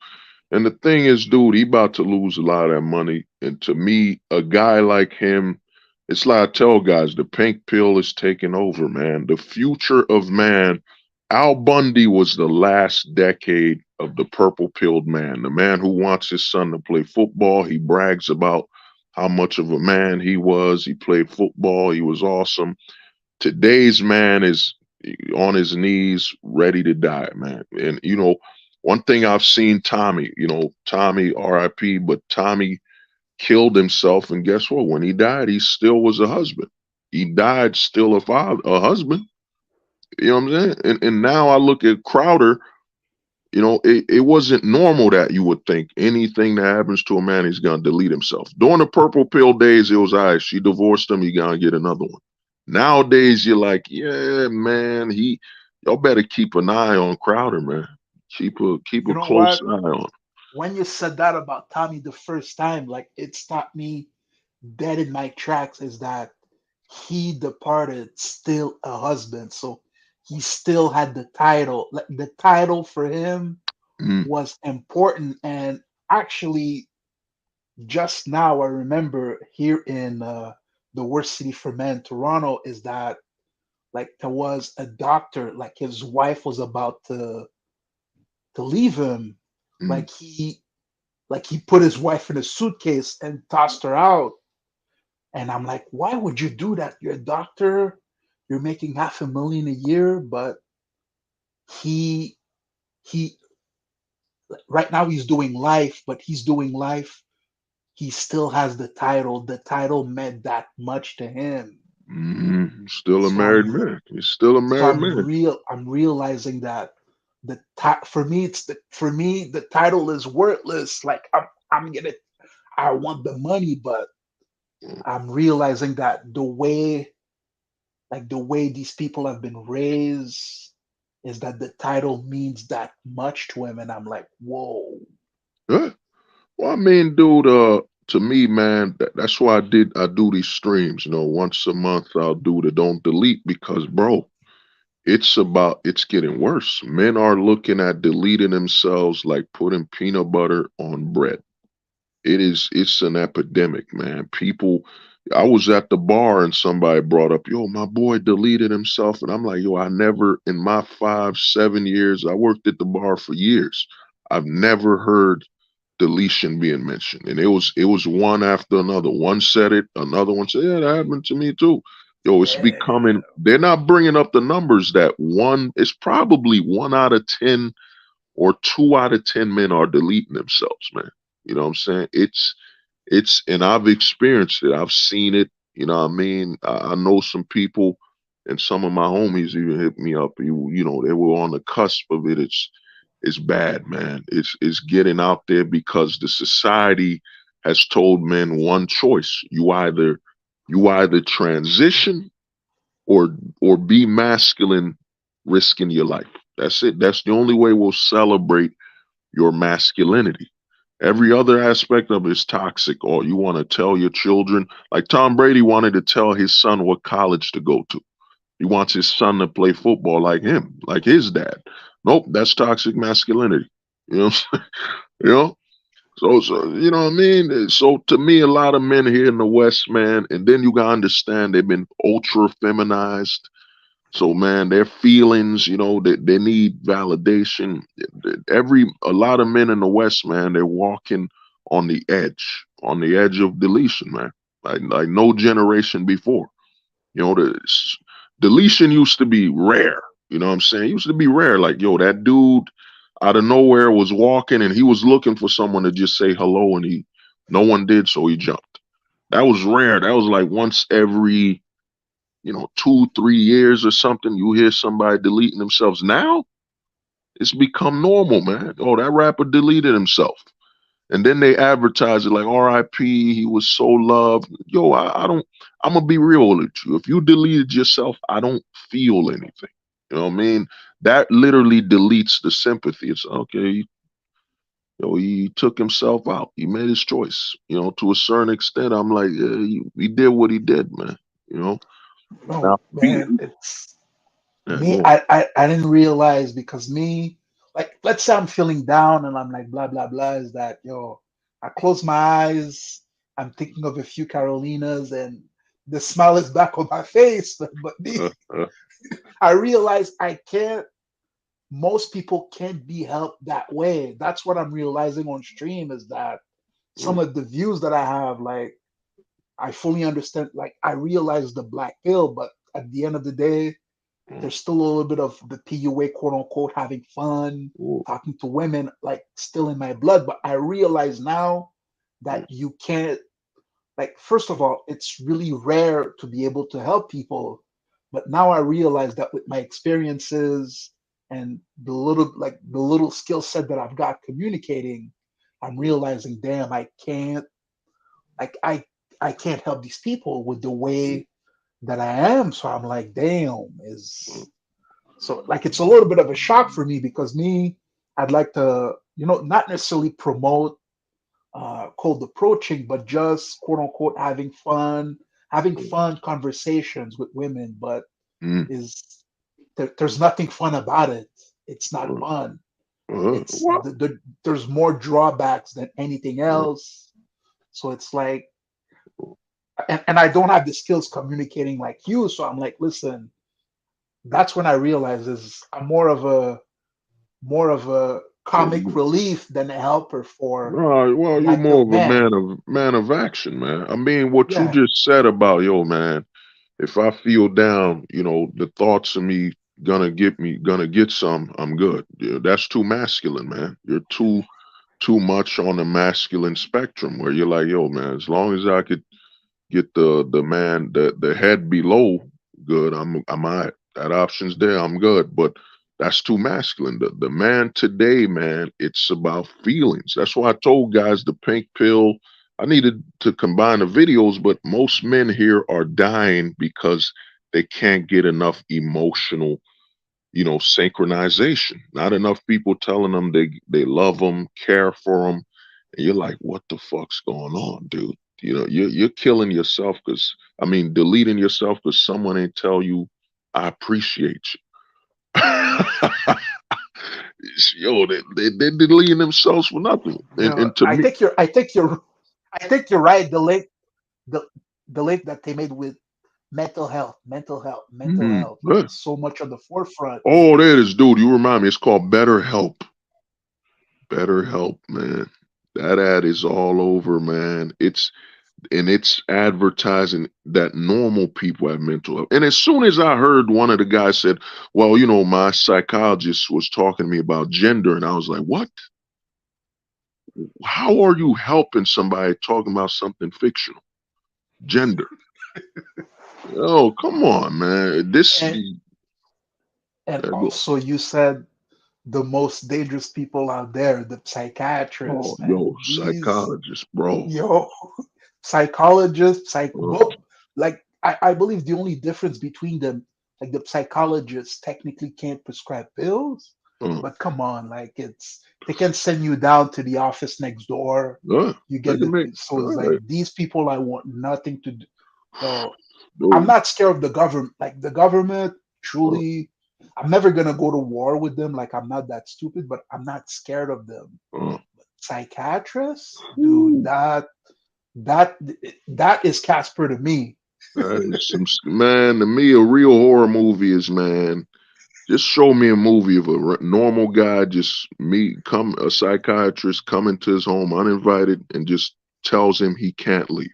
A: And the thing is, dude, he about to lose a lot of that money. And to me, a guy like him, it's like I tell guys, the pink pill is taking over, man. The future of man. Al Bundy was the last decade of the purple pilled man. The man who wants his son to play football. He brags about how much of a man he was. He played football. He was awesome. Today's man is on his knees, ready to die, man. And one thing I've seen Tommy, Tommy R.I.P., but Tommy killed himself, and guess what? When he died, he still was a husband. He died still a father, a husband. You know what I'm saying? And now I look at Crowder. It wasn't normal that you would think anything that happens to a man, he's gonna delete himself. During the purple pill days, it was all right. She divorced him, he gonna get another one. Nowadays, you're like, yeah, man, y'all better keep an eye on Crowder, man. Keep a
D: You know
A: close
D: what?
A: eye on.
D: When you said that about Tommy the first time, like it stopped me dead in my tracks. Is that he departed still a husband, so he still had the title. Like the title for him
A: Mm,
D: was important. And actually, just now I remember here in the worst city for men, Toronto, is that like there was a doctor, like his wife was about to leave him,
A: mm,
D: like he put his wife in a suitcase and tossed her out. And I'm like, why would you do that? You're a doctor, you're making 500,000 a year, but he he right now he's doing life, but he's doing life. He still has the title. The title meant that much to him.
A: Still a
D: So
A: married man. He's still a
D: so
A: married man.
D: I'm realizing that for me the title is worthless. Like I'm gonna I want the money, but I'm realizing that the way these people have been raised is that the title means that much to him, and I'm like, whoa.
A: Yeah. Well, I mean, dude, to me, man, that's why I do these streams. Once a month I'll do the don't delete because, bro, it's getting worse. Men are looking at deleting themselves like putting peanut butter on bread. It's an epidemic, man. I was at the bar and somebody brought up, yo, my boy deleted himself. And I'm like, yo, I never in my 5, 7 years, I worked at the bar for years. I've never heard deletion being mentioned. And it was one after another. One said it, another one said, yeah, that happened to me too. Yo, it's
D: Yeah.
A: becoming, they're not bringing up the numbers that it's probably 1 out of 10 or 2 out of 10 men are deleting themselves, man. You know what I'm saying? And I've experienced it. I've seen it. You know what I mean? I know some people, and some of my homies even hit me up. They were on the cusp of it. It's bad, man. It's getting out there because the society has told men one choice. You either transition or be masculine, risking your life. That's it. That's the only way we'll celebrate your masculinity. Every other aspect of it is toxic. Or you want to tell your children, like Tom Brady wanted to tell his son what college to go to. He wants his son to play football like him, like his dad. Nope, that's toxic masculinity. You know, you know.
B: So you know what I mean? So to me, a lot of men here in the West, man, and then you gotta understand they've been ultra feminized. So man, their feelings, they need validation. A lot of men in the West, man, they're walking on the edge of deletion, man. Like no generation before. Deletion used to be rare. You know what I'm saying? It used to be rare. Like, yo, that dude out of nowhere was walking and he was looking for someone to just say hello and no one did, so he jumped. That was rare. That was like once every, 2, 3 years or something, you hear somebody deleting themselves. Now it's become normal, man. Oh, that rapper deleted himself. And then they advertise it like R.I.P. He was so loved. Yo, I don't. I'm gonna be real with you. If you deleted yourself, I don't feel anything. You know what I mean? That literally deletes the sympathy. It's okay. He took himself out. He made his choice. To a certain extent, I'm like, yeah, he did what he did, man. You know.
D: No,
B: Now,
D: man, it's
B: yeah,
D: me.
B: go
D: I didn't realize because me, like, let's say I'm feeling down and I'm like, blah, blah, blah, is that, yo, I close my eyes, I'm thinking of a few Carolinas and the smile is back on my face. But me,
B: on.
D: I realize I can't, most people can't be helped that way. That's what I'm realizing on stream is that some of the views that I have, like, I fully understand, like, I realize the black pill, but at the end of the day, there's still a little bit of the PUA, quote unquote, having fun, talking to women, like, still in my blood. But I realize now that you can't, like, first of all, it's really rare to be able to help people. But now I realize that with my experiences and the little skill set that I've got communicating, I'm realizing, damn, like, I can't help these people with the way that I am. So I'm like, damn, is so, like, it's a little bit of a shock for me because me, I'd like to, not necessarily promote cold approaching, but just quote unquote having fun conversations with women. But is there's nothing fun about it. It's not fun. It's
B: What?
D: there's more drawbacks than anything else. So it's like, and I don't have the skills communicating like you. So I'm like, listen, that's when I realize is I'm more of a comic relief than a helper for
B: Right. Well, you're
D: black
B: more
D: pill
B: of a
D: man.
B: man of action, man. I mean, what you
D: Yeah,
B: just said about yo, man. If I feel down, the thoughts of me gonna get some. I'm good. Yeah, that's too masculine, man. You're too much on the masculine spectrum where you're like, yo, man. As long as I could get the head below good, I'm all right. That option's there. I'm good. But that's too masculine. The man today, man, it's about feelings. That's why I told guys the pink pill. I needed to combine the videos, but most men here are dying because they can't get enough emotional, synchronization. Not enough people telling them they love them, care for them, and you're like, what the fuck's going on, dude? You're killing yourself because I mean, deleting yourself because someone ain't tell you I appreciate you. Yo, they're deleting themselves for nothing. And to
D: I
B: me,
D: think you're right. The the link that they made with mental health
B: yeah.
D: is so much on the forefront.
B: Oh, there it is, dude. You remind me. It's called Better Help. Better Help, man. That ad is all over, man. It's advertising that normal people have mental health. And as soon as I heard one of the guys said, well, my psychologist was talking to me about gender, and I was like, what? How are you helping somebody talking about something fictional? Gender. Oh, come on, man. This,
D: And and
B: go.
D: also you said the most dangerous people out there, the
B: Oh,
D: psychiatrists, man.
B: yo,
D: These
B: psychologist, bro.
D: yo psychologists,
B: Uh,
D: like I believe the only difference between them, like the psychologists technically can't prescribe pills,
B: uh,
D: but come on, like they can send you down to the office next door. You
B: they
D: get
B: can
D: the
B: make,
D: so it's like
B: right.
D: these people I want nothing to do. So I'm
B: Dude,
D: not scared of the government. Like the government,
B: uh,
D: truly, I'm never gonna go to war with them. Like I'm not that stupid, but I'm not scared of them.
B: uh,
D: Psychiatrist, dude,
B: Ooh,
D: that that is Casper to me.
B: that is man. To me, a real horror movie is, man. Just show me a movie of a normal guy just meet come a psychiatrist coming to his home uninvited and just tells him he can't leave.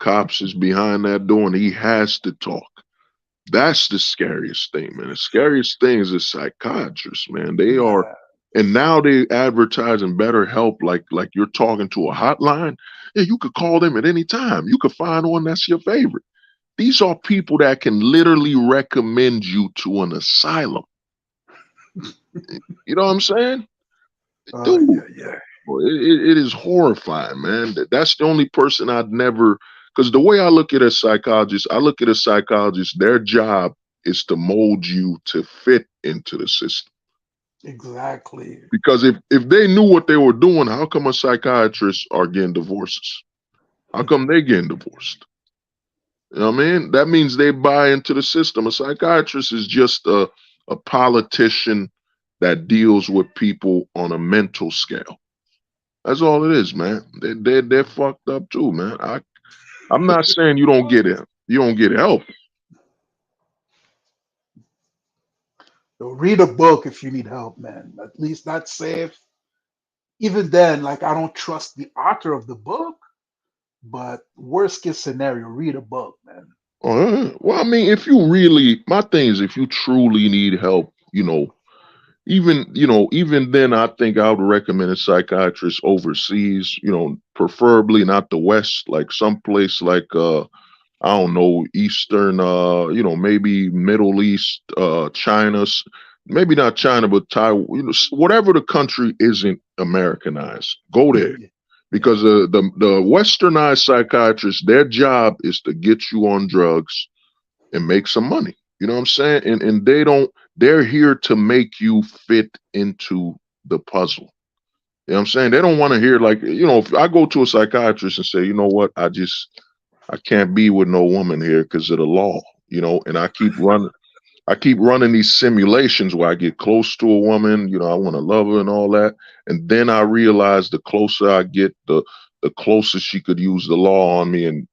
B: Cops is behind that door and he has to talk. That's the scariest thing, man. The scariest thing is the psychiatrists, man. They are,
D: Yeah,
B: and now they advertising better help, like you're talking to a hotline. Yeah, you could call them at any time. You could find one that's your favorite. These are people that can literally recommend you to an asylum. You know what I'm saying? Dude,
D: yeah, yeah.
B: it is horrifying, man. That's the only person I'd never, because the way I look at a psychologist, I look at a psychologist, their job is to mold you to fit into the system.
D: Exactly.
B: Because if they knew what they were doing, how come a psychiatrist are getting divorces? How come they getting divorced? You know what I mean? That means they buy into the system. A psychiatrist is just a politician that deals with people on a mental scale. That's all it is, man. They're fucked up too, man. I'm not saying you don't get it. You don't get help.
D: So read a book if you need help, man. At least that's safe. Even then, like I don't trust the author of the book, but worst case scenario, read a book, man.
B: Well, I mean, if you really, my thing is, if you truly need help, even then, I think I would recommend a psychiatrist overseas. Preferably not the West, like someplace like I don't know, Eastern, maybe Middle East, China, maybe not China, but Taiwan, whatever the country isn't Americanized, go there.
D: Yeah, yeah.
B: Because the westernized psychiatrists, their job is to get you on drugs and make some money. You know what I'm saying? And they're here to make you fit into the puzzle. You know what I'm saying? They don't want to hear like, if I go to a psychiatrist and say, you know what, I can't be with no woman here because of the law, and I keep running these simulations where I get close to a woman, I want to love her and all that. And then I realize the closer I get, the closer she could use the law on me. And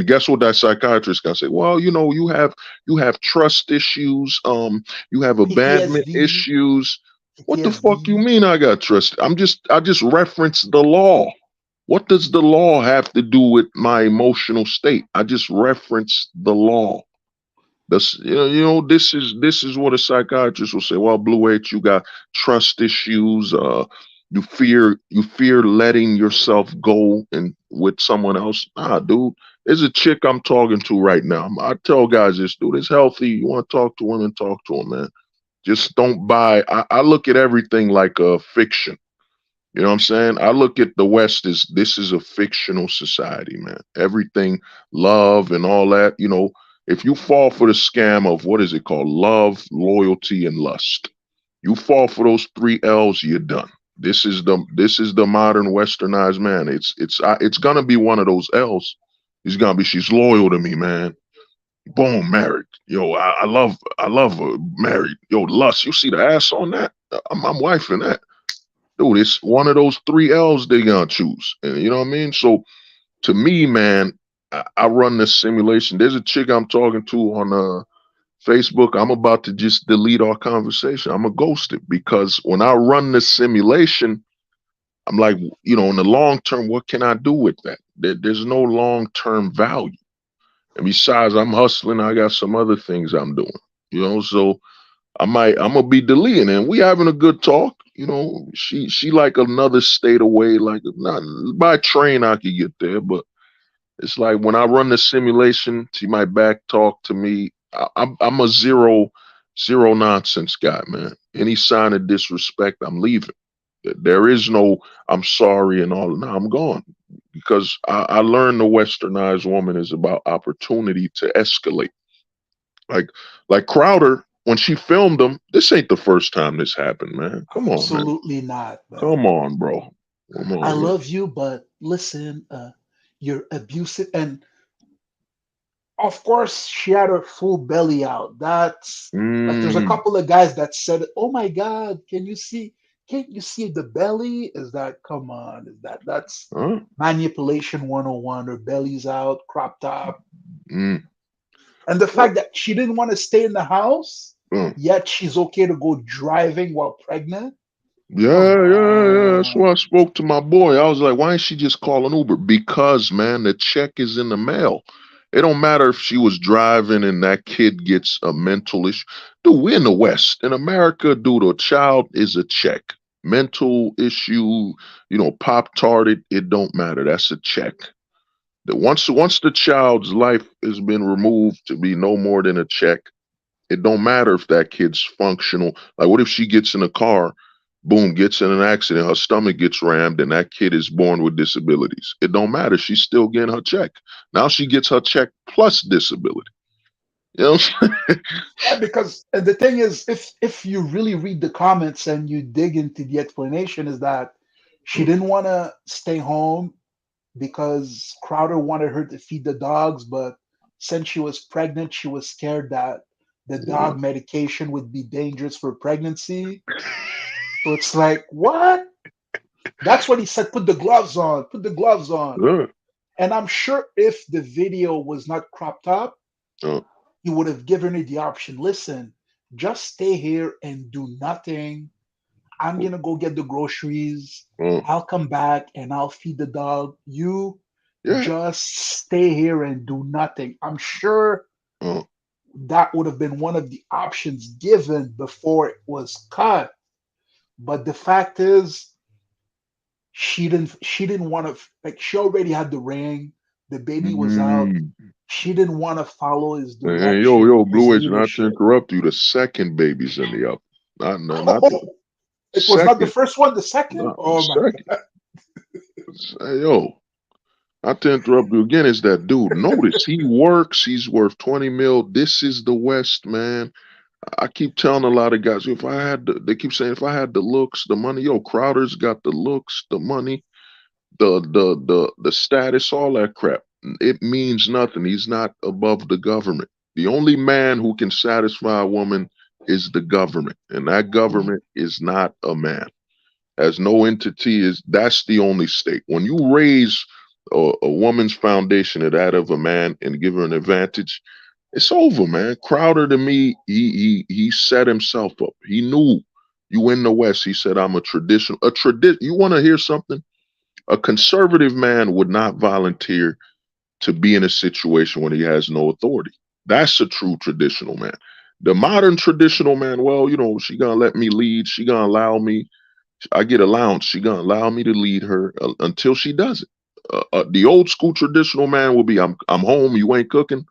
B: guess what that psychiatrist can say? Well, you have trust issues, you have abandonment
D: PTSD,
B: issues. What the fuck you
D: PTSD.
B: mean I got trust? I just reference the law. What does the law have to do with my emotional state? I just reference the law. That's this is what a psychiatrist will say. Well, Blue H, you got trust issues. You fear letting yourself go and with someone else. Nah, dude. There's a chick I'm talking to right now. I tell guys this, dude. It's healthy. You want to talk to women, talk to them, man. Just don't buy. I look at everything like a fiction. You know what I'm saying? I look at the West as this is a fictional society, man. Everything, love and all that, if you fall for the scam of what is it called? Love, loyalty, and lust. You fall for those three L's, you're done. This is the modern westernized man. It's gonna be one of those L's. He's gonna be she's loyal to me, man. Boom, married. Yo, I love her married. Yo, lust. You see the ass on that? I'm wifing that. Dude, it's one of those three L's they gonna choose. And you know what I mean? So to me, man, I run this simulation. There's a chick I'm talking to on Facebook. I'm about to just delete our conversation. I'm gonna ghost it because when I run this simulation, I'm like, in the long term, what can I do with that? There's no long term value. And besides, I'm hustling. I got some other things I'm doing. So I'm gonna be deleting it. And we having a good talk. She like another state away, like not by train I could get there, but it's like when I run the simulation, she might back talk to me. I'm a zero nonsense guy, man. Any sign of disrespect, I'm leaving. There is no I'm sorry and all. No, I'm gone because I learned the westernized woman is about opportunity to escalate. Like like Crowder, when she filmed them, this ain't the first time this happened, man. Come on, man.
D: Absolutely not,
B: Come
D: man.
B: on, bro. Come
D: I
B: on, man.
D: love you, but listen, you're abusive. And of course, she had her full belly out. That's like there's a
B: Mm,
D: couple of guys that said, "Oh my God, can you see? can't you see the belly? Is that, come on? That's
B: Huh?
D: manipulation 101? Her belly's out, crop top,
B: Mm.
D: and the fact that she didn't want to stay in the house,
B: Uh.
D: yet she's okay to go driving while pregnant. Come
B: Yeah. That's
D: on.
B: why I spoke to my boy. I was like, why ain't she just call an Uber? Because, man, the check is in the mail. It don't matter if she was driving and that kid gets a mental issue. Dude, we're in the West. In America, dude, a child is a check. Mental issue, pop tarted, it don't matter. That's a check. That once the child's life has been removed to be no more than a check, it don't matter if that kid's functional. Like, what if she gets in a car, boom, gets in an accident, her stomach gets rammed, and that kid is born with disabilities? It don't matter. She's still getting her check. Now she gets her check plus disability. You know what I'm saying?
D: Yeah, because and the thing is, if you really read the comments and you dig into the explanation, is that she didn't want to stay home because Crowder wanted her to feed the dogs, but since she was pregnant, she was scared that the
B: Yeah.
D: dog medication would be dangerous for pregnancy. So it's like, what? That's what he said. Put the gloves on. Put the gloves on.
B: Yeah.
D: And I'm sure if the video was not cropped up,
B: Uh,
D: he would have given her the option. Listen, just stay here and do nothing. I'm gonna go get the groceries.
B: uh,
D: I'll come back and I'll feed the dog. You
B: yeah.
D: just stay here and do nothing. I'm sure
B: Uh,
D: that would have been one of the options given before it was cut. But the fact is, she didn't want to, like, she already had the ring. The baby was out.
B: mm,
D: She didn't want to follow his
B: and
D: direction, his
B: Blue Age, not to
D: leadership.
B: interrupt you, the second baby's in the oven. Not the
D: Oh, it was not the
B: second.
D: first one, the second?
B: Not the
D: Oh my.
B: second. Hey, not to interrupt you again, is that dude. Notice he works, he's worth 20 mil. This is the West, man. I keep telling a lot of guys, if I had they keep saying if I had the looks, the money, Crowder's got the looks, the money, the status, all that crap. It means nothing. He's not above the government. The only man who can satisfy a woman is the government, and that government is not a man. As no entity is, that's the only state. When you raise a woman's foundation to that of a man and give her an advantage, it's over, man. Crowder, to me, he set himself up. He knew you in the West. He said, "I'm a traditional, a tradition." You want to hear something? A conservative man would not volunteer to be in a situation when he has no authority. That's a true traditional man. The modern traditional man, well, she gonna let me lead. She gonna allow me. I get allowance. She gonna allow me to lead her until she does it. The old school traditional man will be, I'm home. You ain't cooking.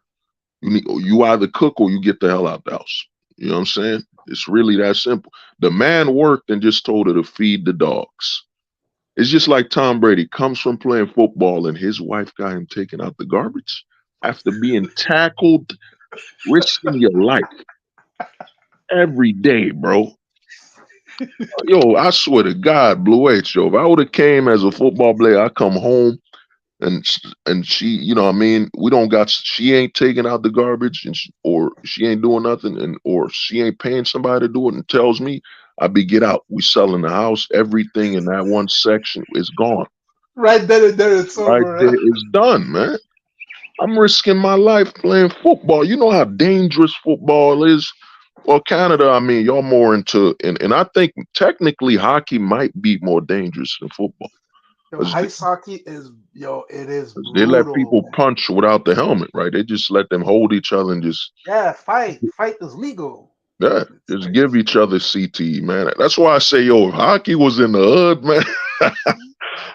B: You either cook or you get the hell out the house. You know what I'm saying? It's really that simple. The man worked and just told her to feed the dogs. It's just like Tom Brady comes from playing football and his wife got him taking out the garbage after being tackled, risking your life every day, bro. I swear to God, Blue H, if I would have came as a football player, I come home and she, what I mean, she ain't taking out the garbage or she ain't doing nothing or she ain't paying somebody to do it and tells me, I be get out. We selling the house, everything in that one section is gone.
D: Right then and there, it's
B: Right
D: over.
B: there
D: Huh?
B: is done, man. I'm risking my life playing football. You know how dangerous football is. Well, Canada, I mean, y'all more into, and I think technically hockey might be more dangerous than football.
D: Yo,
B: 'Cause
D: ice hockey is, it is
B: they let
D: brutal,
B: people
D: man.
B: punch without the helmet, right? They just let them hold each other and just,
D: Yeah, fight is legal.
B: yeah,
D: It's
B: just
D: like,
B: give each other CTE, man. That's why I say, if hockey was in the hood, man,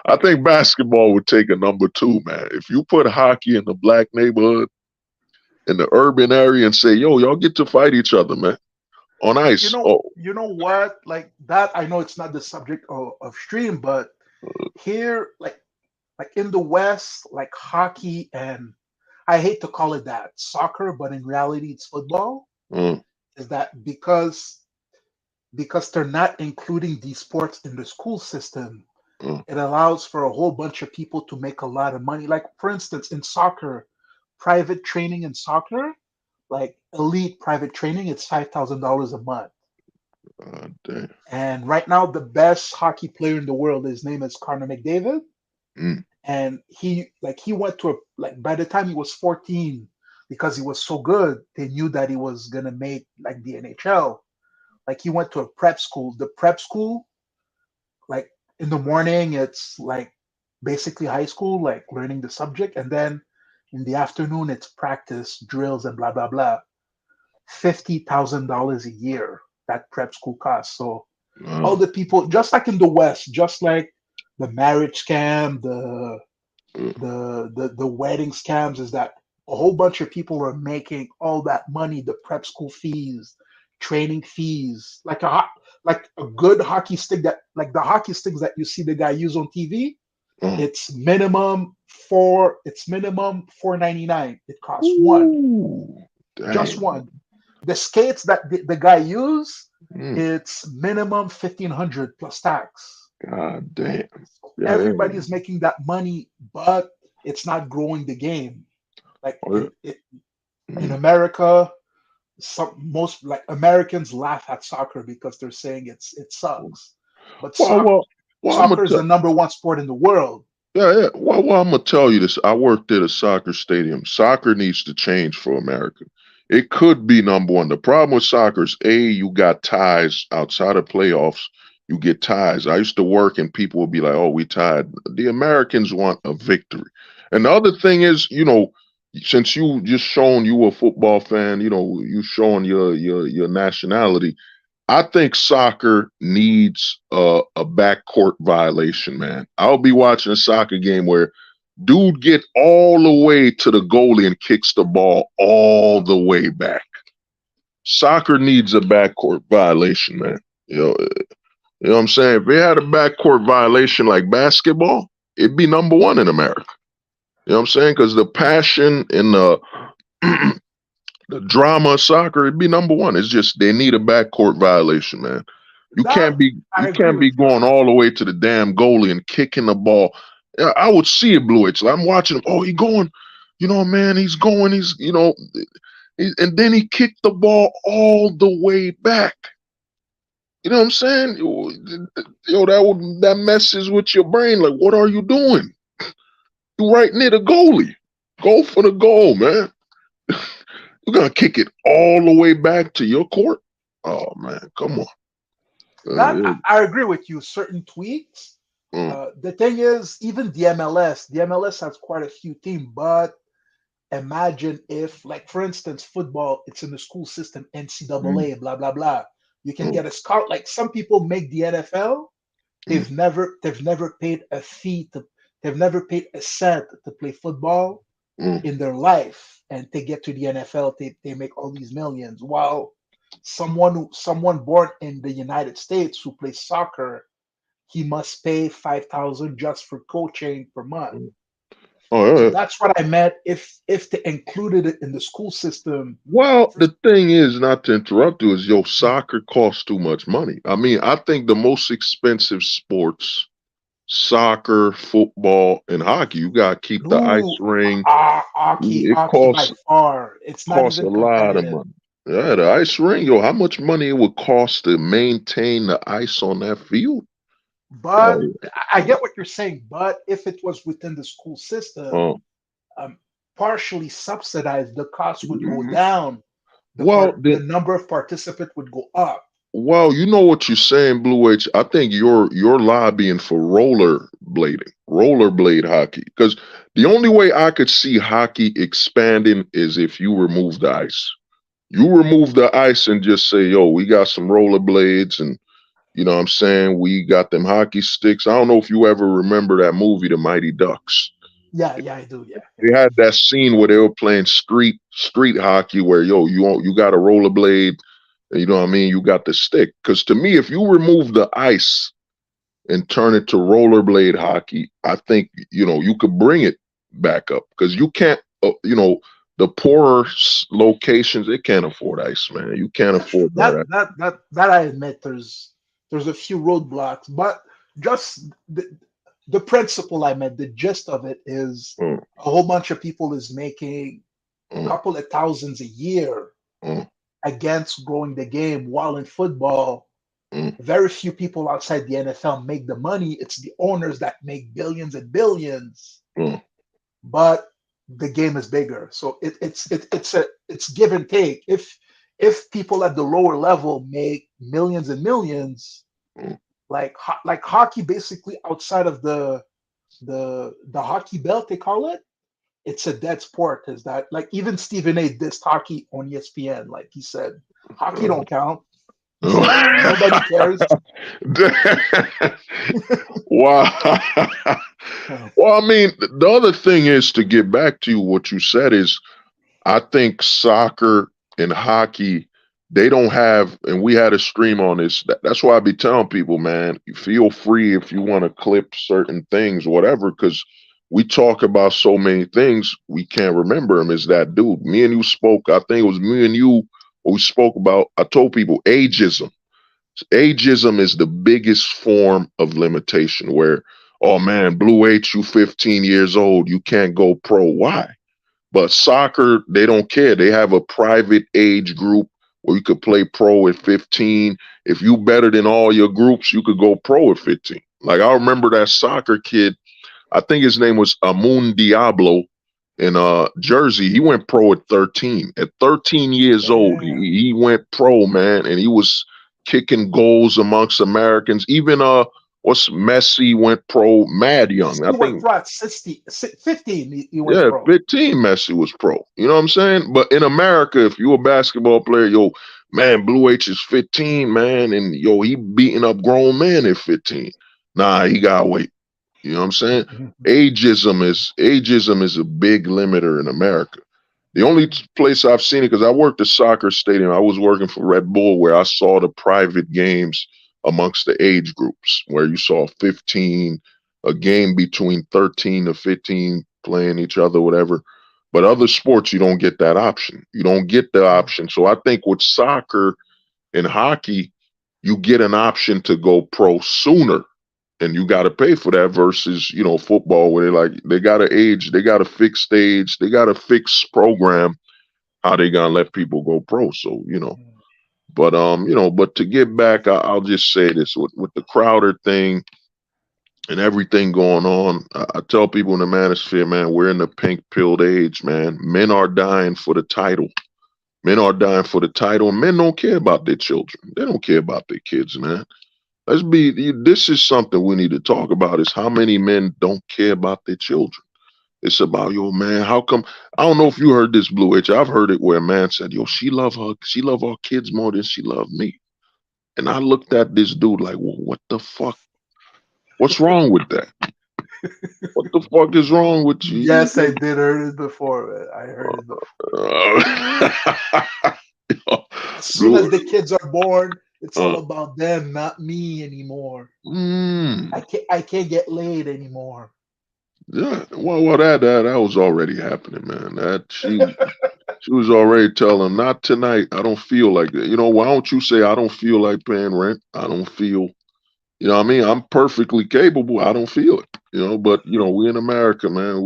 B: I think basketball would take a number two, man. If you put hockey in the black neighborhood, in the urban area and say, y'all get to fight each other, man, on
D: you
B: ice.
D: know,
B: Oh,
D: you know what? Like that, I know it's not the subject of stream, but here, like in the West, like hockey and I hate to call it that soccer, but in reality, it's football.
B: uh,
D: Is that because they're not including these sports in the school system?
B: uh,
D: It allows for a whole bunch of people to make a lot of money. Like, for instance, in soccer, private training in soccer, like elite private training, it's $5,000 a month.
B: Damn.
D: And right now, the best hockey player in the world, his name is Connor McDavid.
B: Mm.
D: And he went to by the time he was 14, because he was so good, they knew that he was gonna make like the NHL. Like he went to a prep school. The prep school, like in the morning, it's like basically high school, like learning the subject, and then in the afternoon, it's practice, drills, and blah blah blah. $50,000 a year that prep school costs. So all
B: Wow.
D: the people, just like in the West, just like the marriage scam, the wedding scams, is that a whole bunch of people are making all that money, the prep school fees, training fees, like a good hockey stick, that like the hockey sticks that you see the guy use on TV.
B: Uh,
D: It's minimum 4.99. It costs one,
B: Ooh,
D: just
B: dang.
D: one. The skates that the guy use,
B: Mm,
D: it's minimum 1,500 plus tax.
B: God damn. Yeah, yeah.
D: Everybody is making that money, but it's not growing the game. Like
B: Oh, yeah.
D: in
B: Mm.
D: America, most like Americans laugh at soccer because they're saying it sucks. But
B: Well, well, well, I'm gonna
D: soccer is the number one sport in the world.
B: yeah, yeah. Well, I'm gonna tell you this. I worked at a soccer stadium. Soccer needs to change for America. It could be number one. The problem with soccer is you got ties outside of playoffs. You get ties. I used to work and people would be like, "Oh, we tied." The Americans want a victory. And the other thing is, since you just shown you a football fan, you showing your nationality. I think soccer needs a backcourt violation, man. I'll be watching a soccer game where dude get all the way to the goalie and kicks the ball all the way back. Soccer needs a backcourt violation, man. You know what I'm saying? If they had a backcourt violation like basketball, it'd be number one in America. You know what I'm saying? Because the passion and the the drama of soccer, it'd be number one. It's just they need a backcourt violation, man. You
D: That
B: can't be
D: I
B: you
D: agree
B: can't be
D: with you on
B: going
D: that.
B: all the way to the damn goalie and kicking the ball. Yeah, I would see it, Blue H. I'm watching him. Oh, he going, man, he's going. And then he kicked the ball all the way back. You know what I'm saying? That messes with your brain. Like, what are you doing? You right near the goalie. Go for the goal, man. You're gonna kick it all the way back to your court? Oh man, come on.
D: That
B: Yeah.
D: I agree with you. Certain tweaks.
B: Mm,
D: The thing is, even the MLS has quite a few teams, but imagine if, like, for instance, football, it's in the school system,
B: mm,
D: NCAA, blah blah blah. You can
B: mm,
D: get a scout. Like some people make the NFL,
B: mm,
D: they've never paid a fee to, they've never paid a cent to play football
B: mm.
D: in their life, and they get to the NFL, they make all these millions. While someone born in the United States who plays soccer, he must pay 5,000 just for coaching per month.
B: Mm. Oh
D: So
B: yeah.
D: that's what I meant. If they included it in the school system,
B: Well,
D: for,
B: the thing is, not to interrupt you, is soccer costs too much money. I mean, I think the most expensive sports, soccer, football, and hockey. You gotta keep the ice
D: ooh,
B: ring.
D: hockey,
B: It
D: hockey by
B: costs
D: far, it's not
B: costs a
D: even
B: lot of
D: competitive.
B: money. Yeah, the ice ring, how much money it would cost to maintain the ice on that field?
D: But
B: Oh
D: I get what you're saying. But if it was within the school system,
B: yeah.
D: um, partially subsidized, the cost would go down.
B: Well,
D: The
B: then,
D: number of participants would go up.
B: well, you know what you're saying, Blue H. I think you're lobbying for rollerblade hockey, because the only way I could see hockey expanding is if you remove the ice. You remove the ice and just say, "Yo, we got some rollerblades, and you know what I'm saying, we got them hockey sticks." I don't know if you ever remember that movie, The Mighty Ducks.
D: Yeah, yeah, I do. Yeah, yeah.
B: They had that scene where they were playing street hockey, where you got a rollerblade. You know what I mean? You got the stick. Because to me, if you remove the ice and turn it to rollerblade hockey, I think you could bring it back up. Because you can't, the poorer locations, they can't afford ice, man. You can't
D: That's true.
B: afford
D: That
B: that.
D: that that that I admit, there's a few roadblocks, but just the principle I meant, the gist of it is
B: Mm,
D: a whole bunch of people is making a
B: mm,
D: couple of thousands a year
B: mm,
D: against growing the game. While in football,
B: mm,
D: Very few people outside the NFL make the money. It's the owners that make billions and billions.
B: mm.
D: But the game is bigger, so it's give and take. If people at the lower level make millions and millions,
B: Mm.
D: like hockey, basically outside of the hockey belt they call it, it's a dead sport. Is that like even Stephen A dissed hockey on ESPN? Like he said, hockey
B: Uh,
D: don't count. He said nobody cares.
B: wow.
D: Uh,
B: Well, I mean, the other thing is to get back to what you said is I think soccer and hockey, they don't have, and we had a stream on this. That's why I be telling people, man, you feel free if you want to clip certain things, whatever, because we talk about so many things, we can't remember them. Is that dude? Me and you spoke, I think it was me and you, we spoke about, I told people ageism. Ageism is the biggest form of limitation where, oh man, Blue H, you 15 years old, you can't go pro. Why? But soccer, they don't care. They have a private age group where you could play pro at 15. If you better than all your groups, you could go pro at 15. Like I remember that soccer kid, I think his name was Amun Diablo in Jersey. He went pro at 13. At 13 years old,
D: Damn.
B: he went pro, man, and he was kicking goals amongst Americans. Even what's Messi went pro mad young. I
D: Messi went
B: think
D: pro at 60, 15. He went
B: yeah,
D: pro.
B: 15 Messi was pro. You know what I'm saying? But in America, if you a basketball player, yo, man, Blue H is 15, man, and yo, he beating up grown men at 15. Nah, he gotta wait. You know what I'm saying? Ageism is a big limiter in America. The only place I've seen it, because I worked at soccer stadium, I was working for Red Bull, where I saw the private games amongst the age groups, where you saw 15, a game between 13 to 15 playing each other, whatever. But other sports, you don't get that option. You don't get the option. So I think with soccer and hockey, you get an option to go pro sooner and you got to pay for that versus football where they got to age, they got a fixed age, they got a fixed program how they gonna let people go pro. So but to get back, I'll just say this with the Crowder thing and everything going on. I tell people in the manosphere, man, we're in the pink pilled age, man. Men are dying for the title. Men are dying for the title, and men don't care about their children. They don't care about their kids, man. This is something we need to talk about is how many men don't care about their children. It's about, yo, man, how come, I don't know if you heard this, Blue H. I've heard it where a man said, yo, she love our kids more than she loved me. And I looked at this dude like, well, what the fuck? What's wrong with that? What the fuck is wrong with you?
D: Yes, I did heard it before. Man. I heard it before. As soon as
B: Blue,
D: the kids are born, it's all
B: uh,
D: about them, not me anymore.
B: mm,
D: I can't get laid anymore.
B: yeah, well, that was already happening, man. That she was already telling him, not tonight. I don't feel like that. Why don't you say I don't feel like paying rent? I don't feel, what I mean? I'm perfectly capable. I don't feel it. But we in America, man.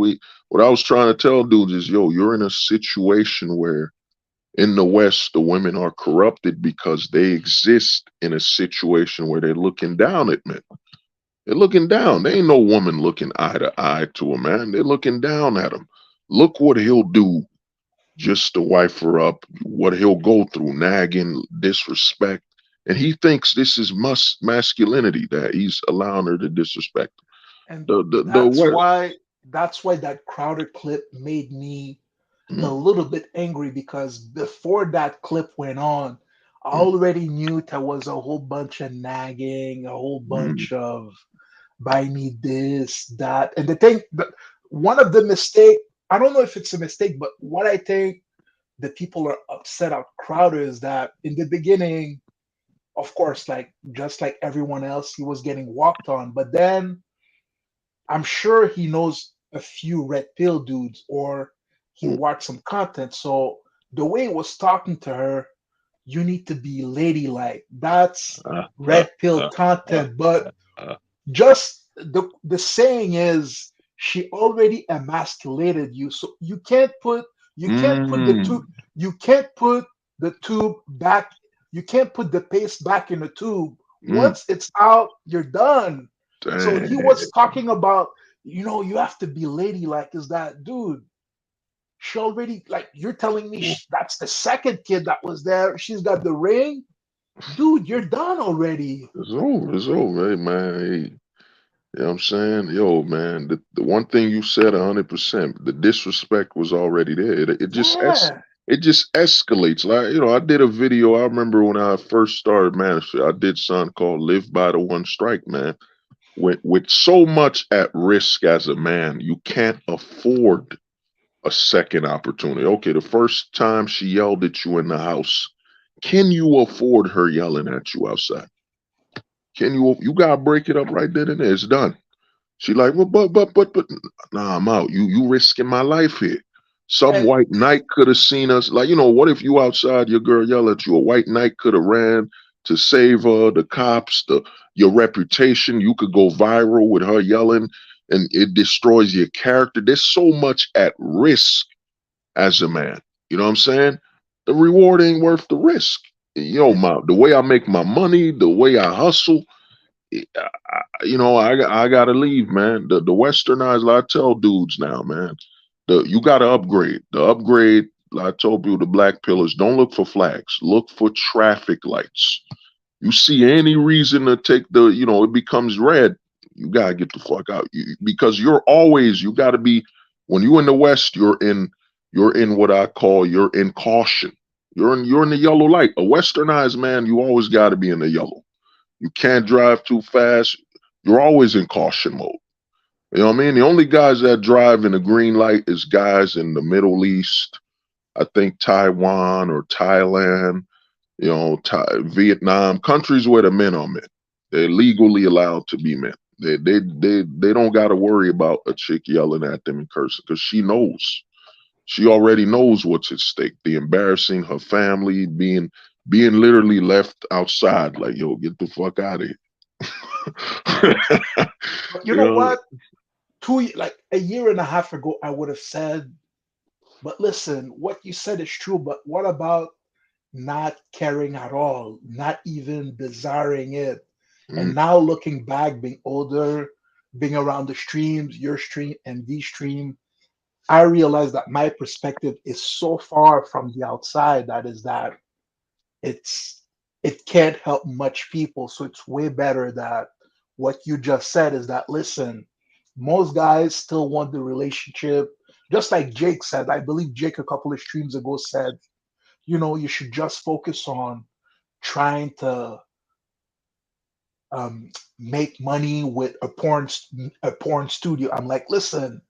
B: What I was trying to tell dudes is, yo, you're in a situation where in the West the women are corrupted because they exist in a situation where they're looking down at men. They're looking down. There ain't no woman looking eye to eye to a man. They're looking down at him. Look what he'll do just to wife her up, what he'll go through, nagging, disrespect. And he thinks this is masculinity that he's allowing her to disrespect him.
D: And
B: The
D: that's
B: West.
D: why that Crowder clip made me a
B: Mm,
D: little bit angry because before that clip went on, I
B: mm,
D: already knew there was a whole bunch of nagging, a whole
B: mm,
D: bunch of buy me this, that. And the thing one of the mistake, I don't know if it's a mistake, but what I think the people are upset at Crowder is that in the beginning, of course, like just like everyone else, he was getting walked on. But then I'm sure he knows a few red pill dudes or he
B: mm,
D: watched some content. So the way he was talking to her, you need to be ladylike. That's
B: uh, uh,
D: red pill
B: uh, uh,
D: content. But
B: uh,
D: just the saying is she already emasculated you. So you can't put the
B: mm,
D: tube you can't put the tube back you can't put the paste back in the tube
B: Mm,
D: Once it's out, you're done. So he was
B: dang.
D: talking about, you have to be ladylike. Is that, dude? She already, like, you're telling me that's the second kid that was there. She's got the ring, dude. You're done already.
B: It's over. It's over. Hey, man. Hey, you know what I'm saying? Yo, man, the one thing you said 100%, the disrespect was already there.
D: Yeah,
B: It just escalates. Like, I did a video. I remember when I first started management, I did something called Live by the One Strike, man. With so much at risk as a man, you can't afford a second opportunity. Okay, the first time she yelled at you in the house, can you afford her yelling at you outside? Can you gotta break it up right then and there. It's done. She like, well, but nah, I'm out. You risking my life here. Some
D: and
B: white knight could have seen us. Like, what if you outside, your girl yell at you? A white knight could have ran to save her, the cops, your reputation. You could go viral with her yelling, and it destroys your character. There's so much at risk as a man. You know what I'm saying? The reward ain't worth the risk. The way I make my money, the way I hustle, I gotta leave, man. The westernized, like I tell dudes now, man. You gotta upgrade. The upgrade, like I told you, the black pillars. Don't look for flags. Look for traffic lights. You see any reason to take it becomes red. You gotta get the fuck out. Because you gotta be. When you in the west, you're in what I call you're in caution. You're in the yellow light. A westernized man, you always gotta be in the yellow. You can't drive too fast. You're always in caution mode. You know what I mean? The only guys that drive in the green light is guys in the Middle East. I think Taiwan or Thailand, Vietnam, countries where the men are men. They're legally allowed to be men. They don't got to worry about a chick yelling at them and cursing because she knows. She already knows what's at stake. The embarrassing her family, being literally left outside, like, yo, get the fuck out of here.
D: but you
B: you
D: know
B: know,
D: what? Like a year and a half ago, I would have said, but listen, what you said is true. But what about not caring at all, not even desiring it?
B: mm,
D: And now looking back, being older, being around the streams, your stream and the stream, I realized that my perspective is so far from the outside that it's it can't help much people. So it's way better that what you just said is that, listen, most guys still want the relationship. Just like Jake said, I believe Jake a couple of streams ago said, you should just focus on trying to make money with a porn studio. I'm like, listen,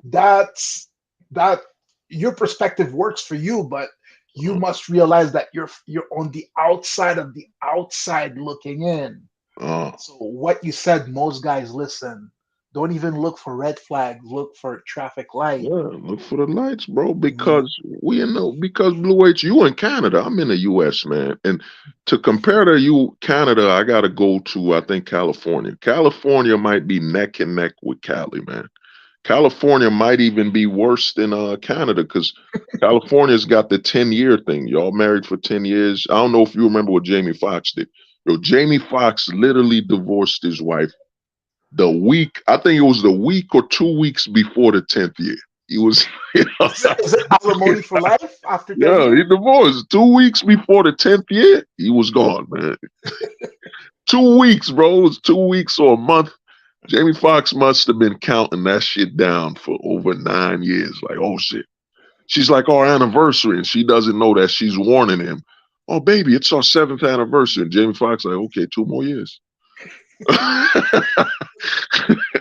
D: that's that your perspective works for you, but you
B: uh,
D: must realize that you're on the outside of the outside looking in.
B: uh,
D: So what you said, most guys listen. Don't even look for red flags. Look for traffic light.
B: yeah, look for the lights, bro.
D: Mhm.
B: Because Blue H, you in Canada, I'm in the US, man. And to compare to you, Canada, I gotta go to I think California. California might be neck and neck with Cali, man. California might even be worse than Canada because California's got the 10-year thing. Y'all married for 10 years. I don't know if you remember what Jamie Foxx did. Yo, Jamie Foxx literally divorced his wife I think it was the week or 2 weeks before the 10th year. He was,
D: Is it alimony for life after 10
B: yeah, he
D: years?
B: divorced 2 weeks before the 10th year. He was gone, man. 2 weeks, bro. It was 2 weeks or a month. Jamie Foxx must have been counting that shit down for over 9 years. Like, oh shit. She's like our anniversary, and she doesn't know that she's warning him. Oh, baby, it's our seventh anniversary. And Jamie Foxx like, okay, 2 more years.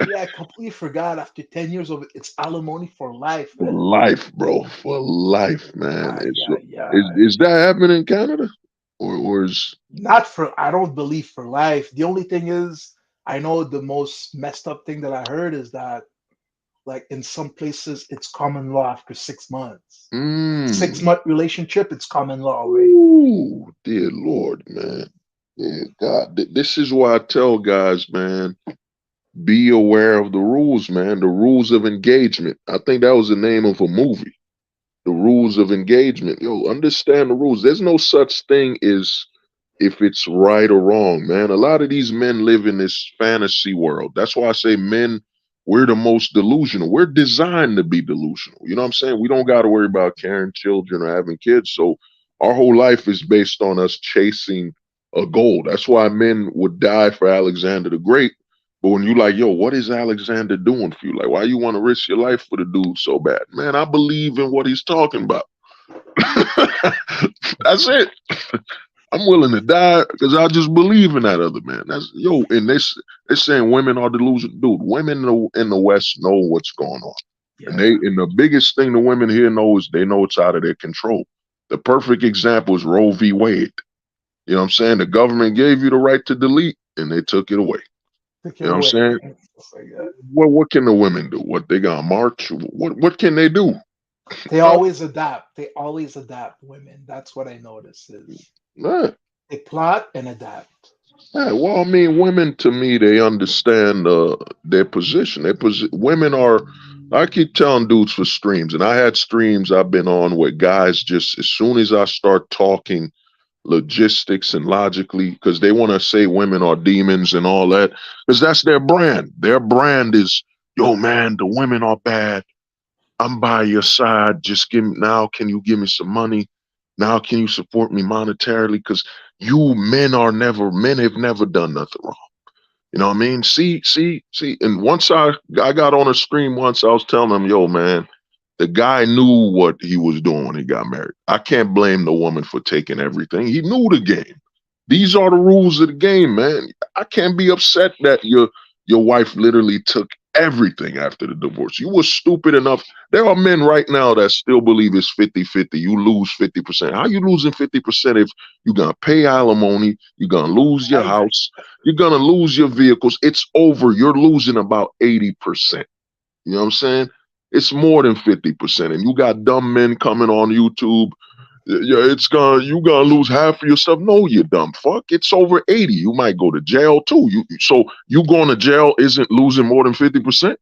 D: Yeah, I completely forgot. After 10 years of it, it's alimony for life,
B: For
D: man.
B: life, bro. For life, man.
D: Yeah,
B: It's
D: yeah, yeah.
B: is that happening in Canada? Or is
D: Not for, I don't believe for life. The only thing is, I know the most messed up thing that I heard is that, like, in some places, it's common law after 6 months. Six
B: mm,
D: month relationship, it's common law already.
B: ooh, dear Lord, man. Dear God. This is why I tell guys, man, be aware of the rules, man. The rules of engagement. I think that was the name of a movie. The rules of engagement. Yo, understand the rules. There's no such thing as if it's right or wrong, man. A lot of these men live in this fantasy world. That's why I say men, we're the most delusional. We're designed to be delusional. You know what I'm saying? We don't got to worry about carrying children or having kids. So our whole life is based on us chasing a goal. That's why men would die for Alexander the Great. But when you like, yo, what is Alexander doing for you? Like, why you want to risk your life for the dude so bad? Man, I believe in what he's talking about. That's it. I'm willing to die because I just believe in that other man. That's yo, and they're saying women are delusional. Dude, women in the West know what's going on. And
D: Yeah.
B: the biggest thing the women here know is they know it's out of their control. The perfect example is Roe v. Wade. You know what I'm saying? The government gave you the right to delete and they took it away.
D: Take
B: You
D: it
B: know what I'm
D: away.
B: saying?
D: It's like that.
B: What can the women do? What they gonna march? What can they do?
D: They
B: No,
D: always adapt. They always adapt, women. That's what I notice is
B: no.
D: they plot and adapt.
B: Yeah, well, I mean, women to me, they understand their position. Women are. I keep telling dudes for streams, and I had streams I've been on where guys just as soon as I start talking logistics and logically, because they want to say women are demons and all that, because that's their brand. Their brand is, yo, man, the women are bad. I'm by your side. Just give me now. Can you give me some money? Now, can you support me monetarily? Because you men have never done nothing wrong. You know what I mean? See. And once I got on a stream once, I was telling him, yo, man, the guy knew what he was doing when he got married. I can't blame the woman for taking everything. He knew the game. These are the rules of the game, man. I can't be upset that your wife literally took everything after the divorce. You were stupid enough. There are men right now that still believe it's 50-50. You lose 50%. How you losing 50% if you're going to pay alimony, you're going to lose your
D: I agree.
B: house, you're going to lose your vehicles. It's over. You're losing about 80%. You know what I'm saying? It's more than 50%. And you got dumb men coming on YouTube. Yeah, it's gonna you gonna lose half of your stuff. No, you dumb fuck. It's over 80. You might go to jail too. So you going to jail isn't losing more than 50%?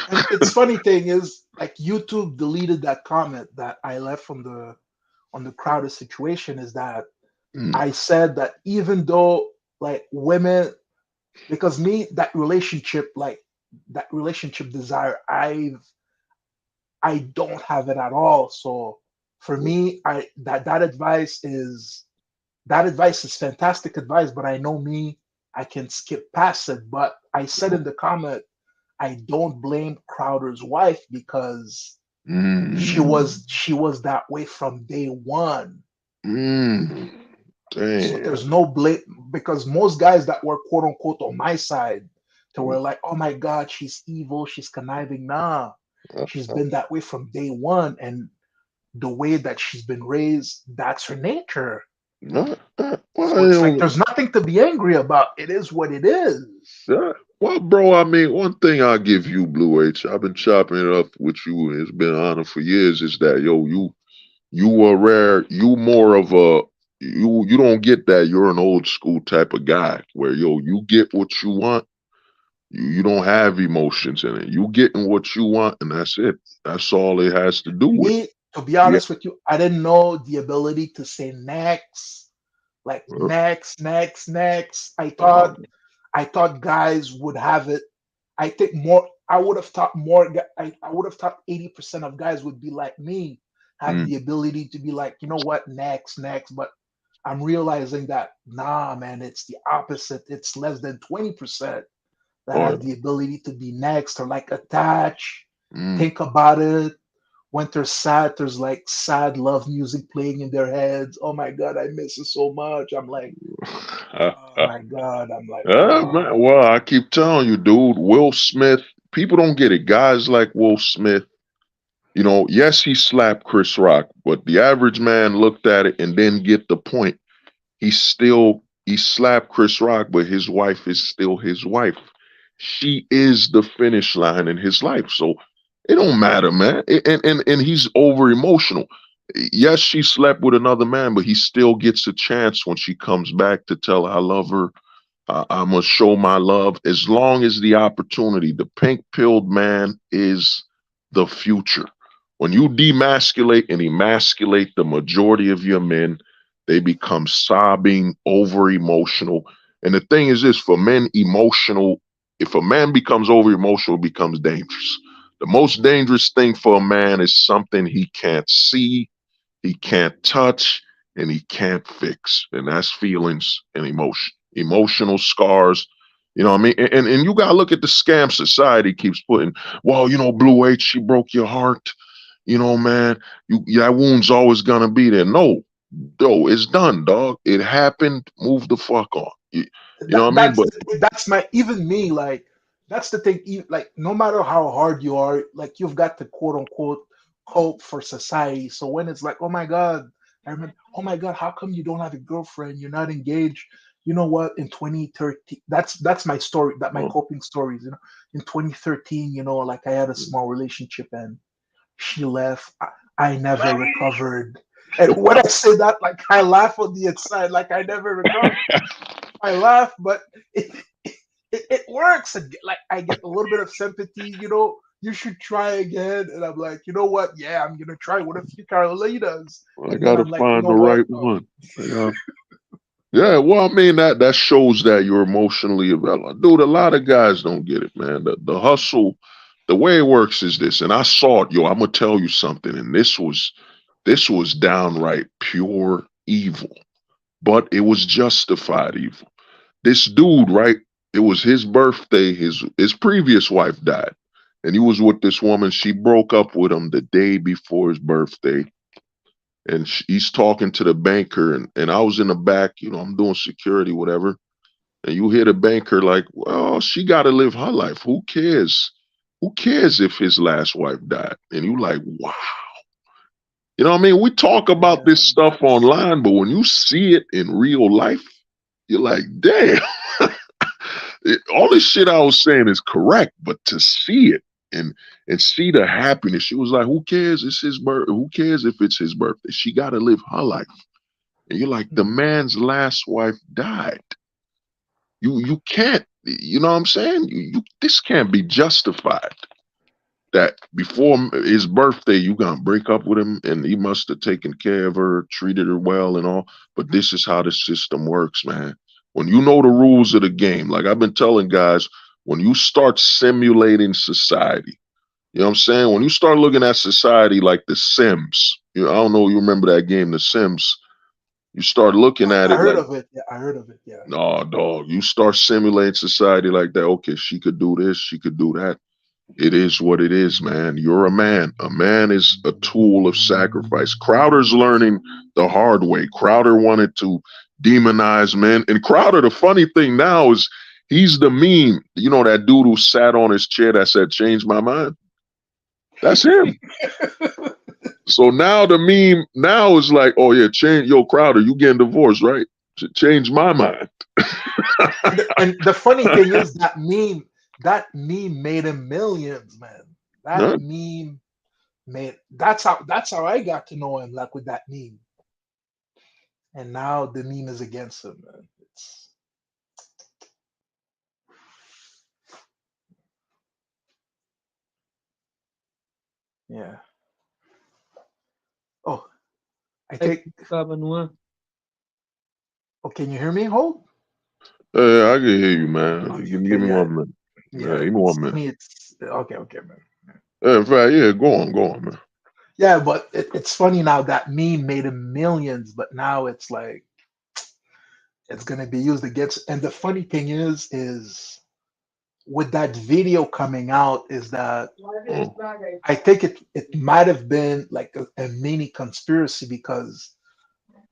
D: And it's funny thing is like YouTube deleted that comment that I left from the on the crowded situation is that
B: Mm,
D: I said that even though like women because me that relationship desire I don't have it at all. So for me, I that advice is fantastic advice, but I know me, I can skip past it. But I said in the comment, I don't blame Crowder's wife because
B: mm,
D: she was that way from day one.
B: mm.
D: So there's
B: Damn.
D: no blame because most guys that were quote unquote on my side, they were like, "Oh my God, she's evil, she's conniving." Nah, she's been that way from day one, and the way that she's been raised, that's her nature. So it's like
B: Well,
D: there's nothing to be angry about. It is what it is.
B: yeah. Well, bro, I mean, one thing I'll give you, Blue H, I've been chopping it up with you, and it's been an honor for years, is that, yo, you are rare. You more of a you don't get that. You're an old school type of guy where yo, you get what you want. You don't have emotions in it. You getting what you want, and that's it. That's all it has to do with.
D: Me, to be
B: Yeah.
D: honest with you, I didn't know the ability to say next, like next.
B: Um,
D: I thought guys would have it. I think more. I would have thought more. I would have thought 80% of guys would be like me, have
B: mm,
D: the ability to be like, you know what, next. But I'm realizing that nah, man, it's the opposite. It's less than 20% that
B: oh,
D: have the ability to be next or like attach,
B: mm.
D: think about it. When they're sad, there's like sad love music playing in their heads. Oh my god, I miss it so much. I'm like, oh my god. I'm like,
B: Man,
D: oh.
B: well, I keep telling you, dude. Will Smith. People don't get it. Guys like Will Smith. You know, yes, he slapped Chris Rock, but the average man looked at it and didn't get the point. He slapped Chris Rock, but his wife is still his wife. She is the finish line in his life. So it don't matter, man. And he's over emotional. Yes, she slept with another man, but he still gets a chance when she comes back to tell her I love her. I'm gonna show my love as long as the opportunity. The pink pilled man is the future. When you demasculate and emasculate the majority of your men, They become sobbing, over emotional. And the thing is this, for men, emotional, if a man becomes over emotional, it becomes dangerous. The most dangerous thing for a man is something he can't see, he can't touch, and he can't fix. And that's feelings and emotion, emotional scars. You know what I mean? And you gotta look at the scam society keeps putting, well, Blue H, she broke your heart. Man, that wound's always gonna be there. No, it's done, dog. It happened. Move the fuck on. You know
D: That
B: what I mean? But
D: that's my even me like that's the thing. Like no matter how hard you are, like you've got to quote unquote cope for society. So when it's like, oh my god, I remember, oh my god, how come you don't have a girlfriend? You're not engaged. You know what? In 2013, that's my story. That my
B: uh,
D: coping stories. In 2013, like I had a small relationship and she left. I never recovered. And when I say that, like I laugh on the inside, like I never recovered. I laugh, but it works. Like I get a little bit of sympathy. You should try again. And I'm like, you know what? Yeah, I'm gonna try. What if you Carolinas?
B: I
D: And then
B: gotta
D: I'm like, you
B: find
D: know
B: the
D: what?
B: right one. Yeah, well, I mean that shows that you're emotionally available. Dude, a lot of guys don't get it, man. The hustle, the way it works is this, and I saw it, yo. I'm gonna tell you something, and this was downright pure evil, but it was justified evil. This dude, right? It was his birthday. His previous wife died, and he was with this woman. She broke up with him the day before his birthday, and he's talking to the banker, and I was in the back. I'm doing security, whatever. And you hear the banker like, well, she got to live her life. Who cares? Who cares if his last wife died? And you like, wow. You know what I mean? We talk about
D: Yeah,
B: this stuff online, but when you see it in real life, you're like, damn. All this shit I was saying is correct, but to see it and see the happiness, she was like, who cares? It's his birth. Who cares if it's his birthday? She got to live her life. And you're like, the man's last wife died. You can't. You know what I'm saying? This can't be justified. That before his birthday, you gonna break up with him, and he must have taken care of her, treated her well, and all. But this is how the system works, man. When you know the rules of the game, like I've been telling guys, when you start simulating society, you know what I'm saying? When you start looking at society like The Sims, I don't know, you remember that game, The Sims? You start looking at
D: I
B: it
D: heard
B: like,
D: of it. Yeah, I heard of it. Yeah.
B: no, dog. You start simulating society like that. Okay, she could do this, she could do that. It is what it is, man. You're a man. A man is a tool of sacrifice. Crowder's learning the hard way. Crowder wanted to demonize men. And Crowder, the funny thing now is he's the meme. That dude who sat on his chair that said, change my mind? That's him. So now the meme now is like, oh yeah, change, yo, Crowder, you getting divorced, right? Change my mind.
D: And the funny thing is that meme made him millions, man. That
B: Huh?
D: meme made that's how I got to know him, like with that meme. And now the meme is against him, man. It's yeah. Oh, I
E: Ay,
D: think.
E: Kabanwa.
D: Oh, can you hear me? Hold.
B: I can hear you, man.
D: Okay,
B: Give
D: okay,
B: me
D: yeah,
B: 1 minute. Yeah,
D: yeah.
B: give me
D: It's
B: 1 minute.
D: funny. It's okay, okay, man.
B: In fact, yeah, go on, man.
D: Yeah, but it's funny now that meme made him millions, but now it's like it's gonna be used against. And the funny thing is with that video coming out, is that
B: Oh,
D: I think it might have been like a mini conspiracy because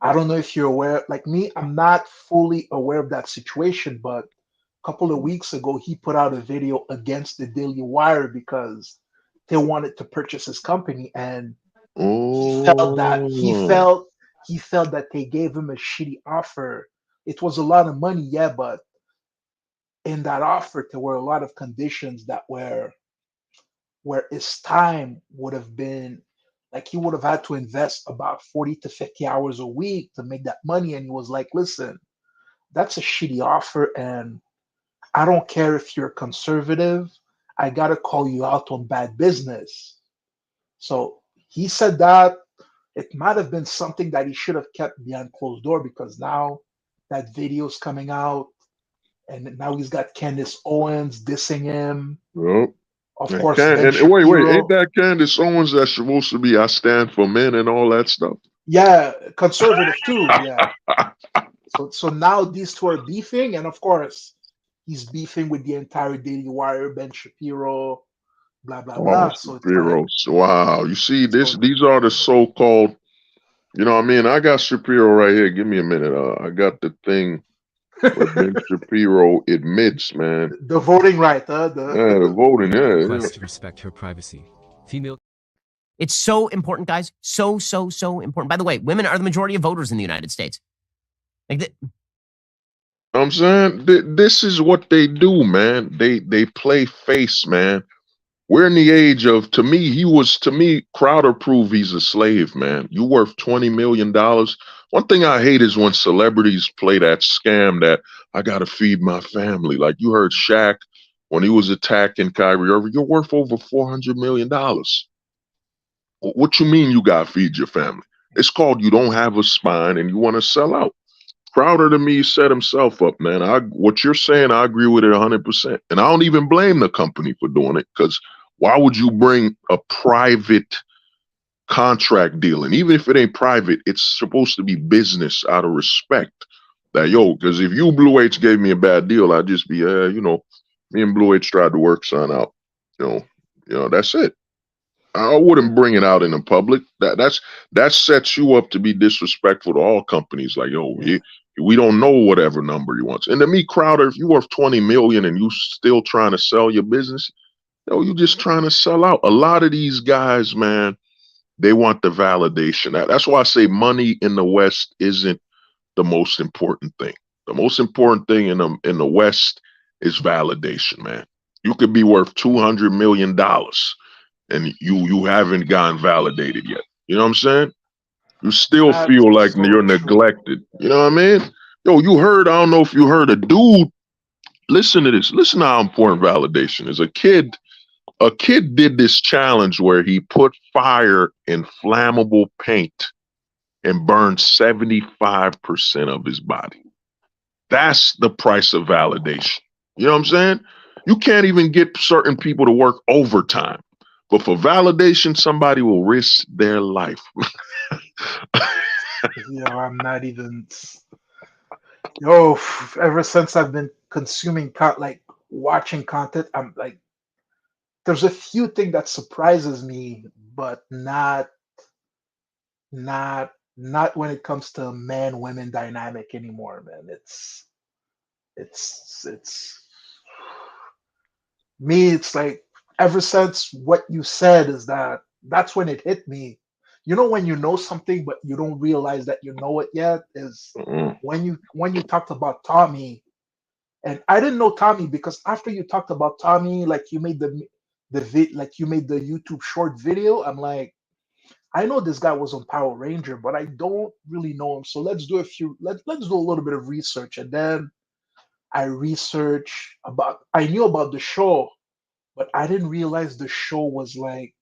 D: I don't know if you're aware. Like me, I'm not fully aware of that situation, but a couple of weeks ago, he put out a video against the Daily Wire because they wanted to purchase his company, and he felt that he
B: oh,
D: felt he felt that they gave him a shitty offer. It was a lot of money, yeah, but in that offer, there were a lot of conditions that were where his time would have been like he would have had to invest about 40 to 50 hours a week to make that money. And he was like, listen, that's a shitty offer. And I don't care if you're conservative. I got to call you out on bad business. So he said that. it might have been something that he should have kept behind closed door, because now that video's coming out, and now he's got Candace Owens dissing him.
B: Yep.
D: Of
B: And,
D: course, Ben
B: wait, ain't
D: Shapiro.
B: that Candace Owens that's supposed to be I stand for men and all that stuff?
D: Yeah, conservative too. Yeah. So now these two are beefing, and of course, he's beefing with the entire Daily Wire, Ben Shapiro, blah blah
B: Oh,
D: blah. So it's like,
B: Shapiro. Wow. You see,
D: so
B: these are the so-called, you know what I mean? I got Shapiro right here. Give me a minute. I got the thing where Ben Shapiro admits, man.
D: the voting right,
B: Yeah, the voting, yeah, yeah.
E: Request to respect her privacy. Female. It's so important, guys. So important. By the way, women are the majority of voters in the United States. Like that.
B: I'm saying this is what they do, man. They play face, man. We're in the age of, to me, Crowder proved he's a slave, man. You worth $20 million. One thing I hate is when celebrities play that scam that I gotta feed my family. Like you heard Shaq when he was attacking Kyrie Irving, you're worth over $400 million. What you mean you gotta feed your family? It's called you don't have a spine and you want to sell out. Crowder to me set himself up, man. What you're saying, I agree with it 100%. And I don't even blame the company for doing it, because why would you bring a private contract deal? And even if it ain't private, it's supposed to be business out of respect. That, yo, because if you Blue H gave me a bad deal, I'd just be, me and Blue H tried to work something out. That's it. I wouldn't bring it out in the public. That sets you up to be disrespectful to all companies. Like, yo,
D: yeah.
B: we don't know whatever number you want. And to me, Crowder, if you worth 20 million and you still trying to sell your business, yo, you just trying to sell out. A lot of these guys, man, they want the validation. That's why I say money in the West isn't the most important thing. The most important thing in the West is validation, man. You could be worth $200 million and you haven't gotten validated yet. You know what I'm saying? You still
D: That's
B: feel like
D: so
B: you're
D: true.
B: neglected. You know what I mean? Yo, I don't know if you heard a dude, listen to this. Listen to how important validation is. A kid did this challenge where he put fire in flammable paint and burned 75% of his body. That's the price of validation. You know what I'm saying? You can't even get certain people to work overtime. But for validation, somebody will risk their life.
D: I'm not even. Yo, ever since I've been consuming like watching content, I'm like, there's a few things that surprises me, but not when it comes to man women dynamic anymore, man. It's me. It's like, ever since what you said, is that's when it hit me. You know, when you know something but you don't realize that you know it yet, is when you talked about Tommy. And I didn't know Tommy, because after you talked about Tommy, like you made like you made the YouTube short video. I'm like, I know this guy was on Power Ranger, but I don't really know him. So let's do a little bit of research. And then I knew about the show, but I didn't realize the show was like,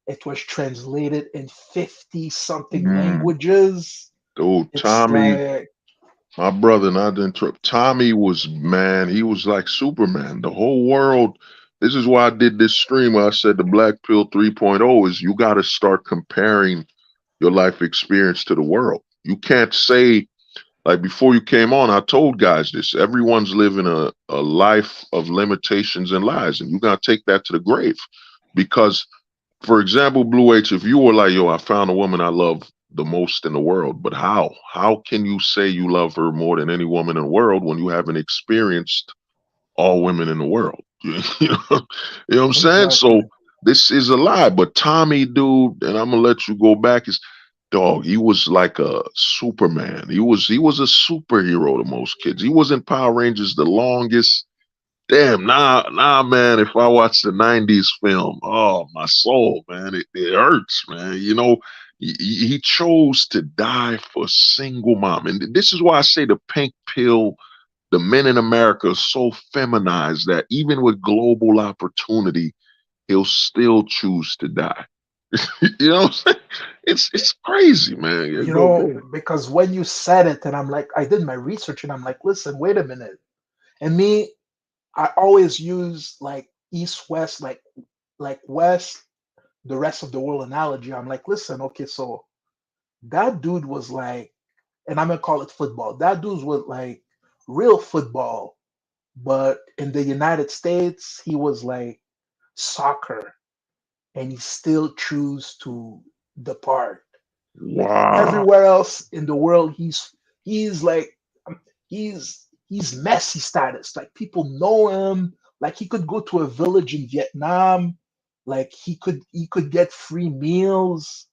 D: it was translated in 50 something
B: Mm.
D: languages.
B: Dude,
D: It's
B: Tommy,
D: like,
B: my brother, not to interrupt. Tommy was, man, he was like Superman. The whole world. This is why I did this stream where I said the Black Pill 3.0 is you got to start comparing your life experience to the world. You can't say, like before you came on, I told guys this. Everyone's living a life of limitations and lies, and you got to take that to the grave. Because, for example, Blue H, if you were like, yo, I found a woman I love the most in the world, but how? How can you say you love her more than any woman in the world when you haven't experienced all women in the world? You know, you know what I'm saying? So
D: exactly.
B: this is a lie. But Tommy, dude, and I'm gonna let you go back, is dog, he was like a Superman. He was a superhero to most kids. He was in Power Rangers the longest. Damn, nah, man. If I watch the '90s film, oh my soul, man, it hurts, man. You know, he chose to die for a single mom, and this is why I say the pink pill, the men in America are so feminized that even with global opportunity, he'll still choose to die. You know what I'm saying? It's crazy, man. Yeah,
D: You
B: go
D: know,
B: go.
D: because when you said it, and I'm like, I did my research, and I'm like, listen, wait a minute. And me, I always use like east west, like west, the rest of the world analogy. I'm like, listen, okay, so that dude was like, and I'm gonna call it football. That dude was like real football, but in the United States, he was like soccer, and he still choose to depart. Like
B: Wow.
D: everywhere else in the world, he's like he's Messi status. Like people know him. Like he could go to a village in Vietnam. Like he could get free meals.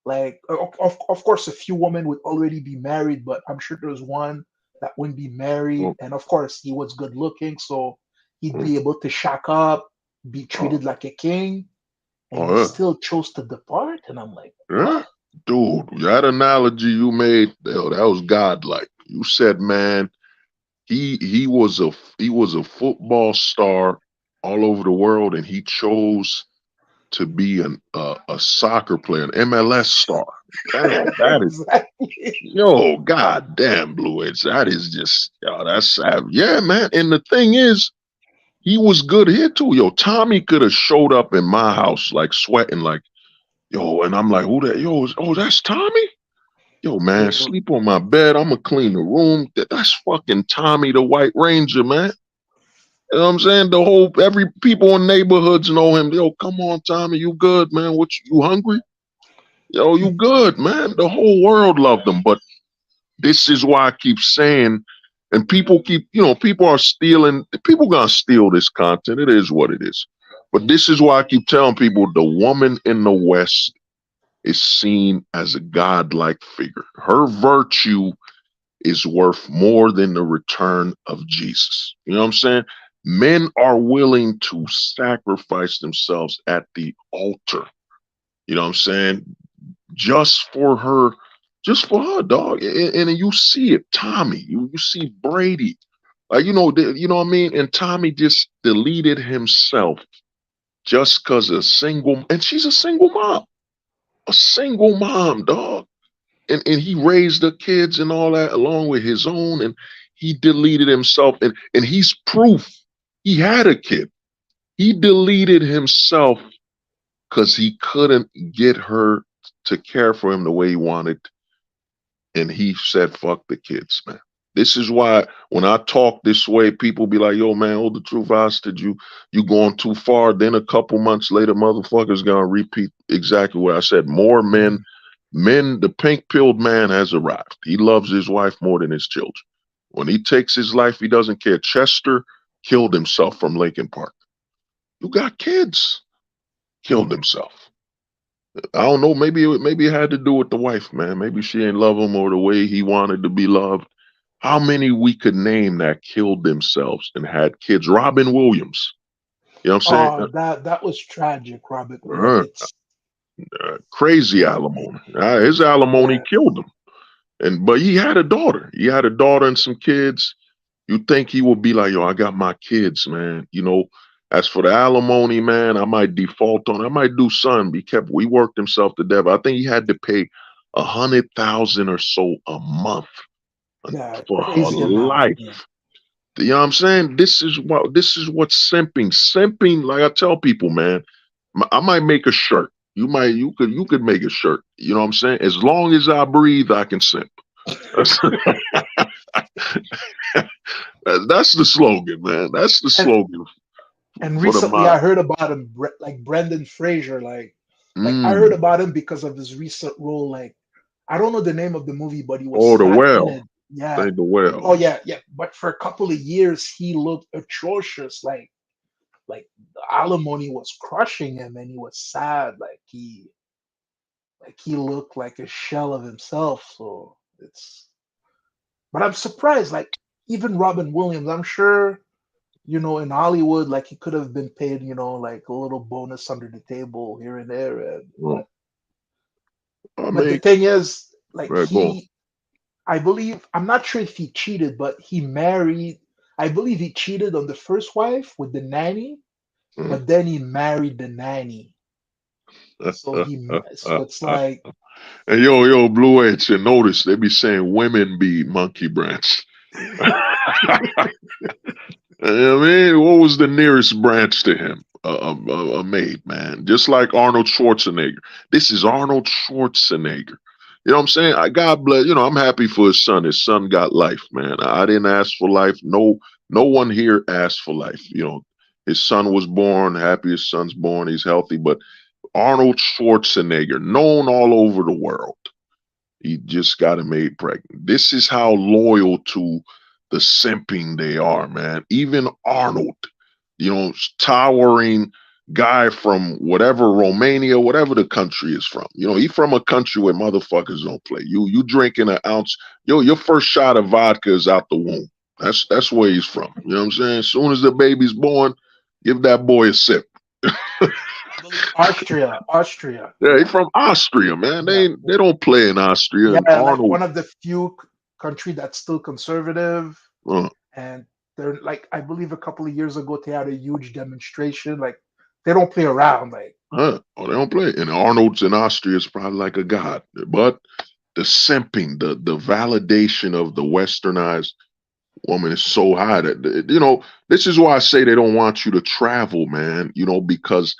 D: Like of course, a few women would already be married, but I'm sure there's one that wouldn't be married.
B: Oh,
D: And of course, he was good looking, so he'd
B: oh,
D: be able to shack up, be
B: oh,
D: treated like a king, and he
B: oh,
D: still chose to depart. And I'm like,
B: yeah.
D: what?
B: Yeah. Dude, that analogy you made, that was godlike. You said, man, he was a football star all over the world, and he chose to be a soccer player, an MLS star. Damn, that is
D: Exactly.
B: yo, god damn, Blue Edge. That is just that's sad. Yeah, man. And the thing is, he was good here too. Yo, Tommy could have showed up in my house like sweating, like, yo, and I'm like, who that? Yo, oh, that's Tommy? Yo, man,
D: Yo,
B: sleep on my bed. I'ma clean the room. That's fucking Tommy the White Ranger, man. You know what I'm saying? Every people in neighborhoods know him. Yo, come on, Tommy, you good, man? You hungry? Yo, you good, man? The whole world loved him. But this is why I keep saying, and people are stealing. People gonna steal this content. It is what it is. But this is why I keep telling people the woman in the West is seen as a godlike figure. Her virtue is worth more than the return of Jesus. You know what I'm saying? Men are willing to sacrifice themselves at the altar. You know what I'm saying? Just for her, just for her, dog. And you see it, Tommy. You see Brady. You know what I mean? And Tommy just deleted himself just because and she's a single mom, dog. And he raised the kids and all that along with his own, and he deleted himself, and he's proof he had a kid. He deleted himself because he couldn't get her to care for him the way he wanted, and he said, "Fuck the kids, man." This is why when I talk this way, people be like, "Yo, man, hold the truth hostage. You going too far." Then a couple months later, motherfuckers gonna repeat exactly what I said. More men, the pink pilled man has arrived. He loves his wife more than his children. When he takes his life, he doesn't care. Chester killed himself from Lincoln Park. You got kids. Killed himself. I don't know. Maybe it had to do with the wife, man. Maybe she didn't love him or the way he wanted to be loved. How many we could name that killed themselves and had kids? Robin Williams. You know what I'm saying?
D: that was tragic, Robert.
B: Uh,
D: It's
B: crazy
D: it,
B: alimony. His alimony
D: yeah,
B: killed him. But he had a daughter. He had a daughter and some kids. You think he would be like, yo, I got my kids, man. As for the alimony, man, I might default on. I might do something. Be careful. He worked himself to death. I think he had to pay 100,000 or so a month
D: yeah,
B: for her
D: crazy amount.
B: life.
D: Yeah.
B: You know what I'm saying? This is what simping. Like I tell people, man, I might make a shirt. You could make a shirt. You know what I'm saying? As long as I breathe, I can simp. That's the slogan, man. That's the
D: And
B: slogan
D: and
B: for the
D: recently I
B: mob.
D: heard about him, like Brendan Fraser. Like I heard
B: Mm.
D: about him because of his recent role. Like I don't know the name of the movie, but he was
B: Or the
D: fat in
B: well.
D: it. Yeah.
B: Say the well.
D: Oh yeah, yeah. But for a couple of years, he looked atrocious. Like the alimony was crushing him, and he was sad. Like he looked like a shell of himself. So it's. But I'm surprised. Like even Robin Williams, I'm sure in Hollywood, like he could have been paid, like a little bonus under the table here and there. And
B: Well, I
D: but the
B: mean,
D: thing is, like
B: right, go on.
D: I believe, I'm not sure if he cheated, but he married. I believe he cheated on the first wife with the nanny,
B: Mm.
D: but then he married the nanny. So it's like,
B: And yo, Blue H, and notice they be saying women be monkey branch. I mean, what was the nearest branch to him? A maid, man. Just like Arnold Schwarzenegger. This is Arnold Schwarzenegger. You know what I'm saying? God bless. You know, I'm happy for his son. His son got life, man. I didn't ask for life. No one here asked for life. You know, his son was born. Happy his son's born. He's healthy. But Arnold Schwarzenegger, known all over the world. He just got him made pregnant. This is how loyal to the simping they are, man. Even Arnold, you know, towering guy from whatever Romania, whatever the country is from. You know, he from a country where motherfuckers don't play. You drinking an ounce, your first shot of vodka is out the womb. That's where he's from. You know what I'm saying? As soon as the baby's born, give that boy a sip.
D: I believe Austria.
B: Yeah, he from Austria, man.
D: Yeah,
B: They don't play in Austria. And
D: yeah, like
B: Arnold,
D: one of the few country that's still conservative,
B: uh,
D: and they're like, I believe a couple of years ago they had a huge demonstration. Like they don't play around. Like
B: oh, they don't play. And Arnold's in Austria is probably like a god. But the simping, the validation of the westernized woman is so high that, you know, this is why I say they don't want you to travel, man. You know, because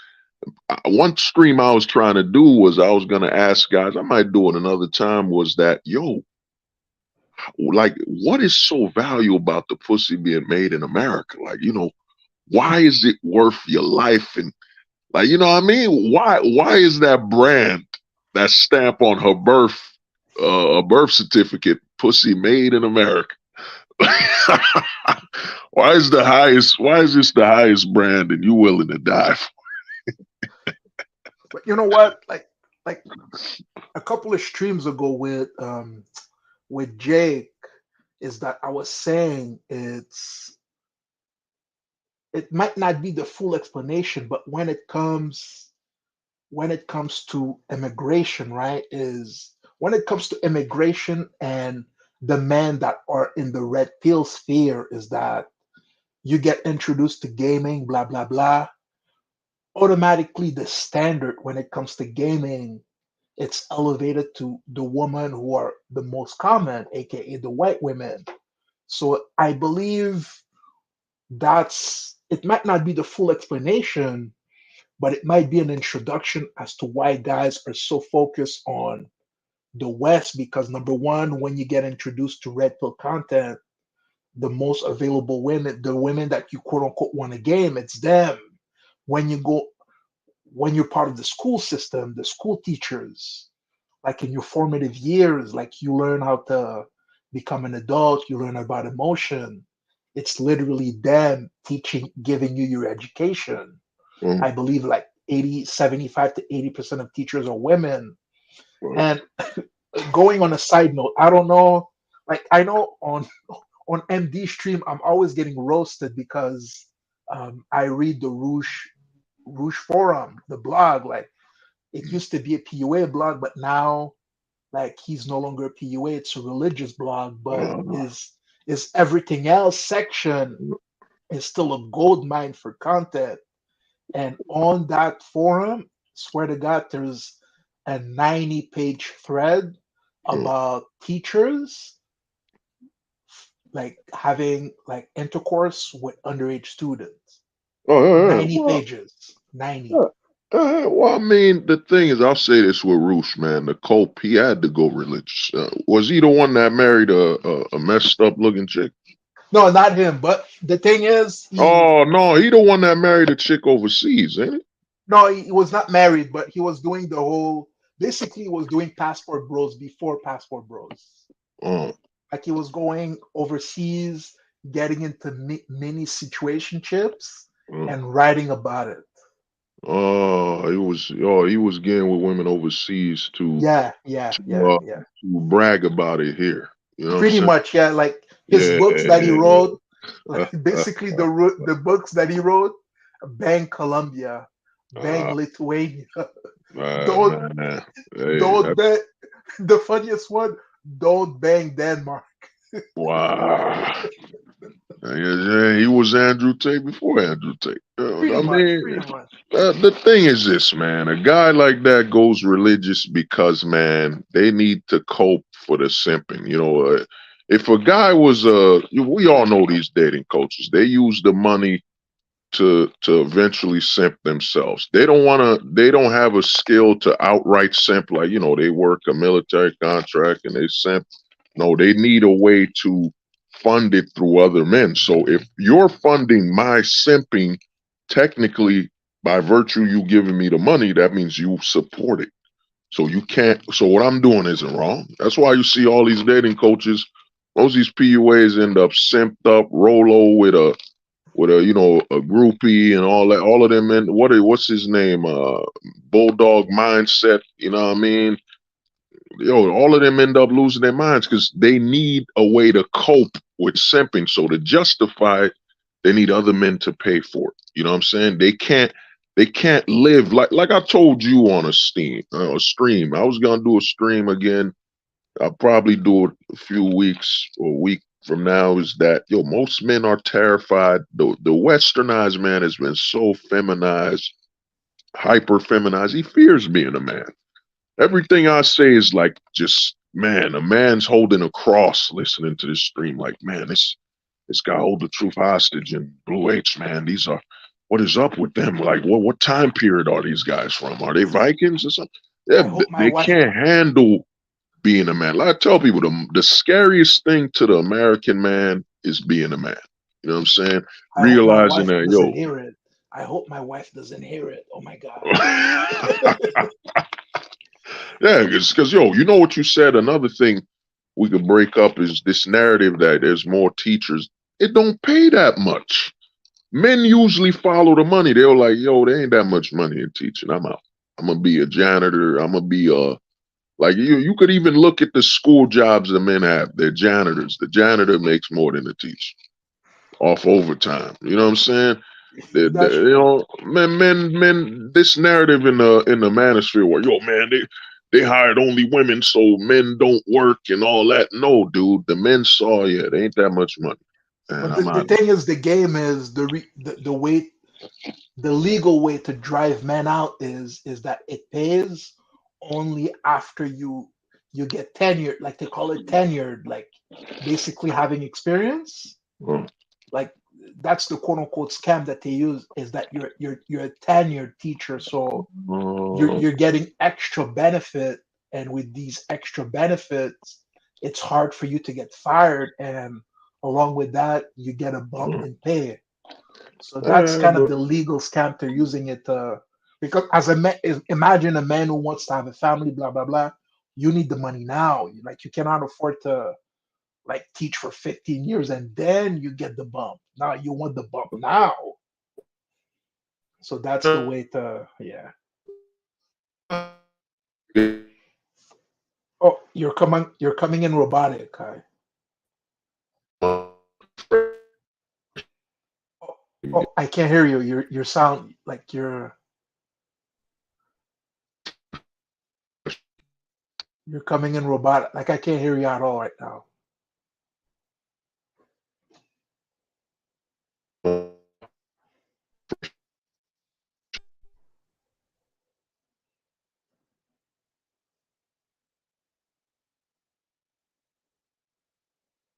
B: one stream I was trying to do was I was gonna ask guys, I might do it another time, was that, yo, like, what is so valuable about the pussy being made in America? Like, you know, why is it worth your life? And like, you know what I mean? Why is that brand, that stamp on her a birth certificate, pussy made in America? Why is this the highest brand and you willing to die for?
D: but you know what? Like a couple of streams ago with Jake, is that I was saying it might not be the full explanation, but when it comes to immigration, right, is when it comes to immigration and the men that are in the red pill sphere, is that you get introduced to gaming, blah blah blah. Automatically, the standard when it comes to gaming, it's elevated to the women who are the most common, aka the white women. So I believe that's it might not be the full explanation, but it might be an introduction as to why guys are so focused on the West. Because number one, when you get introduced to red pill content, the most available women, the women that you quote unquote want to game, it's them. When you go, when you're part of the school system, the school teachers, like in your formative years, like you learn how to become an adult, you learn about emotion. It's literally them teaching, giving you your education.
B: Mm,
D: I believe like 80, 75 to 80% of teachers are women.
B: mm,
D: And going on a side note, I don't know, like I know on MD stream, I'm always getting roasted because I read the Rouge Forum, the blog. Like it used to be a PUA blog, but now like he's no longer a PUA, it's a religious blog, but
B: uh,
D: is everything else section is still a gold mine for content. And on that forum, swear to God, there's a 90-page thread
B: mm.
D: about teachers like having like intercourse with underage students.
B: Oh, yeah, yeah.
D: 90 pages. 90.
B: Yeah. Well, I mean, the thing is, I'll say this with Roosh, man. The Cope, he had to go religious. Was he the one that married a messed up looking chick?
D: No, not him. But the thing is,
B: Oh no, he the one that married a chick overseas, ain't it?
D: no, he was not married, but he was doing the whole, basically, he was doing Passport Bros before Passport Bros.
B: Oh,
D: Like he was going overseas, getting into mini situationships
B: oh,
D: and writing about it.
B: he was getting with women overseas
D: Yeah, yeah, yeah, yeah.
B: to brag about it here. You know what I'm
D: Pretty
B: saying?
D: much, yeah. Like his
B: Yeah.
D: books that he wrote, like basically the books that he wrote, bang Colombia, bang
B: uh,
D: Lithuania. Don't
B: man. Hey,
D: don't bang the funniest one. Don't bang Denmark.
B: wow. Yeah, he was Andrew Tate before Andrew Tate.
D: Pretty
B: I
D: much,
B: mean,
D: pretty much.
B: the thing is this, man. A guy like that goes religious because, man, they need to cope for the simping. If a guy was, we all know these dating coaches. They use the money to eventually simp themselves. They don't want to. They don't have a skill to outright simp. Like they work a military contract and they simp. No, they need a way to fund it through other men. So if you're funding my simping, technically by virtue you giving me the money, that means you support it. So you can't. So what I'm doing isn't wrong. That's why you see all these dating coaches. Most of these PUAs end up simped up, Rolo with a groupie and all that, all of them. And what's his name, Bulldog Mindset, you know what I mean? All of them end up losing their minds because they need a way to cope with simping. So to justify it, they need other men to pay for it. You know what I'm saying? They can't live like I told you on a stream. I was gonna do a stream again. I'll probably do it a few weeks or a week from now. Is that most men are terrified. The westernized man has been so feminized, hyper feminized. He fears being a man. Everything I say is like, just man, a man's holding a cross listening to this stream. Like, man, this guy hold the truth hostage and Blue H, man. These are what is up with them? Like, what time period are these guys from? Are they Vikings or something?
D: I
B: Yeah,
D: hope my
B: they
D: wife.
B: can't handle being a man. Like I tell people, the scariest thing to the American man is being a man. You know what I'm saying?
D: I hope my
B: Realizing
D: wife
B: that,
D: doesn't hear it. I hope my wife doesn't hear it. Oh my God.
B: yeah, because you know what you said. Another thing we could break up is this narrative that there's more teachers. It don't pay that much. Men usually follow the money. They're like, there ain't that much money in teaching. I'm out. I'm gonna be a janitor. I'm gonna be like you could even look at the school jobs the men have. They're janitors. The janitor makes more than the teacher off overtime. You know what I'm saying?
D: That's true.
B: Men. This narrative in the manosphere where man, they hired only women, so men don't work and all that. No, dude, the men saw it ain't that much money, and
D: But
B: I'm
D: the
B: out.
D: thing is, the game is the way, the legal way to drive men out is that it pays only after you get tenured, like they call it tenured, like basically having experience.
B: Uh,
D: Like that's the quote unquote scam that they use, is that you're a tenured teacher, so
B: uh,
D: you're getting extra benefit, and with these extra benefits, it's hard for you to get fired, and along with that, you get a bump in pay. So that's kind of
B: but
D: the legal scam they're using it to, because as a man, imagine a man who wants to have a family, blah blah blah. You need the money now. Like you cannot afford to like teach for 15 years and then you get the bump. Now you want the bump now. So that's the way to, yeah. Oh, you're coming in robotic, Kai. Oh, oh, I can't hear you. Your sound like you're coming in robotic. Like I can't hear you at all right now.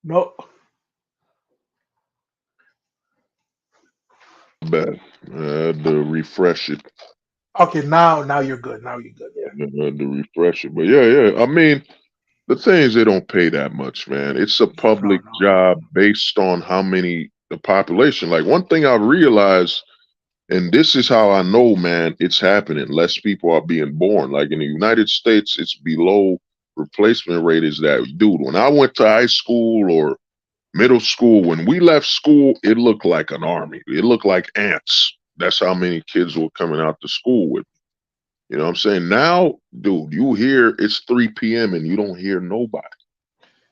D: No.
B: bad. I had to refresh it.
D: Okay, now you're good. Now you're good. Yeah.
B: I had to refresh it. But yeah. I mean, the thing is, they don't pay that much, man. It's a
D: No,
B: public
D: no.
B: job based on how many the population. Like one thing I realized, and this is how I know, man, it's happening. Less people are being born. Like in the United States, it's below replacement rate. Is that, dude? When I went to high school or middle school, when we left school, it looked like an army. It looked like ants. That's how many kids were coming out to school with. You know what I'm saying? Now, dude, you hear it's 3 p.m. and you don't hear nobody.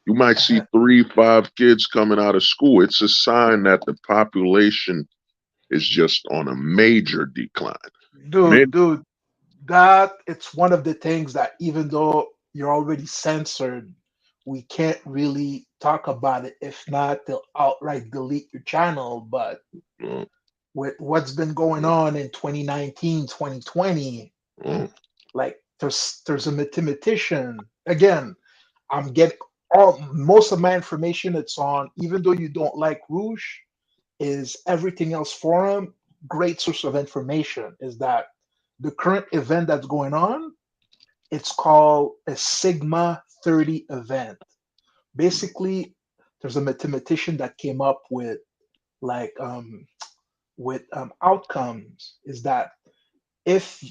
B: You might see 3, 5 kids coming out of school. It's a sign that the population is just on a major decline. Men,
D: Dude, that it's one of the things that even though you're already censored, we can't really talk about it. If not, they'll outright delete your channel. But
B: Mm,
D: with what's been going on in 2019, 2020,
B: mm,
D: like there's a mathematician. Again, I'm getting all most of my information it's on, even though you don't like Rouge, is everything else forum. Great source of information is that the current event that's going on, it's called a Sigma 30 event. Basically, there's a mathematician that came up with like outcomes is that if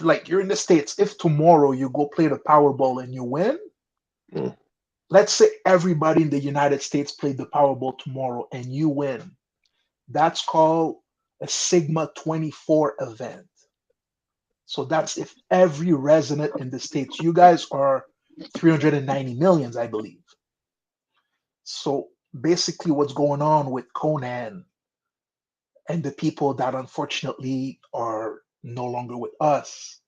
D: like you're in the States, if tomorrow you go play the Powerball and you win,
B: mm.
D: let's say everybody in the United States played the Powerball tomorrow and you win. That's called a Sigma 24 event. So that's if every resident in the States, you guys are 390 millions, I believe. So basically, what's going on with Conan and the people that unfortunately are no longer with us,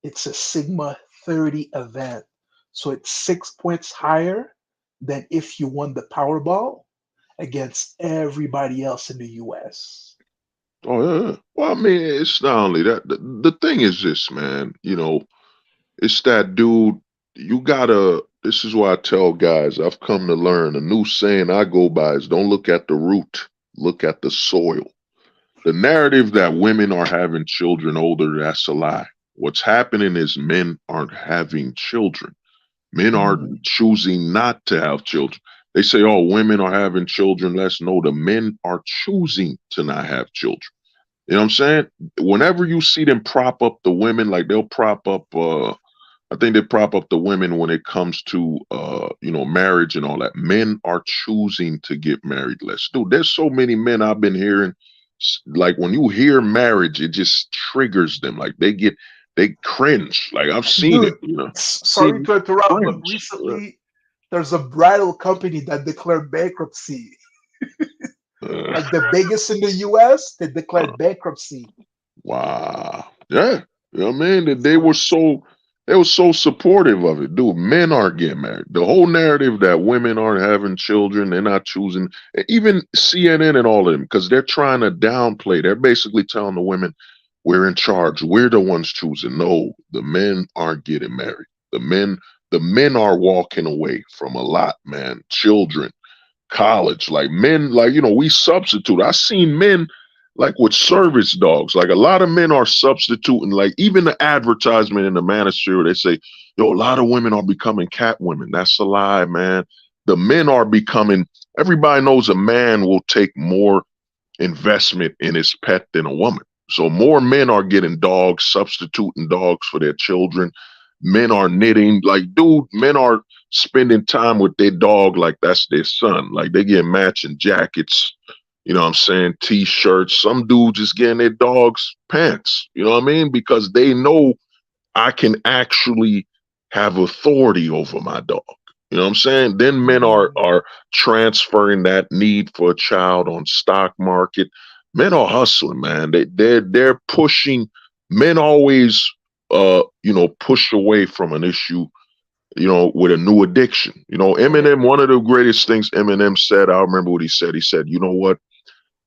D: it's a Sigma 30 event. So it's 6 points higher than if you won the Powerball against everybody else in the US.
B: Oh yeah. Well, I mean, it's not only that. The thing is this, man. It's that dude. You gotta. This is why I tell guys I've come to learn a new saying I go by is don't look at the root, look at the soil. The narrative that women are having children older, that's a lie. What's happening is men aren't having children. Men are
D: Mhm.
B: choosing not to have children. They say, oh, women are having children less. No, the men are choosing to not have children. You know what I'm saying? Whenever you see them prop up the women, like they'll prop up I think they prop up the women when it comes to marriage and all that. Men are choosing to get married less. Dude, there's so many men I've been hearing like when you hear marriage, it just triggers them. Like they cringe. Like I've seen it,
D: Dude,
B: See
D: sorry to interrupt, but
B: cringe.
D: recently there's a bridal company that declared bankruptcy.
B: Uh,
D: Like the biggest in the US, they
B: uh,
D: declared bankruptcy.
B: wow. Yeah. You know what I mean? That
D: So it's
B: they were so supportive of it. Dude, men aren't getting married. The whole narrative that women aren't having children, they're not choosing, even CNN and all of them, because they're trying to downplay. They're basically telling the women, we're in charge. We're the ones choosing. No, the men aren't getting married. The men are walking away from a lot, man. Children, college, like men, like, we substitute. I seen men like with service dogs. Like a lot of men are substituting, like even the advertisement in the manosphere, they say, yo, a lot of women are becoming cat women. That's a lie, man. The men are becoming, everybody knows a man will take more investment in his pet than a woman. So more men are getting dogs, substituting dogs for their children. Men are knitting, like, dude, men are spending time with their dog like that's their son. Like they get matching jackets, you know what I'm saying, t-shirts. Some dudes just getting their dogs pants, you know what I mean? Because they know I can actually have authority over my dog. You know what I'm saying? Then men are
D: mhm.
B: transferring that need for a child on stock market. Men are hustling, man. They're pushing. Men always push away from an issue, with a new addiction.
D: Okay.
B: Eminem, one of the greatest things Eminem said, I remember what he said. He said, you know what?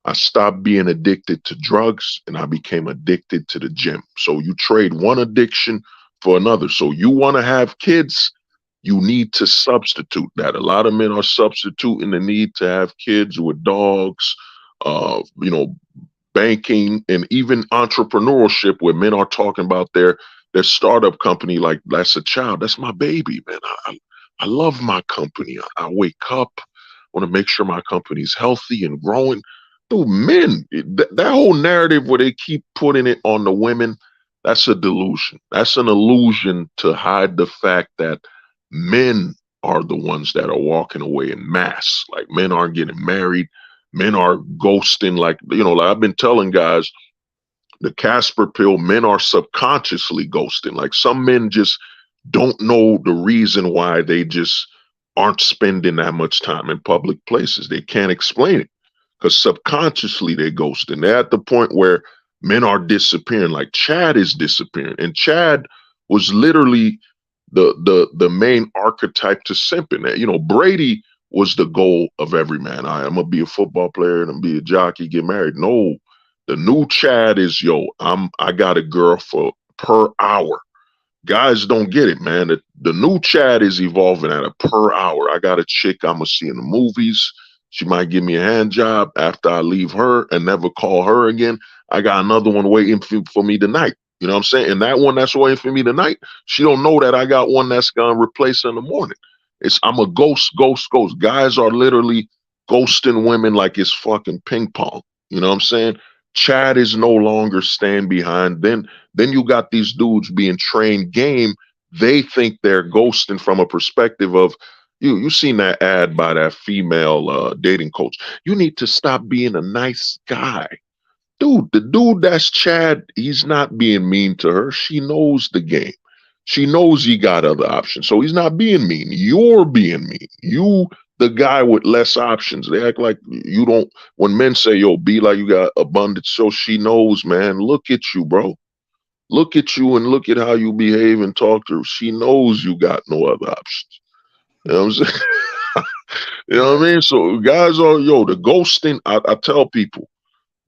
B: I stopped being addicted to drugs and I became addicted to the gym. So you trade one addiction for another. So you want to have kids, you need to substitute that. A lot of men are substituting the need to have kids with dogs, uh, you know, banking, and even entrepreneurship, where men are talking about their startup company like that's a child. That's my baby, man. I love my company. I wake up, want to make sure my company's healthy and growing. Dude, men, that whole narrative where they keep putting it on the women, that's a delusion. That's an illusion to hide the fact that men are the ones that are walking away in mass. Like men aren't getting married. Men are ghosting. Like I've been telling guys, the Casper Pill, men are subconsciously ghosting. Like some men just don't know the reason why they just aren't spending that much time in public places. They can't explain it because subconsciously they're ghosting. They're at the point where men are disappearing. Like Chad is disappearing, and Chad was literally the main archetype to simping. Brady was the goal of every man. I'm gonna be a football player and I'm be a jockey, get married. No, the new Chad is, yo, I got a girl for per hour. Guys don't get it, man. The new Chad is evolving at a per hour. I got a chick I'm gonna see in the movies. She might give me a hand job after I leave her and never call her again. I got another one waiting for me tonight. You know what I'm saying? And that one that's waiting for me tonight, she don't know that I got one that's gonna replace her in the morning. I'm a ghost, ghost, ghost. Guys are literally ghosting women like it's fucking ping pong. You know what I'm saying? Chad is no longer stand behind. Then you got these dudes being trained game. They think they're ghosting from a perspective of you seen that ad by that female dating coach. You need to stop being a nice guy. Dude, the dude that's Chad, he's not being mean to her. She knows the game. She knows he got other options. So he's not being mean. You're being mean. You, the guy with less options. They act like you don't, when men say, yo, be like you got abundance. So she knows, man, look at you, bro. Look at you and look at how you behave and talk to her. She knows you got no other options. You know what I'm saying? You know what I mean? So guys are, yo, the ghosting, I tell people,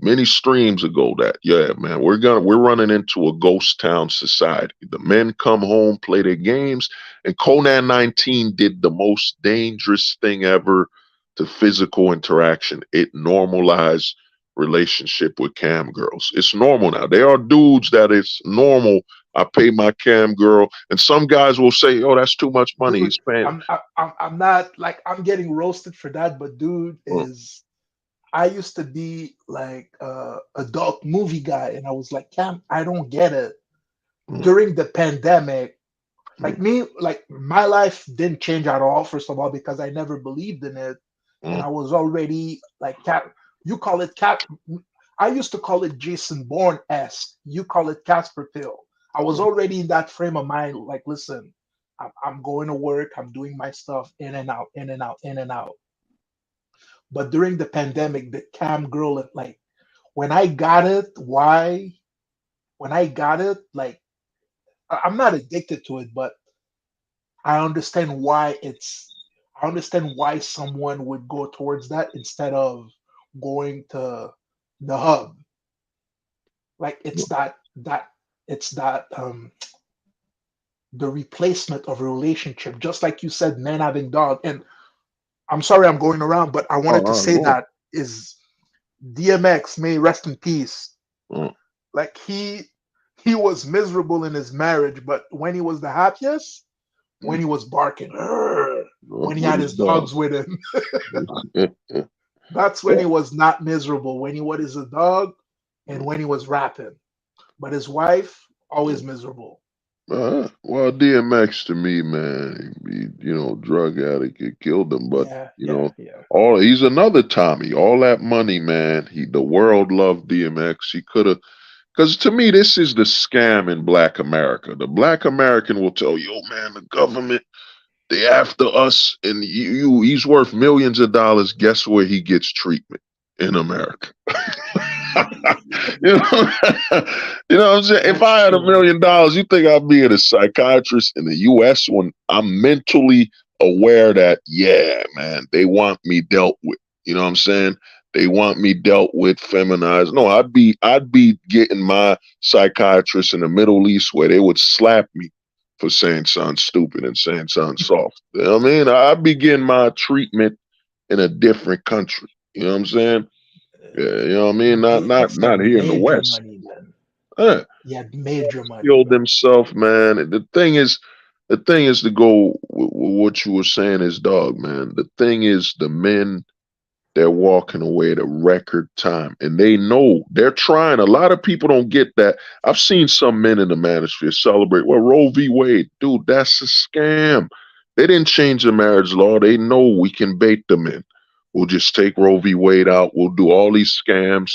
B: many streams ago that, yeah, man, we're running into a ghost town society. The men come home, play their games, and Conan 19 did the most dangerous thing ever to physical interaction. It normalized relationship with cam girls. It's normal now. There are dudes that it's normal. I pay my cam girl, and some guys will say, "Oh, that's too much money.
D: Dude,
B: He's paying."
D: I'm not like I'm getting roasted for that, but dude
B: Mm,
D: is I used to be like adult movie guy, and I was like, Cam, I don't get it.
B: mm,
D: During the pandemic,
B: mm,
D: like my life didn't change at all. First of all, because I never believed in it, and
B: mm,
D: I was already like cat. You call it cat. I used to call it Jason Bourne esque. You call it Casper Pill. I was
B: mm.
D: already in that frame of mind. Like, listen, I'm going to work. I'm doing my stuff in and out, in and out, in and out. But during the pandemic, the cam girl, like when I got it, why? When I got it, like I'm not addicted to it, but I understand why it's. I understand why someone would go towards that instead of going to the hub. Like it's that the replacement of a relationship, just like you said, men having dog. And I'm sorry I'm going around, but I
B: Oh,
D: wanted to
B: all
D: say
B: right,
D: that is DMX, may rest in peace.
B: go on.
D: Like he was miserable in his marriage, but when he was the happiest, when
B: Mm,
D: he was barking, "Arr,"
B: mm.
D: when he
B: With
D: had
B: his
D: his
B: dog.
D: dogs with him,
B: Yeah, yeah.
D: that's when he was not miserable. When he was a dog, and when he was rapping. But his wife always miserable.
B: Well, DMX to me, man, drug addict, it killed him. But
D: Yeah,
B: you
D: yeah,
B: know,
D: yeah.
B: all he's another Tommy. All that money, man. The world loved DMX. He could have, because to me, this is the scam in Black America. The Black American will tell you, oh man, the government they after us, and he's worth millions of dollars. Guess where he gets treatment in America? you know, you know what I'm saying? If
D: That's
B: I had
D: true.
B: $1 million, you think I'd be a psychiatrist in the US when I'm mentally aware that, yeah, man, they want me dealt with. You know what I'm saying? They want me dealt with, feminized. No, I'd be getting my psychiatrist in the Middle East where they would slap me for saying something stupid and saying something soft. You know what I mean? I'd be getting my treatment in a different country. You know what I'm saying? Yeah, you know what I mean? Not not
D: DMX
B: not
D: had
B: here in the
D: major
B: West.
D: money, man.
B: Uh,
D: He had major money,
B: Killed
D: bro.
B: himself, man. The thing is to go with what you were saying is, dog, man. The thing is the men, they're walking away at a record time, and they know they're trying. A lot of people don't get that. I've seen some men in the manosphere celebrate. Well, Roe v. Wade, dude, that's a scam. They didn't change the marriage law. They know we can bait them in. We'll just take Roe v. Wade out. We'll do all these scams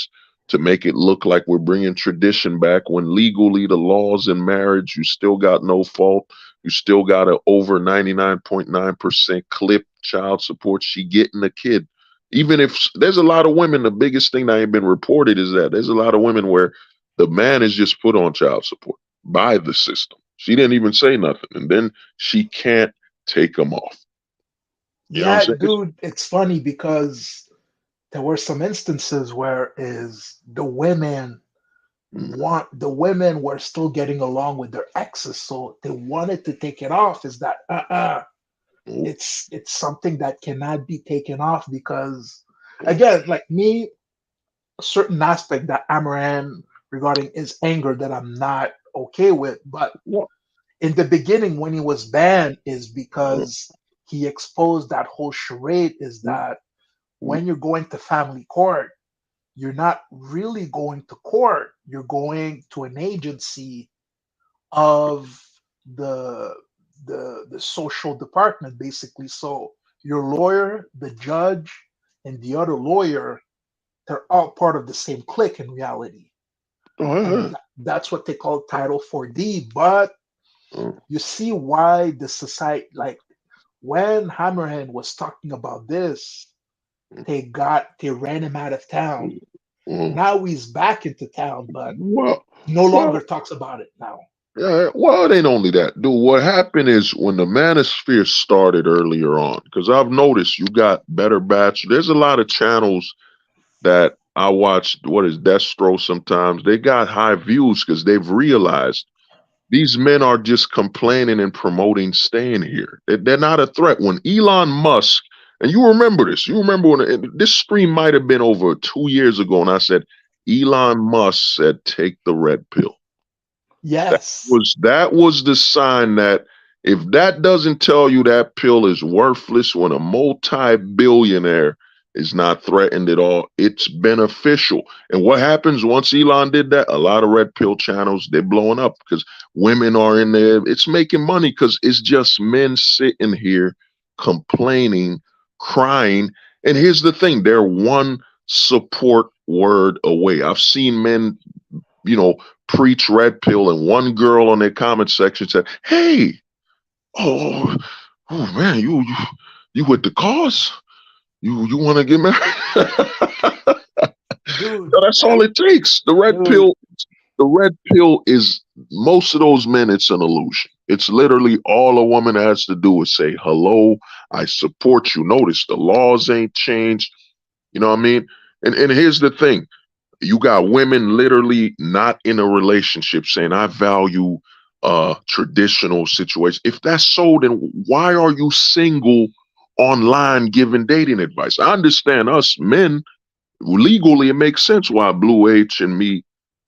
B: to make it look like we're bringing tradition back when legally the laws in marriage, you still got no fault. You still got a over 99.9% clip child support. She getting a kid. Even if there's a lot of women, the biggest thing that ain't been reported is that there's a lot of women where the man is just put on child support by the system. She didn't even say nothing, and then she can't take him off. You know what I'm
D: Yeah,
B: saying?
D: dude, it's funny because there were some instances where is the women were still getting along with their exes, so they wanted to take it off. Is that
B: Oh,
D: it's something that cannot be taken off because again, like me, a certain aspect that Amaran regarding his anger that I'm not okay with, but
B: what?
D: in the beginning when he was banned is
B: Uh,
D: because he exposed that whole charade is that when you're going to family court, you're not really going to court. You're going to an agency of the the social department, basically. So your lawyer, the judge, and the other lawyer, they're all part of the same clique in reality. And
B: oh,
D: that's what they call Title 4D. But
B: yeah.
D: you see why the society, like when Hammerhand was talking about this, they ran him out of town.
B: Uh,
D: Now he's back into town, but
B: well,
D: he no
B: well,
D: longer talks about it now.
B: yeah, well, it ain't only that, dude. What happened is when the manosphere started earlier on, because I've noticed you got better batch. There's a lot of channels that I watch. What is Destro? Sometimes they got high views because they've realized these men are just complaining and promoting staying here. They're not a threat. When Elon Musk, and you remember this, you remember when this stream might have been over 2 years ago, and I said Elon Musk said take the red pill.
D: Yes.
B: That was the sign that if that doesn't tell you that pill is worthless when a multi-billionaire is not threatened at all, it's beneficial. And what happens once Elon did that? A lot of red pill channels, they're blowing up because women are in there. It's making money because it's just men sitting here complaining, crying. And here's the thing, they're one support word away. I've seen men, you know, preach red pill, and one girl on their comment section said, "Hey, oh, oh man, you with the cause? You want to get married?"
D: Dude,
B: No, that's all it takes.
D: dude,
B: The red pill is most of those men. It's an illusion. It's literally all a woman has to do is say, "Hello, I support you." Notice the laws ain't changed. You know what I mean? And here's the thing. You got women literally not in a relationship saying, I value traditional situations. If that's so, then why are you single online giving dating advice? I understand us men, legally it makes sense why Blue H and me,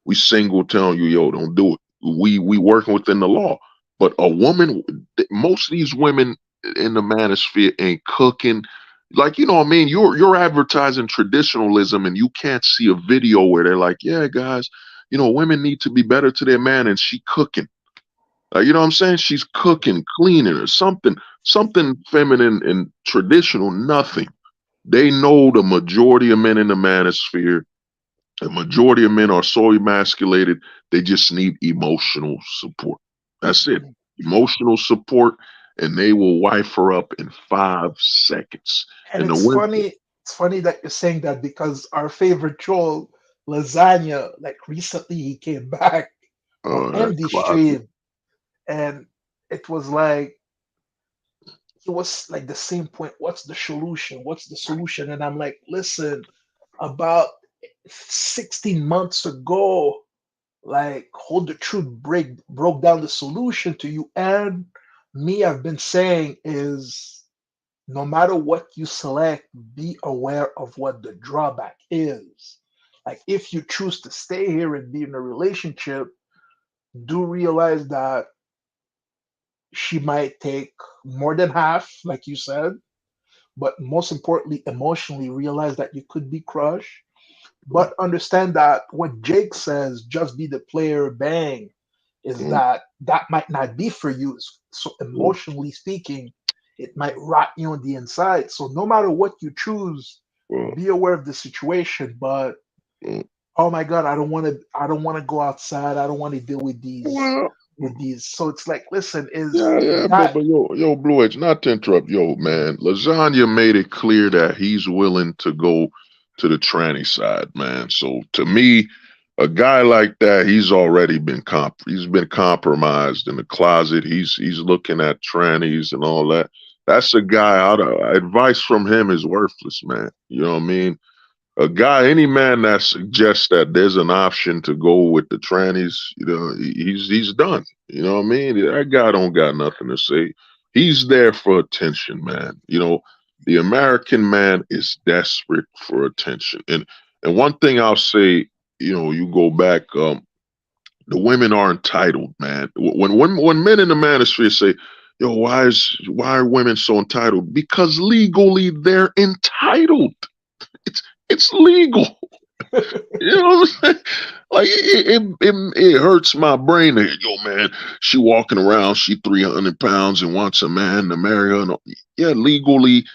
B: we single telling you, yo, don't do it. We working within the law. But a woman, most of these women in the manosphere ain't cooking. Like, you know what I mean? You're advertising traditionalism and you can't see a video where they're like, yeah, guys, you know, women need to be better to their man and she cooking. You know what I'm saying? She's cooking, cleaning or something feminine and traditional, nothing. They know the majority of men in the manosphere, the majority of men are so emasculated, they just need emotional support. That's it. Emotional support, and they will wife her up in 5 seconds.
D: and
B: And the
D: it's
B: women,
D: funny. It's funny that you're saying that because our favorite troll, Lasagna, like recently he came back on
B: that
D: MD
B: classic.
D: stream, and it was like it was like the same point. What's the solution? What's the solution? And I'm like, listen, about 16 months ago, like Hold the Truth broke down the solution to you. And me, I've been saying is no matter what you select, be aware of what the drawback is. Like if you choose to stay here and be in a relationship, do realize that she might take more than half, like you said, but most importantly, emotionally realize that you could be crushed. But understand that what Jake says, just be the player, bang, is
B: Mm,
D: that that might not be for you. So
B: mm,
D: emotionally speaking, it might rot you on the inside. So no matter what you choose,
B: mm,
D: be aware of the situation. But
B: mm.
D: oh my God, I don't want to go outside. I don't want to deal
B: Well,
D: with these. So it's like, listen, is
B: yeah, yeah, but
D: that
B: yo, Blue Edge, not to interrupt, yo, man. Lasagna made it clear that he's willing to go to the tranny side, man. So to me, a guy like that, he's already been he's been compromised in the closet. He's looking at trannies and all that. That's a guy out of advice from him is worthless, man. You know what I mean? A guy, any man that suggests that there's an option to go with the trannies, you know, he's done. You know what I mean? That guy don't got nothing to say. He's there for attention, man. You know, the American man is desperate for attention. And one thing I'll say, you know, you go back, the women are entitled, man. When men in the manosphere say, "Yo, why are women so entitled?" Because legally they're entitled. It's legal. You know what I'm saying? Like it hurts my brain. That, yo, man, she walking around, she 300 pounds and wants a man to marry her. No, yeah, legally,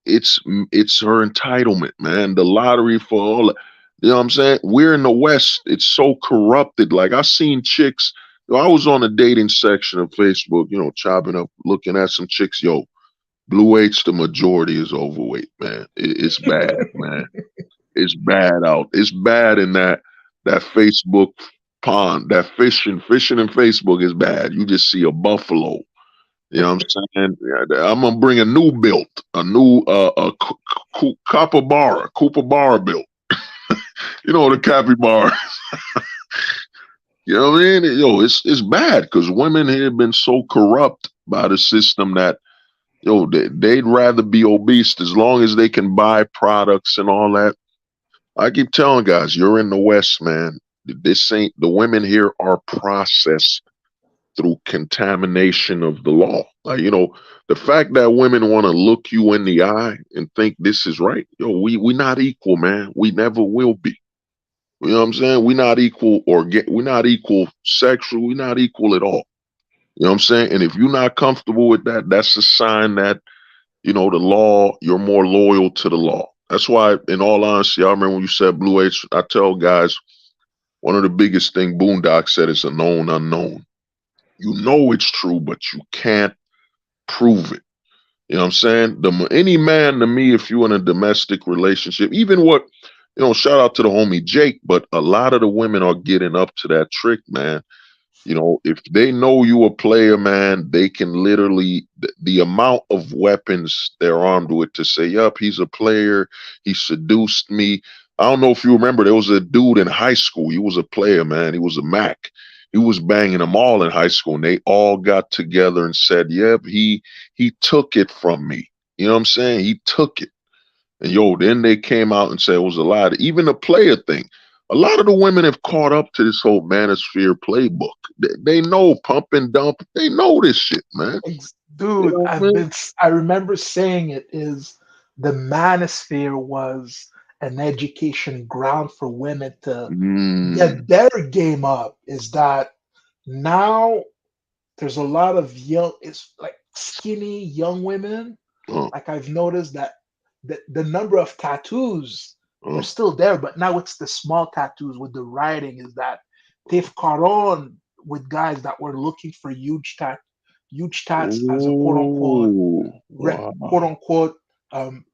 B: it's her entitlement, man. The lottery for all. You know what I'm saying? We're in the West. It's so corrupted. Like I seen chicks. You know, I was on the dating section of Facebook. You know, chopping up, looking at some chicks. Yo, Blue H, the majority is overweight, man. It's bad, man. It's bad out. It's bad in that Facebook pond. That fishing in Facebook is bad. You just see a buffalo. You know what I'm saying? Yeah, I'm gonna bring a new built, a new Cooper built. You know the capybara. You know what I mean? Yo, it's bad because women here have been so corrupt by the system that yo they'd rather be obese as long as they can buy products and all that. I keep telling guys, you're in the West, man. This ain't the women here are processed through contamination of the law. Like, you know, the fact that women want to look you in the eye and think this is right, yo, we not equal, man. We never will be. You know what I'm saying? We're not equal we're not equal sexual, we're not equal at all. You know what I'm saying? And if you're not comfortable with that, that's a sign that, you know, the law, you're more loyal to the law. That's why, in all honesty, I remember when you said Blue H, I tell guys, one of the biggest thing Boondock said is a known unknown. You know it's true, but you can't prove it. You know what I'm saying? Any man to me, if you're in a domestic relationship, even what, you know, shout out to the homie Jake, but a lot of the women are getting up to that trick, man. You know, if they know you a player, man, they can literally the amount of weapons they're armed with to say, "Yup, he's a player. He seduced me." I don't know if you remember, there was a dude in high school. He was a player, man. He was a Mac. He was banging them all in high school, and they all got together and said, "Yep, he took it from me." You know what I'm saying? He took it. And yo, then they came out and said it was a lie. Even the player thing. A lot of the women have caught up to this whole manosphere playbook. They know pump and dump. They know this shit, man. You
D: Dude,
B: know what I mean?
D: I remember saying it is the manosphere was an education ground for women to get their game up. Is that now there's a lot of young, it's like skinny young women.
B: Uh,
D: Like I've noticed that the number of tattoos, they're
B: uh,
D: still there, but now it's the small tattoos with the writing. Is that they've caught on with guys that were looking for huge tats as a
B: oh,
D: quote
B: wow.
D: unquote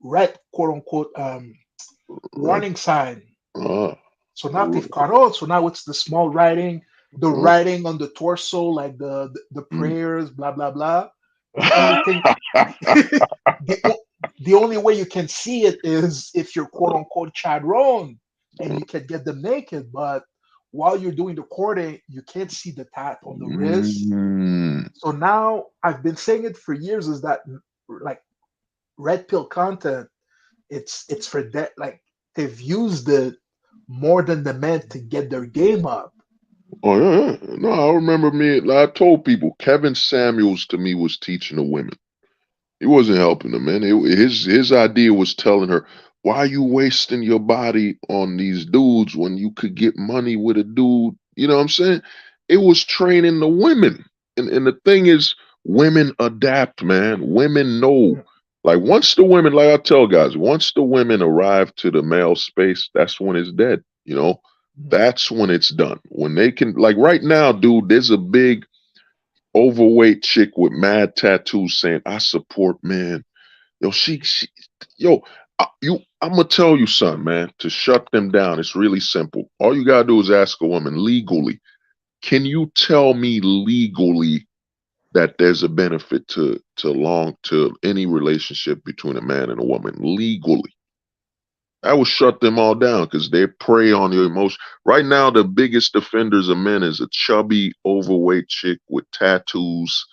D: red quote unquote
B: Red,
D: warning sign.
B: uh,
D: So now they've caught on. So now it's the small writing, the
B: uh,
D: writing on the torso, like the
B: mm.
D: prayers, blah blah blah. The only thing, the, the only way you can see it is if you're quote unquote Chadron and you can get them naked. But while you're doing the courting, you can't see the tat on the wrist.
B: Mm.
D: So now I've been saying it for years is that like red pill content, it's for that, like they've used it more than the men to get their game up.
B: Oh yeah, yeah. No, I remember me. Like I told people, Kevin Samuels to me was teaching the women. He wasn't helping them, man. His idea was telling her, "Why are you wasting your body on these dudes when you could get money with a dude?" You know what I'm saying? It was training the women, and the thing is, women adapt, man. Women know. Like once the women, like I tell guys, once the women arrive to the male space, that's when it's dead. You know, that's when it's done. When they can, like right now, dude, there's a big overweight chick with mad tattoos saying, "I support men." Yo, she yo, I'm gonna tell you something, man. To shut them down, it's really simple. All you gotta do is ask a woman legally. Can you tell me legally that there's a benefit to any relationship between a man and a woman legally. I would shut them all down because they prey on your emotion. Right now, the biggest offenders of men is a chubby, overweight chick with tattoos.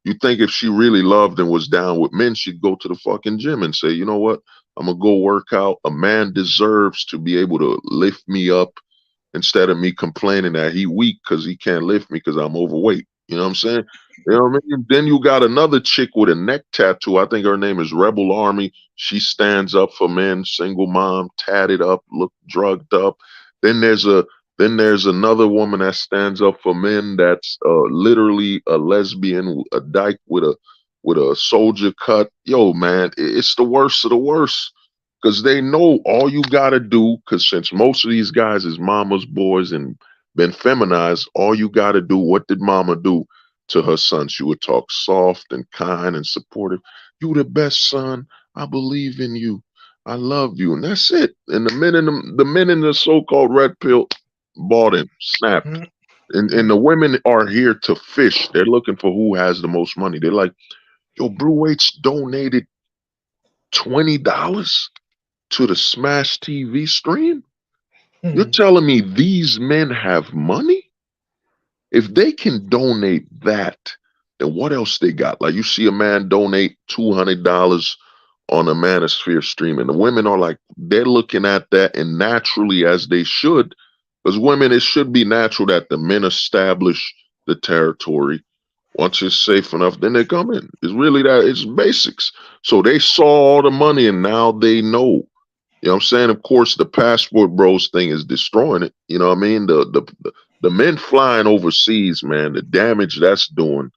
B: You think if she really loved and was down with men, she'd go to the fucking gym and say, you know what? I'm gonna go work out. A man deserves to be able to lift me up instead of me complaining that he weak because he can't lift me because I'm overweight. You know what I'm saying? You know what I mean? Then you got another chick with a neck tattoo. I think her name is Rebel Army. She stands up for men, single mom, tatted up, look drugged up. Then there's another woman that stands up for men that's literally a lesbian, a dyke with a soldier cut. Yo, man, it's the worst of the worst because they know all you gotta do. Because since most of these guys is mama's boys and been feminized, all you gotta do. What did mama do to her son? She would talk soft and kind and supportive. You the best son. I believe in you. I love you, and that's it. And the men in the so-called red pill bought in, snapped.
D: Mhm.
B: And the women are here to fish. They're looking for who has the most money. They're like, yo, Brew H donated $20 to the Smash TV stream? You're
D: Mhm.
B: telling me these men have money? If they can donate that, then what else they got? Like you see a man donate $200 on a Manosphere stream, and the women are like, they're looking at that, and naturally, as they should, because women, it should be natural that the men establish the territory. Once it's safe enough, then they come in. It's really that, it's basics. So they saw all the money, and now they know. You know what I'm saying? Of course, the passport bros thing is destroying it. You know what I mean? The men flying overseas, man, the damage that's doing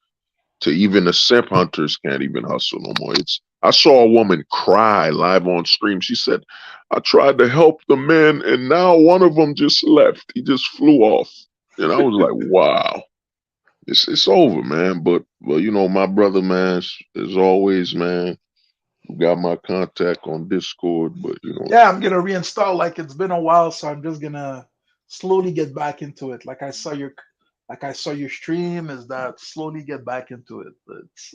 B: to even the simp hunters can't even hustle no more. It's I saw a woman cry live on stream. She said, I tried to help the men and now one of them just left. He just flew off. And I was like, wow. It's over, man. But well, you know, my brother, man, as always, man, you got my contact on Discord, but you know,
D: Yeah, I'm gonna reinstall. Like it's been a while, so I'm just gonna slowly get back into it. Like I saw your stream. Is that slowly get back into it? It's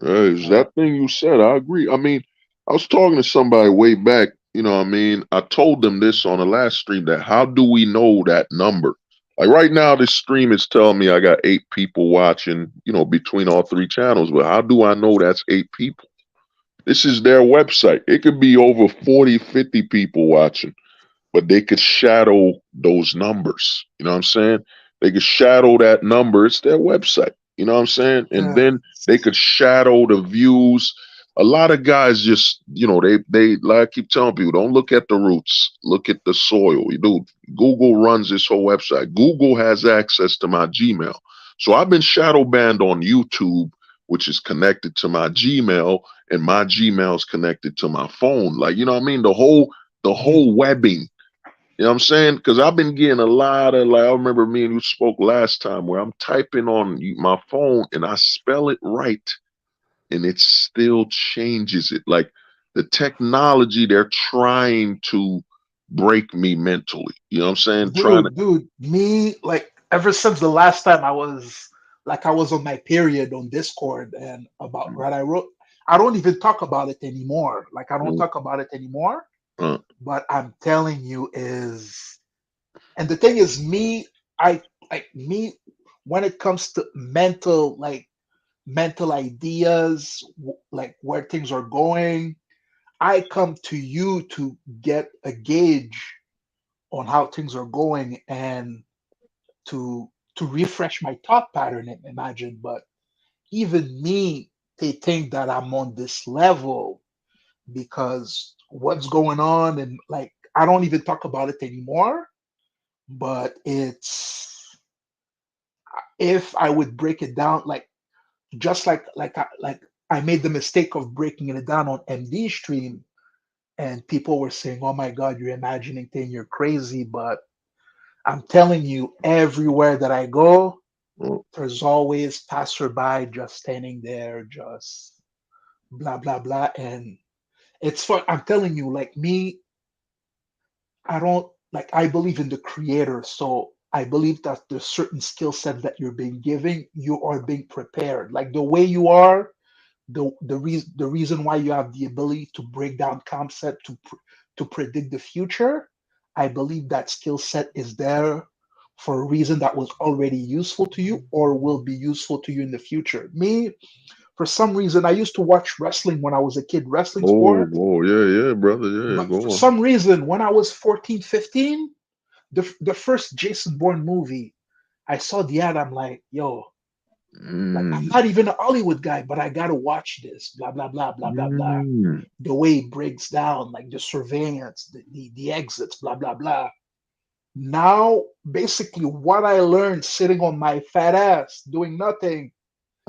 B: Hey, is
D: uh,
B: that thing you said? I agree. I mean, I was talking to somebody way back, you know what I mean? I told them this on the last stream that how do we know that number? Like right now, this stream is telling me I got 8 people watching, you know, between all 3 channels, but how do I know that's 8 people? This is their website. It could be over 40, 50 people watching, but they could shadow those numbers. You know what I'm saying? They could shadow that number. It's their website. You know what I'm saying? And
D: yeah.
B: then they could shadow the views. A lot of guys just, you know, they like I keep telling people, don't look at the roots, look at the soil. You do. Google runs this whole website. Google has access to my Gmail. So I've been shadow banned on YouTube, which is connected to my Gmail, and my Gmail is connected to my phone. Like, you know what I mean? The whole webbing, you know what I'm saying? Because I've been getting a lot of, like, I remember me and you spoke last time where I'm typing on my phone and I spell it right and it still changes it. Like the technology, they're trying to break me mentally. You know what I'm saying? Trying to,
D: Dude, me like ever since the last time I was on my period on Discord and about right, I wrote. I don't even talk about it anymore. Like I don't
B: mm,
D: talk about it anymore.
B: uh,
D: But I'm telling you is, and the thing is, me, I like me when it comes to mental ideas, like where things are going. I come to you to get a gauge on how things are going and to refresh my thought pattern. Imagine, but even me, they think that I'm on this level because what's going on, and like I don't even talk about it anymore. But it's, if I would break it down, like just like I made the mistake of breaking it down on MD stream, and people were saying, "Oh my God, you're imagining things, you're crazy." But I'm telling you, everywhere that I go,
B: uh,
D: there's always passerby just standing there, just blah blah blah, and it's fun. I'm telling you, like me, I don't like. I believe in the creator, so I believe that there's certain skill set that you're being given, you are being prepared. Like the way you are, the reason why you have the ability to break down concept to predict the future, I believe that skill set is there for a reason that was already useful to you or will be useful to you in the future. Me, for some reason, I used to watch wrestling when I was a kid, wrestling
B: Oh,
D: sport.
B: whoa, yeah, yeah, brother, yeah,
D: But for
B: go on.
D: some reason, when I was 14, 15, the first Jason Bourne movie, I saw the ad. I'm like, yo, like I'm
B: Mm,
D: not even a Hollywood guy, but I gotta watch this. Blah blah blah blah blah blah.
B: mm,
D: The way it breaks down, like the surveillance, the exits, blah blah blah. Now, basically, what I learned sitting on my fat ass doing nothing,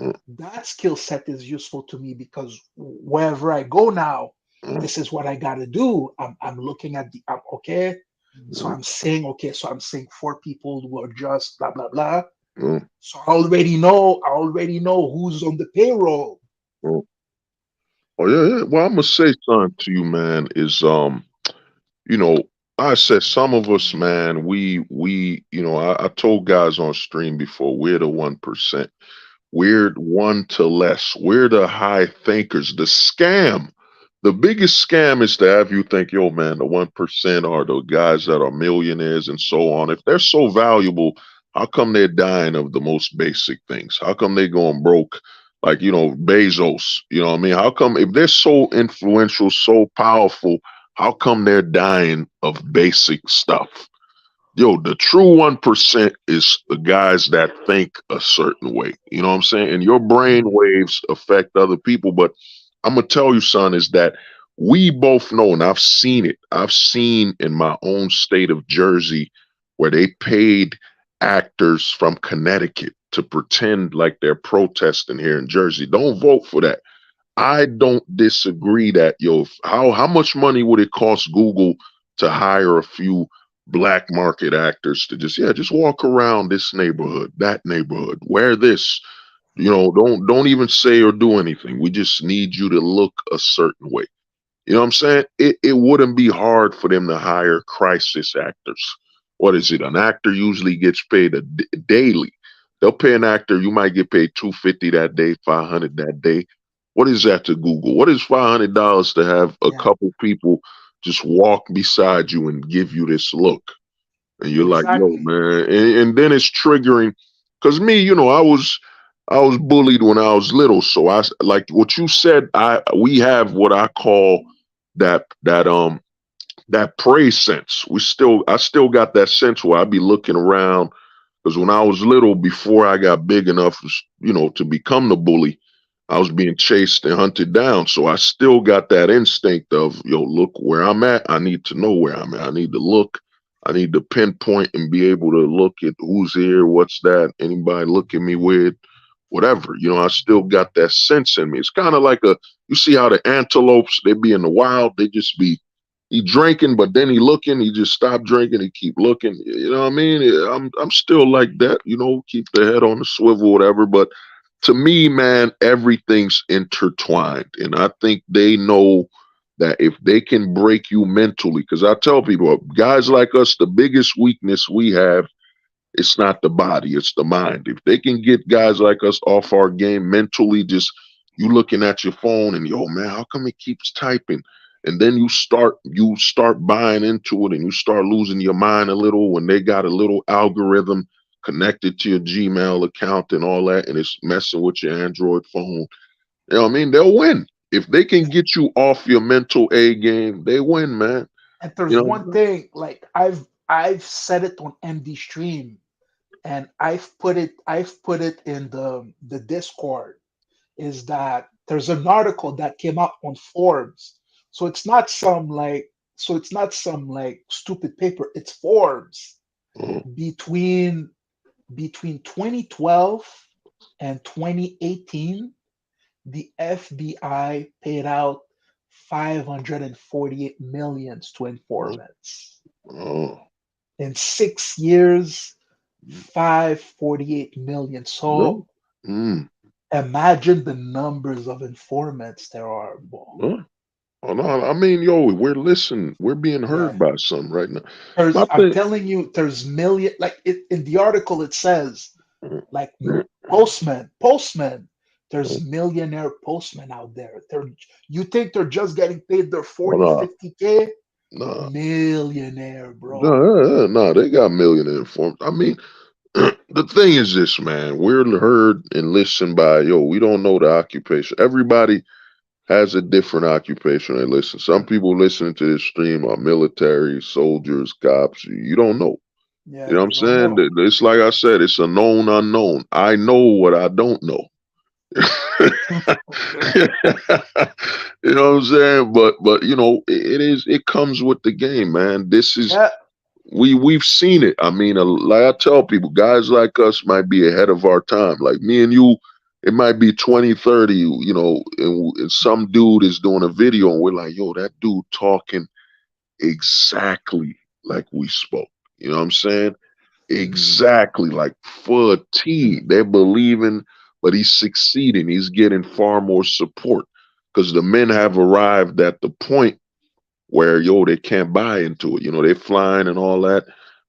B: mm,
D: that skill set is useful to me because wherever I go now,
B: mm,
D: this is what I got to do. I'm looking at okay. So
B: mm,
D: I'm saying, okay, so I'm saying four people who are just blah, blah, blah.
B: mm,
D: So I already know who's on the payroll.
B: mm. Oh yeah, yeah. Well, I'm gonna say something to you, man. Is you know, I said some of us, man, I told guys on stream before, we're the 1%. We're one to less. We're the high thinkers. The scam, the biggest scam is to have you think, yo, man, the 1% are the guys that are millionaires and so on. If they're so valuable, how come they're dying of the most basic things? How come they going broke? Like, Bezos, you know what I mean? How come if they're so influential, so powerful, how come they're dying of basic stuff? Yo, the true 1% is the guys that think a certain way. You know what I'm saying? And your brain
D: Mhm.
B: waves affect other people. But I'm going to tell you, son, is that we both know, and I've seen it. I've seen in my own state of Jersey where they paid actors from Connecticut to pretend like they're protesting here in Jersey. Don't vote for that. I don't disagree that how much money would it cost Google to hire a few black market actors to just walk around this neighborhood, that neighborhood, wear this, don't even say or do anything. We just need you to look a certain way. You know what I'm saying? It wouldn't be hard for them to hire crisis actors. What is it? An actor usually gets paid daily. They'll pay an actor, you might get paid 250 that day, 500 that day. What is that to Google? What is $500 to have a
D: Yeah,
B: couple people just walk beside you and give you this look? And you're like, yo,
D: exactly.
B: man. And then it's triggering. Cause me, I was bullied when I was little. So I like what you said, we have what I call that prey sense. I still got that sense where I be looking around because when I was little, before I got big enough, to become the bully, I was being chased and hunted down. So I still got that instinct of, yo, look where I'm at. I need to know where I'm at. I need to look. I need to pinpoint and be able to look at who's here, what's that, anybody look at me weird, whatever. I still got that sense in me. It's kind of like you see how the antelopes, they be in the wild, they just be he drinking, but then he looking. He just stopped drinking. He keep looking. You know what I mean? I'm still like that. Keep the head on the swivel, whatever. But to me, man, everything's intertwined, and I think they know that if they can break you mentally, because I tell people, guys like us, the biggest weakness we have, it's not the body, it's the mind. If they can get guys like us off our game mentally, just you looking at your phone and yo, man, how come it keeps typing? And then you start buying into it and you start losing your mind a little when they got a little algorithm connected to your Gmail account and all that, and it's messing with your Android phone. You know what I mean? They'll win. If they can get you off your mental A game, they win, man.
D: And
B: You
D: there's one
B: know?
D: thing, like I've said it on MD Stream, and I've put it in the Discord, is that there's an article that came out on Forbes. So it's not some like stupid paper. It's Forbes.
B: Mm,
D: Between 2012 and 2018, the FBI paid out 548 millions to
B: mm,
D: informants.
B: mm,
D: In 6 years, 548 million.
B: mm,
D: So
B: mm,
D: imagine the numbers of informants there are. Well,
B: mm. Oh no, I mean, yo, we're listening. We're being
D: Yeah.
B: heard by some right now. My
D: There's, I'm
B: thing.
D: telling you, there's million, like in the article it says, like postmen. There's millionaire postmen out there. They're, you think they're just getting paid their
B: Oh
D: 40,
B: no,
D: 50K?
B: no,
D: Millionaire, bro.
B: no, they got millionaire forms. I mean, the thing is this, man. We're heard and listened by, yo, we don't know the occupation. Everybody has a different occupation they listen. Some people listening to this stream are military, soldiers, cops. You don't know. You
D: Yeah,
B: know what I'm
D: you don't
B: saying?
D: know.
B: It's like I said, it's a known unknown. I know what I don't know. You know what I'm saying? But you know, it comes with the game, man. This is
D: Yeah,
B: we've seen it. I mean, like I tell people, guys like us might be ahead of our time. Like me and you, it might be 2030, you know, and some dude is doing a video and we're like, yo, that dude talking exactly like we spoke. You know what I'm saying? Exactly like for a T. They're believing, but he's succeeding. He's getting far more support because the men have arrived at the point where yo they can't buy into it. You know, they're flying and all that.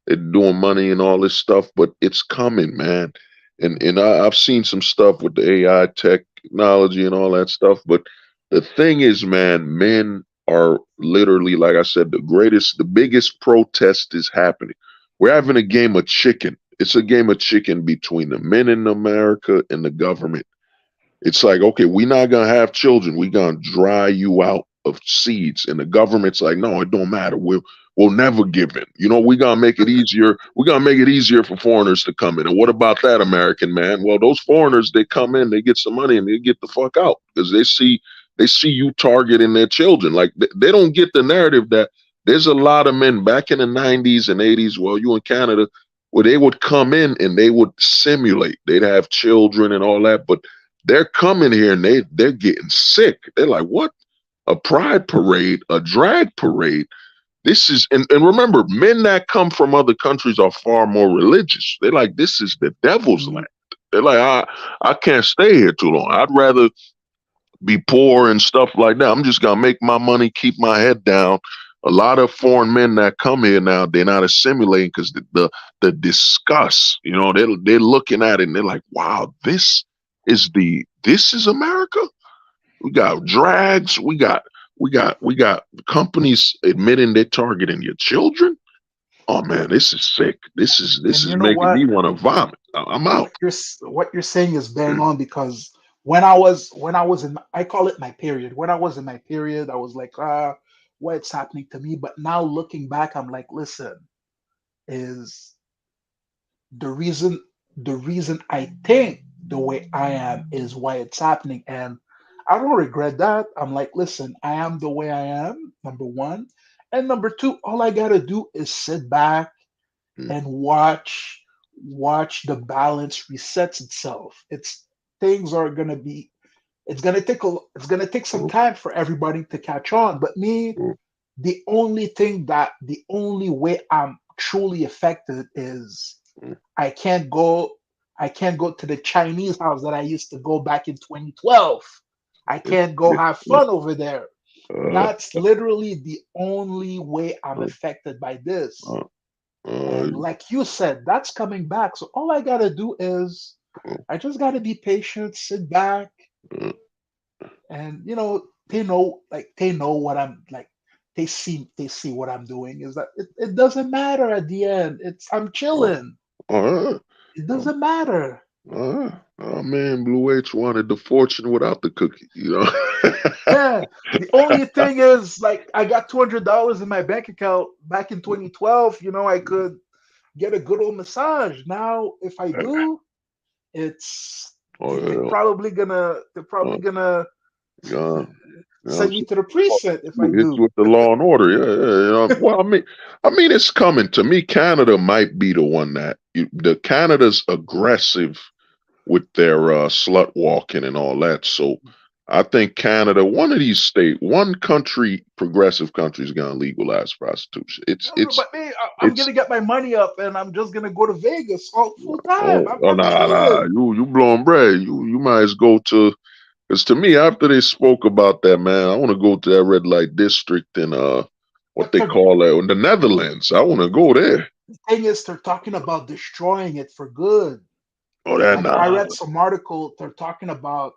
B: They're doing money and all this stuff, but it's coming, man. I've seen some stuff with the AI technology and all that stuff. But the thing is, man, men are literally, like I said, the biggest protest is happening. We're having a game of chicken. It's a game of chicken between the men in America and the government. It's like, okay, we're not gonna have children. We're gonna dry you out of seeds. And the government's like, no, it don't matter. We'll never give in. You know, we're gonna make it easier. We're gonna make it easier for foreigners to come in. And what about that, American man? Well, those foreigners, they come in, they get some money, and they get the fuck out because they see you targeting their children. Like they don't get the narrative that there's a lot of men back in the 90s and 80s, well, you in Canada, where they would come in and they would simulate. They'd have children and all that, but they're coming here and they're getting sick. They're like, what? A pride parade, a drag parade. This is and remember, men that come from other countries are far more religious. They're like, this is the devil's
D: mhm.
B: land. They're like, I can't stay here too long. I'd rather be poor and stuff like that. I'm just gonna make my money, keep my head down. A lot of foreign men that come here now, they're not assimilating because the disgust, you know, they're looking at it and they're like, wow, this is America. We got drags, we got companies admitting they're targeting your children. Oh man, this is sick. This
D: And
B: is
D: you know
B: making
D: what?
B: me want to vomit. I'm out.
D: What you're saying is bang
B: Mm,
D: on because when I was in, I call it my period. When I was in my period, I was like, what's happening to me? But now looking back, I'm like, listen, is the reason the reason I think the way I am is why it's happening. And I don't regret that. I'm like, listen, I am the way I am, number one. And number two, all I gotta do is sit back
B: mm,
D: and watch the balance resets itself. It's things are gonna be it's gonna take some
B: mm,
D: time for everybody to catch on. But me,
B: mm,
D: the only way I'm truly affected is
B: mm.
D: I can't go I can't go to the Chinese house that I used to go back in 2012. I
B: It,
D: can't go
B: it,
D: have
B: uh,
D: fun over there.
B: uh,
D: That's literally the only way I'm
B: uh,
D: affected by this.
B: uh, uh,
D: And like you said, that's coming back. So all I gotta do is I just gotta be patient, sit back,
B: uh,
D: and they know what I'm like. They see what I'm doing. Is that it doesn't matter at the end. It's I'm
B: uh,
D: chilling.
B: uh,
D: It doesn't matter.
B: oh man, Blue H wanted the fortune without the cookie, you know.
D: Yeah. The only thing is like I got $200 in my bank account back in 2012. I could get a good old massage. Now, if I do, it's
B: Oh
D: they're
B: yeah,
D: probably gonna
B: yeah, yeah.
D: send me to the precinct if I
B: It's
D: do.
B: with the law and order, yeah, yeah, yeah. Well, I mean, it's coming to me. Canada might be the one the Canada's aggressive with their slut walking and all that. So I think Canada, one country, progressive country, is going to legalize prostitution. It's
D: No, no,
B: it's
D: but me, I'm
B: it's
D: gonna get my money up and I'm just gonna go to Vegas all full time.
B: oh,
D: I'm,
B: oh
D: I'm
B: nah,
D: chilling.
B: you blowing bread. You might as go to Because to me, after they spoke about that, man, I want to go to that red light district in what
D: But
B: they call that in the Netherlands. I want to go there.
D: the thing is, they're talking about destroying it for good.
B: Oh, that
D: Like I
B: nah.
D: read some article, they're talking about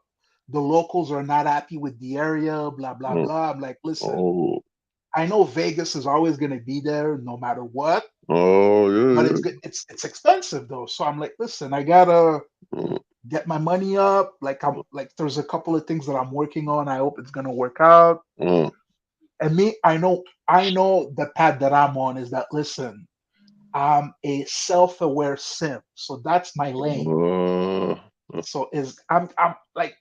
D: the locals are not happy with the area, blah blah
B: Oh,
D: blah. I'm like, listen,
B: oh,
D: I know Vegas is always going to be there no matter what,
B: oh,
D: but
B: yeah,
D: it's good. It's expensive though. So I'm like, listen, I gotta
B: yeah.
D: get my money up. Like I'm like, there's a couple of things that I'm working on. I hope it's gonna work out.
B: Uh,
D: And me, I know the path that I'm on is that listen, I'm a self-aware simp, so that's my lane.
B: uh,
D: So is I'm like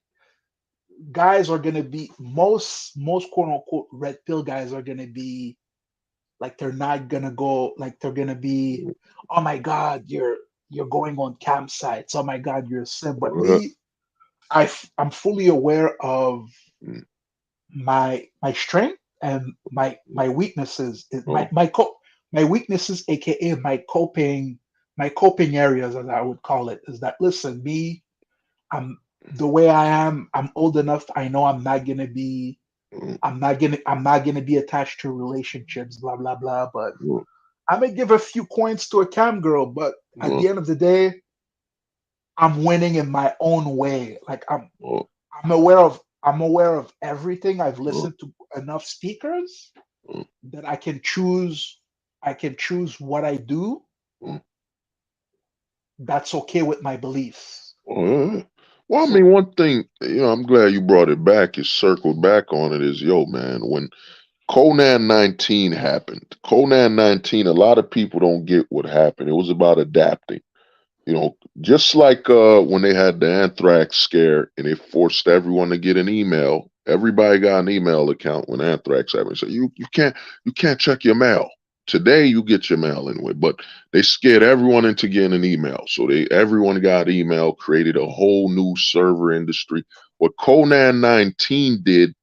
D: guys are gonna be most quote unquote red pill guys are gonna be like they're not gonna go like they're gonna be, oh my god, you're going on campsites, oh my god, you're a simp. But
B: uh,
D: me, I'm fully aware of my strength and my weaknesses.
B: oh,
D: My weaknesses, aka my coping areas, as I would call it, is that listen, me, I'm the way I am. I'm old enough. I know I'm not gonna be attached to relationships, blah blah blah. But I may give a few coins to a cam girl, but at
B: uh,
D: the end of the day, I'm winning in my own way. Like
B: uh,
D: I'm aware of everything. I've
B: uh,
D: listened to enough speakers
B: uh,
D: that I can choose what I do.
B: uh.
D: That's okay with my beliefs.
B: Yeah. Well, I
D: So
B: mean, one thing, I'm glad you brought it back. You circled back on it. Is yo, man, when Conan 19 happened, Conan 19, a lot of people don't get what happened. It was about adapting. Just like when they had the anthrax scare and they forced everyone to get an email. Everybody got an email account when anthrax happened. So you can't check your mail. Today you get your mail anyway, but they scared everyone into getting an email. So everyone got email, created a whole new server industry. What Conan 19 did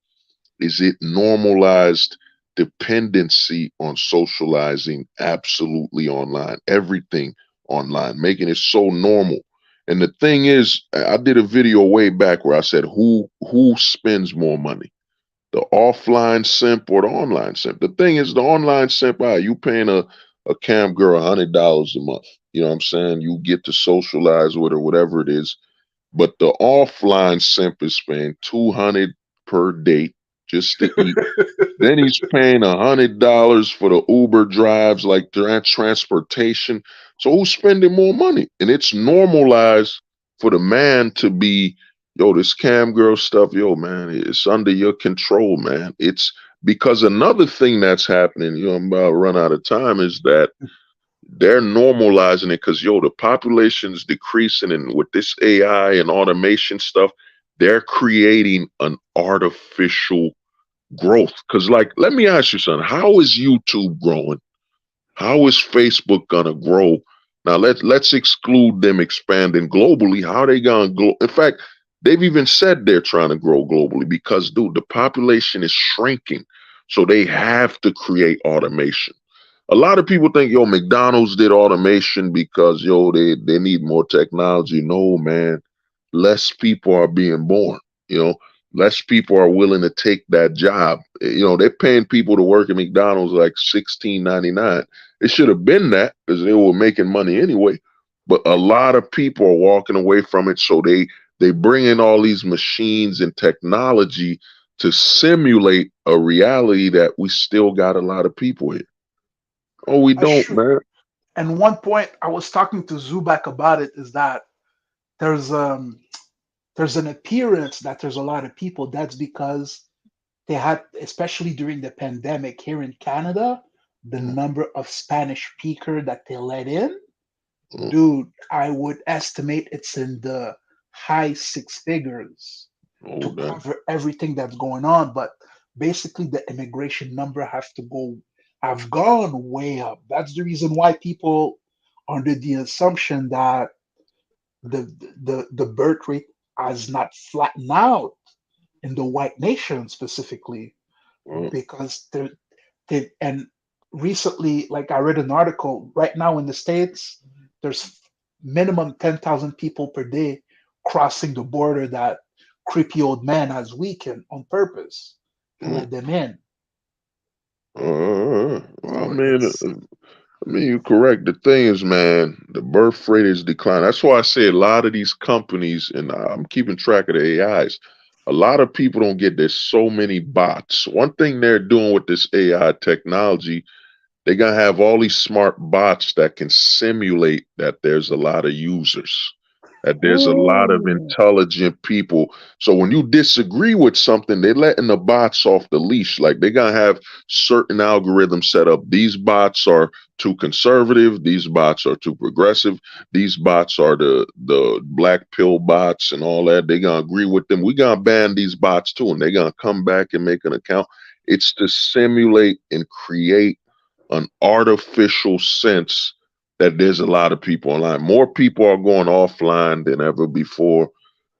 B: is it normalized dependency on socializing absolutely online, everything online, making it so normal. And the thing is, I did a video way back where I said who spends more money, the offline simp or the online simp. The thing is, the online simp, you paying a cam girl $100 a month. You know what I'm saying? You get to socialize with her, whatever it is. But the offline simp is paying 200 per date just to eat. Then he's paying $100 for the Uber drives, like transportation. So who's spending more money? And it's normalized for the man to be, yo, this cam girl stuff, yo, man, it's under your control, man. It's because another thing that's happening, I'm about to run out of time, is that they're normalizing it because, yo, the population's decreasing. And with this AI and automation stuff, they're creating an artificial growth. Because, like, let me ask you something. How is YouTube growing? How is Facebook gonna grow? Now let's exclude them expanding globally. How they gonna grow? In fact, they've even said they're trying to grow globally because, dude, the population is shrinking. So they have to create automation. A lot of people think, yo, McDonald's did automation because, yo, they need more technology. No, man, less people are being born. You know, less people are willing to take that job. They're paying people to work at McDonald's like 16.99. It should have been that because they were making money anyway. But a lot of people are walking away from it, so they bring in all these machines and technology to simulate a reality that we still got a lot of people here. Oh, we
D: that's
B: don't,
D: true.
B: man.
D: And one point I was talking to Zubak about it is that there's um there's an appearance that there's a lot of people. That's because they had, especially during the pandemic here in Canada, the
B: Mm,
D: number of Spanish speaker that they let in,
B: mm.
D: dude, I would estimate it's in the high six figures to
B: Oh, that.
D: cover everything that's going on. But basically, the immigration number have gone way up. That's the reason why people are under the assumption that the birth rate has not flattened out in the white nation specifically,
B: Mm,
D: because and recently, like I read an article, right now in the States, there's minimum 10,000 people per day crossing the border that creepy old man as we can on purpose to
B: Mm.
D: let them in.
B: Well,
D: So it's
B: I mean, you're correct. The thing is, man, the birth rate is declining. That's why I say a lot of these companies, and I'm keeping track of the AIs. A lot of people don't get there's so many bots. One thing they're doing with this AI technology, they're gonna have all these smart bots that can simulate that there's a lot of users, that there's a lot of
D: ooh,
B: intelligent people. So when you disagree with something, they're letting the bots off the leash. Like they're gonna have certain algorithms set up. These bots are too conservative, these bots are too progressive, these bots are the black pill bots and all that. They're gonna agree with them. We're gonna ban these bots too, and they're gonna come back and make an account. It's to simulate and create an artificial sense that there's a lot of people online. More people are going offline than ever before.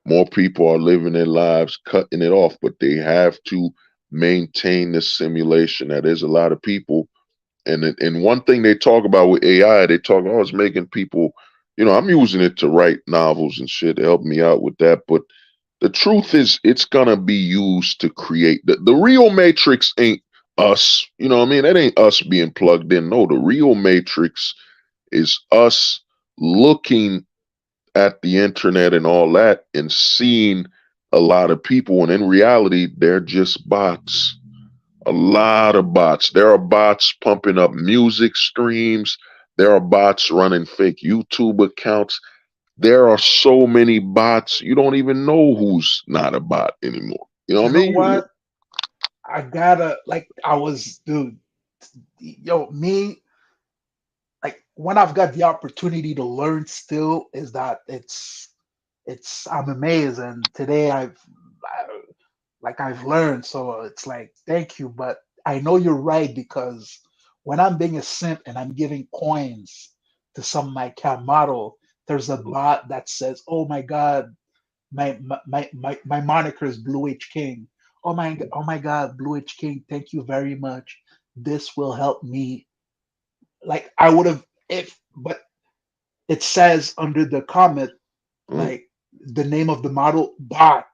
B: More people are living their lives, cutting it off, but they have to maintain the simulation that there's a lot of people. And one thing they talk about with AI, they talk, oh, it's making people, I'm using it to write novels and shit to help me out with that. But the truth is, it's gonna be used to create the real Matrix ain't us. You know what I mean? That ain't us being plugged in. No, the real Matrix is us looking at the internet and all that and seeing a lot of people. And in reality, they're just bots. A lot of bots. There are bots pumping up music streams. There are bots running fake YouTube accounts. There are so many bots, you don't even know who's not a bot anymore. You know what
D: you
B: I
D: know
B: mean?
D: what? I gotta like I was dude, yo, me like when I've got the opportunity to learn still is that it's I'm amazed and today I've learned, so it's like thank you, but I know you're right because when I'm being a simp and I'm giving coins to some of my cat model, there's a bot that says, "Oh my God, my moniker is Blue H King. Oh my God, Blue H King, thank you very much. This will help me." Like I would have if, but it says under the comment
B: Mm,
D: like the name of the model bot.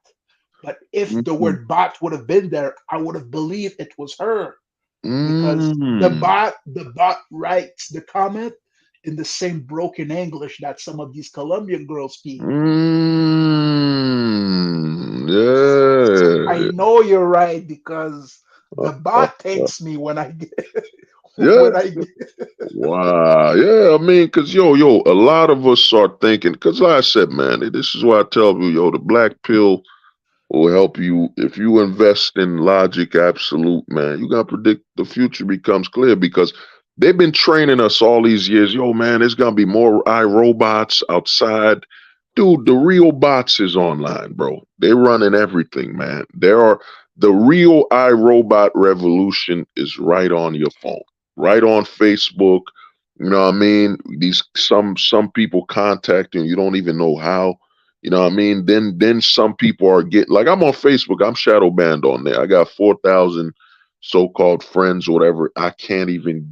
D: But if
B: mm,
D: the
B: mm,
D: word bot would have been there, I would have believed it was her because
B: mm,
D: the bot writes the comment in the same broken English that some of these Colombian girls speak. So I
B: yeah.
D: know you're right because
B: Uh,
D: the
B: uh,
D: bot thanks me when I get
B: yeah.
D: when I get
B: Wow. Yeah. I mean, cause yo, a lot of us are thinking, cause like I said, man, this is why I tell you, yo, the black pill will help you if you invest in logic absolute, man. You gotta predict the future becomes clear because they've been training us all these years. Yo, man, there's gonna be more iRobots outside. Dude, the real bots is online, bro. They're running everything, man. There are the real iRobot revolution is right on your phone, right on Facebook. You know what I mean? These some people contact you, you don't even know how. You know what I mean? Then some people are getting like I'm on Facebook, I'm shadow banned on there. I got 4,000 so-called friends or whatever. I can't even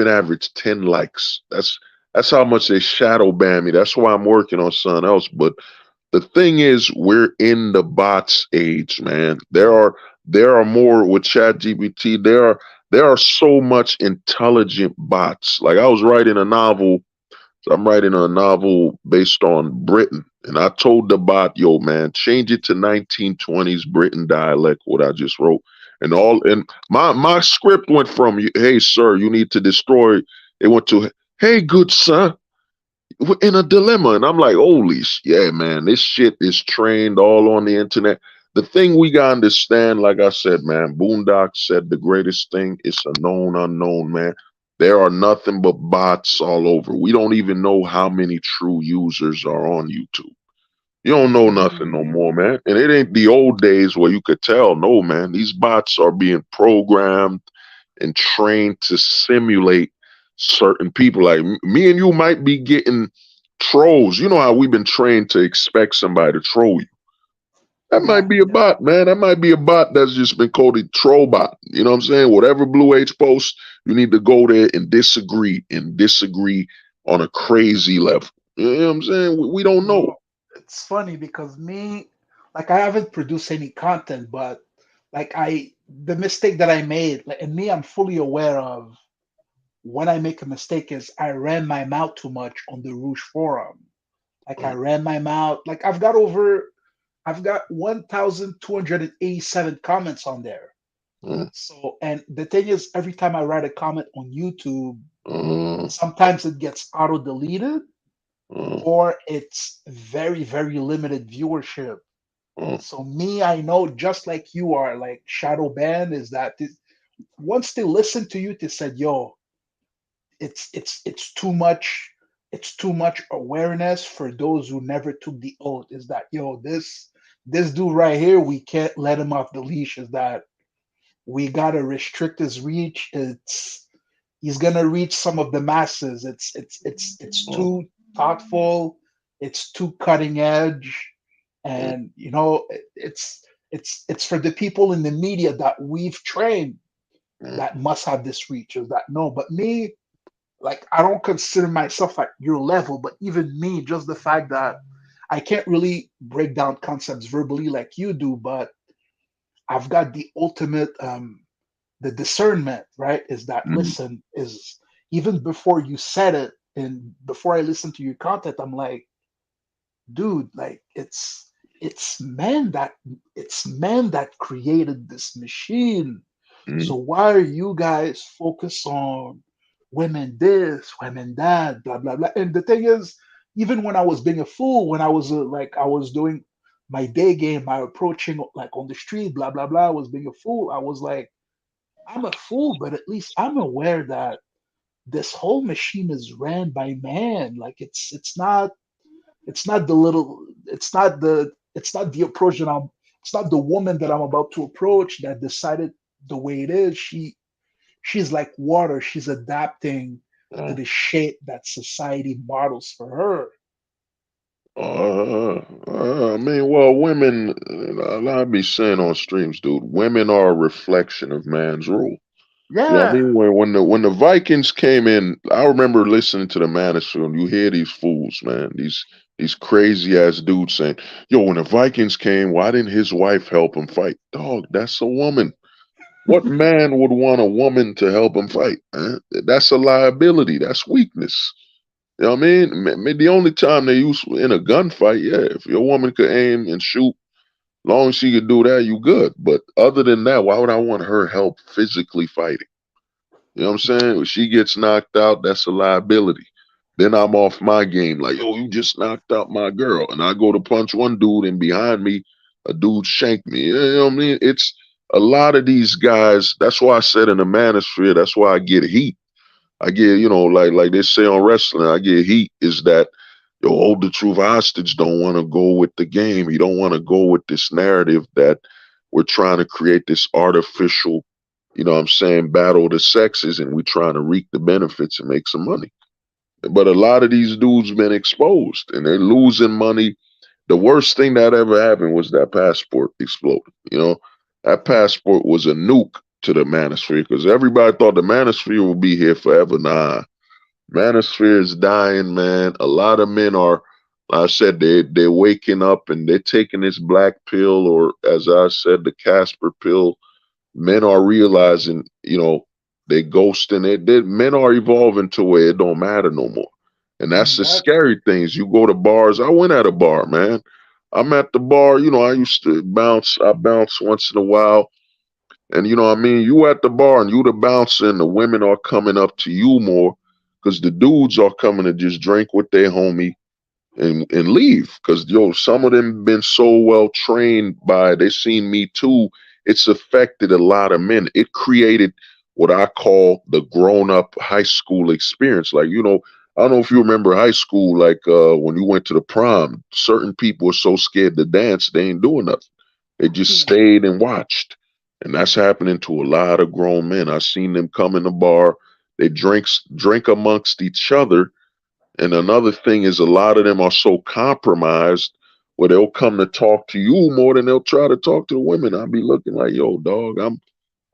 B: average 10 likes. That's how much they shadow ban me. That's why I'm working on something else. But the thing is, we're in the bots age, man. There are more with ChatGPT. There are so much intelligent bots. Like I was writing a novel, so I'm writing a novel based on Britain. And I told the bot, yo, man, change it to 1920s Britain dialect, what I just wrote. And my script went from, hey, sir, you need to destroy. It went to, hey, good sir, we're in a dilemma. And I'm like, holy, yeah, man, this shit is trained all on the internet. The thing we gotta understand, like I said, man, Boondock said the greatest thing is a known unknown, man. There are nothing but bots all over. We don't even know how many true users are on YouTube. You don't know nothing no more,
D: Mm,
B: man. And it ain't the old days where you could tell. No, man. These bots are being programmed and trained to simulate certain people. Like me and you might be getting trolls. You know how we've been trained to expect somebody to troll you. That might
D: yeah,
B: be a
D: yeah.
B: bot, man. That might be a bot that's just been coded troll bot. You know what I'm saying? Whatever Blue H posts, you need to go there and disagree on a crazy level. You know what I'm saying? We don't know.
D: No. it's funny because me, like, I haven't produced any content, but like the mistake that I made, like, and me, I'm fully aware of when I make a mistake is I ran my mouth too much on the Rouge forum. Like I
B: Mm,
D: ran my mouth. Like I've got 1,287 comments on there.
B: mm,
D: So, and the thing is, every time I write a comment on YouTube,
B: mm,
D: sometimes it gets auto deleted
B: mm,
D: or it's very, very limited viewership.
B: mm,
D: So me, I know just like you are, like shadow ban is that once they listen to you, they said, "Yo, it's too much. It's too much awareness for those who never took the oath." Is that, yo, this dude right here, we can't let him off the leash. Is that we gotta restrict his reach. It's he's gonna reach some of the masses. It's
B: mm,
D: too thoughtful. It's too cutting edge,
B: mm,
D: and it's for the people in the media that we've trained
B: mm,
D: that must have this reach. Is that no? But me, like, I don't consider myself at your level, but even me, just the fact that I can't really break down concepts verbally like you do, but I've got the ultimate the discernment, right? Is that
B: mm,
D: listen, is even before you said it and before I listen to your content, I'm like, dude, like it's men that created this machine.
B: mm,
D: So why are you guys focused on women this, women that, blah blah blah? And the thing is, even when I was being a fool, when I was like I was doing my day game, my approaching like on the street, blah blah blah, I was being a fool. I was like, I'm a fool, but at least I'm aware that this whole machine is ran by man. Like it's not the little it's not the approach that I'm it's not the woman that I'm about to approach that decided the way it is. She's like water. She's adapting to
B: mm.
D: the shape that society models for her.
B: I mean, well, women, I be saying on streams, dude, women are a reflection of man's rule. You know what I
D: Yeah.
B: mean? When the Vikings came in, I remember listening to the Manosphere, and you hear these fools, man, these crazy ass dudes saying, "Yo, when the Vikings came, why didn't his wife help him fight?" Dog, that's a woman. What man would want a woman to help him fight? Man? That's a liability. That's weakness. You know what I mean? The only time they use in a gunfight, yeah, if your woman could aim and shoot, long as she could do that, you good. But other than that, why would I want her help physically fighting? You know what I'm saying? When she gets knocked out, that's a liability. Then I'm off my game. Like, yo, you just knocked out my girl. And I go to punch one dude, and behind me, a dude shanked me. You know what I mean? It's a lot of these guys. That's why I said in the manosphere, that's why I get heat. I get, like they say on wrestling, I get heat is that, yo, hold the truth hostage don't want to go with the game. He don't want to go with this narrative that we're trying to create this artificial, what I'm saying, battle of the sexes, and we're trying to reap the benefits and make some money. But a lot of these dudes been exposed and they're losing money. The worst thing that ever happened was that passport exploded. That passport was a nuke to the manosphere because everybody thought the manosphere will be here forever. Nah, manosphere is dying, man. A lot of men are, like I said, they're waking up and they're taking this black pill, or as I said, the Casper pill. Men are realizing, they ghosting it. Men are evolving to where it don't matter no more. And that's the
D: That
B: scary things. You go to bars. I went at a bar, man. I'm at the bar, I used to bounce. I bounce once in a while. And you know what I mean? You at the bar and you the bouncer and the women are coming up to you more because the dudes are coming to just drink with their homie and leave. Cause some of them been so well trained by they seen me too. It's affected a lot of men. It created what I call the grown up high school experience. Like, I don't know if you remember high school, like when you went to the prom, certain people were so scared to dance, they ain't doing nothing. They just stayed and watched. And that's happening to a lot of grown men. I've seen them come in the bar, they drink amongst each other, and another thing is a lot of them are so compromised where they'll come to talk to you more than they'll try to talk to the women. I'll be looking like, yo, dog,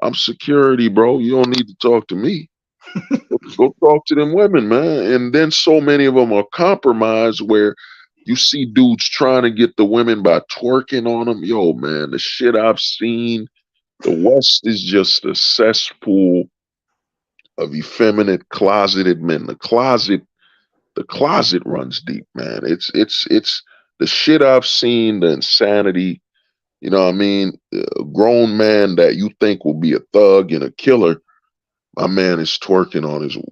B: I'm security, bro. You don't need to talk to me. Go talk to them women, man. And then so many of them are compromised where You see dudes trying to get the women by twerking on them. Yo, man, the shit I've seen, the West is just a cesspool of effeminate, closeted men. The closet runs deep, man. It's the shit I've seen, the insanity. You know what I mean? A grown man that you think will be a thug and a killer, my man is twerking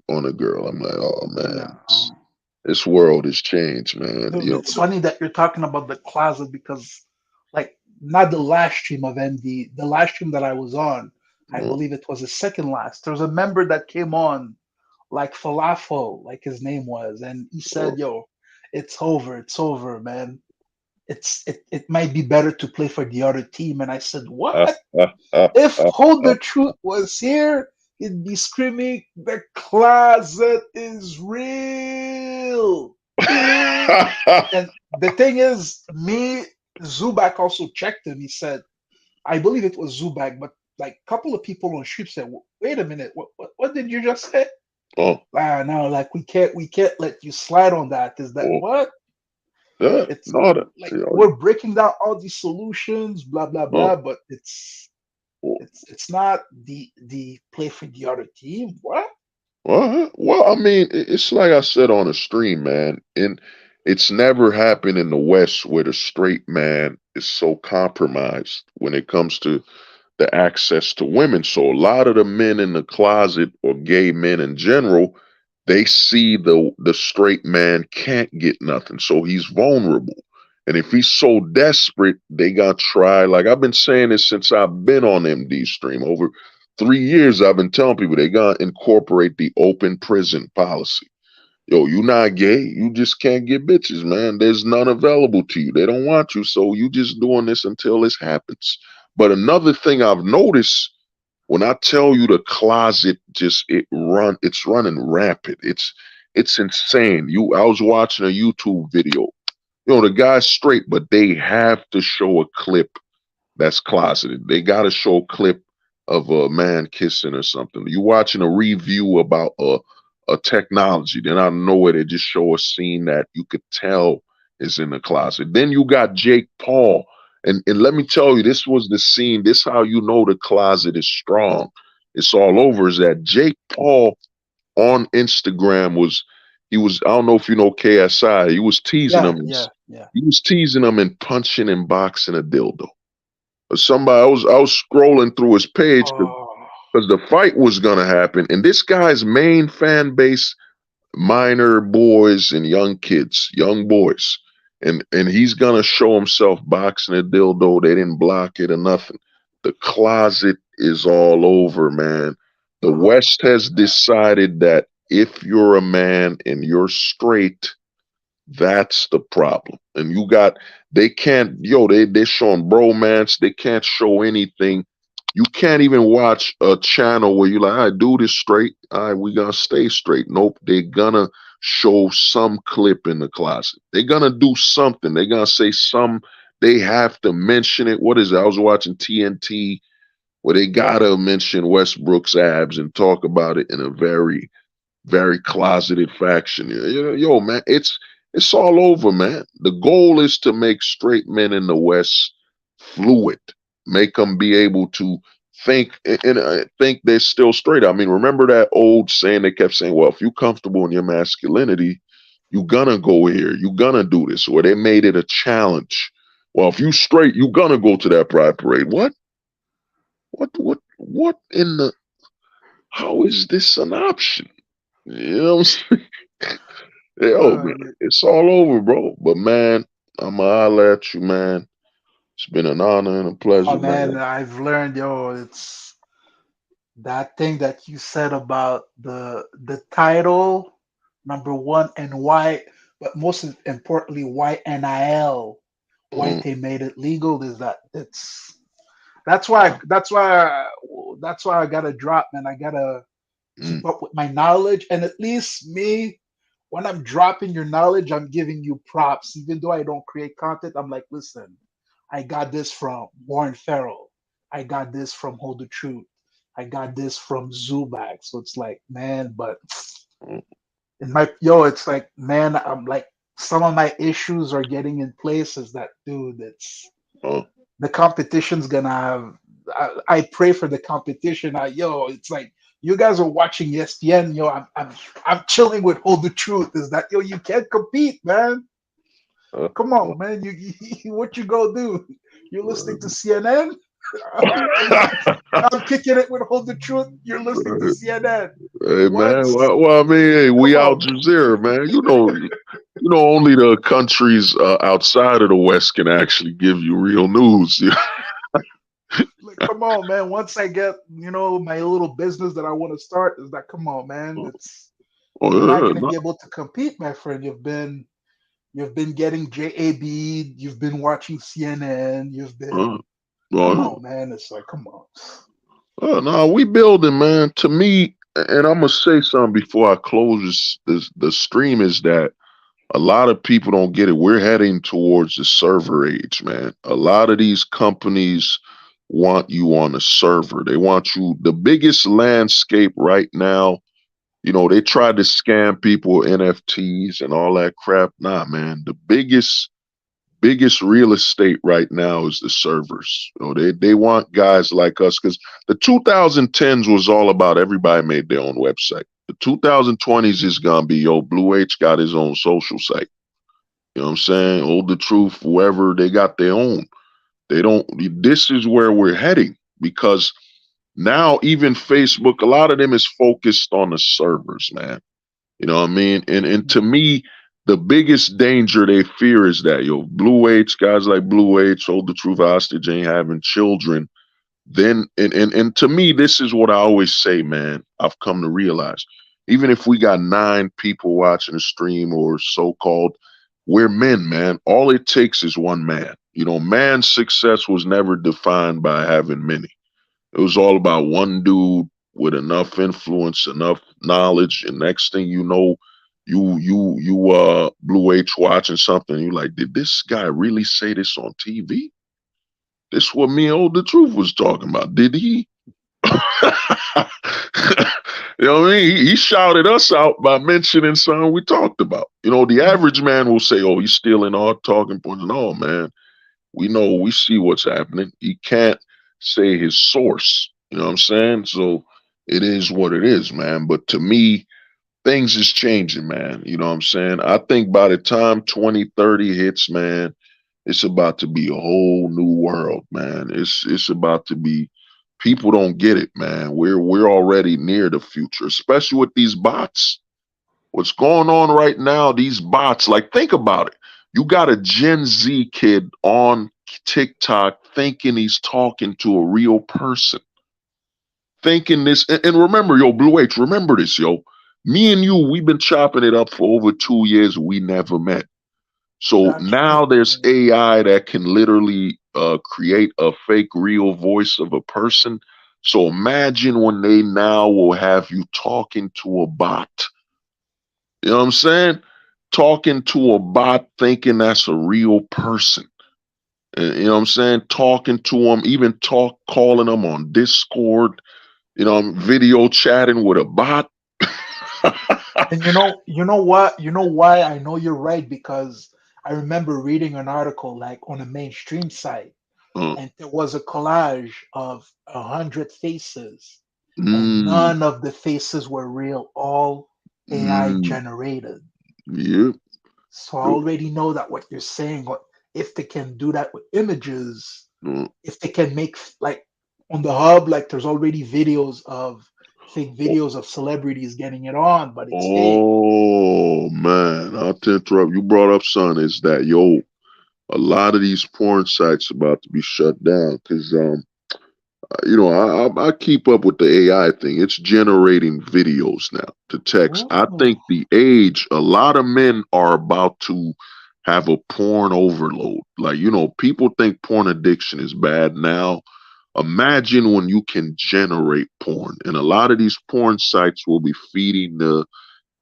B: on a girl. I'm like, oh man,
D: No.
B: this world has changed, man.
D: Dude,
B: You
D: it's funny that you're talking about the closet because, like, not the last stream of MD, the last stream that I was on, I
B: know,
D: believe it was the second last. There was a member that came on, like Falafel, like his name was, and he
B: uh,
D: said, "Yo, it's over, man. It might be better to play for the other team." And I said,
B: uh,
D: "What?
B: uh, uh,
D: If
B: uh,
D: Hold
B: uh,
D: the Truth was here, he'd be screaming, 'The closet is real.'" And the thing is, me, Zubak also checked him. He said, I believe it was Zubak, but like a couple of people on stream said, "Wait a minute, what did you just say?"
B: oh,
D: Ah, no, like we can't let you slide on that. Is that
B: oh,
D: what?
B: yeah,
D: It's
B: no, that,
D: like
B: you know,
D: we're breaking down all these solutions, blah blah
B: oh,
D: blah, but it's
B: oh,
D: it's it's not the play for the other team. What?
B: well, I mean, it's like I said on the stream, man, and it's never happened in the West where the straight man is so compromised when it comes to the access to women. So a lot of the men in the closet or gay men in general, they see the straight man can't get nothing. So he's vulnerable. And if he's so desperate, they got to try. Like I've been saying this since I've been on MD stream. Over 3 years, I've been telling people they got to incorporate the open prison policy. Yo, you not gay. You just can't get bitches, man. There's none available to you. They don't want you. So you just doing this until this happens. But another thing I've noticed when I tell you the closet just it's running rapid. It's insane. I was watching a YouTube video. You know, the guy's straight, but they have to show a clip that's closeted. They got to show a clip of a man kissing or something. You watching a review about a technology, then out of nowhere they just show a scene that you could tell is in the closet. Then you got Jake Paul, and let me tell you, this was the scene. This how you know the closet is strong. It's all over. Is that Jake Paul on Instagram was he was I don't know if you know KSI. He was teasing
D: Yeah,
B: him.
D: yeah, yeah.
B: He was teasing him and punching and boxing a dildo. Somebody I was scrolling through his page
D: Oh,
B: because the fight was gonna happen, and this guy's main fan base, minor boys and young kids, young boys, and he's gonna show himself boxing a dildo. They didn't block it or nothing. The closet is all over, man. The
D: oh my
B: West has
D: God.
B: decided that if you're a man and you're straight, that's the problem. And you got they can't they're showing bromance, they can't show anything. You can't even watch a channel where you're like, all right, do this straight. All right, we gonna stay straight. Nope, they're gonna show some clip in the closet. They're gonna do something. They're gonna say some they have to mention it. What is it? I was watching TNT where they gotta mention Westbrook's abs and talk about it in a very closeted faction. Yo, man, it's all over, man. The goal is to make straight men in the West fluid, make them be able to think and think they're still straight. I mean, remember that old saying they kept saying, "Well, if you're comfortable in your masculinity, you're gonna go here, you're gonna do this," or they made it a challenge. Well, if you straight, you're gonna go to that pride parade. What? What in the? How is this an option? You know what I'm saying? Yo,
D: Uh,
B: man, it's all over, bro. But man, I'ma holler at you, man. It's been an honor and a
D: oh
B: pleasure,
D: man,
B: man.
D: I've learned, yo, it's that thing that you said about the title, number one, and why, but most importantly, why NIL, why
B: Mm,
D: they made it legal is that that's why I gotta drop, man. I gotta
B: mm,
D: keep up with my knowledge, and at least me, when I'm dropping your knowledge, I'm giving you props, even though I don't create content. I'm like, listen, I got this from Warren Farrell, I got this from Hold the Truth, I got this from Zubak. So it's like, man, but
B: mm,
D: in my yo, it's like, man, I'm like, some of my issues are getting in place is that, dude, it's
B: uh,
D: the competition's gonna have. I pray for the competition. It's like you guys are watching ESPN. I'm chilling with Hold the Truth. Is that you can't compete, man.
B: uh,
D: Come
B: uh,
D: on, man. What you go do? You're listening to CNN. I'm kicking it with Hold the Truth. You're listening to CNN.
B: Hey
D: What?
B: man, well, I mean, hey,
D: Come
B: we Al
D: on.
B: Jazeera, man. Only the countries outside of the West can actually give you real news.
D: Like, come on, man. Once I get, my little business that I want to start, is that, come on, man.
B: Oh
D: You're not
B: yeah,
D: gonna be able to compete, my friend. You've been getting JAB, you've been watching CNN, you've
B: uh,
D: been come
B: uh,
D: on, man. It's like, come on.
B: no, we building, man. To me, and I'm gonna say something before I close the stream is that a lot of people don't get it. We're heading towards the server age, man. A lot of these companies want you on a server. They want you. The biggest landscape right now, they tried to scam people with NFTs and all that crap. Nah, man. The biggest real estate right now is the servers. They want guys like us because the 2010s was all about everybody made their own website. The 2020s is gonna be Blue H got his own social site. You know what I'm saying? Hold the Truth, whoever, they got their own. They don't, this is where we're heading because now even Facebook, a lot of them is focused on the servers, man. You know what I mean? And to me, the biggest danger they fear is that, Blue H, guys like Blue H, Hold the Truth hostage, ain't having children. Then, and to me, this is what I always say, man. I've come to realize, even if we got 9 people watching the stream or so-called, we're men, man. All it takes is one man. Man's success was never defined by having many. It was all about one dude with enough influence, enough knowledge, and next thing you know, you Blue H watching something, you like, did this guy really say this on TV? This what me and Old the Truth was talking about. Did he? You know what I mean? He shouted us out by mentioning something we talked about. The average man will say, oh, he's stealing our talking points. No, man. We see what's happening. He can't say his source. You know what I'm saying? So it is what it is, man. But to me, things is changing, man. You know what I'm saying? I think by the time 2030 hits, man, it's about to be a whole new world, man. It's about to be, people don't get it, man. We're already near the future, especially with these bots. What's going on right now, these bots, like think about it. You got a Gen Z kid on TikTok thinking he's talking to a real person. Thinking this, and remember, Blue H, remember this, Me and you, we've been chopping it up for over 2 years. We never met. So
D: That's
B: now
D: true.
B: there's AI that can literally create a fake real voice of a person. So imagine when they now will have you talking to a bot. You know what I'm saying? Talking to a bot thinking that's a real person. You know what I'm saying? Talking to them, even calling them on Discord, video chatting with a bot.
D: And you know why I know you're right, because I remember reading an article like on a mainstream site,
B: Uh,
D: and there was a collage of 100 faces, and
B: mm,
D: none of the faces were real, all AI
B: mm,
D: generated.
B: yep.
D: So I already know that what you're saying, if they can do that with images,
B: Uh,
D: if they can make like on the hub, like there's already fake videos of celebrities getting it on, but it's fake.
B: oh man, not to interrupt. You brought up son is that a lot of these porn sites about to be shut down because I keep up with the AI thing. It's generating videos now to text. I
D: Oh,
B: think the age, a lot of men are about to have a porn overload. Like, people think porn addiction is bad now. Imagine when you can generate porn. And a lot of these porn sites will be feeding the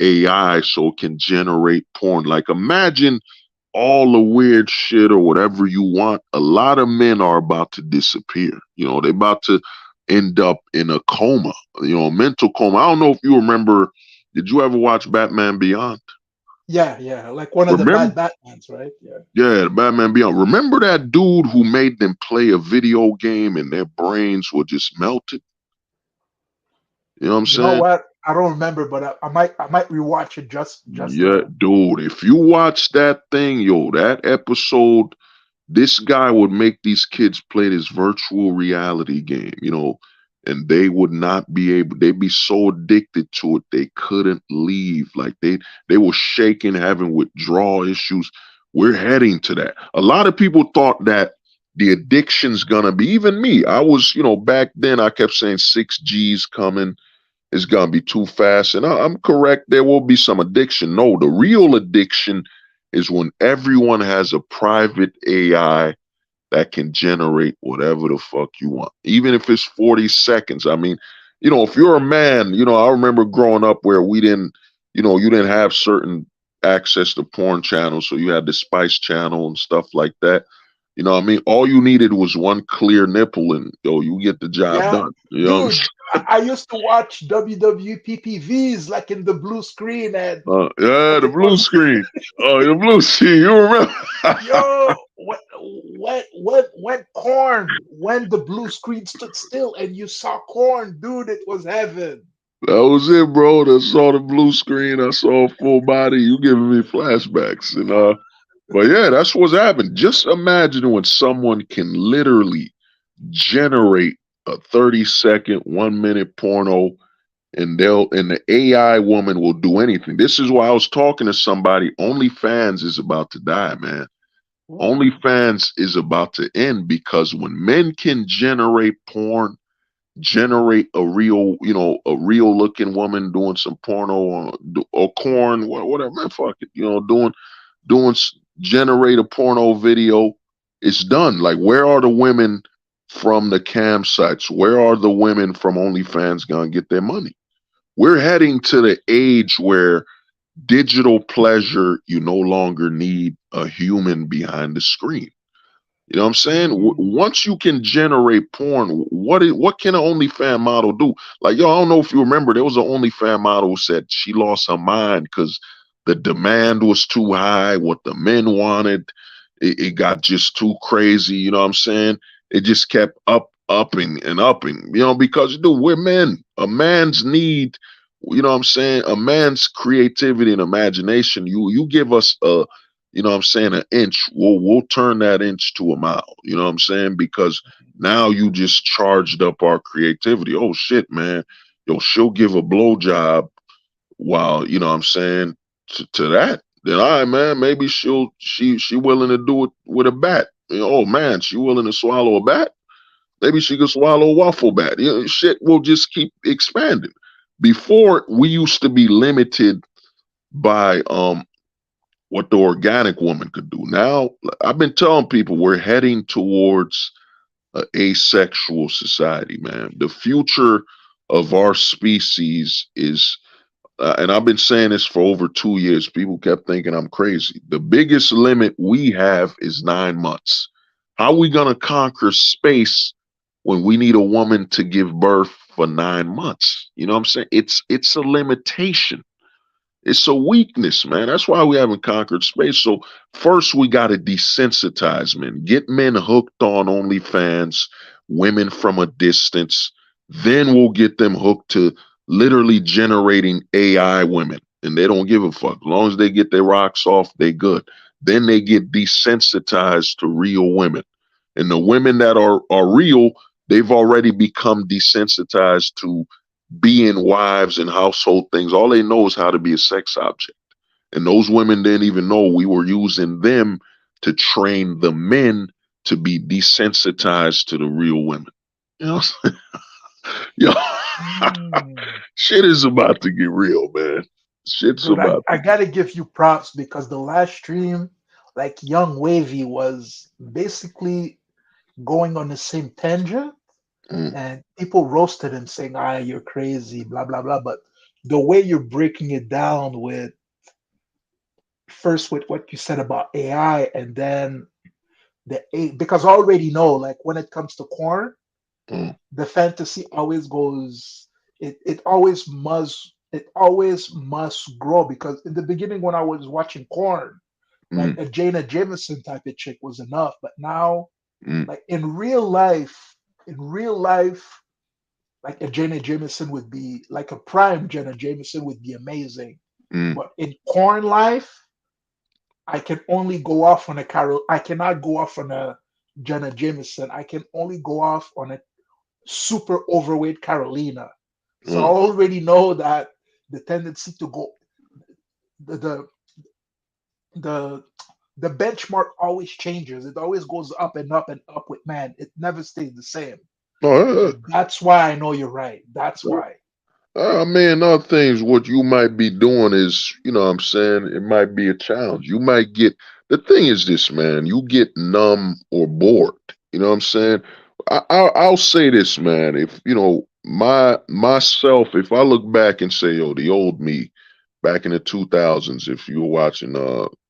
B: AI so it can generate porn. Like, imagine all the weird shit or whatever you want. A lot of men are about to disappear. They're about to end up in a coma, mental coma. I don't know if you remember, did you ever watch Batman Beyond?
D: Yeah, like one of the
B: Remember?
D: bad Batmans, right? Yeah.
B: Yeah, the Batman Beyond. Remember that dude who made them play a video game and their brains were just melted? You know what I'm
D: You know
B: saying?
D: what? I don't remember, but I might rewatch it just
B: Yeah,
D: to.
B: dude. If you watch that thing, yo, that episode, this guy would make these kids play this virtual reality game, and they would not be able, they'd be so addicted to it they couldn't leave. Like they were shaking, having withdrawal issues. We're heading to that. A lot of people thought that the addiction's gonna be, even me. I was, back then I kept saying 6G's coming, it's gonna be too fast. And I'm correct, there will be some addiction. No, the real addiction is when everyone has a private AI that can generate whatever the fuck you want, even if it's 40 seconds. I mean, if you're a man, I remember growing up where we didn't, you didn't have certain access to porn channels. So you had the Spice Channel and stuff like that. You know what I mean? All you needed was one clear nipple and, you get the job
D: Yeah,
B: done. You know what I'm
D: dude, I used to watch WWPPVs like in the blue screen, and
B: Yeah, the
D: it
B: blue
D: was
B: screen. Oh, the blue screen. You remember?
D: yo when corn when the blue screen stood still and you saw corn, dude, it was heaven.
B: That was it, bro. I saw the blue screen. I saw a full body. You giving me flashbacks, and but yeah, that's what's happened. Just imagine when someone can literally generate a 30-second, 1 minute porno, and the AI woman will do anything. This is why I was talking to somebody. OnlyFans is about to die, man.
D: Ooh.
B: OnlyFans is about to end because when men can generate porn, generate a real looking woman doing some porno or corn, whatever, man, fuck it, doing generate a porno video. It's done. Like, where are the women from the cam sites? Where are the women from OnlyFans gonna get their money? We're heading to the age where digital pleasure, you no longer need a human behind the screen. You know what I'm saying?
D: Mm.
B: Once you can generate porn, what can an OnlyFans model do? Like, yo, I don't know if you remember, there was an OnlyFans model who said she lost her mind because the demand was too high. What the men wanted, it got just too crazy. You know what I'm saying? It just kept upping and upping. Because dude, we're men. A man's need. You know what I'm saying? A man's creativity and imagination. You give us what I'm saying, an inch, we'll turn that inch to a mile. You know what I'm saying? Because now you just charged up our creativity. Oh shit, man. Yo, she'll give a blowjob while, you know what I'm saying, to that. Then all right, man, maybe she willing to do it with a bat. Oh man, she willing to swallow a bat? Maybe she could swallow a waffle bat. Shit will just keep expanding. Before, we used to be limited by what the organic woman could do. Now, I've been telling people we're heading towards an asexual society, man. The future of our species is, and I've been saying this for over 2 years. People kept thinking I'm crazy. The biggest limit we have is 9 months. How are we going to conquer space when we need a woman to give birth for 9 months? You know what I'm saying? It's a limitation. It's a weakness, man. That's why we haven't conquered space. So first we got to desensitize men, get men hooked on OnlyFans, women from a distance. Then we'll get them hooked to literally generating AI women. And they don't give a fuck. As long as they get their rocks off, they good. Then they get desensitized to real women. And the women that are real, they've already become desensitized to being wives and household things. All they know is how to be a sex object. And those women didn't even know we were using them to train the men to be desensitized to the real women. You know, yo,
D: Mm.
B: shit is about to get real, man. Shit's
D: Dude,
B: about
D: I
B: to.
D: gotta give you props because the last stream, like Young Wavy was basically going on the same tangent,
B: Mm,
D: and people roasted him saying, "Ah, you're crazy," blah blah blah. But the way you're breaking it down with first with what you said about AI, and then because I already know, like when it comes to corn,
B: mm,
D: the fantasy always goes. It always must it always must grow because in the beginning when I was watching Corn, like
B: Mm,
D: a Jana Jameson type of chick was enough. But now,
B: mm,
D: like in real life, like a Jana Jameson would be like a prime Jana Jameson would be amazing.
B: mm.
D: But in Corn life, I can only go off on a Carol. I cannot go off on a Jenna Jameson. I can only go off on a super overweight Carolina. So I
B: Uh,
D: already know that the tendency to go the the the the benchmark always changes. It always goes up and up and up with man. It never stays the same.
B: no,
D: So that's why I know you're right. That's why.
B: I mean, other things, what you might be doing is, you know what I'm saying, it might be a challenge. You might get, the thing is this, man, you get numb or bored. You know what I'm saying? I'll say this, man, if, you know, myself, if I look back and say, yo, the old me back in the 2000s, if you were watching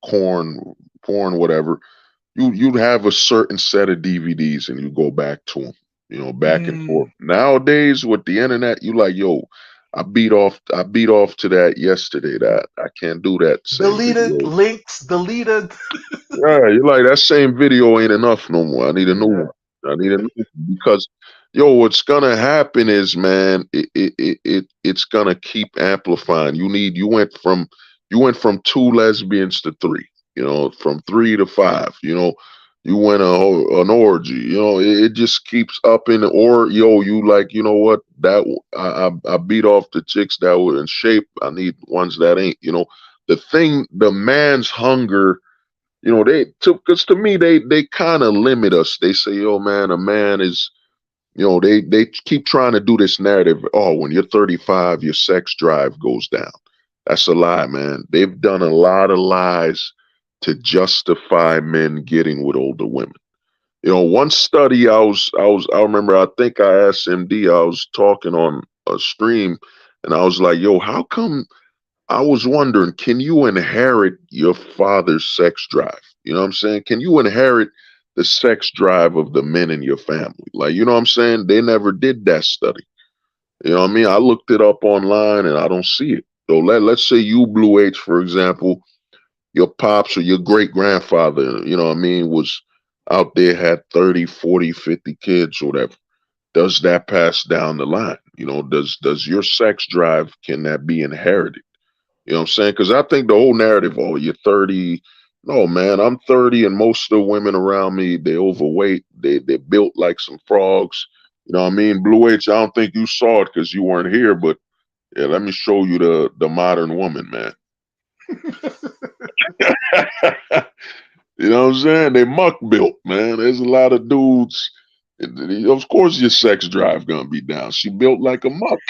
B: corn, porn, whatever, you'd have a certain set of DVDs and you go back to them, you know, back and forth.
D: Mm,
B: Nowadays with the internet, you like, yo, I beat off to that yesterday. That I can't do that same
D: deleted
B: video.
D: links, deleted.
B: Yeah, you're like that same video ain't enough no more. I need a new
D: Yeah.
B: one. I need a new one because yo, what's gonna happen is, man, it's gonna keep amplifying. You went from two lesbians to three. You know, from three to five. You know, you went an orgy. You know, it just keeps up in the or yo. You like, you know what? That I beat off the chicks that were in shape. I need ones that ain't. You know, the man's hunger, you know, because to me they kind of limit us. They say, "Oh man, a man is," you know, they keep trying to do this narrative. Oh, when you're 35, your sex drive goes down. That's a lie, man. They've done a lot of lies to justify men getting with older women. You know, one study I remember. I think I asked MD. I was talking on a stream, and I was like, "Yo, how come?" I was wondering, can you inherit your father's sex drive? You know what I'm saying? Can you inherit the sex drive of the men in your family? Like, you know what I'm saying? They never did that study. You know what I mean? I looked it up online and I don't see it. So let's say you, Blue H, for example, your pops or your great grandfather, you know what I mean, was out there, had 30, 40, 50 kids or whatever. Does that pass down the line? You know, does your sex drive, can that be inherited? You know what I'm saying? Because I think the whole narrative, oh, you're 30. No, man, I'm 30, and most of the women around me, they overweight. They're built like some frogs. You know what I mean? Blue H, I don't think you saw it because you weren't here, but yeah, let me show you the modern woman, man. You know what I'm saying? They muck built, man. There's a lot of dudes. Of course, your sex drive gonna be down. She built like a muck.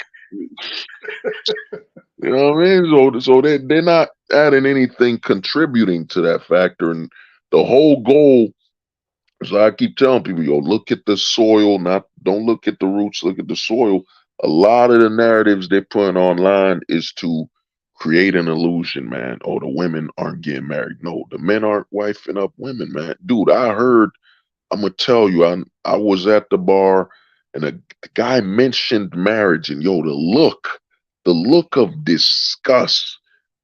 B: You know what I mean? So they're not adding anything contributing to that factor. And the whole goal, as I keep telling people, yo, look at the soil, not don't look at the roots, look at the soil. A lot of the narratives they're putting online is to create an illusion, man. Oh, the women aren't getting married. No, the men aren't wifing up women, man. Dude, I heard, I'm gonna tell you, I was at the bar and a guy mentioned marriage, and yo, the look of disgust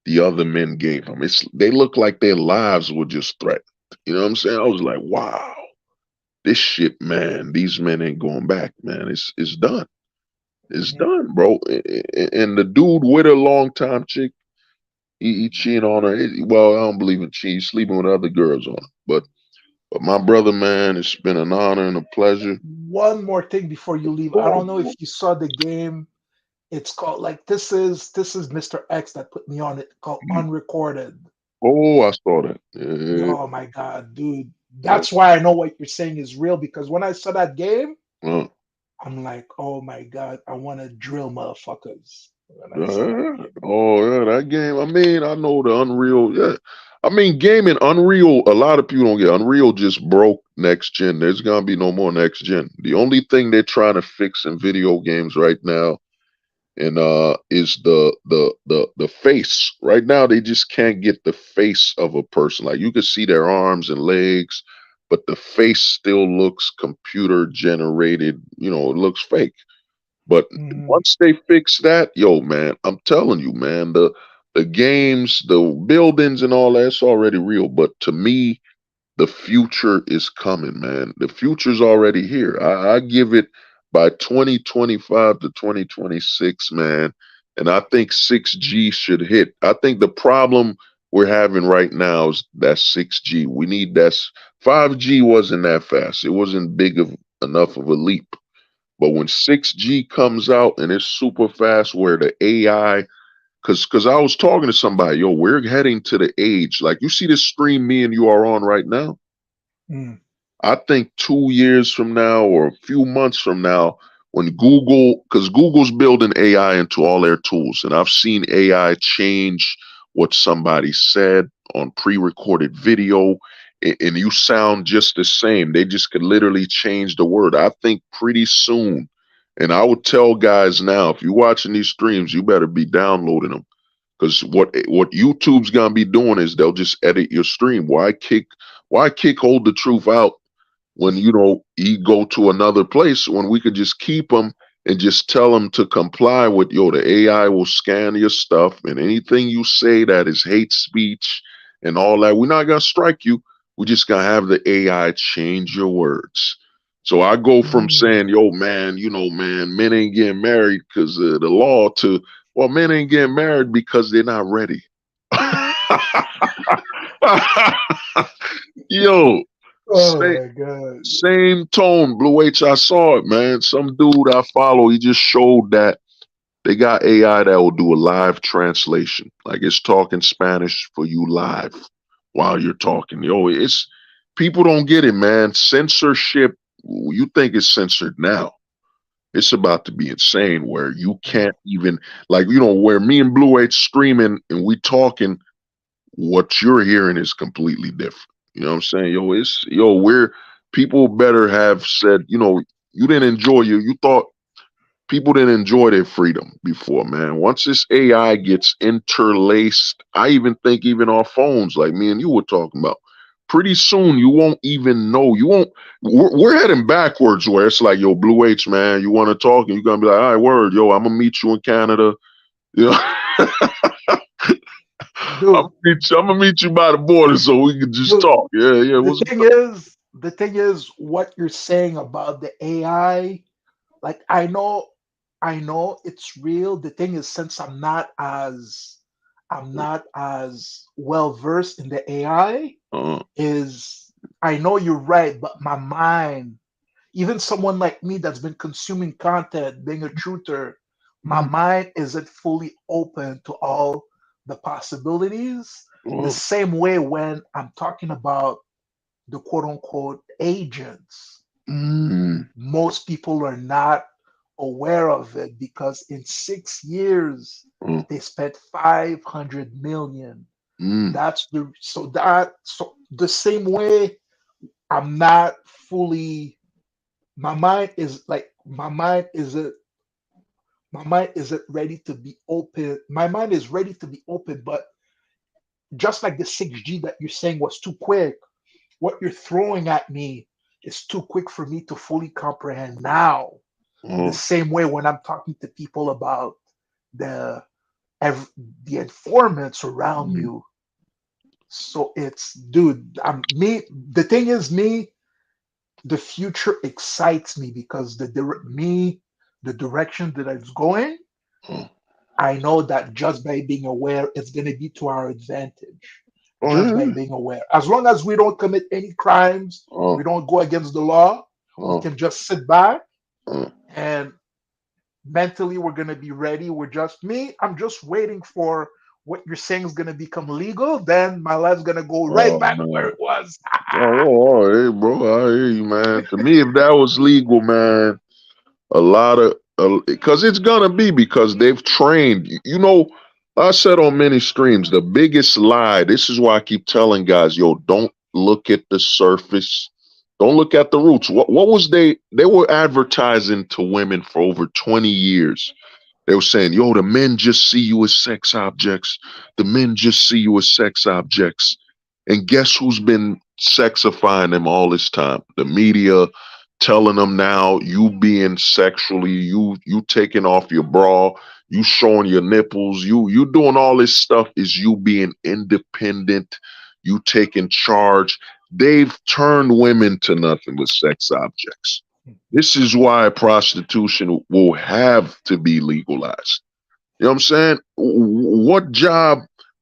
B: the other men gave him. They look like their lives were just threatened. You know what I'm saying? I was like, wow, this shit, man. These men ain't going back, man. It's done. It's
D: Mhm.
B: done, bro. And the dude with a long time chick, he cheating on her. Well, I don't believe in cheating. He's sleeping with other girls on her. But my brother, man, it's been an honor and a pleasure.
D: One more thing before you leave. I don't know if you saw the game. It's called like this is Mr. X that put me on it called Unrecorded.
B: Oh, I saw that. Yeah,
D: Oh my god, dude. That's why I know what you're saying is real because when I saw that game,
B: yeah.
D: I'm like, oh my god, I want to drill motherfuckers when I saw that
B: Yeah.
D: game.
B: Oh, yeah, that game. I mean, I know the Unreal. Yeah. I mean, gaming, Unreal, a lot of people don't get Unreal just broke next gen. There's gonna be no more next gen. The only thing they're trying to fix in video games right now and is the face. Right now they just can't get the face of a person. Like you can see their arms and legs, but the face still looks computer generated, you know, it looks fake. But
D: Mhm.
B: once they fix that, yo, man, I'm telling you, man, the games, the buildings, and all that's already real. But to me, the future is coming, man. The future's already here. I give it by 2025 to 2026, man. And I think 6G should hit. I think the problem we're having right now is that 6G. We need that. 5G wasn't that fast. It wasn't big of enough of a leap. But when 6G comes out and it's super fast, where the AI, because I was talking to somebody, yo, we're heading to the age, like you see this stream me and you are on right now.
D: Mm.
B: I think 2 years from now or a few months from now, when Google, because Google's building AI into all their tools, and I've seen AI change what somebody said on pre-recorded video, and you sound just the same. They just could literally change the word. I think pretty soon, and I would tell guys now, if you're watching these streams, you better be downloading them. Because what YouTube's gonna be doing is they'll just edit your stream. Why kick hold the truth out when he go to another place when we could just keep him and just tell him to comply with, yo, the AI will scan your stuff, and anything you say that is hate speech and all that, we're not gonna strike you. We're just gonna have the AI change your words. So I go from
D: Mm.
B: saying, yo, man, man, men ain't getting married because of the law, to, well, men ain't getting married because they're not ready. Yo,
D: Oh
B: say,
D: my God.
B: same tone, Blue H. I saw it, man. Some dude I follow, he just showed that they got AI that will do a live translation. Like it's talking Spanish for you live while you're talking. Yo, it's people don't get it, man. Censorship, you think it's censored now. It's about to be insane where you can't even, like, where me and Blue H streaming and we talking, what you're hearing is completely different. You know what I'm saying? We're people better have said, you didn't enjoy you thought people didn't enjoy their freedom before, man. Once this AI gets interlaced, I even think even our phones, like me and you were talking about, pretty soon you won't even know. You won't. We're heading backwards where it's like, yo, Blue H, man, you want to talk, and you're gonna be like, all right, word, yo, I'm gonna meet you in Canada. You know,
D: Dude,
B: I'm gonna meet you by the border so we can just
D: dude,
B: talk. Yeah, yeah.
D: the
B: What's
D: thing is, the thing is, what you're saying about the AI, like I know it's real. The thing is, since I'm not as well versed in the AI,
B: uh,
D: is I know you're right, but my mind, even someone like me that's been consuming content, being a truther, my mind isn't fully open to all the possibilities. The
B: uh,
D: same way when I'm talking about the quote unquote agents,
B: mm,
D: most people are not aware of it because in 6 years
B: uh,
D: they spent 500 million.
B: mm,
D: So the same way I'm not fully, my mind is like my mind isn't ready to be open. My mind is ready to be open, but just like the 6G that you're saying was too quick, what you're throwing at me is too quick for me to fully comprehend now. The
B: uh,
D: same way when I'm talking to people about the the informants around
B: mm,
D: you. So it's, dude, I'm me. The thing is, me, the future excites me because the direction that it's going,
B: uh.
D: I know that just by being aware, it's going to be to our advantage.
B: Oh
D: Just by
B: yeah.
D: being aware, as long as we don't commit any crimes,
B: Uh,
D: we don't go against the law, we
B: uh,
D: can just sit back
B: uh.
D: and mentally we're going to be ready. I'm just waiting for what you're saying is going to become legal, then my life's going to go right
B: Oh
D: back where
B: man.
D: it was.
B: Hey, bro, I hear you, man. To me, if that was legal, man, a lot of, because it's gonna be, because they've trained. I said on many streams, the biggest lie. This is why I keep telling guys, yo, don't look at the surface. Don't look at the roots. What was they were advertising to women for over 20 years. They were saying, yo, the men just see you as sex objects. The men just see you as sex objects. And guess who's been sexifying them all this time? The media, telling them now you being sexually, you taking off your bra, you showing your nipples, you doing all this stuff is you being independent, you taking charge. They've turned women to nothing but sex objects. This is why prostitution will have to be legalized. You know what I'm saying? What job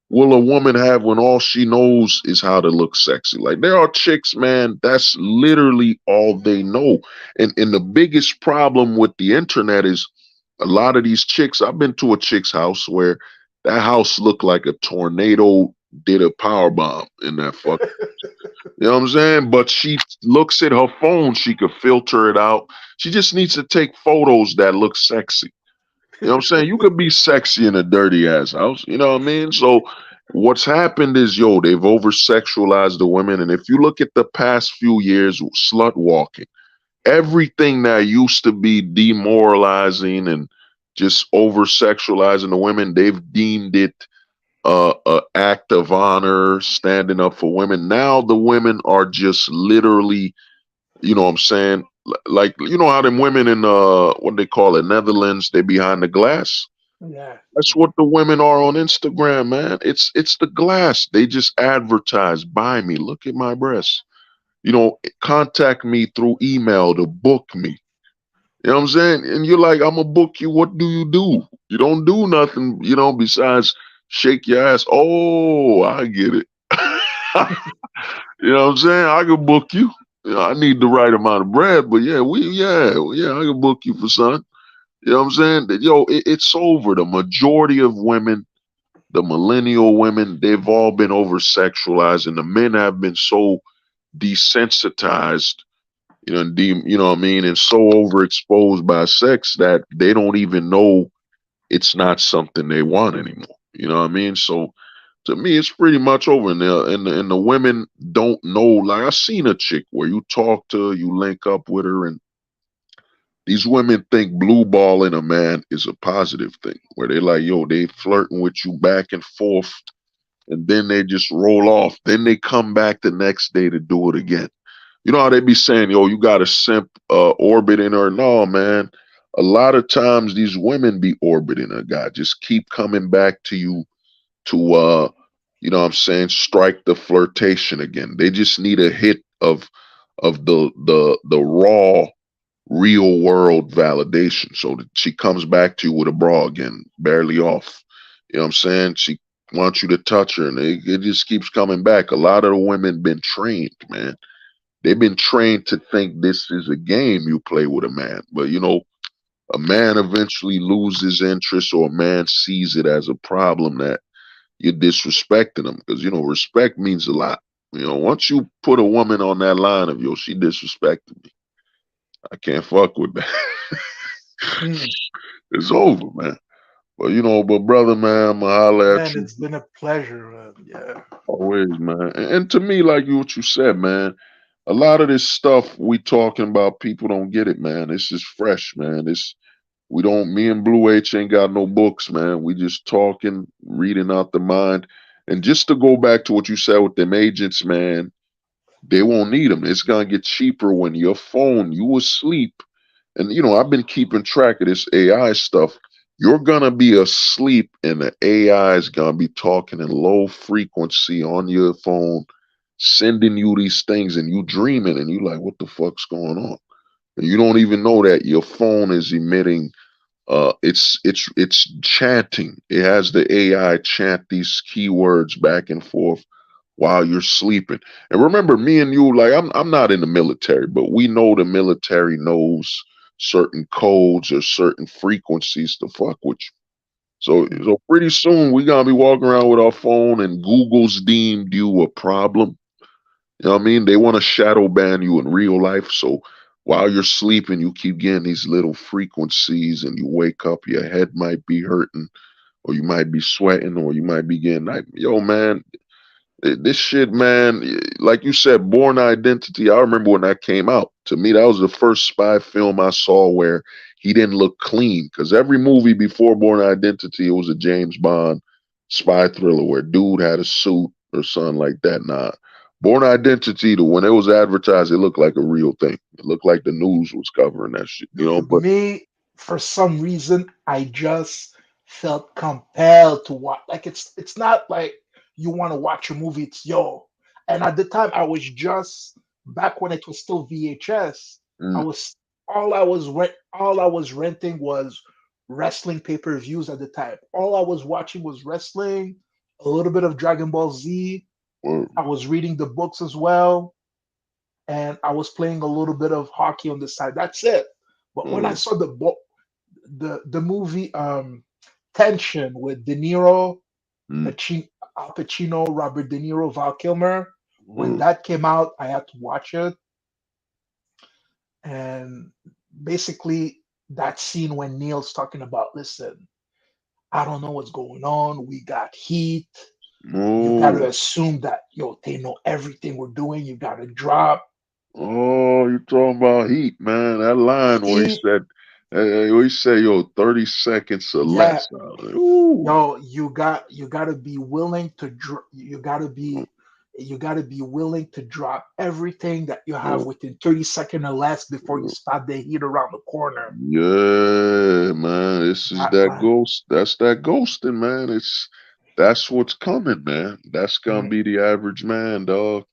B: will a woman have when all she knows is how to look sexy? Like there are chicks, man, that's literally all they know. And the biggest problem with the internet is a lot of these chicks. I've been to a chick's house where that house looked like a tornado did a power bomb in that fuck. You know what I'm saying? But she looks at her phone, she could filter it out. She just needs to take photos that look sexy. You know what I'm saying? You could be sexy in a dirty ass house. You know what I mean? So what's happened is, yo, they've over sexualized the women. And if you look at the past few years, slut walking, everything that used to be demoralizing and just over sexualizing the women, they've deemed it a act of honor, standing up for women. Now the women are just literally, you know what I'm saying? Like, you know how them women in what they call it, Netherlands, they behind the glass.
D: Yeah.
B: That's what the women are on Instagram, man. It's the glass. They just advertise, buy me, look at my breasts. You know, contact me through email to book me. You know what I'm saying? And you're like, I'm gonna book you. What do you do? You don't do nothing, you know, besides shake your ass. Oh, I get it. You know what I'm saying? I can book you. You know, I need the right amount of bread, but yeah, I can book you for son. You know what I'm saying? That yo, it's over. The majority of women, the millennial women, they've all been over sexualized, and the men have been so desensitized, you know, you know what I mean, and so overexposed by sex that they don't even know it's not something they want anymore. You know what I mean? So to me, it's pretty much over. And the women don't know. Like I seen a chick where you talk to her, you link up with her, and these women think blue balling a man is a positive thing. Where they like, yo, they flirting with you back and forth, and then they just roll off. Then they come back the next day to do it again. You know how they be saying, yo, you got a simp orbiting her? No, man. A lot of times these women be orbiting a guy, just keep coming back to you to you know what I'm saying, strike the flirtation again. They just need a hit of the raw real world validation. So that she comes back to you with a bra again, barely off. You know what I'm saying? She wants you to touch her and it just keeps coming back. A lot of the women been trained, man. They've been trained to think this is a game you play with a man. But you know, a man eventually loses interest or a man sees it as a problem that you're disrespecting them because you know respect means a lot. You know, once you put a woman on that line of yo, she disrespected me, I can't fuck with that.
D: Mm.
B: It's over, man. But you know, but brother, man, I'ma holler at
D: Man,
B: you
D: it's been a pleasure. Yeah.
B: always, man. And to me, like you what you said, man, a lot of this stuff we talking about, people don't get it, man. It's just fresh, man. It's we don't. Me and Blue H ain't got no books, man. We just talking, reading out the mind. And just to go back to what you said with them agents, man, they won't need them. It's gonna get cheaper when your phone, you asleep. And you know, I've been keeping track of this AI stuff. You're gonna be asleep, and the AI is gonna be talking in low frequency on your phone, sending you these things, and you dreaming, and you like, what the fuck's going on? And you don't even know that your phone is emitting it's chanting. It has the AI chant these keywords back and forth while you're sleeping. And remember, me and you, like I'm not in the military, but we know the military knows certain codes or certain frequencies to fuck with you. So pretty soon we gonna be walking around with our phone and Google's deemed you a problem. You know what I mean? They want to shadow ban you in real life. So while you're sleeping, you keep getting these little frequencies and you wake up, your head might be hurting, or you might be sweating, or you might be getting like, yo, man, this shit, man, like you said, Born Identity. I remember when that came out. To me, that was the first spy film I saw where he didn't look clean. Because every movie before Born Identity, it was a James Bond spy thriller where dude had a suit or something like that. Nah, Born Identity, when it was advertised, it looked like a real thing. It looked like the news was covering that shit, but
D: Me, for some reason, I just felt compelled to watch. Like it's not like you want to watch a movie. It's yo. And at the time, I was just back when it was still VHS. I
B: mm,
D: was all I was renting was wrestling pay-per-views at the time. All I was watching was wrestling, a little bit of Dragon Ball Z.
B: mm,
D: I was reading the books as well, and I was playing a little bit of hockey on the side. That's it. But when I
B: mm,
D: saw the movie Tension with De Niro,
B: mm,
D: Al Pacino, Robert De Niro, Val Kilmer, when
B: mm,
D: that came out, I had to watch it. And basically, that scene when Neil's talking about, listen, I don't know what's going on. We got heat. You got to
B: oh,
D: assume that, yo, they know everything we're doing. You got to drop
B: oh, you talking about Heat, man? That line
D: heat.
B: where he said, yo, 30 seconds or
D: Yeah,
B: less. I was like, ooh,
D: yo, you got to be willing to you got to be willing to drop everything that you have
B: oh,
D: within 30 seconds or less before you start the heat around the corner.
B: yeah, man. This is
D: That
B: that
D: line.
B: ghost. That's that ghosting, man. That's what's coming, man. That's gonna
D: Mm,
B: be the average man, dog.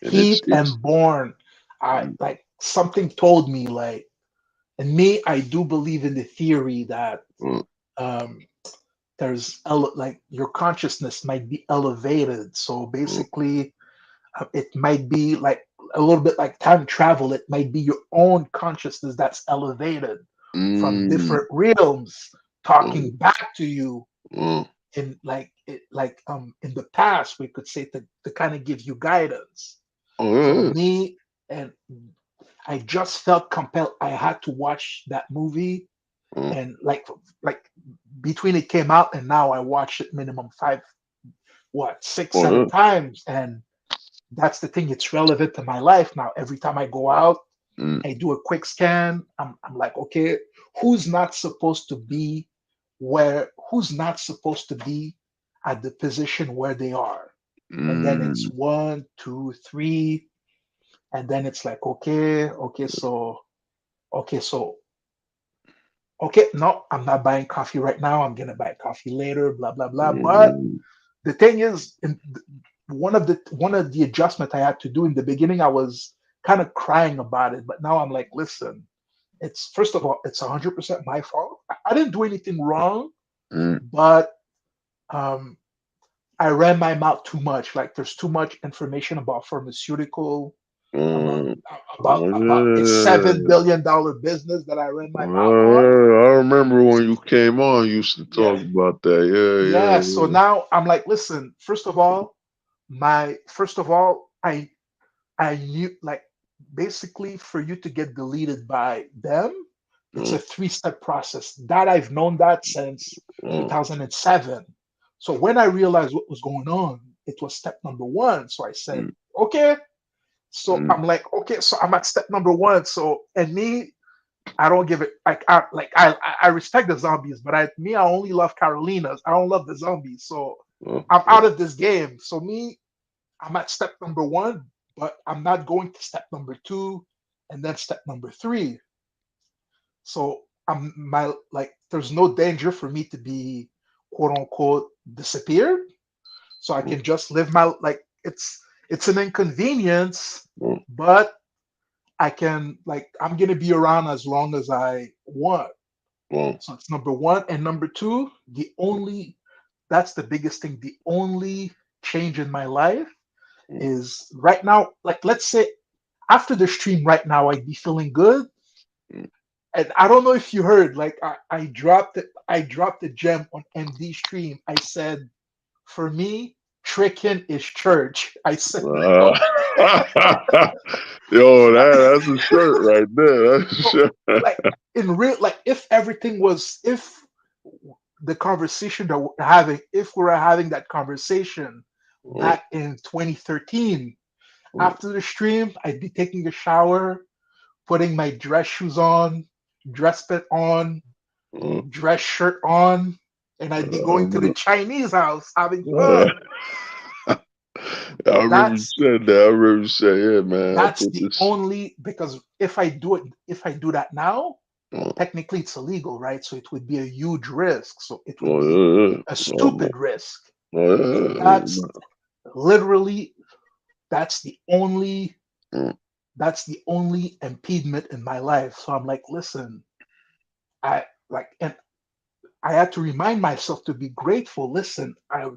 B: And
D: Heat
B: it's
D: and Born. I
B: mm,
D: like something told me like, and me, I do believe in the theory that
B: uh,
D: um like your consciousness might be elevated. So
B: uh,
D: basically, it might be like a little bit like time travel. It might be your own consciousness that's elevated from
B: mm,
D: different realms
B: uh,
D: talking back to you
B: uh,
D: in in the past, we could say to kind of give you guidance. So
B: oh,
D: me, and I just felt compelled. I had to watch that movie,
B: yeah,
D: and like between it came out and now, I watched it minimum five, what, six,
B: oh,
D: seven
B: yeah.
D: times, and that's the thing. It's relevant to my life now. Every time I go out,
B: Mm,
D: I do a quick scan. I'm like, okay, who's not supposed to be who's not supposed to be at the position where they are? And then it's
B: mm,
D: one, two, three, and then it's like, okay, so okay, no, I'm not buying coffee right now. I'm gonna buy coffee later, blah blah blah. But
B: mm,
D: the thing is, one of the adjustment I had to do in the beginning, I was kind of crying about it, but now I'm like, listen, it's first of all, it's 100% my fault. I didn't do anything wrong,
B: mm,
D: but um, I ran my mouth too much. Like there's too much information about pharmaceutical, about
B: mm.
D: about a
B: Oh,
D: $7 billion business that I ran my mouth on.
B: I remember when you came on, you used to
D: Yeah,
B: talk about that. Yeah,
D: yeah.
B: yeah,
D: So now I'm like, listen, first of all, I knew, like, basically for you to get deleted by them, it's
B: yeah.
D: a three-step process. That I've known that since
B: Uh,
D: 2007. So when I realized what was going on, it was step number one. So I said,
B: mm,
D: okay. So
B: mm,
D: I'm like, okay, so I'm at step number one. So, and me, I don't give it I respect the zombies, but I only love Carolinas. I don't love the zombies. So
B: uh,
D: I'm
B: uh,
D: out of this game. So me, I'm at step number one, but I'm not going to step number two and then step number three. So there's no danger for me to be quote unquote disappeared. So I
B: uh,
D: can just live my like it's an inconvenience,
B: uh,
D: but I can I'm gonna be around as long as I want.
B: uh,
D: So it's number one. And number two, that's the biggest thing. The only change in my life is right now, like let's say after the stream right now, I'd be feeling good. And I don't know if you heard, like I dropped the gem on MD stream. I said, for me, tricking is church. I said,
B: uh. Yo, that's a shirt right there. That's a
D: so,
B: shirt.
D: like in real, like if the conversation that we're having, if we were having that conversation
B: Uh,
D: back in 2013,
B: uh,
D: after the stream, I'd be taking a shower, putting my dress shoes on, dress fit on,
B: uh,
D: dress shirt on, and I'd be going to the
B: uh,
D: Chinese house having
B: uh,
D: fun.
B: I remember you
D: That's
B: said that. I remember you said, yeah, man, I
D: that's
B: put
D: the
B: this.
D: only, because if I do that now,
B: Oh,
D: technically it's illegal, right? So it would be a huge risk. So it would
B: oh,
D: be
B: yeah,
D: a
B: yeah. Oh, man.
D: stupid risk.
B: Oh,
D: And
B: yeah,
D: that's literally that's the only
B: yeah, yeah.
D: that's the only impediment in my life. So I'm like, listen, I and I had to remind myself to be grateful. Listen, I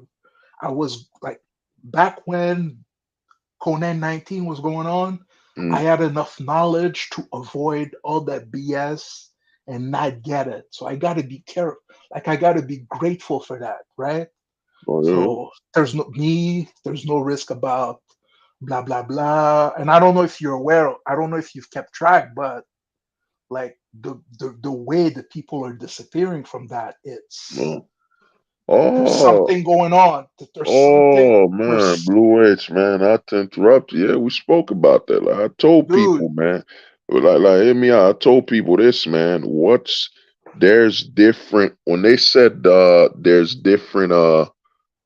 D: was like, back when Conan 19 was going on, I
B: Mm,
D: had enough knowledge to avoid all that BS and not get it. So I got to be careful. Like, I got to be grateful for that, right?
B: oh, yeah.
D: So there's no risk about blah blah blah. And I don't know if you're aware, I don't know if you've kept track, but like the way that people are disappearing from that, it's
B: Oh,
D: there's
B: oh,
D: something going on.
B: oh, man,
D: There's
B: Blue H, man, not to interrupt you. Yeah, we spoke about that. Like, I told
D: dude,
B: people, man, hear me out. I told people this, man. There's different, when they said, there's different,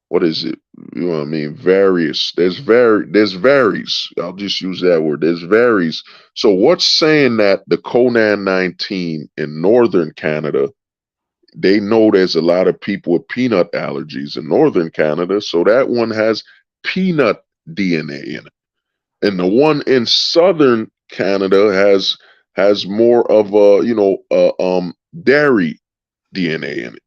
B: what is it? You know what I mean? Various. There's varies. I'll just use that word. There's varies. So what's saying that the Conan 19 in northern Canada, they know there's a lot of people with peanut allergies in northern Canada, so that one has peanut DNA in it. And the one in southern Canada has more of a, dairy DNA in it.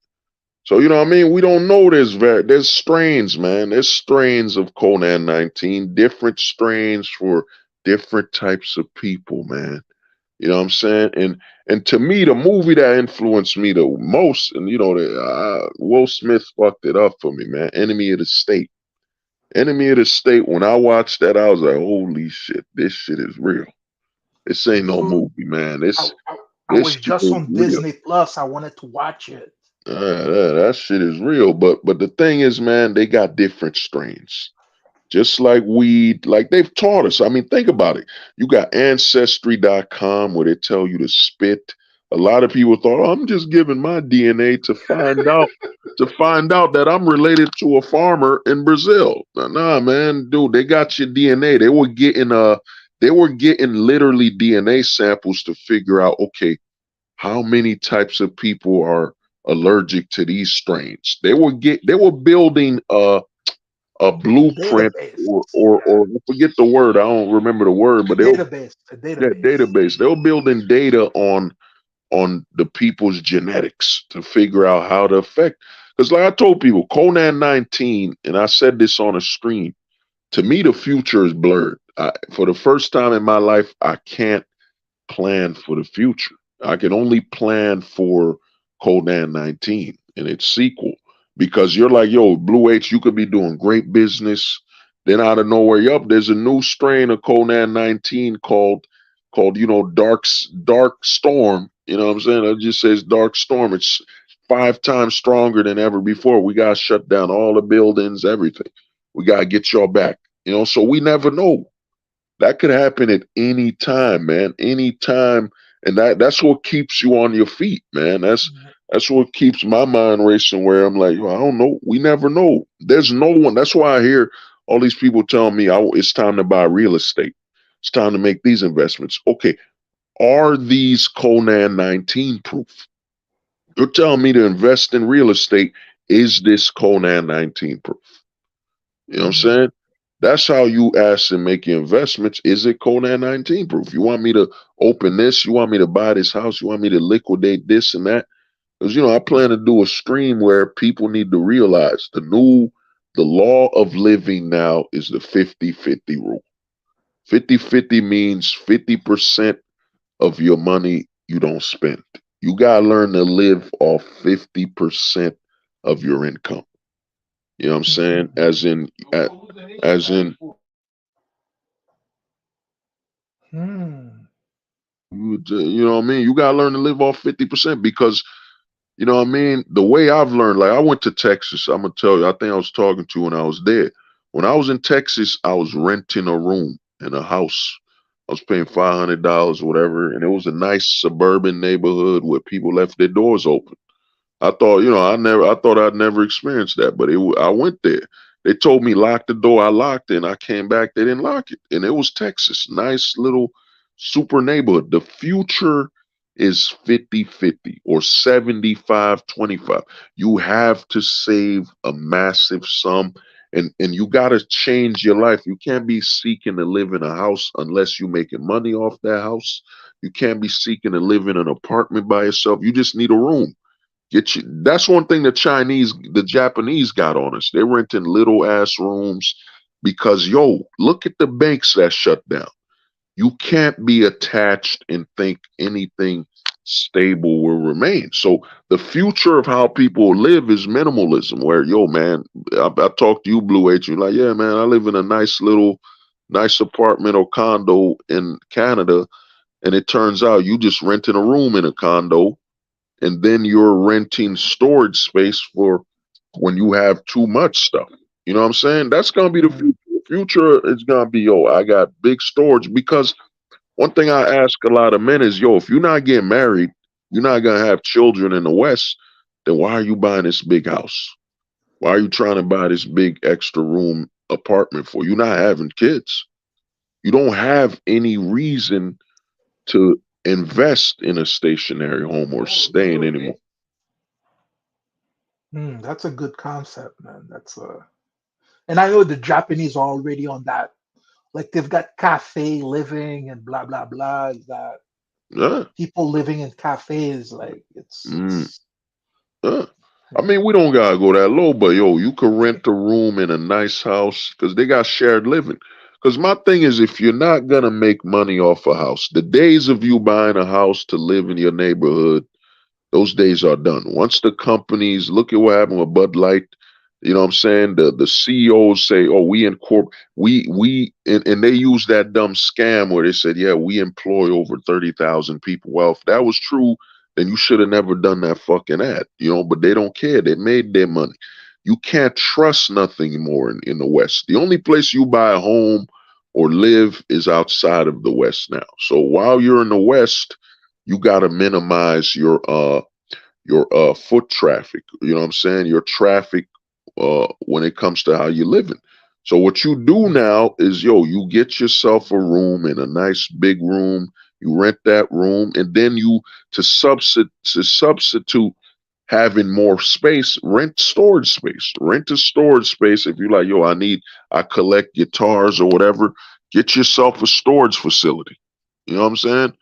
B: So you know what I mean? We don't know there's strains, man. There's strains of Conan 19, different strains for different types of people, man. You know what I'm saying? And to me, the movie that influenced me the most, and Will Smith fucked it up for me, man. Enemy of the State. Enemy of the State. When I watched that, I was like, holy shit, this shit is real. This ain't no
D: dude,
B: movie, man.
D: I, I, I
B: This
D: was
B: shit
D: just
B: is
D: on
B: real.
D: Disney Plus. I wanted to watch it.
B: That shit is real. But the thing is, man, they got different strains. Just like weed, like they've taught us. I mean, think about it. You got ancestry.com where they tell you to spit. A lot of people thought, oh, I'm just giving my DNA to find out that I'm related to a farmer in Brazil. Nah, man, dude, they got your DNA. They were getting literally DNA samples to figure out, okay, how many types of people are allergic to these strains. They were building a
D: A
B: blueprint,
D: database.
B: or I forget the word. I don't remember the word,
D: A
B: but they'll
D: database. A
B: that
D: database.
B: database. They're building data on the people's genetics to figure out how to affect. Because like I told people, Conan 19, and I said this on a stream. To me, the future is blurred. For the first time in my life, I can't plan for the future. I can only plan for Conan 19 and its sequel, because you're like, yo, Blue H, you could be doing great business. Then out of nowhere, yup, there's a new strain of Conan 19 called Dark Storm. You know what I'm saying? It just says Dark Storm. It's 5 times stronger than ever before. We gotta shut down all the buildings, everything. We gotta get y'all back. So we never know. That could happen at any time, man. Any time. And that's what keeps you on your feet, man. That's what keeps my mind racing, where I'm like, I don't know. We never know. There's no one. That's why I hear all these people telling me, it's time to buy real estate. It's time to make these investments. Okay. Are these Conan 19 proof? You're telling me to invest in real estate. Is this Conan 19 proof? You know what I'm
D: Mhm.
B: saying? That's how you ask and make your investments. Is it Conan 19 proof? You want me to open this? You want me to buy this house? You want me to liquidate this and that? Because, I plan to do a stream where people need to realize the law of living now is the 50-50 rule. 50-50 means 50% of your money you don't spend. You got to learn to live off 50% of your income. You know what I'm saying?
D: Mhm.
B: As in,
D: Hmm.
B: you know what I mean? You gotta learn to live off 50%, because you know what I mean? The way I've learned, like I went to Texas, I'm gonna tell you, I think I was talking to you when I was there. When I was in Texas, I was renting a room in a house. I was paying $500 or whatever, and it was a nice suburban neighborhood where people left their doors open. I thought, I thought I'd never experienced that, but I went there. They told me lock the door. I locked it, and I came back. They didn't lock it, and it was Texas. Nice little super neighborhood. The future is 50-50 or 75-25. You have to save a massive sum, and you got to change your life. You can't be seeking to live in a house unless you're making money off that house. You can't be seeking to live in an apartment by yourself. You just need a room. Get you. That's one thing the Japanese got on us. They're renting little ass rooms because look at the banks that shut down. You can't be attached and think anything stable will remain. So the future of how people live is minimalism. Where man, I talk to you, Blue H, and you're like, yeah, man, I live in a nice apartment or condo in Canada, and it turns out you just renting a room in a condo, and then you're renting storage space for when you have too much stuff. You know what I'm saying? That's gonna be the
D: Mm.
B: future. The future is gonna be, I got big storage. Because one thing I ask a lot of men is, if you're not getting married, you're not gonna have children in the West, then why are you buying this big house? Why are you trying to buy this big extra room apartment for? You're not having kids. You don't have any reason to invest in a stationary home or staying anymore.
D: That's a good concept, man. And I know the Japanese are already on that. Like they've got cafe living and blah blah blah. That
B: Yeah.
D: people living in cafes, like
B: Mm,
D: it's
B: yeah. I
D: yeah.
B: mean, we don't gotta go that low, but you could rent a room in a nice house because they got shared living. Because my thing is, if you're not gonna make money off a house, the days of you buying a house to live in your neighborhood, those days are done. Once the companies look at what happened with Bud Light, you know what I'm saying? The CEOs say, "Oh, and they use that dumb scam where they said, yeah, we employ over 30,000 people." Well, if that was true, then you should have never done that fucking ad, but they don't care. They made their money. You can't trust nothing more in the West. The only place you buy a home or live is outside of the West now. So while you're in the West, you got to minimize your foot traffic. You know what I'm saying? Your traffic when it comes to how you're living. So what you do now is, you get yourself a room in a nice big room. You rent that room, and then to substitute having more space, rent storage space. Rent a storage space. If you're like, I collect guitars or whatever, get yourself a storage facility. You know what I'm saying?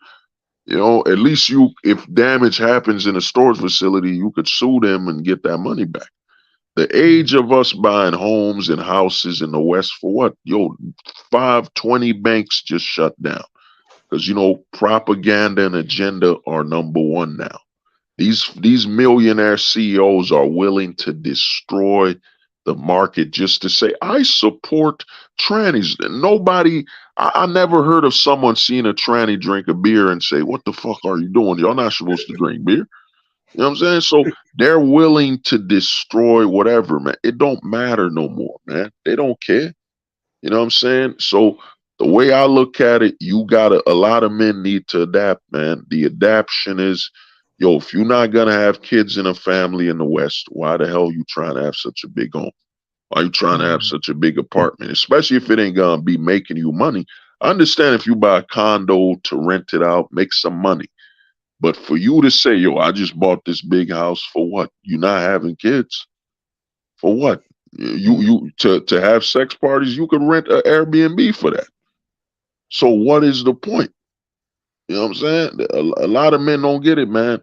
B: At least if damage happens in a storage facility, you could sue them and get that money back. The age of us buying homes and houses in the West for what? 520 banks just shut down because, propaganda and agenda are number one now. These millionaire CEOs are willing to destroy the market just to say, I support trannies. I never heard of someone seeing a tranny drink a beer and say, what the fuck are you doing? Y'all not supposed to drink beer. You know what I'm saying? So they're willing to destroy whatever, man. It don't matter no more, man. They don't care. You know what I'm saying? So the way I look at it, a lot of men need to adapt, man. The adaption is, if you're not gonna have kids in a family in the West, why the hell you trying to have such a big home? Why you trying to have such a big apartment? Especially if it ain't gonna be making you money. I understand if you buy a condo to rent it out, make some money. But for you to say, I just bought this big house for what? You not having kids? For what? To have sex parties, you could rent an Airbnb for that. So what is the point? You know what I'm saying? A lot of men don't get it, man.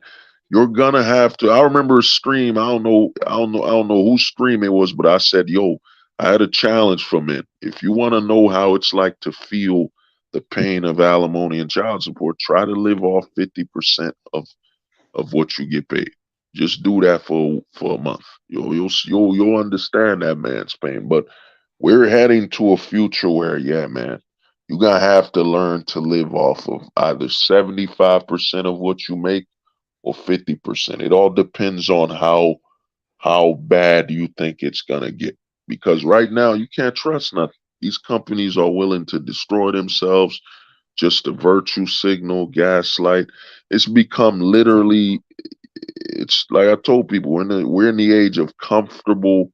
B: You're gonna have to. I remember a stream. I don't know whose stream it was, but I said, I had a challenge for men. If you want to know how it's like to feel the pain of alimony and child support, try to live off 50% of what you get paid. Just do that for a month. You'll understand that man's pain. But we're heading to a future where, yeah, man, you're gonna have to learn to live off of either 75% of what you make or 50%. It all depends on how bad you think it's gonna get. Because right now you can't trust nothing. These companies are willing to destroy themselves just to virtue signal, gaslight. It's become literally, it's like I told people, we're in the age of comfortable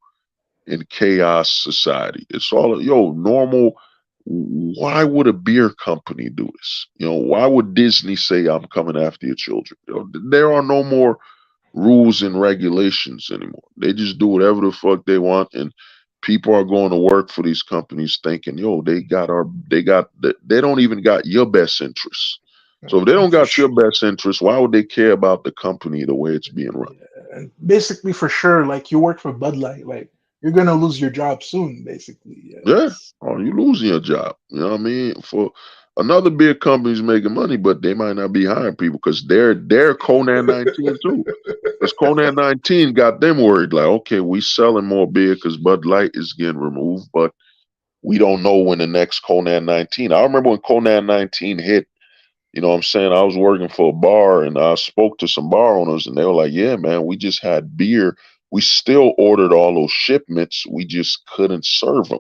B: in chaos society. It's all normal. Why would a beer company do this? Why would Disney say I'm coming after your children? There are no more rules and regulations anymore. They just do whatever the fuck they want, and people are going to work for these companies thinking, they don't even got your best interests. So if they
D: And
B: don't
D: for
B: got your
D: sure,
B: best interests, why would they care about the company the way it's being run?
D: and basically for sure, like you work for Bud Light, like you're gonna lose your job soon. Basically, yeah,
B: Yeah.
D: it's
B: Or you losing your job. You know what I mean? For another big company's making money, but they might not be hiring people because they're Conan 19 too. Because Conan 19 got them worried, like, okay, we selling more beer because Bud Light is getting removed, but we don't know when the next Conan 19. I remember when Conan 19 hit, what I'm saying? I was working for a bar and I spoke to some bar owners and they were like, yeah, man, we just had beer. We still ordered all those shipments. We just couldn't serve them.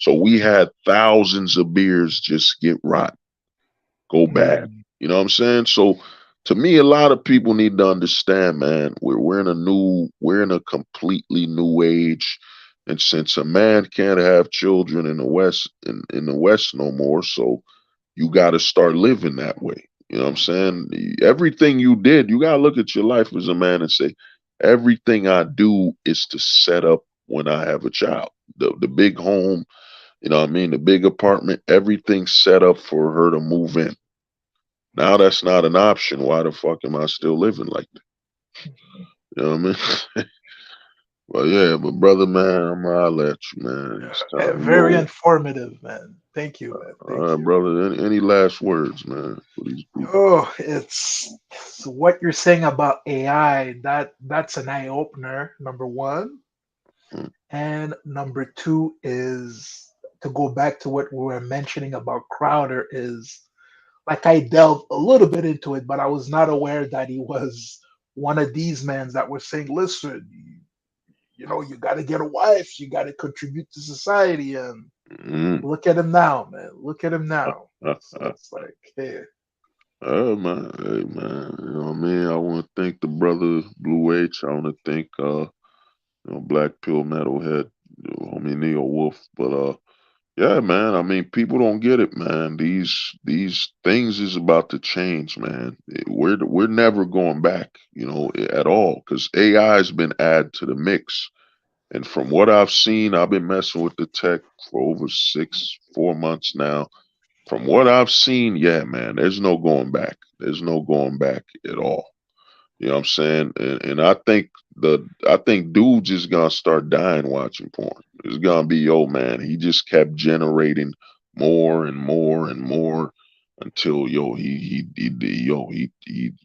B: So we had thousands of beers just get rotten, go bad.
D: mm,
B: You know what I'm saying? So to me, a lot of people need to understand, man, we're in a completely new age. And since a man can't have children in the West in the West no more, so you got to start living that way. You know what I'm saying? Everything you did, you got to look at your life as a man and say, everything I do is to set up when I have a child. The big home, what I mean, the big apartment, everything's set up for her to move in. Now that's not an option. Why the fuck am I still living like that? You know what I mean? Well, yeah, but brother, man, I'm gonna holler at you, man. It's time to
D: very
B: roll.
D: informative, man. Thank you, man.
B: All
D: Thank
B: right,
D: you.
B: brother. Any last words, man, for these people?
D: Oh, it's so what you're saying about AI. That's an eye opener. Number one,
B: Mm,
D: and number two is to go back to what we were mentioning about Crowder. Is like I delved a little bit into it, but I was not aware that he was one of these men that were saying, "Listen, you got to get a wife, you got to contribute to society." And
B: mm.
D: look at him now, man. Look at him now. So it's like, hey,
B: Oh man, hey man, you know what I mean? I want to thank the brother Blue H. I want to thank Black Pill Metalhead, homie Neo Wolf. But yeah, man, I mean people don't get it, man. These things is about to change, man. We're never going back, at all, because AI has been added to the mix. And from what I've seen, I've been messing with the tech for over 4 months now. From what I've seen, yeah, man, there's no going back. There's no going back at all. You know what I'm saying? And I think dude just gonna start dying watching porn. It's gonna be, yo, man, he just kept generating more and more and more until, you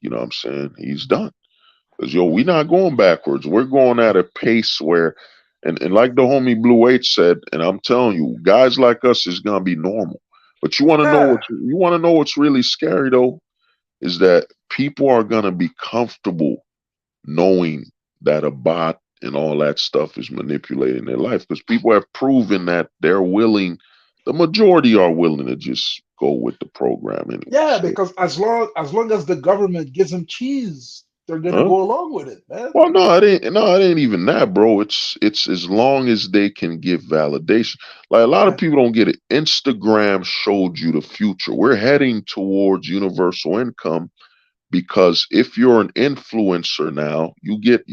B: know what I'm saying? He's done. Cause we're not going backwards. We're going at a pace where, and like the homie Blue H said, and I'm telling you, guys like us is gonna be normal. But
D: yeah,
B: you want to know what's really scary though, is that people are gonna be comfortable knowing that a bot and all that stuff is manipulating their life, because people have proven that they're willing. The majority are willing to just go with the program anyway.
D: yeah,
B: So,
D: because as long as the government gives them cheese, they're gonna
B: huh?
D: go along with it, man.
B: Well, no, it ain't. No, it ain't even that, bro. It's as long as they can give validation. Like a lot of
D: Yeah,
B: people don't get it. Instagram showed you the future. We're heading towards universal income because if you're an influencer now, you get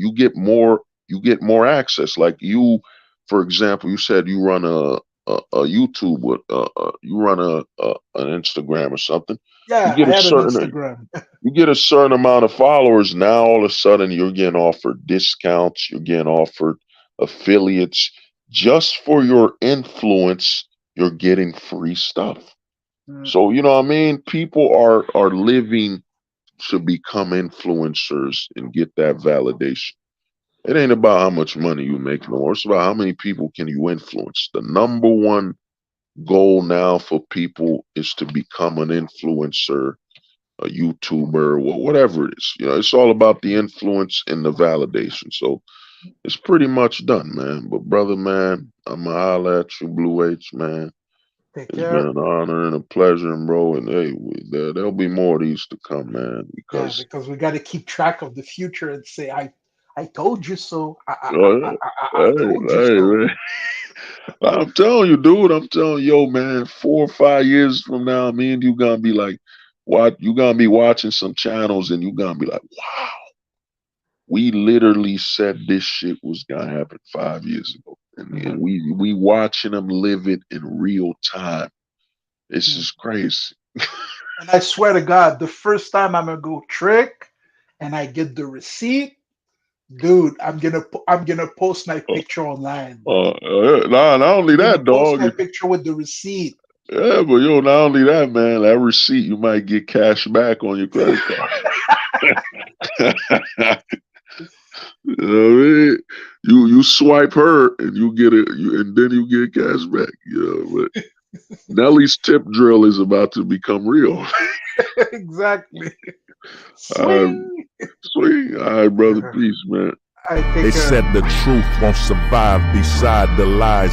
B: more access. Like you, for example, you said you run a YouTube with you run an Instagram or something. You
D: yeah,
B: get
D: I
B: a
D: had an
B: certain
D: Instagram.
B: you get a certain amount of followers, now all of a sudden you're getting offered discounts, you're getting offered affiliates. Just for your influence, you're getting free stuff.
D: Mm,
B: So you know what I mean? People are living to become influencers and get that validation. It ain't about how much money you make no more. It's about how many people can you influence. The number one goal now for people is to become an influencer, a YouTuber, whatever it is. It's all about the influence and the validation. So it's pretty much done, man. But brother, man, I'ma holler at you, Blue H, man.
D: take
B: It's been
D: care.
B: an honor and a pleasure, and bro. And hey, there'll be more of these to come, man.
D: Yeah,
B: Because
D: because we got to keep track of the future and say, I I told you so.
B: Hey,
D: I told you
B: hey,
D: so.
B: man. I'm telling you, dude. I'm telling you, yo, man. 4 or 5 years from now, me and you gonna be like, what? You gonna be watching some channels, and you gonna be like, wow, we literally said this shit was gonna happen 5 years ago, and we watching them live it in real time. It's
D: Mm.
B: just crazy.
D: And I swear to God, the first time I'm gonna go trick, and I get the receipt, dude, I'm gonna post my picture online, bro.
B: Not only
D: I'm gonna
B: that,
D: post
B: dog.
D: my picture with the receipt.
B: Yeah, but yo, not only that, man. That receipt, you might get cash back on your credit card. You know what I mean? You swipe her and you get it, and then you get cash back. You know, but Nelly's tip drill is about to become real.
D: Exactly.
B: All right,
D: Swing.
B: sweet. All right, brother. Peace, man.
D: I take
F: They
D: care.
F: said the truth won't survive beside the lies.